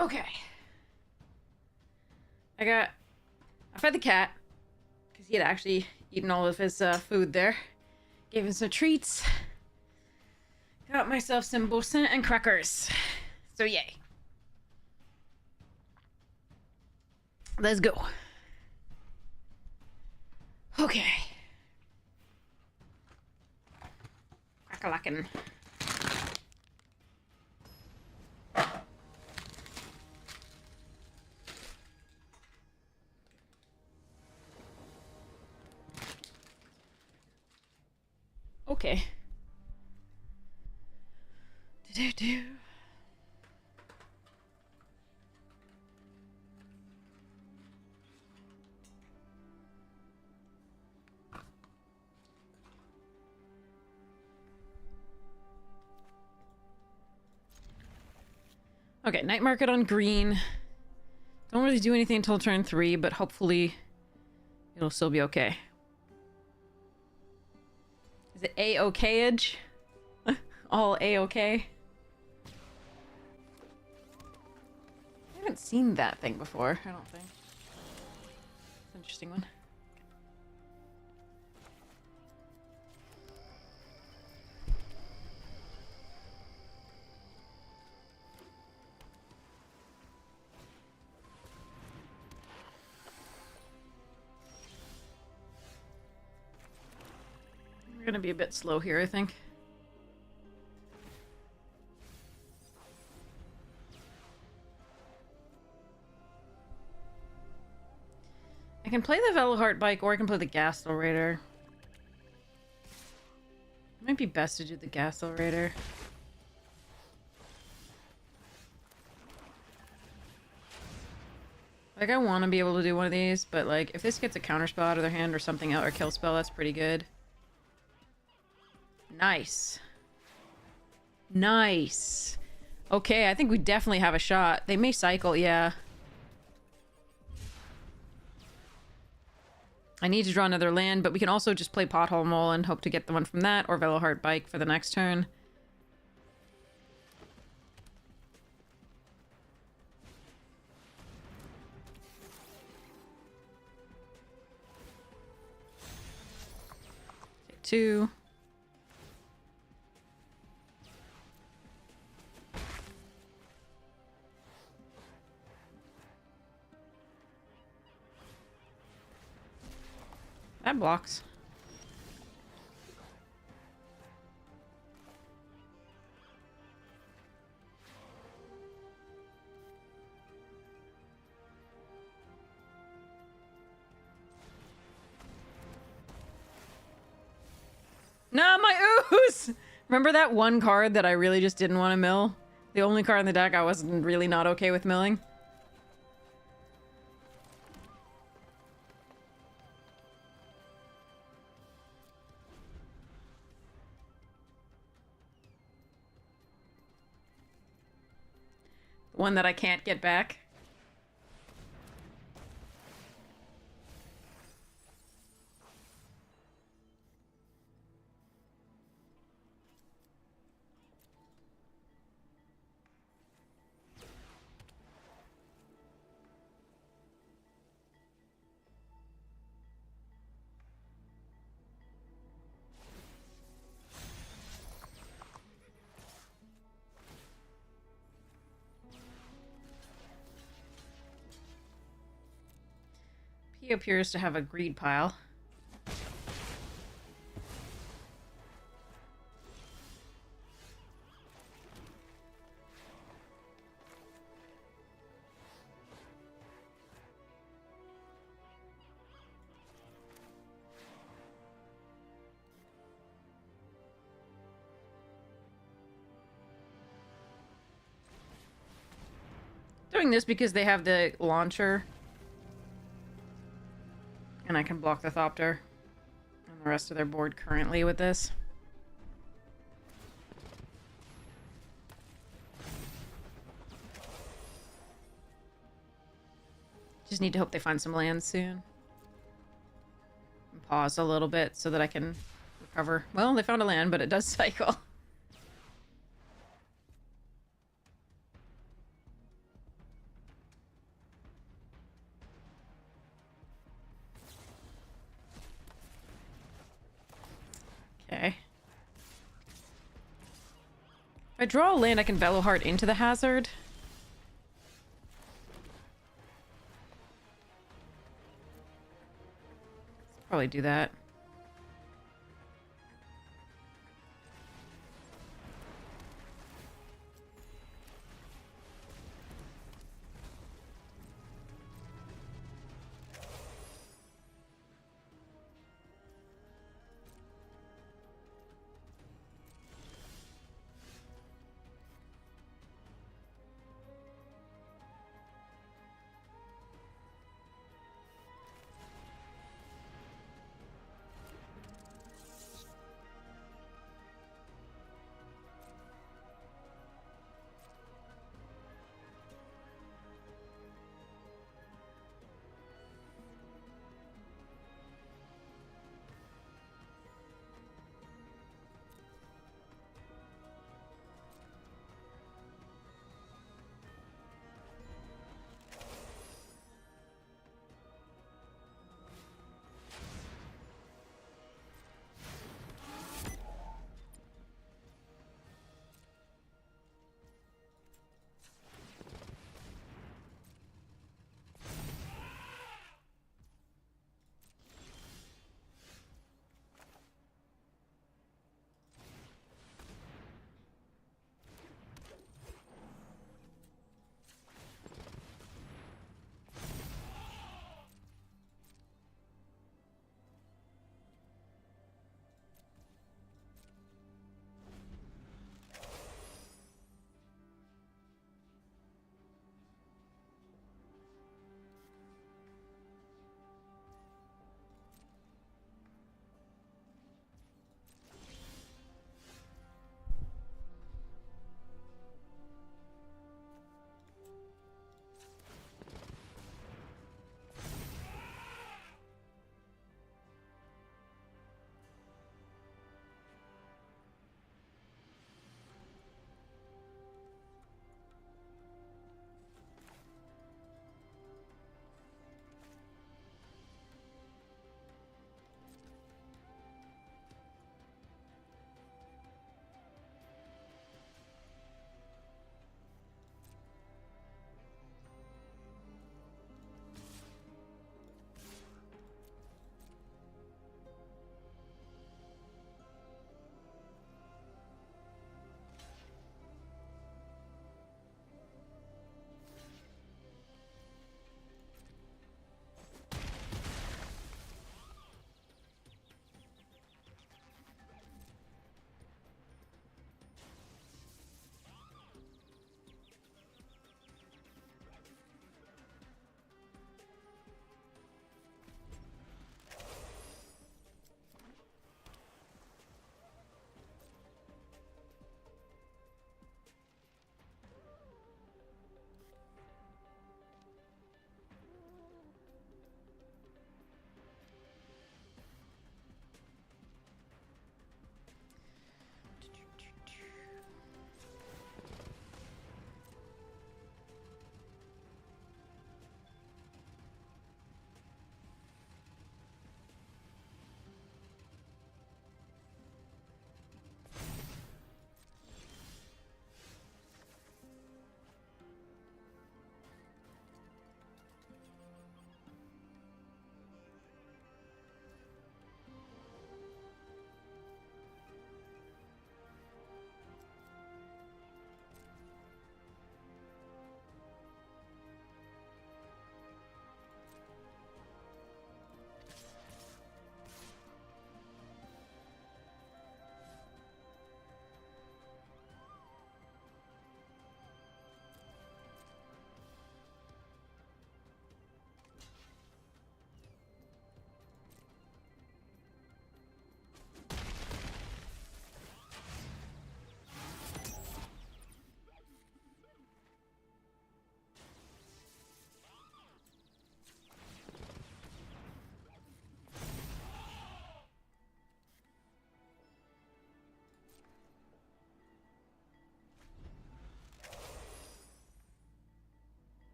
Okay. I fed the cat because he had actually eaten all of his food there. Gave him some treats. Got myself some boursin and crackers. So yay. Let's go. Okay. Crack-a-lackin'. Okay. Do-do-do. Okay, night market on green. Don't really do anything until turn 3, but hopefully it'll still be okay. Is it A-okay-age? All A-okay? I haven't seen that thing before, I don't think. It's an interesting one. We're gonna be a bit slow here, I think. I can play the Velohart bike, or I can play the Gastel Raider. It might be best to do the Gastel Raider. Like, I want to be able to do one of these, but like, if this gets a counterspell out of their hand or something else, or kill spell, that's pretty good. Nice. Nice. Okay, I think we definitely have a shot. They may cycle, yeah. I need to draw another land, but we can also just play Pothole Mole and hope to get the one from that, or Velohart Bike for the next turn. Okay, 2. That blocks. No, my ooze! Remember that one card that I really just didn't want to mill? The only card in the deck I wasn't really not okay with milling? One that I can't get back. He appears to have a greed pile. Doing this because they have the launcher. And I can block the Thopter and the rest of their board currently with this. Just need to hope they find some lands soon. And pause a little bit so that I can recover. Well, they found a land, but it does cycle. If I draw a land, I can Veloheart into the hazard. Probably do that.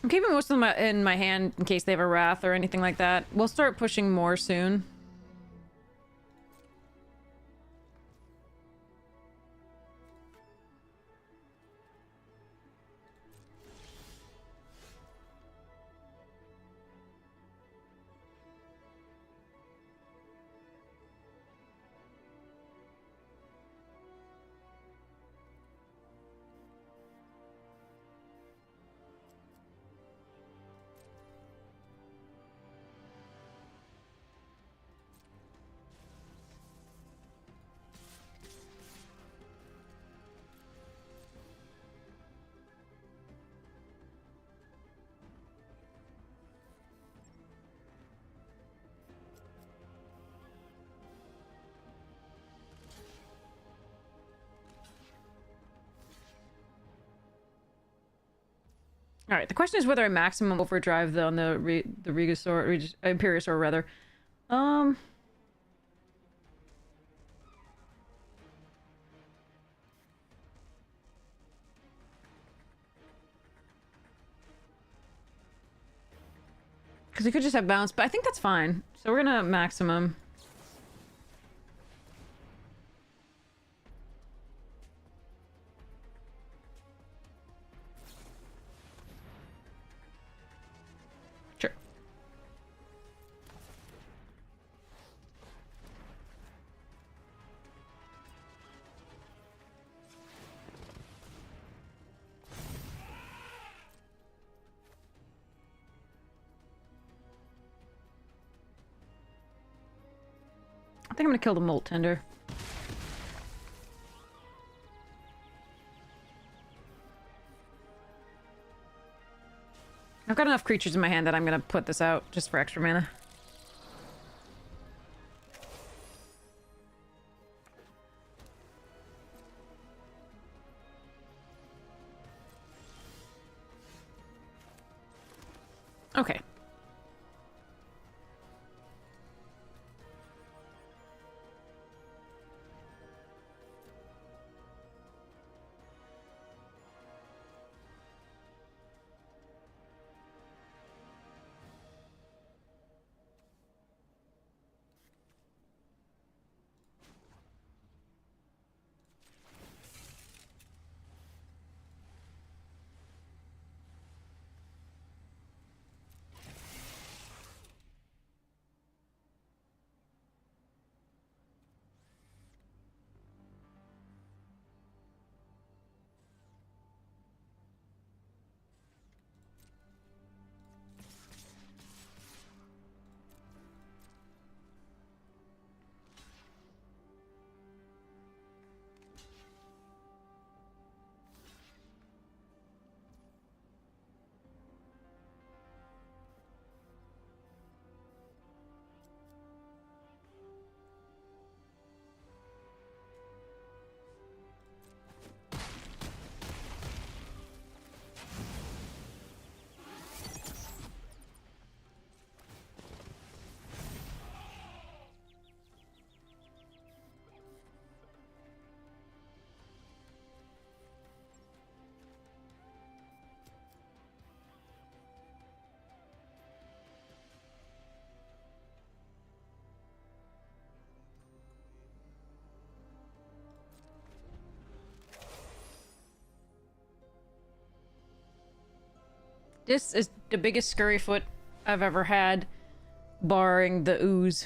I'm keeping most of them in my hand in case they have a wrath or anything like that. We'll start pushing more soon. All right. The question is whether I maximum overdrive on the Regisaur, Imperiosaur rather. Because we could just have bounce, but I think that's fine. So we're gonna maximum. Sure. I think I'm gonna kill the Molt Tender. I've got enough creatures in my hand that I'm gonna put this out just for extra mana. Okay. This is the biggest Scurryfoot I've ever had, barring the ooze.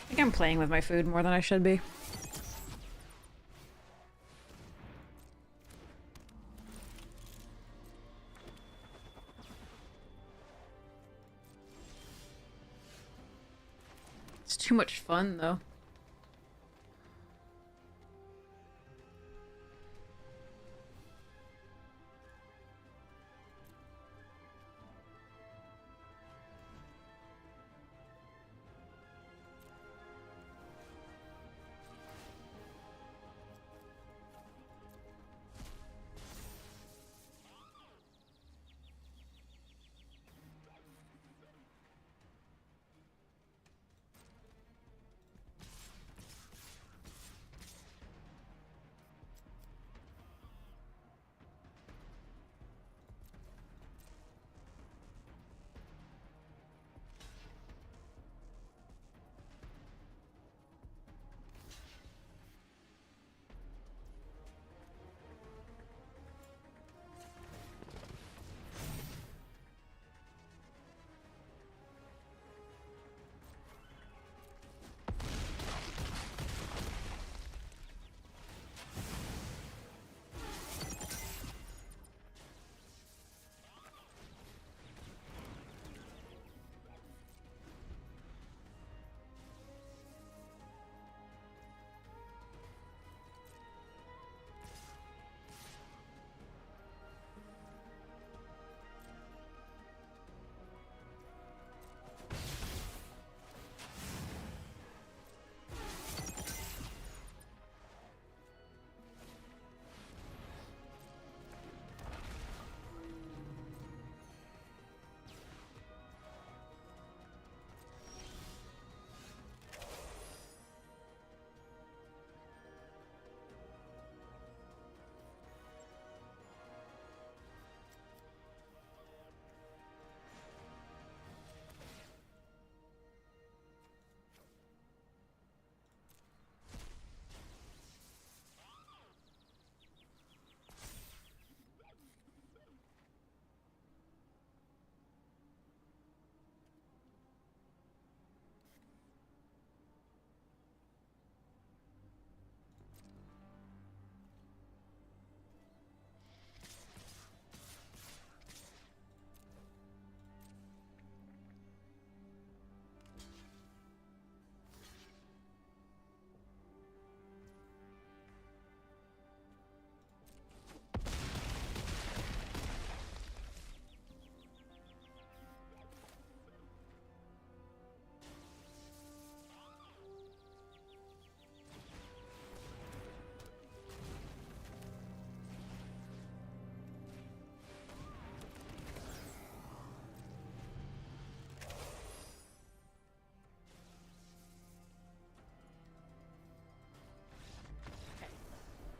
I think I'm playing with my food more than I should be. It's too much fun, though.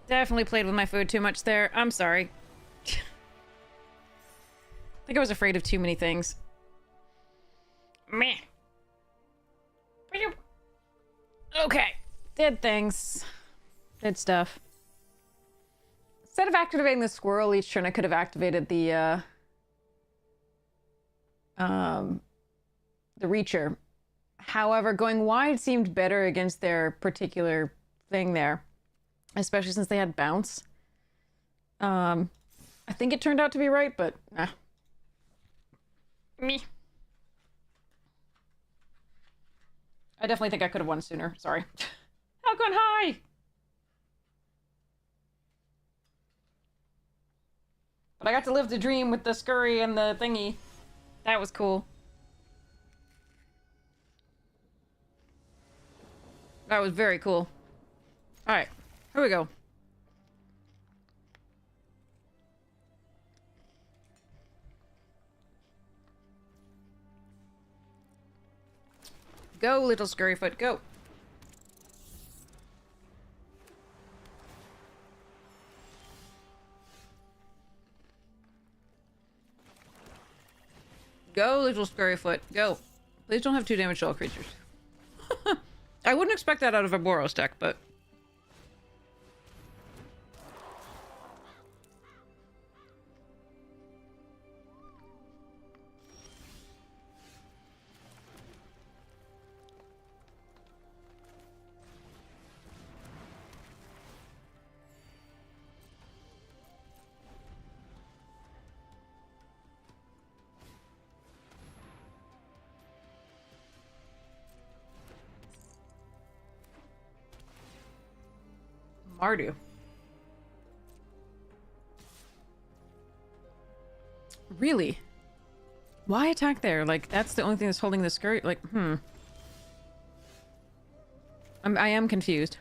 Definitely played with my food too much there. I'm sorry. I think I was afraid of too many things. Meh. Okay. Did things. Did stuff. Instead of activating the squirrel each turn, I could have activated the Reacher. However, going wide seemed better against their particular thing there. Especially since they had bounce. I think it turned out to be right, but me. I definitely think I could have won sooner. Sorry. How gone high? But I got to live the dream with the scurry and the thingy. That was cool. That was very cool. Alright. Here we go. Go, little scurryfoot, go. Go, little scurryfoot, go. Please don't have 2 damage to all creatures. I wouldn't expect that out of a Boros deck, but... Ardu. Really? Why attack there? Like, that's the only thing that's holding the skirt? Like, I am confused.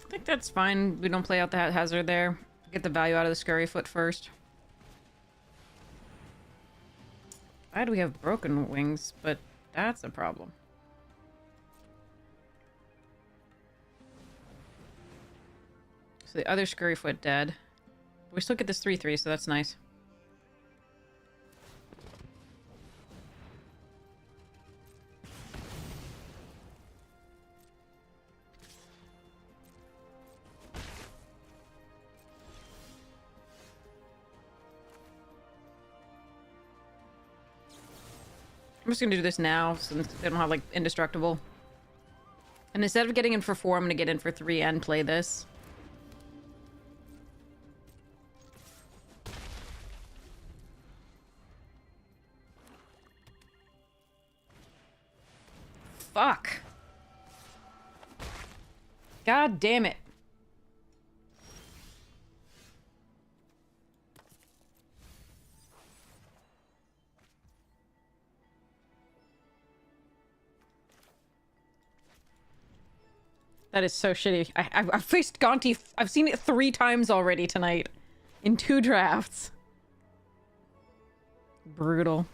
I think that's fine. We don't play out the hazard there. Get the value out of the scurry foot first. Why do we have broken wings? But that's a problem. So the other scurry foot dead. We still get this 3/3, so that's nice. I'm just gonna do this now since they don't have like indestructible. And instead of getting in for 4, I'm gonna get in for 3 and play this. Fuck. God damn it. That is so shitty. I've faced Gonti. I've seen it 3 times already tonight. In 2 drafts. Brutal.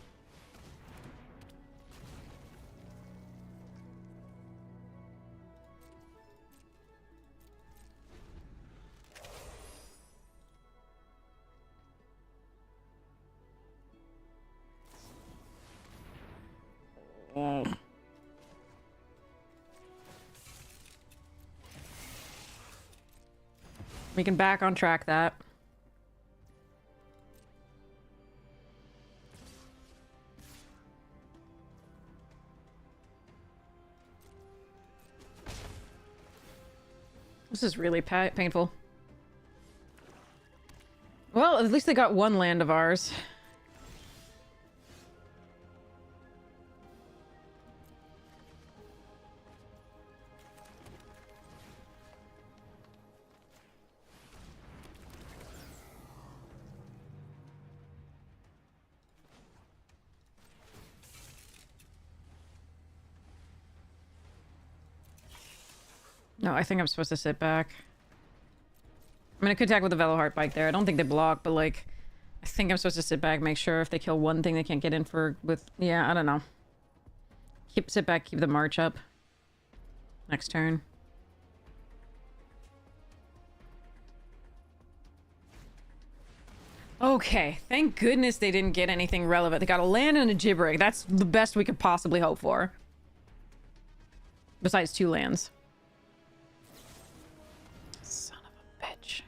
Oh. We can back on track that. This is really painful. Well, at least they got 1 land of ours. No, I think I'm supposed to sit back. I mean, I could attack with the Veloheart Bike there. I don't think they block, but, like, I think I'm supposed to sit back, make sure if they kill one thing they can't get in for with... Yeah, I don't know. Sit back, keep the march up. Next turn. Okay, thank goodness they didn't get anything relevant. They got a land and a Gibbering. That's the best we could possibly hope for. Besides 2 lands. Son of a bitch.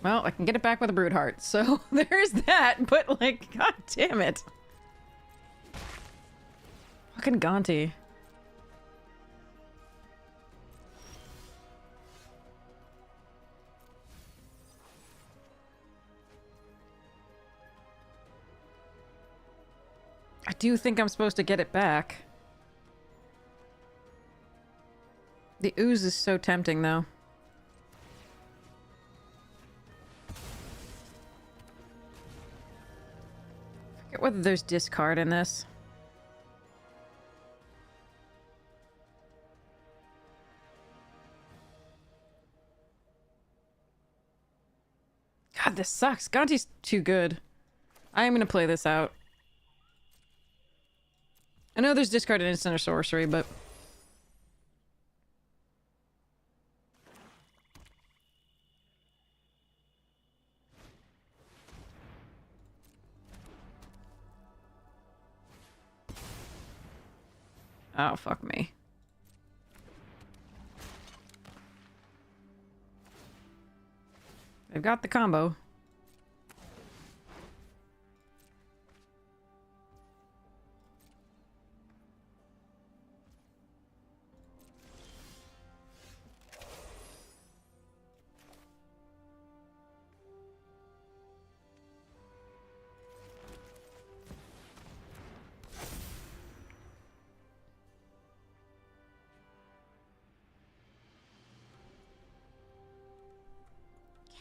Well, I can get it back with a Broodheart, so there's that, but, like, god damn it. Fucking Gonti. I do think I'm supposed to get it back. The ooze is so tempting, though. I forget whether there's discard in this. God, this sucks. Gonti's too good. I am gonna play this out. I know there's discard and instant or sorcery, but... Oh, fuck me. They've got the combo.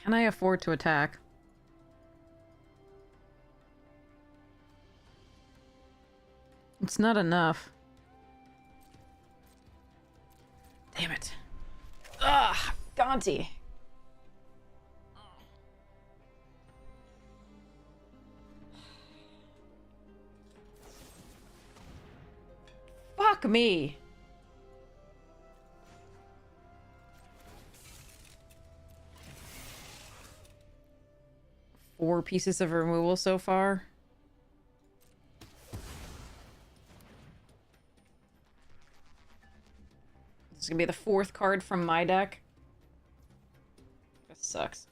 Can I afford to attack? It's not enough. Damn it. Ugh, Gonti. Fuck me. Four pieces of removal so far. This is gonna be the fourth card from my deck. This sucks.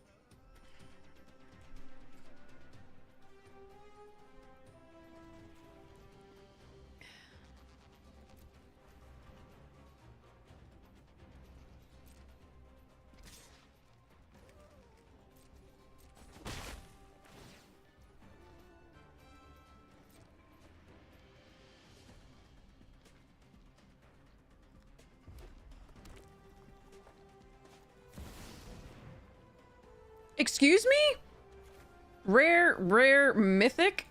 Excuse me? Rare mythic?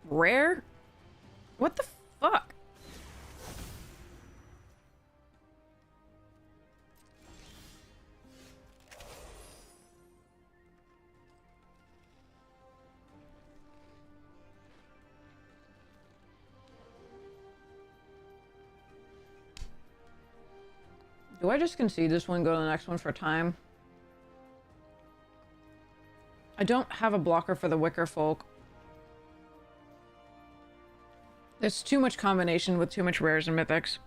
Rare? What the fuck? Do I just concede this one, go to the next one for time? I don't have a blocker for the Wicker Folk. There's too much combination with too much rares and mythics.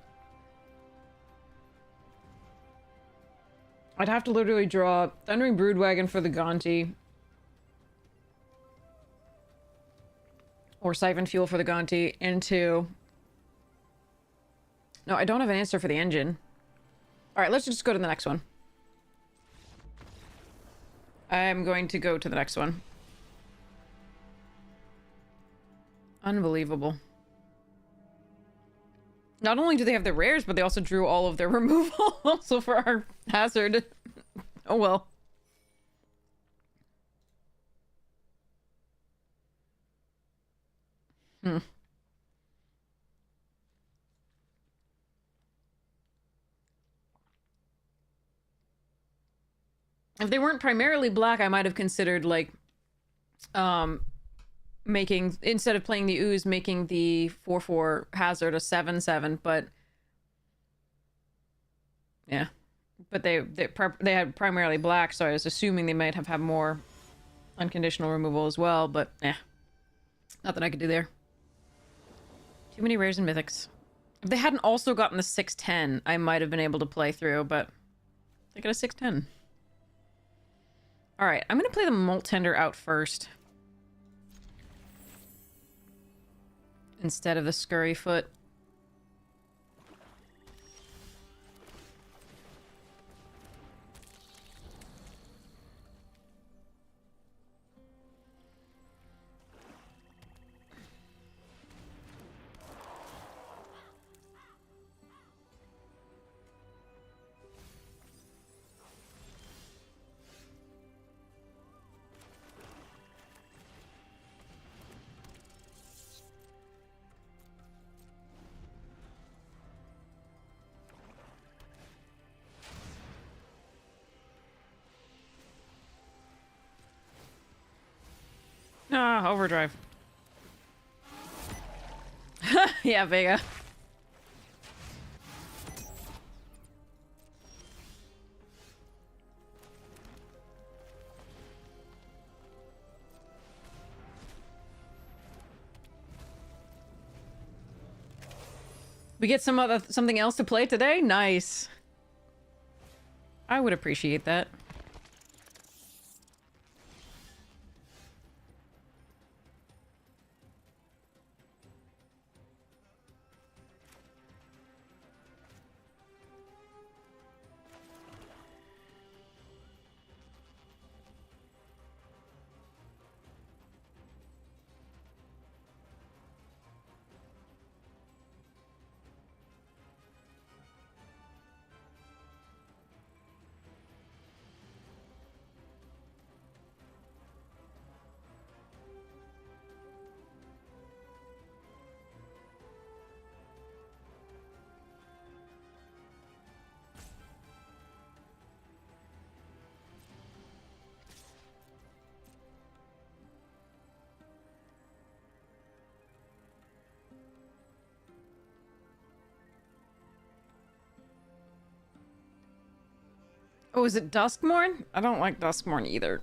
I'd have to literally draw Thundering Broodwagon for the Gonti. Or Siphon Fuel for the Gonti into... No, I don't have an answer for the engine. Alright, let's just go to the next one. I'm going to go to the next one. Unbelievable. Not only do they have the rares, but they also drew all of their removal also for our hazard. Oh well. Hmm. If they weren't primarily black, I might have considered, like, making, instead of playing the ooze, making the 4/4 hazard a 7/7, but yeah. But they had primarily black, so I was assuming they might have had more unconditional removal as well, but yeah. Nothing I could do there. Too many rares and mythics. If they hadn't also gotten the 6/10, I might have been able to play through, but they got a 6/10. Alright, I'm gonna play the Molt Tender out first. Instead of the Scurry Foot. Ah, overdrive. Yeah, Vega. We get something else to play today? Nice. I would appreciate that. Oh, is it Duskmorn? I don't like Duskmorn either.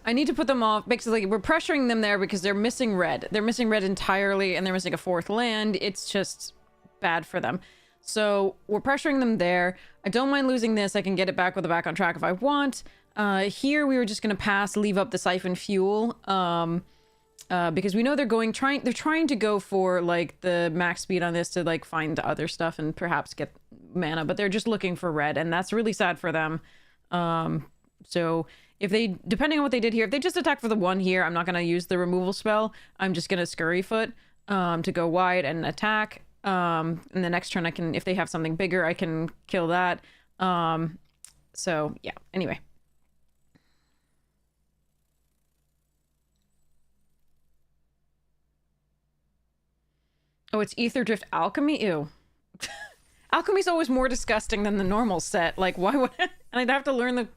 I need to put them off. Basically, we're pressuring them there because they're missing red. They're missing red entirely, and they're missing a fourth land. It's just bad for them. So we're pressuring them there. I don't mind losing this. I can get it back with the back on track if I want. Here, we were just going to pass, leave up the siphon fuel. Because we know they're trying to go for, like, the max speed on this to, like, find other stuff and perhaps get mana. But they're just looking for red, and that's really sad for them. So if they, depending on what they did here, if they just attack for the one here, I'm not going to use the removal spell. I'm just going to Scurry Foot to go wide and attack. And the next turn I can, if they have something bigger, I can kill that. So yeah, anyway. Oh, it's Ether Drift Alchemy? Ew. Alchemy's always more disgusting than the normal set. Like, why would I? And I'd have to learn the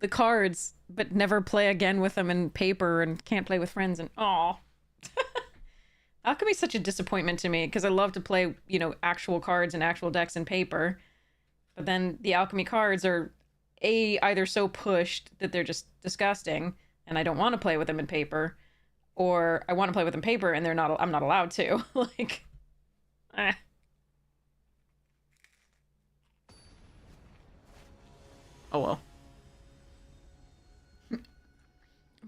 cards, but never play again with them in paper and can't play with friends and aw. Alchemy's such a disappointment to me because I love to play, you know, actual cards and actual decks in paper. But then the alchemy cards are either so pushed that they're just disgusting and I don't want to play with them in paper, or I want to play with them in paper and I'm not allowed to. Like, eh. Oh well.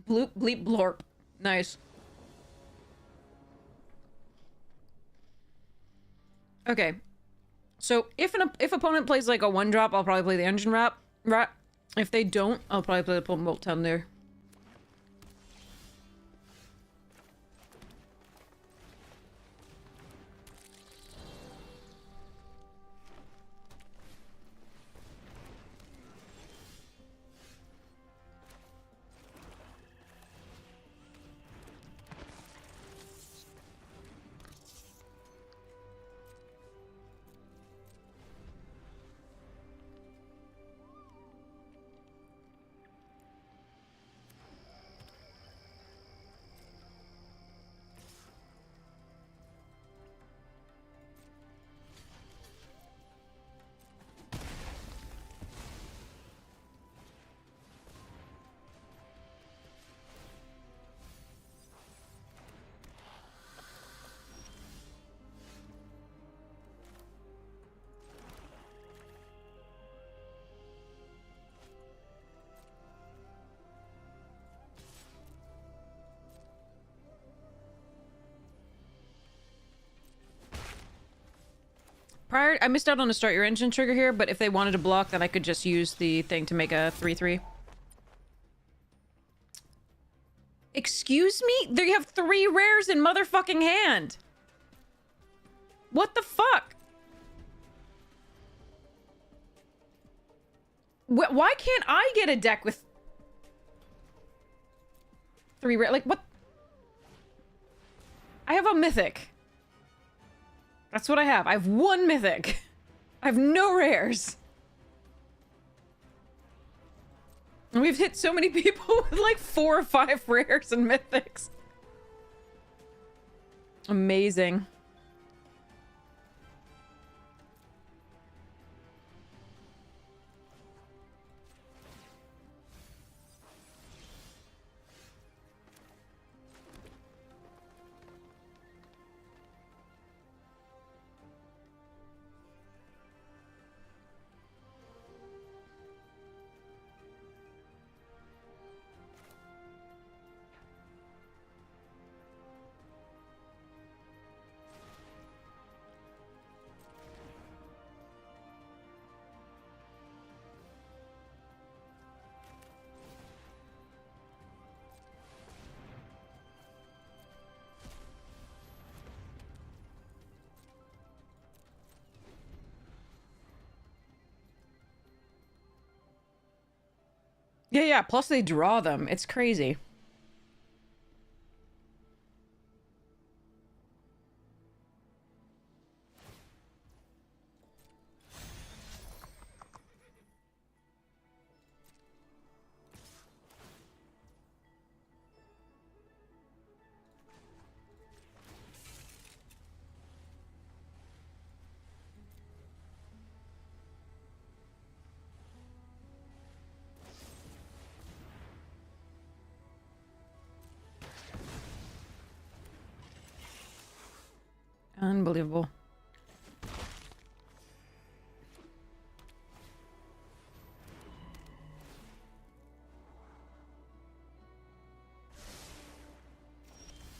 Bloop, bleep, blorp. Nice. Okay. So if opponent plays like a 1-drop, I'll probably play the engine rat. If they don't, I'll probably play the Pulp Bolt down there. I missed out on a start your engine trigger here, but if they wanted to block, then I could just use the thing to make a 3/3. Excuse me? There you have 3 rares in motherfucking hand. What the fuck? Why can't I get a deck with 3 rare? Like, what? I have a mythic. That's what I have. I have 1 mythic. I have no rares. And we've hit so many people with like 4 or 5 rares and mythics. Amazing. Yeah, plus they draw them. It's crazy. Unbelievable.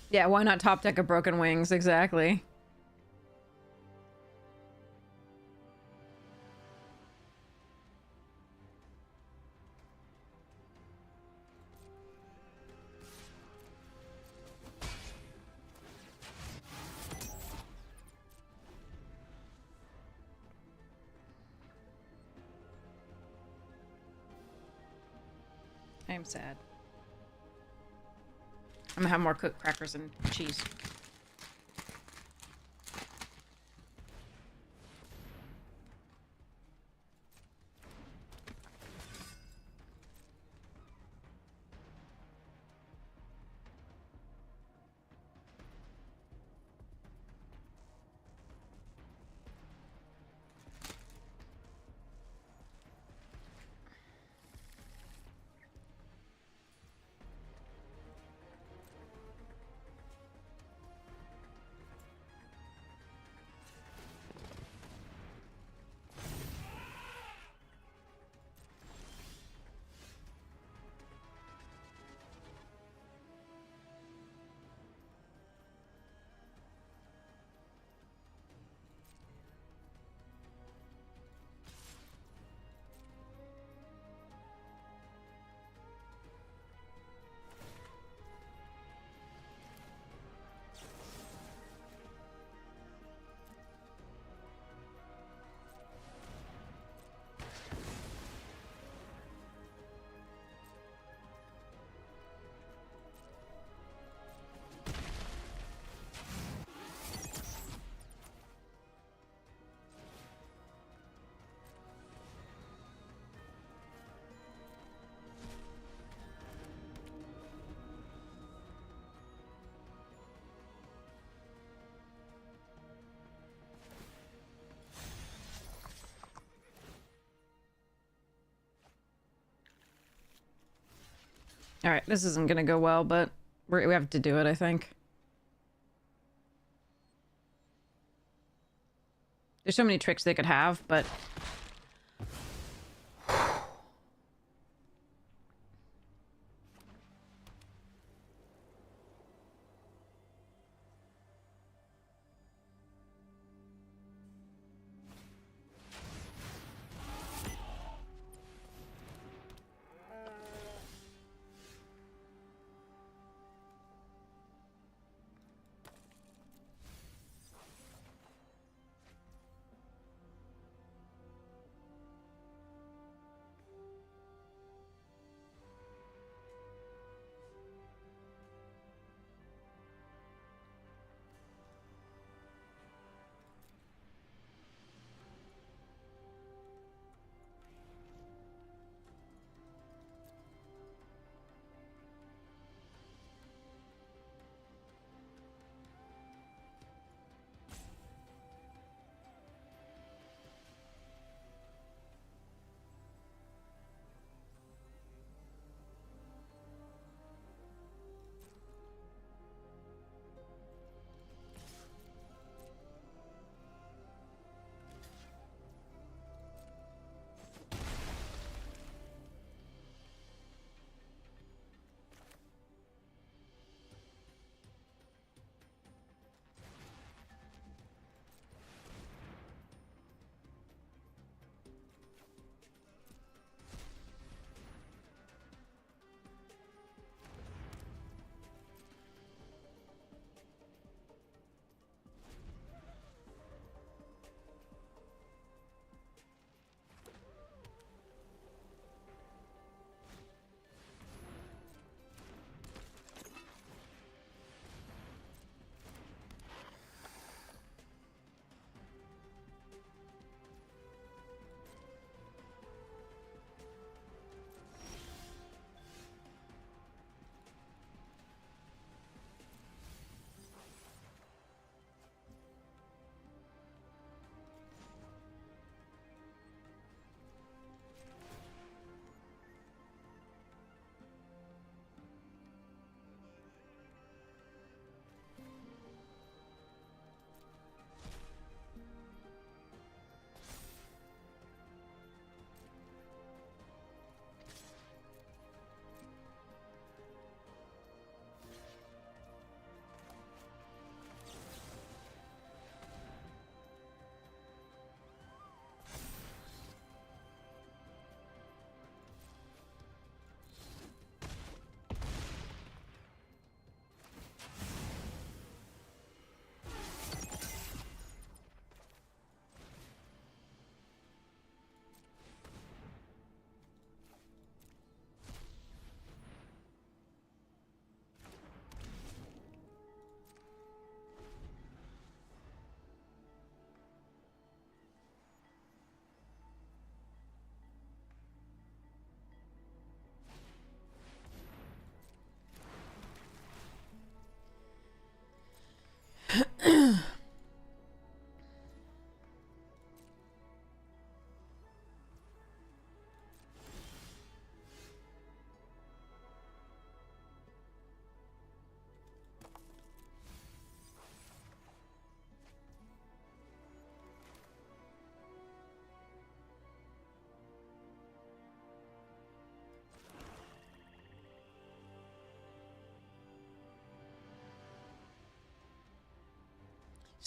Yeah, why not top deck of Broken Wings? Exactly. I am sad. I'm gonna have more cooked crackers and cheese. Alright, this isn't gonna go well, but we have to do it, I think. There's so many tricks they could have, but...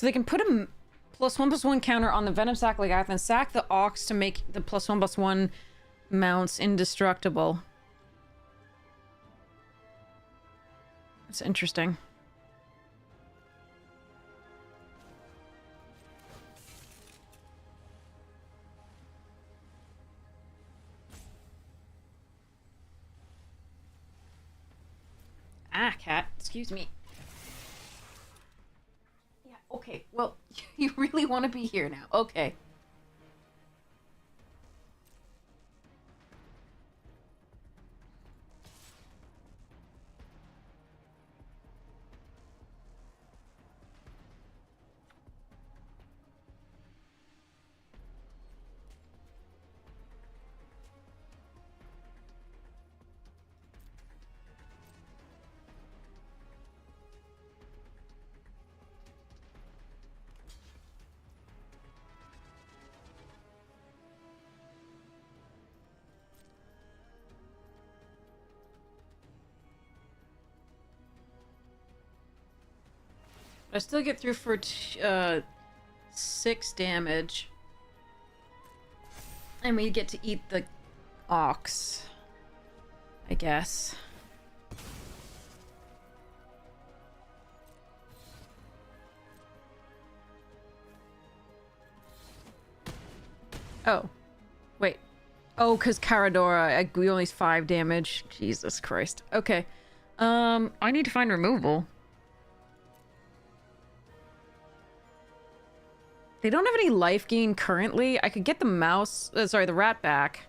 So they can put a +1/+1 counter on the Venom Sack Legath and sack the Ox to make the +1/+1 mounts indestructible. That's interesting. Ah, cat. Excuse me. Yeah, okay. Well, you really want to be here now. Okay. I still get through for 6 damage. And we get to eat the Ox, I guess. Oh. Wait. Oh, because Caradora, we only 5 damage. Jesus Christ. Okay. I need to find removal. They don't have any life gain currently. I could get the mouse... sorry, the rat back.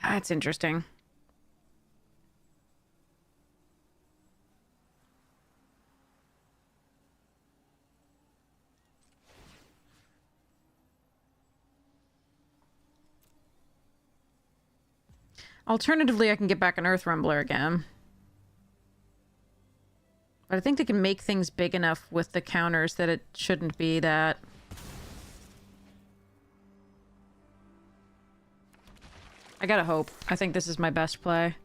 That's interesting. Alternatively, I can get back an Earth Rumbler again. But I think they can make things big enough with the counters that it shouldn't be that. I gotta hope. I think this is my best play.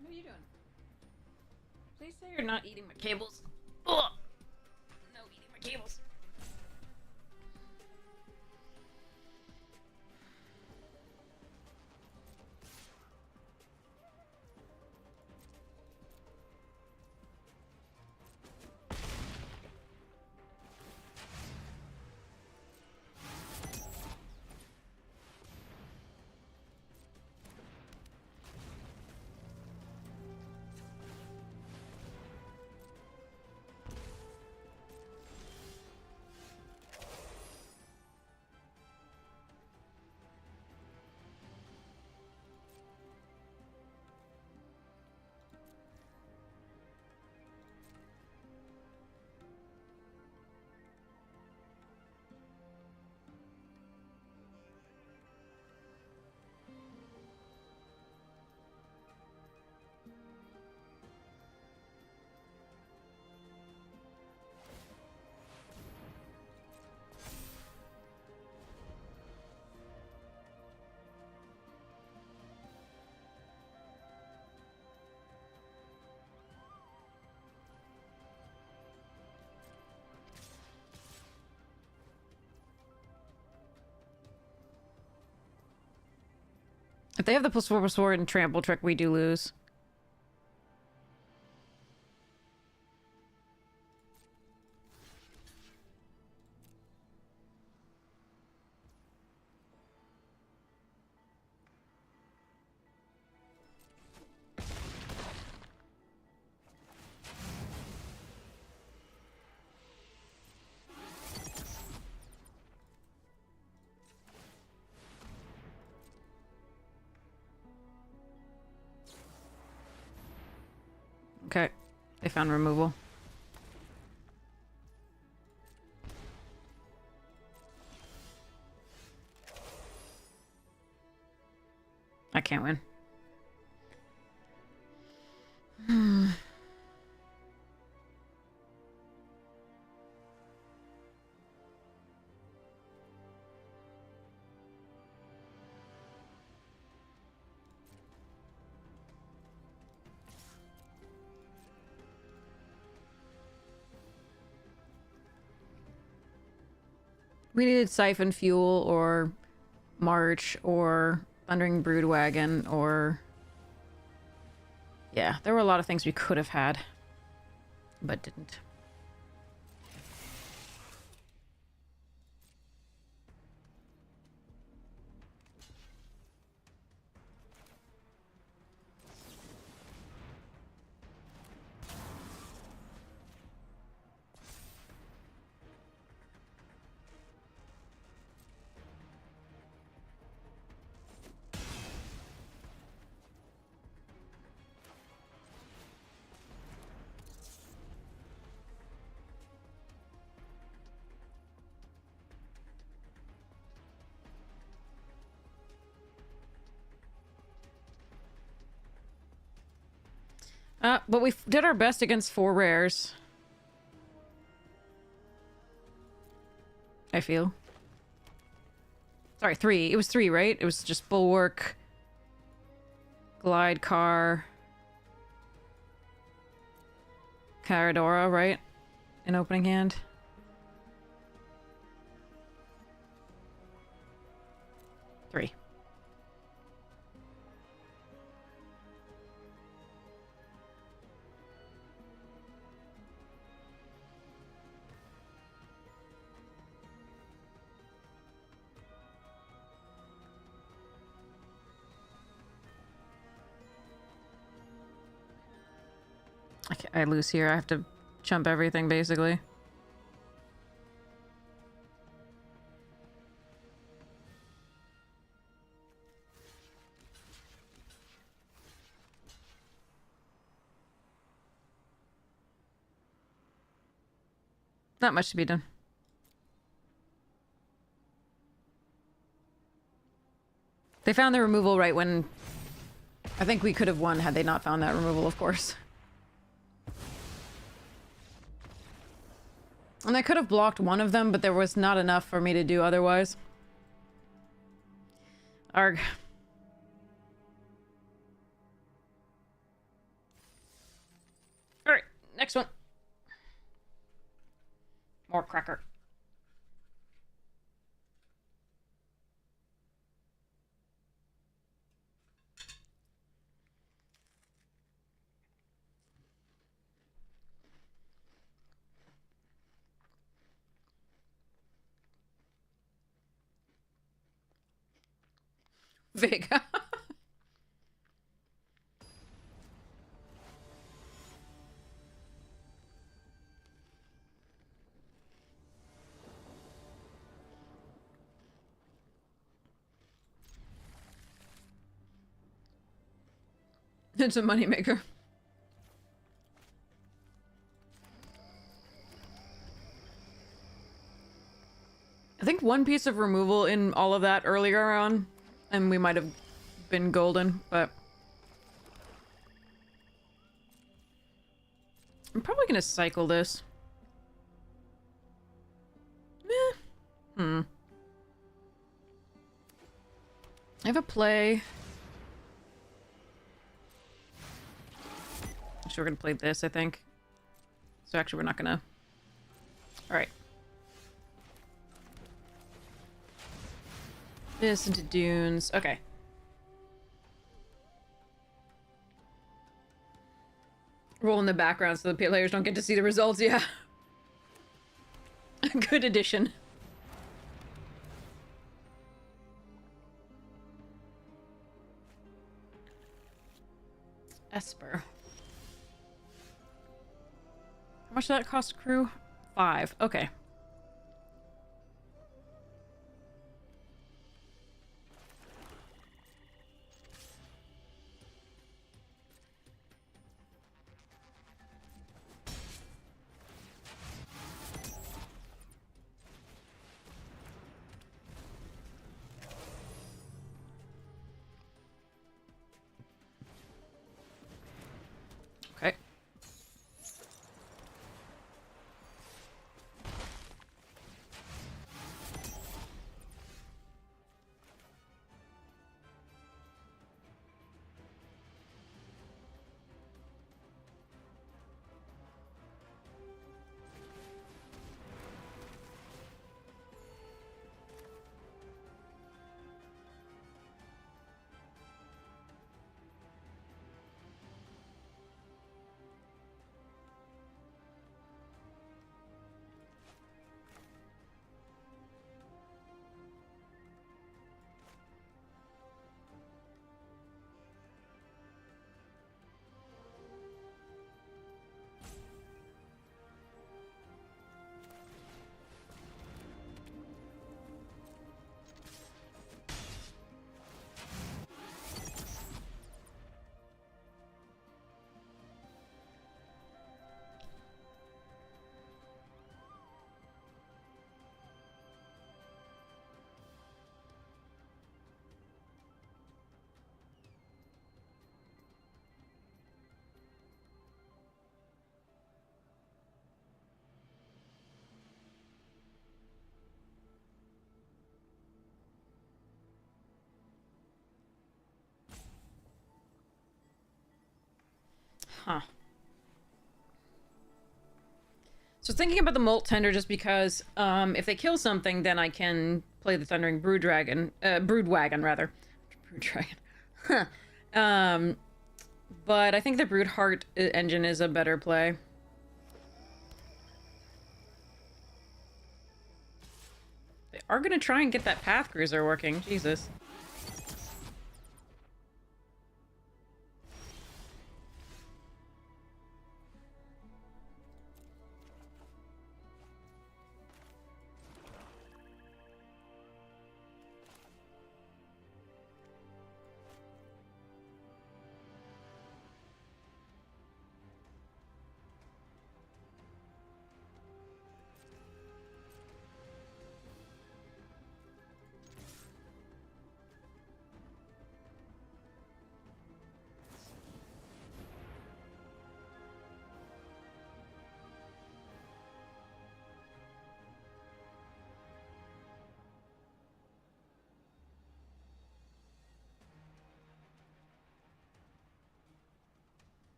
What are you doing? Please say you're not eating my cables. Ugh. No eating my cables. If they have the +4/+4 and trample trick, we do lose. Okay. They found removal. I can't win. We needed Siphon Fuel or March or Thundering Broodwagon or... Yeah, there were a lot of things we could have had, but didn't. But we did our best against 4 rares. I feel. Sorry, 3. It was 3, right? It was just Bulwark, Glide Car, Caradora, right? In opening hand. Three. I lose here. I have to chump everything, basically. Not much to be done. They found the removal right when... I think we could have won had they not found that removal, of course. And I could have blocked one of them, but there was not enough for me to do otherwise. Arg. Alright, next one. More cracker. Vega. It's a moneymaker. I think one piece of removal in all of that earlier on, and we might have been golden, but... I'm probably gonna cycle this. I have a play. Actually, we're gonna play this, I think. So actually, we're not gonna... Alright. This into Dunes. Okay. roll in the background so the players don't get to see the results. Yeah. Good addition. Esper. How much did that cost crew? 5. Okay. Okay. Huh. So thinking about the Molt Tender just because if they kill something, then I can play the Thundering Brood Dragon, Brood Wagon rather. Brood Dragon. Huh. But I think the Brood Heart engine is a better play. They are gonna try and get that Path Cruiser working. Jesus.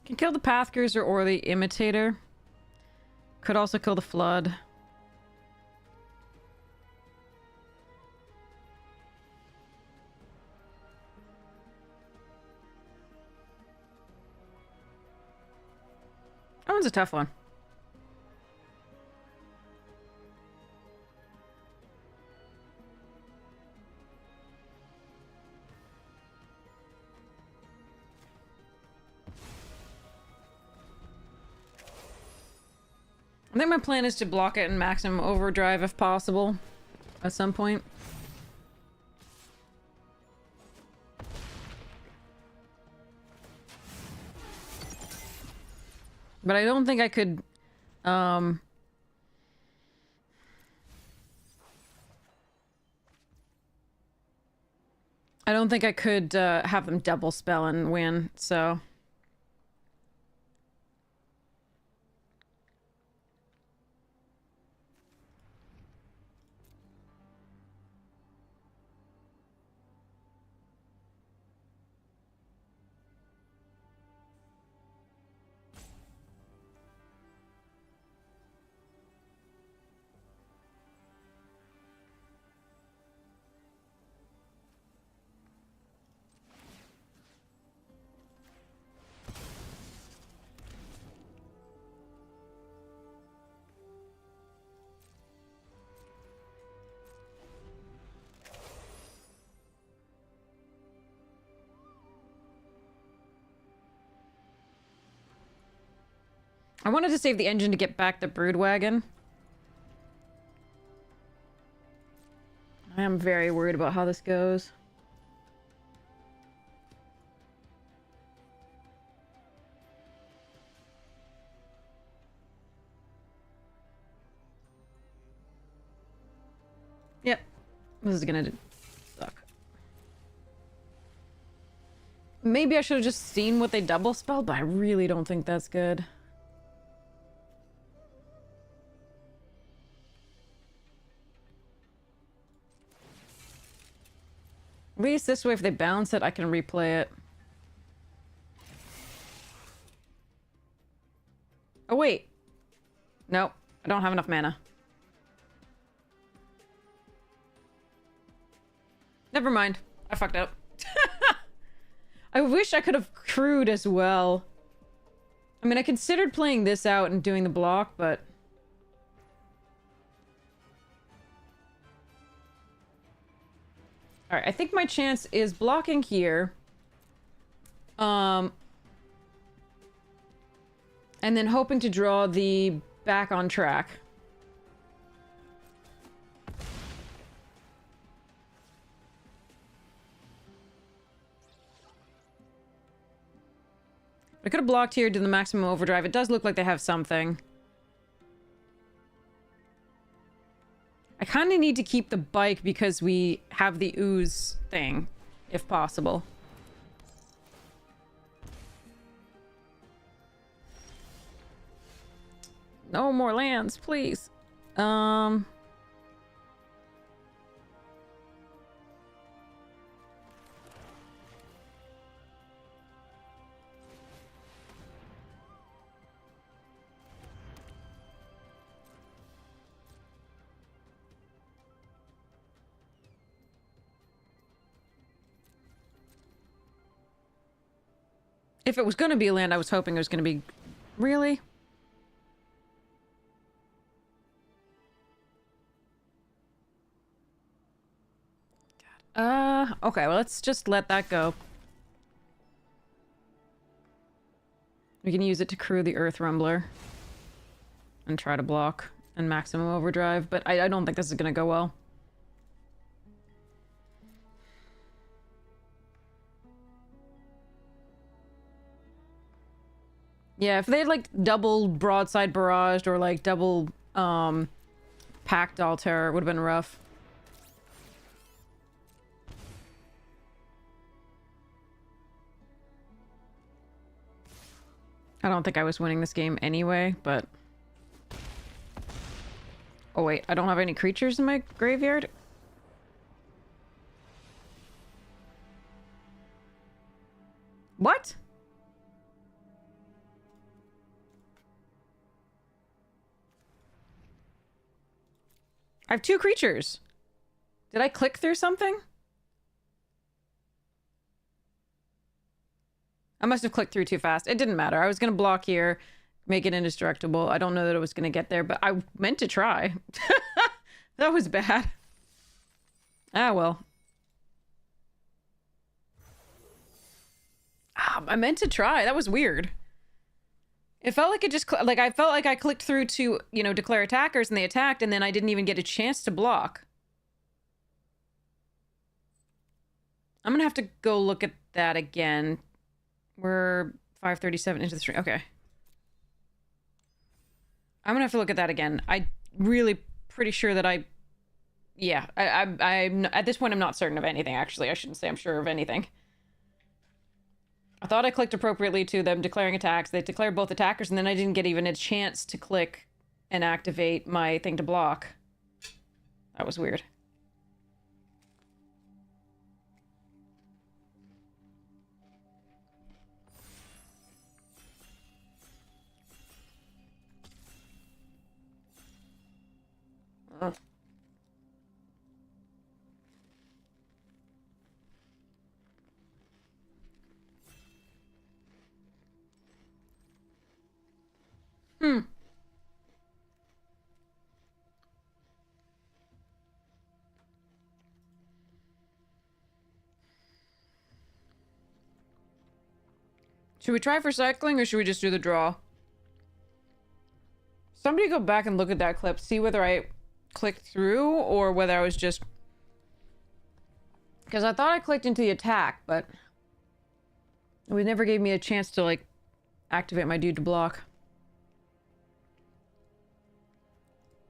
Can kill the Path Cruiser or the Imitator. Could also kill the Flood. That one's a tough one. I think my plan is to block it in maximum overdrive if possible at some point. But I don't think I could I don't think I could have them double spell and win, so... I wanted to save the engine to get back the brood wagon. I am very worried about how this goes. Yep. This is gonna suck. Maybe I should have just seen what they double spelled, but I really don't think that's good. At least this way, if they balance it, I can replay it. Oh, wait. Nope. I don't have enough mana. Never mind. I fucked up. I wish I could have crewed as well. I mean, I considered playing this out and doing the block, but... Alright, I think my chance is blocking here. And then hoping to draw the back on track. I could have blocked here, did the maximum overdrive. It does look like they have something. I kind of need to keep the bike because we have the ooze thing, if possible. No more lands, please. If it was going to be a land, I was hoping it was going to be... Really? God. Okay, well, let's just let that go. We can use it to crew the Earth Rumbler. And try to block and maximum overdrive, but I don't think this is going to go well. Yeah, if they had, like, double broadside barraged or, like, double, packed Altair, it would have been rough. I don't think I was winning this game anyway, but... Oh, wait, I don't have any creatures in my graveyard? What? I have 2 creatures. Did I click through something? I must have clicked through too fast. It didn't matter. I was going to block here, make it indestructible. I don't know that it was going to get there, but I meant to try. That was bad. Ah, well. I meant to try. That was weird. It felt like it just... Like, I felt like I clicked through to, you know, declare attackers, and they attacked, and then I didn't even get a chance to block. I'm gonna have to go look at that again. We're 5:37 into the stream. Okay. I'm gonna have to look at that again. I really pretty sure that I Yeah, I'm at this point I'm not certain of anything. Actually, I shouldn't say I'm sure of anything. I thought I clicked appropriately to them declaring attacks. They declared both attackers, and then I didn't get even a chance to click and activate my thing to block. That was weird. Ugh. Hmm. Should we try for cycling, or should we just do the draw? Somebody go back and look at that clip, see whether I clicked through or whether I was just... Because I thought I clicked into the attack, but it never gave me a chance to, like, activate my dude to block.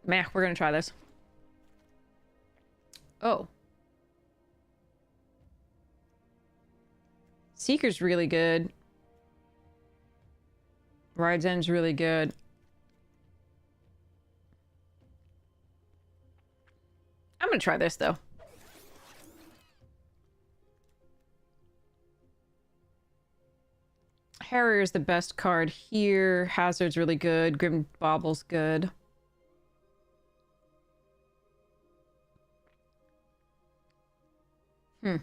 Meh, we're gonna try this. Oh. Seeker's really good. Ride's End's really good. I'm gonna try this, though. Harrier's the best card here. Hazard's really good. Grim Bobble's good. Hmm.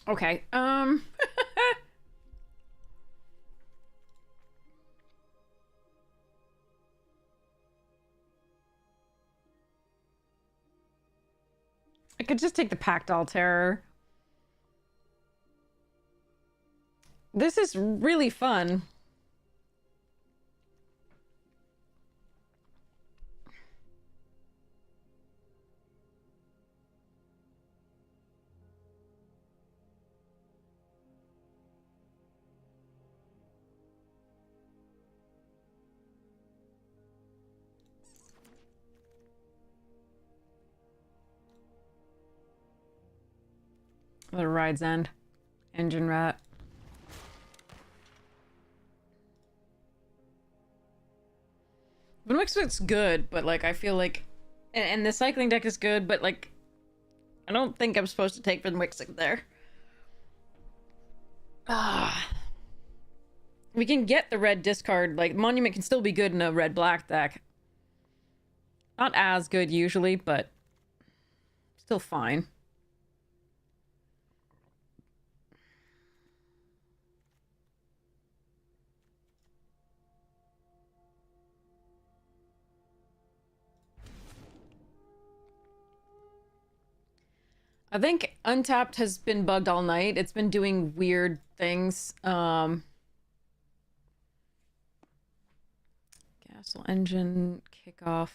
Okay, I could just take the Pactol Terror. This is really fun. The Ride's End. Engine Rat. The mix looks good, but like I feel like, and the cycling deck is good, but like I don't think I'm supposed to take the mixing there. Ah, we can get the red discard. Like Monument can still be good in a red-black deck. Not as good usually, but still fine. I think Untapped has been bugged all night. It's been doing weird things. Castle Engine, Kickoff.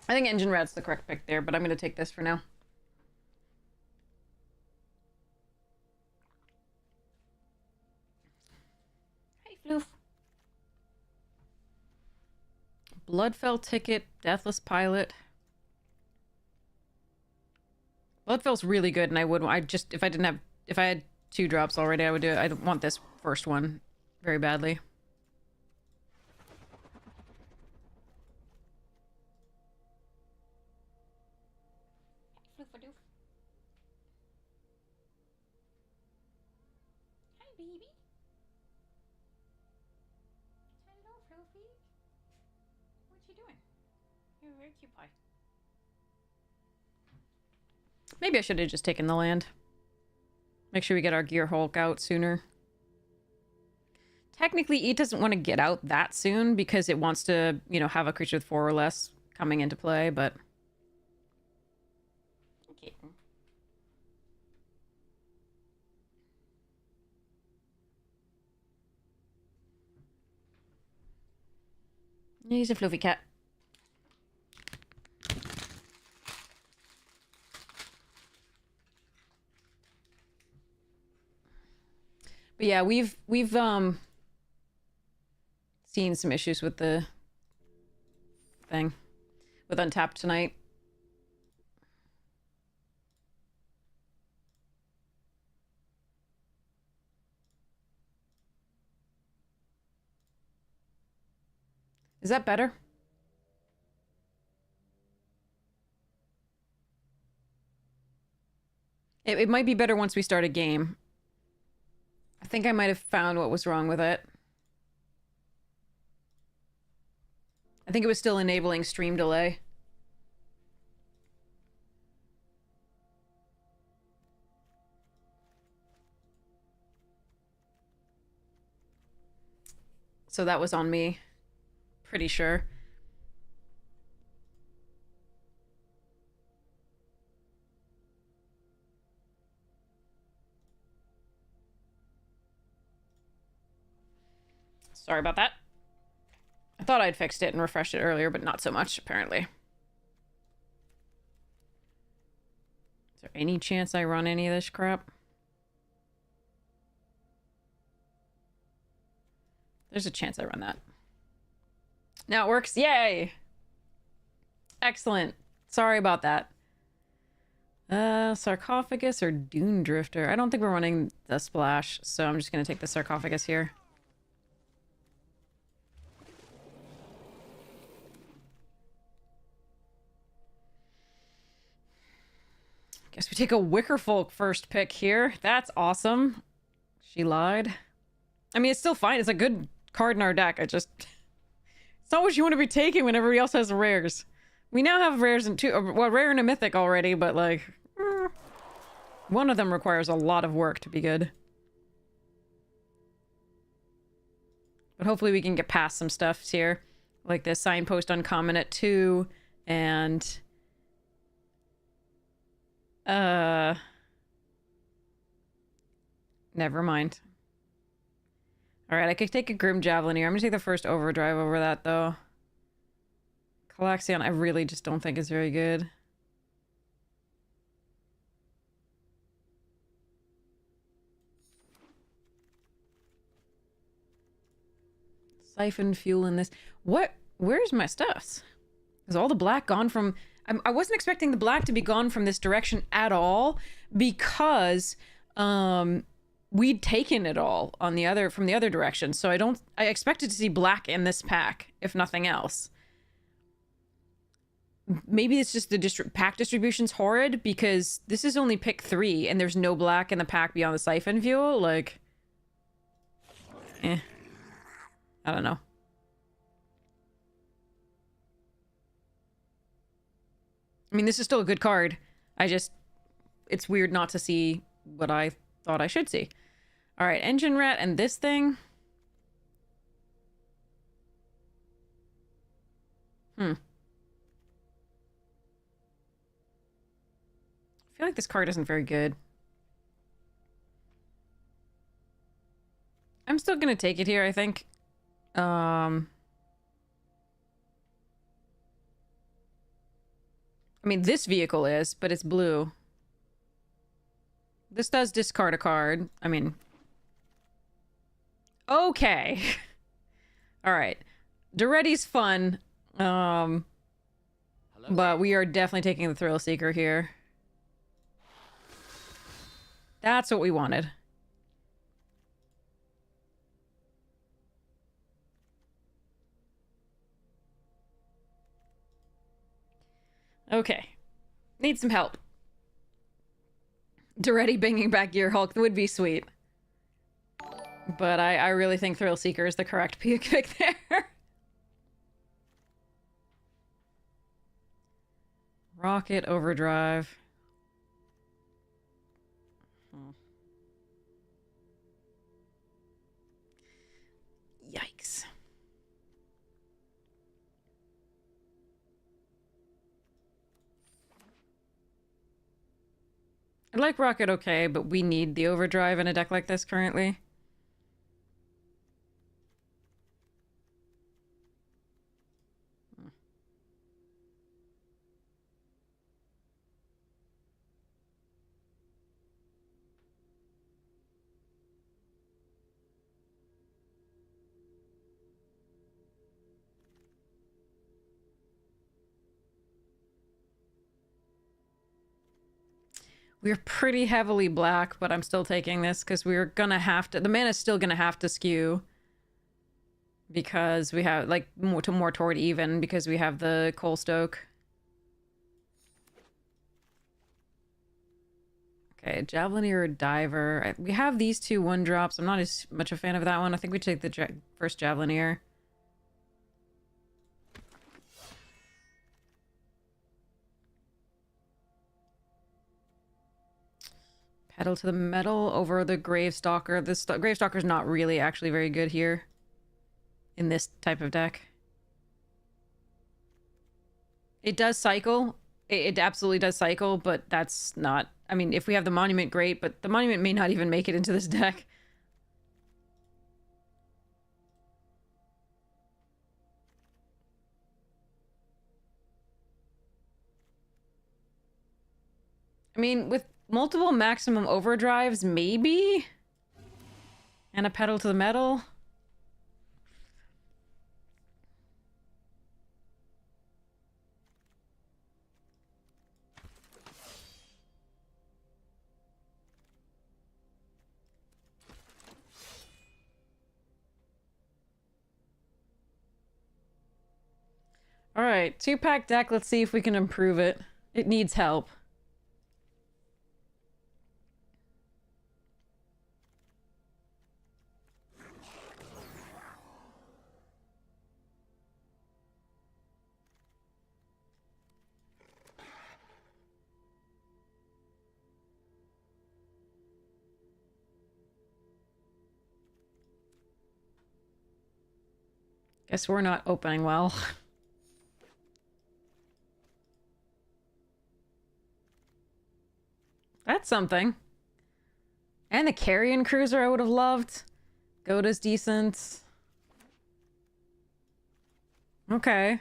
I think Engine Rat's the correct pick there, but I'm going to take this for now. Hey, Floof. Bloodfell Ticket, Deathless Pilot. Bloodfell's really good, and if I had 2 drops already, I would do it. I don't want this first one very badly. Hi, baby. Hello, Fluffy. What you doing? You're very cute pie. Maybe I should have just taken the land. Make sure we get our Gear Hulk out sooner. Technically, it doesn't want to get out that soon because it wants to, you know, have a creature with 4 or less coming into play, but... Okay. He's a fluffy cat. But yeah, we've seen some issues with the thing with Untapped tonight. Is that better? It might be better once we start a game. I think I might have found what was wrong with it. I think it was still enabling stream delay. So that was on me. Pretty sure. Sorry about that. I thought I'd fixed it and refreshed it earlier, but not so much, apparently. Is there any chance I run any of this crap? There's a chance I run that. Now it works. Yay! Excellent. Sorry about that. Sarcophagus or Dune Drifter? I don't think we're running the splash, so I'm just gonna take the sarcophagus here. Guess we take a Wickerfolk first pick here. That's awesome. She lied. I mean, it's still fine. It's a good card in our deck. It's not what you want to be taking when everybody else has rares. We now have rares in two, well, rare and a mythic already, but like, one of them requires a lot of work to be good. But hopefully we can get past some stuff here, like this signpost uncommon at 2, and never mind. Alright, I could take a Grim Javelin here. I'm gonna take the first overdrive over that, though. Calaxion, I really just don't think is very good. Siphon fuel in this. What? Where's my stuffs? Is all the black gone from... I wasn't expecting the black to be gone from this direction at all, because we'd taken it all on the other, from the other direction. So I expected to see black in this pack, if nothing else. Maybe it's just the pack distribution's horrid, because this is only pick 3 and there's no black in the pack beyond the siphon fuel. Like, I don't know. I mean, this is still a good card. It's weird not to see what I thought I should see. All right, Engine Rat and this thing. I feel like this card isn't very good. I'm still gonna take it here, I think. I mean, this vehicle is, but it's blue. This does discard a card. I mean... Okay. Alright. Duretti's fun. But we are definitely taking the Thrill Seeker here. That's what we wanted. Okay. Need some help. Duretti bringing back Gear Hulk would be sweet. But I really think Thrill Seeker is the correct pick there. Rocket Overdrive. Yikes. I like Rocket okay, but we need the Overdrive in a deck like this currently. We're pretty heavily black, but I'm still taking this because we're gonna have to... The mana's still gonna have to skew. Because we have, like, more toward even, because we have the Coal Stoke. Okay, Javelineer or Diver. We have these two 1-drops. I'm not as much a fan of that one. I think we take the first Javelineer. Pedal to the Metal over the Gravestalker. This Gravestalker's not really actually very good here. In this type of deck. It does cycle. It absolutely does cycle, but that's not... I mean, if we have the Monument, great, but the Monument may not even make it into this deck. I mean, with multiple maximum overdrives, maybe? And a Pedal to the Metal? Alright, 2-pack deck. Let's see if we can improve it. It needs help. Guess we're not opening well. That's something. And the Carrion Cruiser I would have loved. Goda's decent. Okay.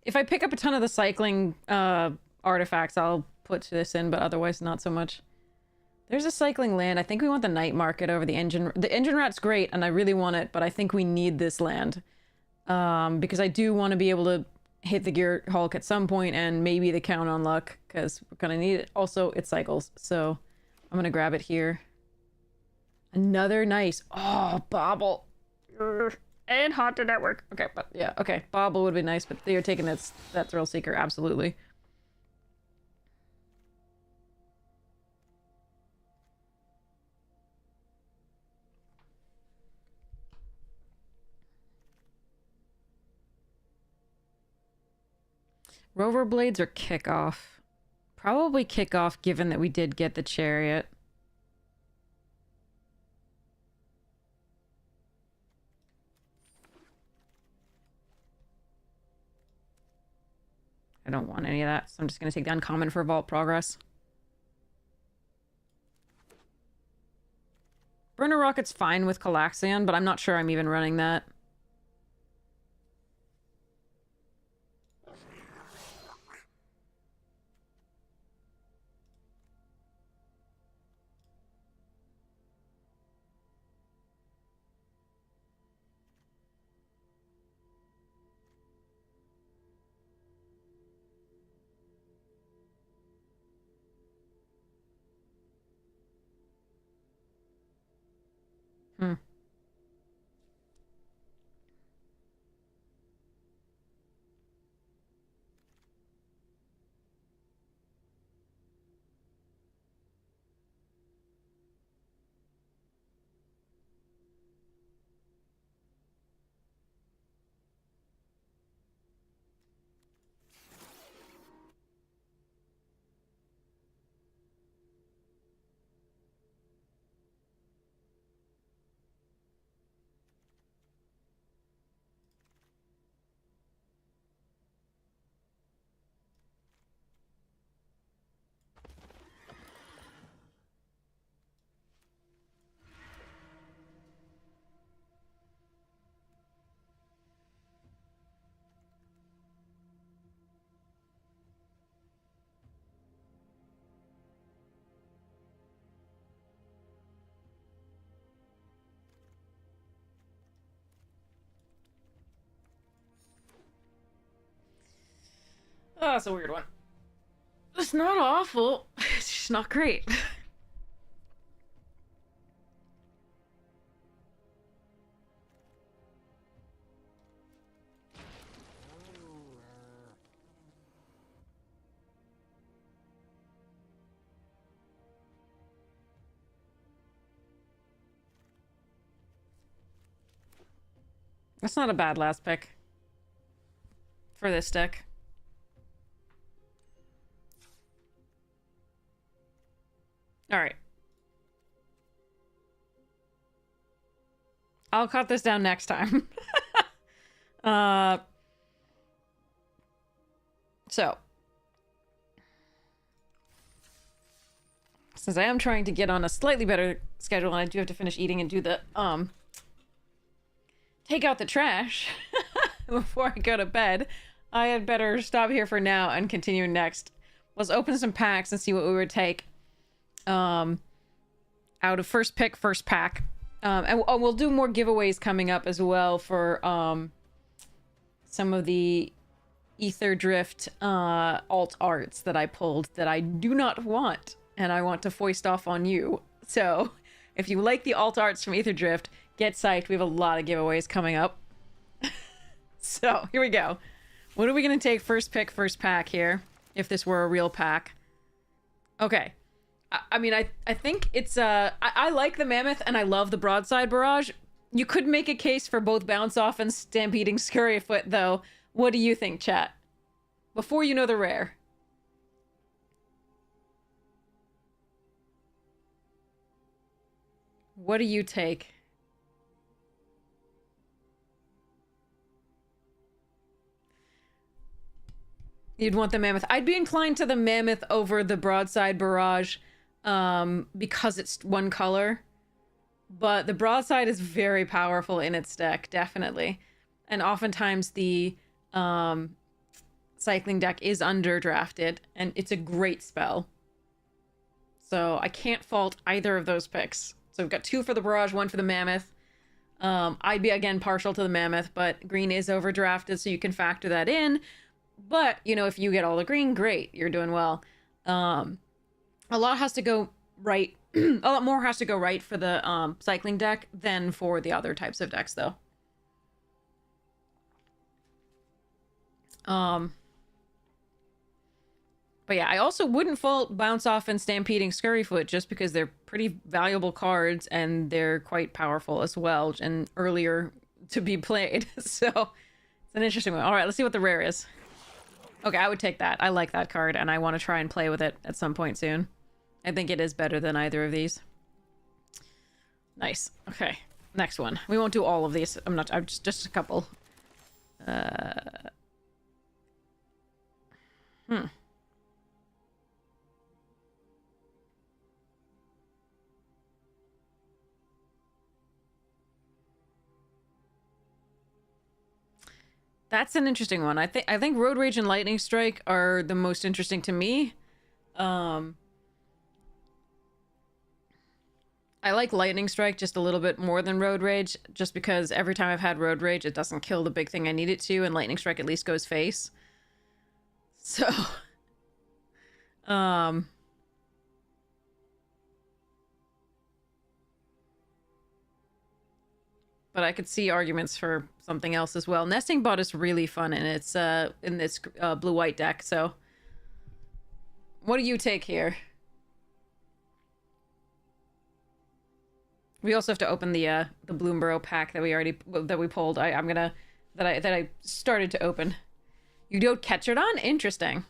If I pick up a ton of the cycling artifacts, I'll put this in, but otherwise not so much. There's a cycling land. I think we want the Night Market over the Engine. The Engine Rat's great, and I really want it, but I think we need this land. Because I do want to be able to hit the Gear Hulk at some point, and maybe the Count on Luck, because we're gonna need it. Also, it cycles, so I'm gonna grab it here. Another nice... Oh, Bobble. And Haunted Network. Okay, but yeah, okay. Bobble would be nice, but you're taking that Thrill Seeker, absolutely. Rover Blades or Kickoff? Probably Kickoff, given that we did get the Chariot. I don't want any of that, so I'm just going to take the uncommon for Vault Progress. Burner Rocket's fine with Calaxion, but I'm not sure I'm even running that. Hmm. Oh, that's a weird one. It's not awful. It's just not great. That's not a bad last pick for this deck. All right. I'll cut this down next time. So. Since I am trying to get on a slightly better schedule and I do have to finish eating and do the, take out the trash before I go to bed, I had better stop here for now and continue next. Let's open some packs and see what we would take. Out of first pick, first pack. And we'll do more giveaways coming up as well for some of the Ether Drift alt arts that I pulled that I do not want and I want to foist off on you. So if you like the alt arts from Ether Drift, get psyched. We have a lot of giveaways coming up. So here we go. What are we going to take first pick, first pack here? If this were a real pack. Okay. I mean, I think it's, I like the Mammoth and I love the Broadside Barrage. You could make a case for both Bounce Off and Stampeding Scurryfoot, though. What do you think, chat? Before you know the rare. What do you take? You'd want the Mammoth. I'd be inclined to the Mammoth over the Broadside Barrage. Because it's one color, but the Broadside is very powerful in its deck, definitely. And oftentimes the cycling deck is underdrafted, and it's a great spell. So I can't fault either of those picks. So we've got 2 for the Barrage, 1 for the Mammoth. I'd be, again, partial to the Mammoth, but green is overdrafted, so you can factor that in. But, you know, if you get all the green, great, you're doing well. A lot has to go right. A lot more has to go right for the cycling deck than for the other types of decks, though. But yeah, I also wouldn't fault Bounce Off and Stampeding Scurryfoot just because they're pretty valuable cards and they're quite powerful as well and earlier to be played. So it's an interesting one. All right, let's see what the rare is. Okay, I would take that. I like that card and I want to try and play with it at some point soon. I think it is better than either of these. Nice. Okay, next one. We won't do all of these. I'm just a couple. That's an interesting one. I think Road Rage and Lightning Strike are the most interesting to me. I like Lightning Strike just a little bit more than Road Rage, just because every time I've had Road Rage, it doesn't kill the big thing I need it to, and Lightning Strike at least goes face. So, but I could see arguments for something else as well. Nesting Bot is really fun, and it's in this blue-white deck, so... What do you take here? We also have to open the Bloomborough pack that we pulled. that I started to open. You don't catch it on? Interesting.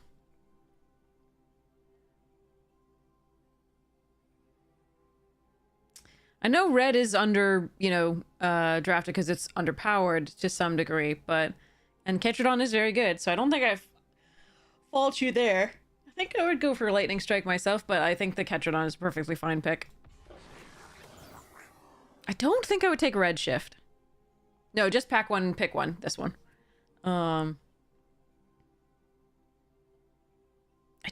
I know red is under, drafted because it's underpowered to some degree, and Ketradon is very good, so I don't think I fault you there. I think I would go for Lightning Strike myself, but I think the Ketradon is a perfectly fine pick. I don't think I would take Redshift. No, just pack one and pick one. This one. I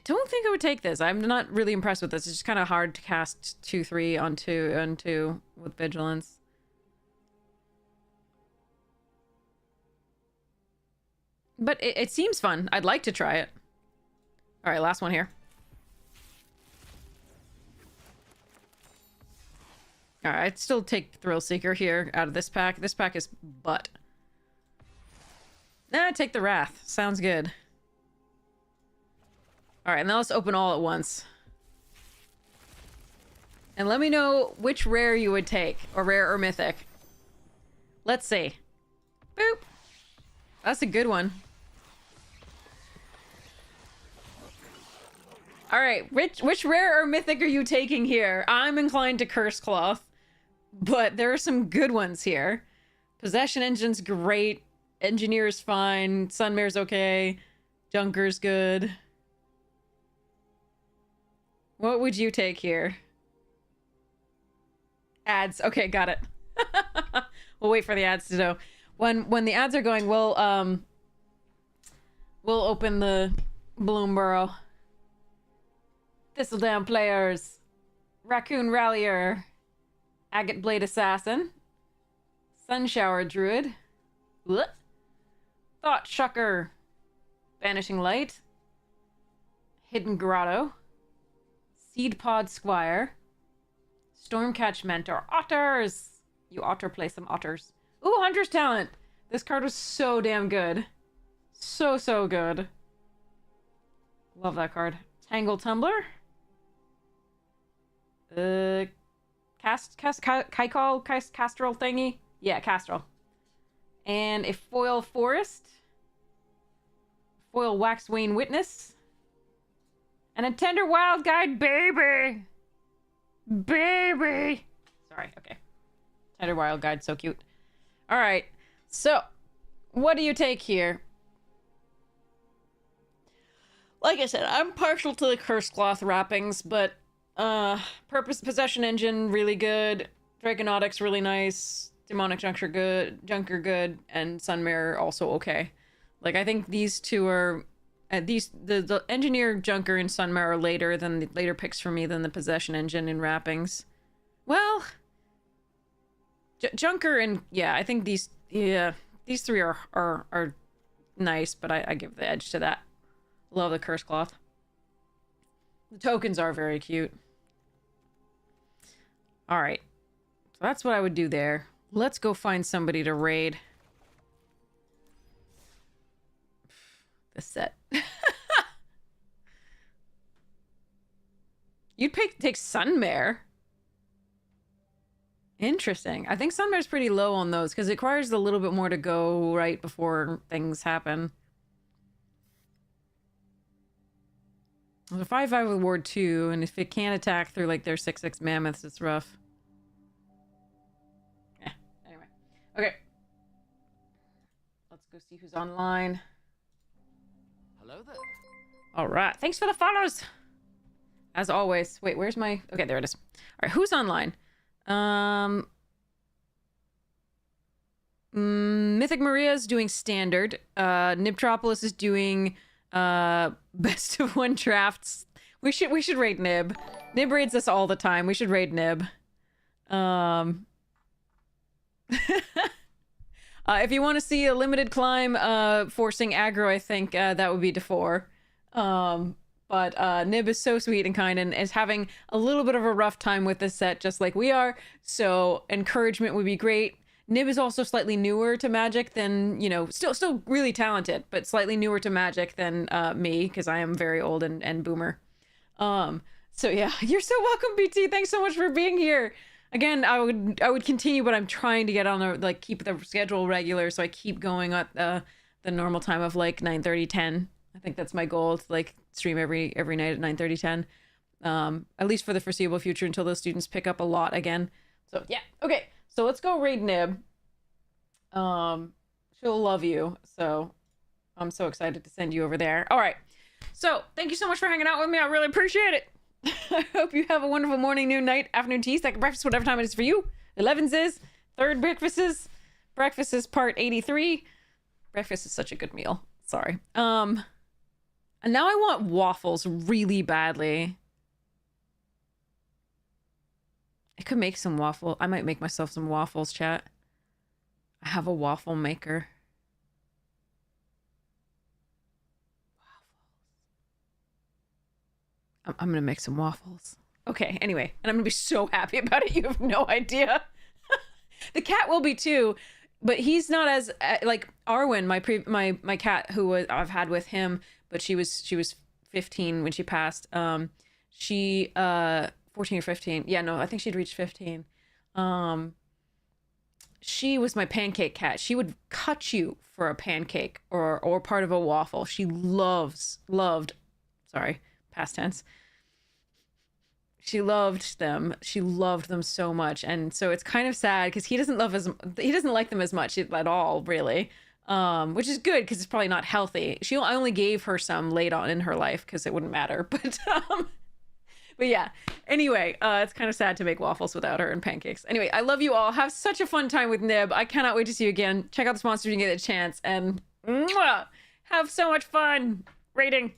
don't think I would take this. I'm not really impressed with this. It's just kind of hard to cast 2/3 on 2 with Vigilance. But it seems fun. I'd like to try it. All right, last one here. All right, I'd still take Thrill Seeker here out of this pack. This pack is butt. Nah, take the Wrath. Sounds good. All right, now let's open all at once. And let me know which rare you would take, or rare or mythic. Let's see. Boop. That's a good one. All right, which rare or mythic are you taking here? I'm inclined to Curse Cloth, but there are some good ones here. Possession Engine's great. Engineer's fine. Sunmare's okay. Junker's good. What would you take here? Ads. Okay, got it. We'll wait for the ads to go. When the ads are going, we'll open the Bloom Burrow. Thistledown Players. Raccoon Rallier. Agate Blade Assassin. Sunshower Druid. What? Thought Shucker. Vanishing Light. Hidden Grotto. Seed Pod Squire. Stormcatch Mentor. Otters! You otter play some otters. Ooh, Hunter's Talent! This card was so damn good. So good. Love that card. Tangle Tumbler. Castrol thingy? Yeah, Castrol. And a Foil Forest. Foil Waxwane Witness. And a Tender Wild Guide, baby! Baby! Sorry, okay. Tender Wild Guide, so cute. Alright, so, what do you take here? Like I said, I'm partial to the Curse Cloth wrappings, but, Purpose Possession Engine, really good. Draconautics, really nice. Demonic Junker, good. And Sunmare, also okay. Like, I think these two are... the Engineer, Junker, and Sunmare are later picks for me than the Possession Engine and wrappings. Well... Junker and... Yeah, I think these... Yeah, these three are nice, but I give the edge to that. Love the Curse Cloth. The tokens are very cute. Alright. So that's what I would do there. Let's go find somebody to raid. This set. You'd take Sunmare. Interesting. I think Sunmare's pretty low on those because it requires a little bit more to go right before things happen. There's a 5/5 with Ward 2, and if it can't attack through like their 6/6 mammoths, it's rough. Yeah, anyway. Okay. Let's go see who's online. Hello there. Alright, thanks for the follows! As always. Wait, where's my... Okay, there it is. Alright, who's online? Mythic Maria's doing standard. Nibtropolis is doing best of one drafts. We should raid Nib. Nib raids us all the time. We should raid Nib. If you want to see a limited climb forcing aggro, I think that would be Defor. But Nib is so sweet and kind and is having a little bit of a rough time with this set, just like we are. So encouragement would be great. Nib is also slightly newer to Magic than, you know, still really talented, but slightly newer to Magic than me, because I am very old and boomer. So yeah, you're so welcome, BT. Thanks so much for being here. Again, I would continue, but I'm trying to get on the, like, keep the schedule regular, so I keep going at the normal time of like 9:30, 10. I think that's my goal, to like stream every night at 9:30, 10. At least for the foreseeable future until those students pick up a lot again. So yeah, okay. So let's go raid Nib. She'll love you. So I'm so excited to send you over there. All right. So thank you so much for hanging out with me. I really appreciate it. I hope you have a wonderful morning, noon, night, afternoon tea, second breakfast, whatever time it is for you. 11's is, third breakfast is part 83. Breakfast is such a good meal. Sorry. And now I want waffles really badly. I could make some waffle. I might make myself some waffles, chat. I have a waffle maker. I'm gonna make some waffles. Okay, anyway, and I'm gonna be so happy about it. You have no idea. The cat will be too, but he's not as like Arwen, my cat I've had with him, but she was 15 when she passed. She 14 or 15. Yeah, no, I think she'd reached 15. She was my pancake cat. She would cut you for a pancake or part of a waffle. She loved, sorry, past tense. She loved them. She loved them so much. And so it's kind of sad because he doesn't like them as much at all, really. Which is good because it's probably not healthy. I only gave her some late on in her life because it wouldn't matter. But yeah, anyway, it's kind of sad to make waffles without her and pancakes. Anyway, I love you all. Have such a fun time with Nib. I cannot wait to see you again. Check out the sponsors if you can get a chance. And mwah, have so much fun. Rating.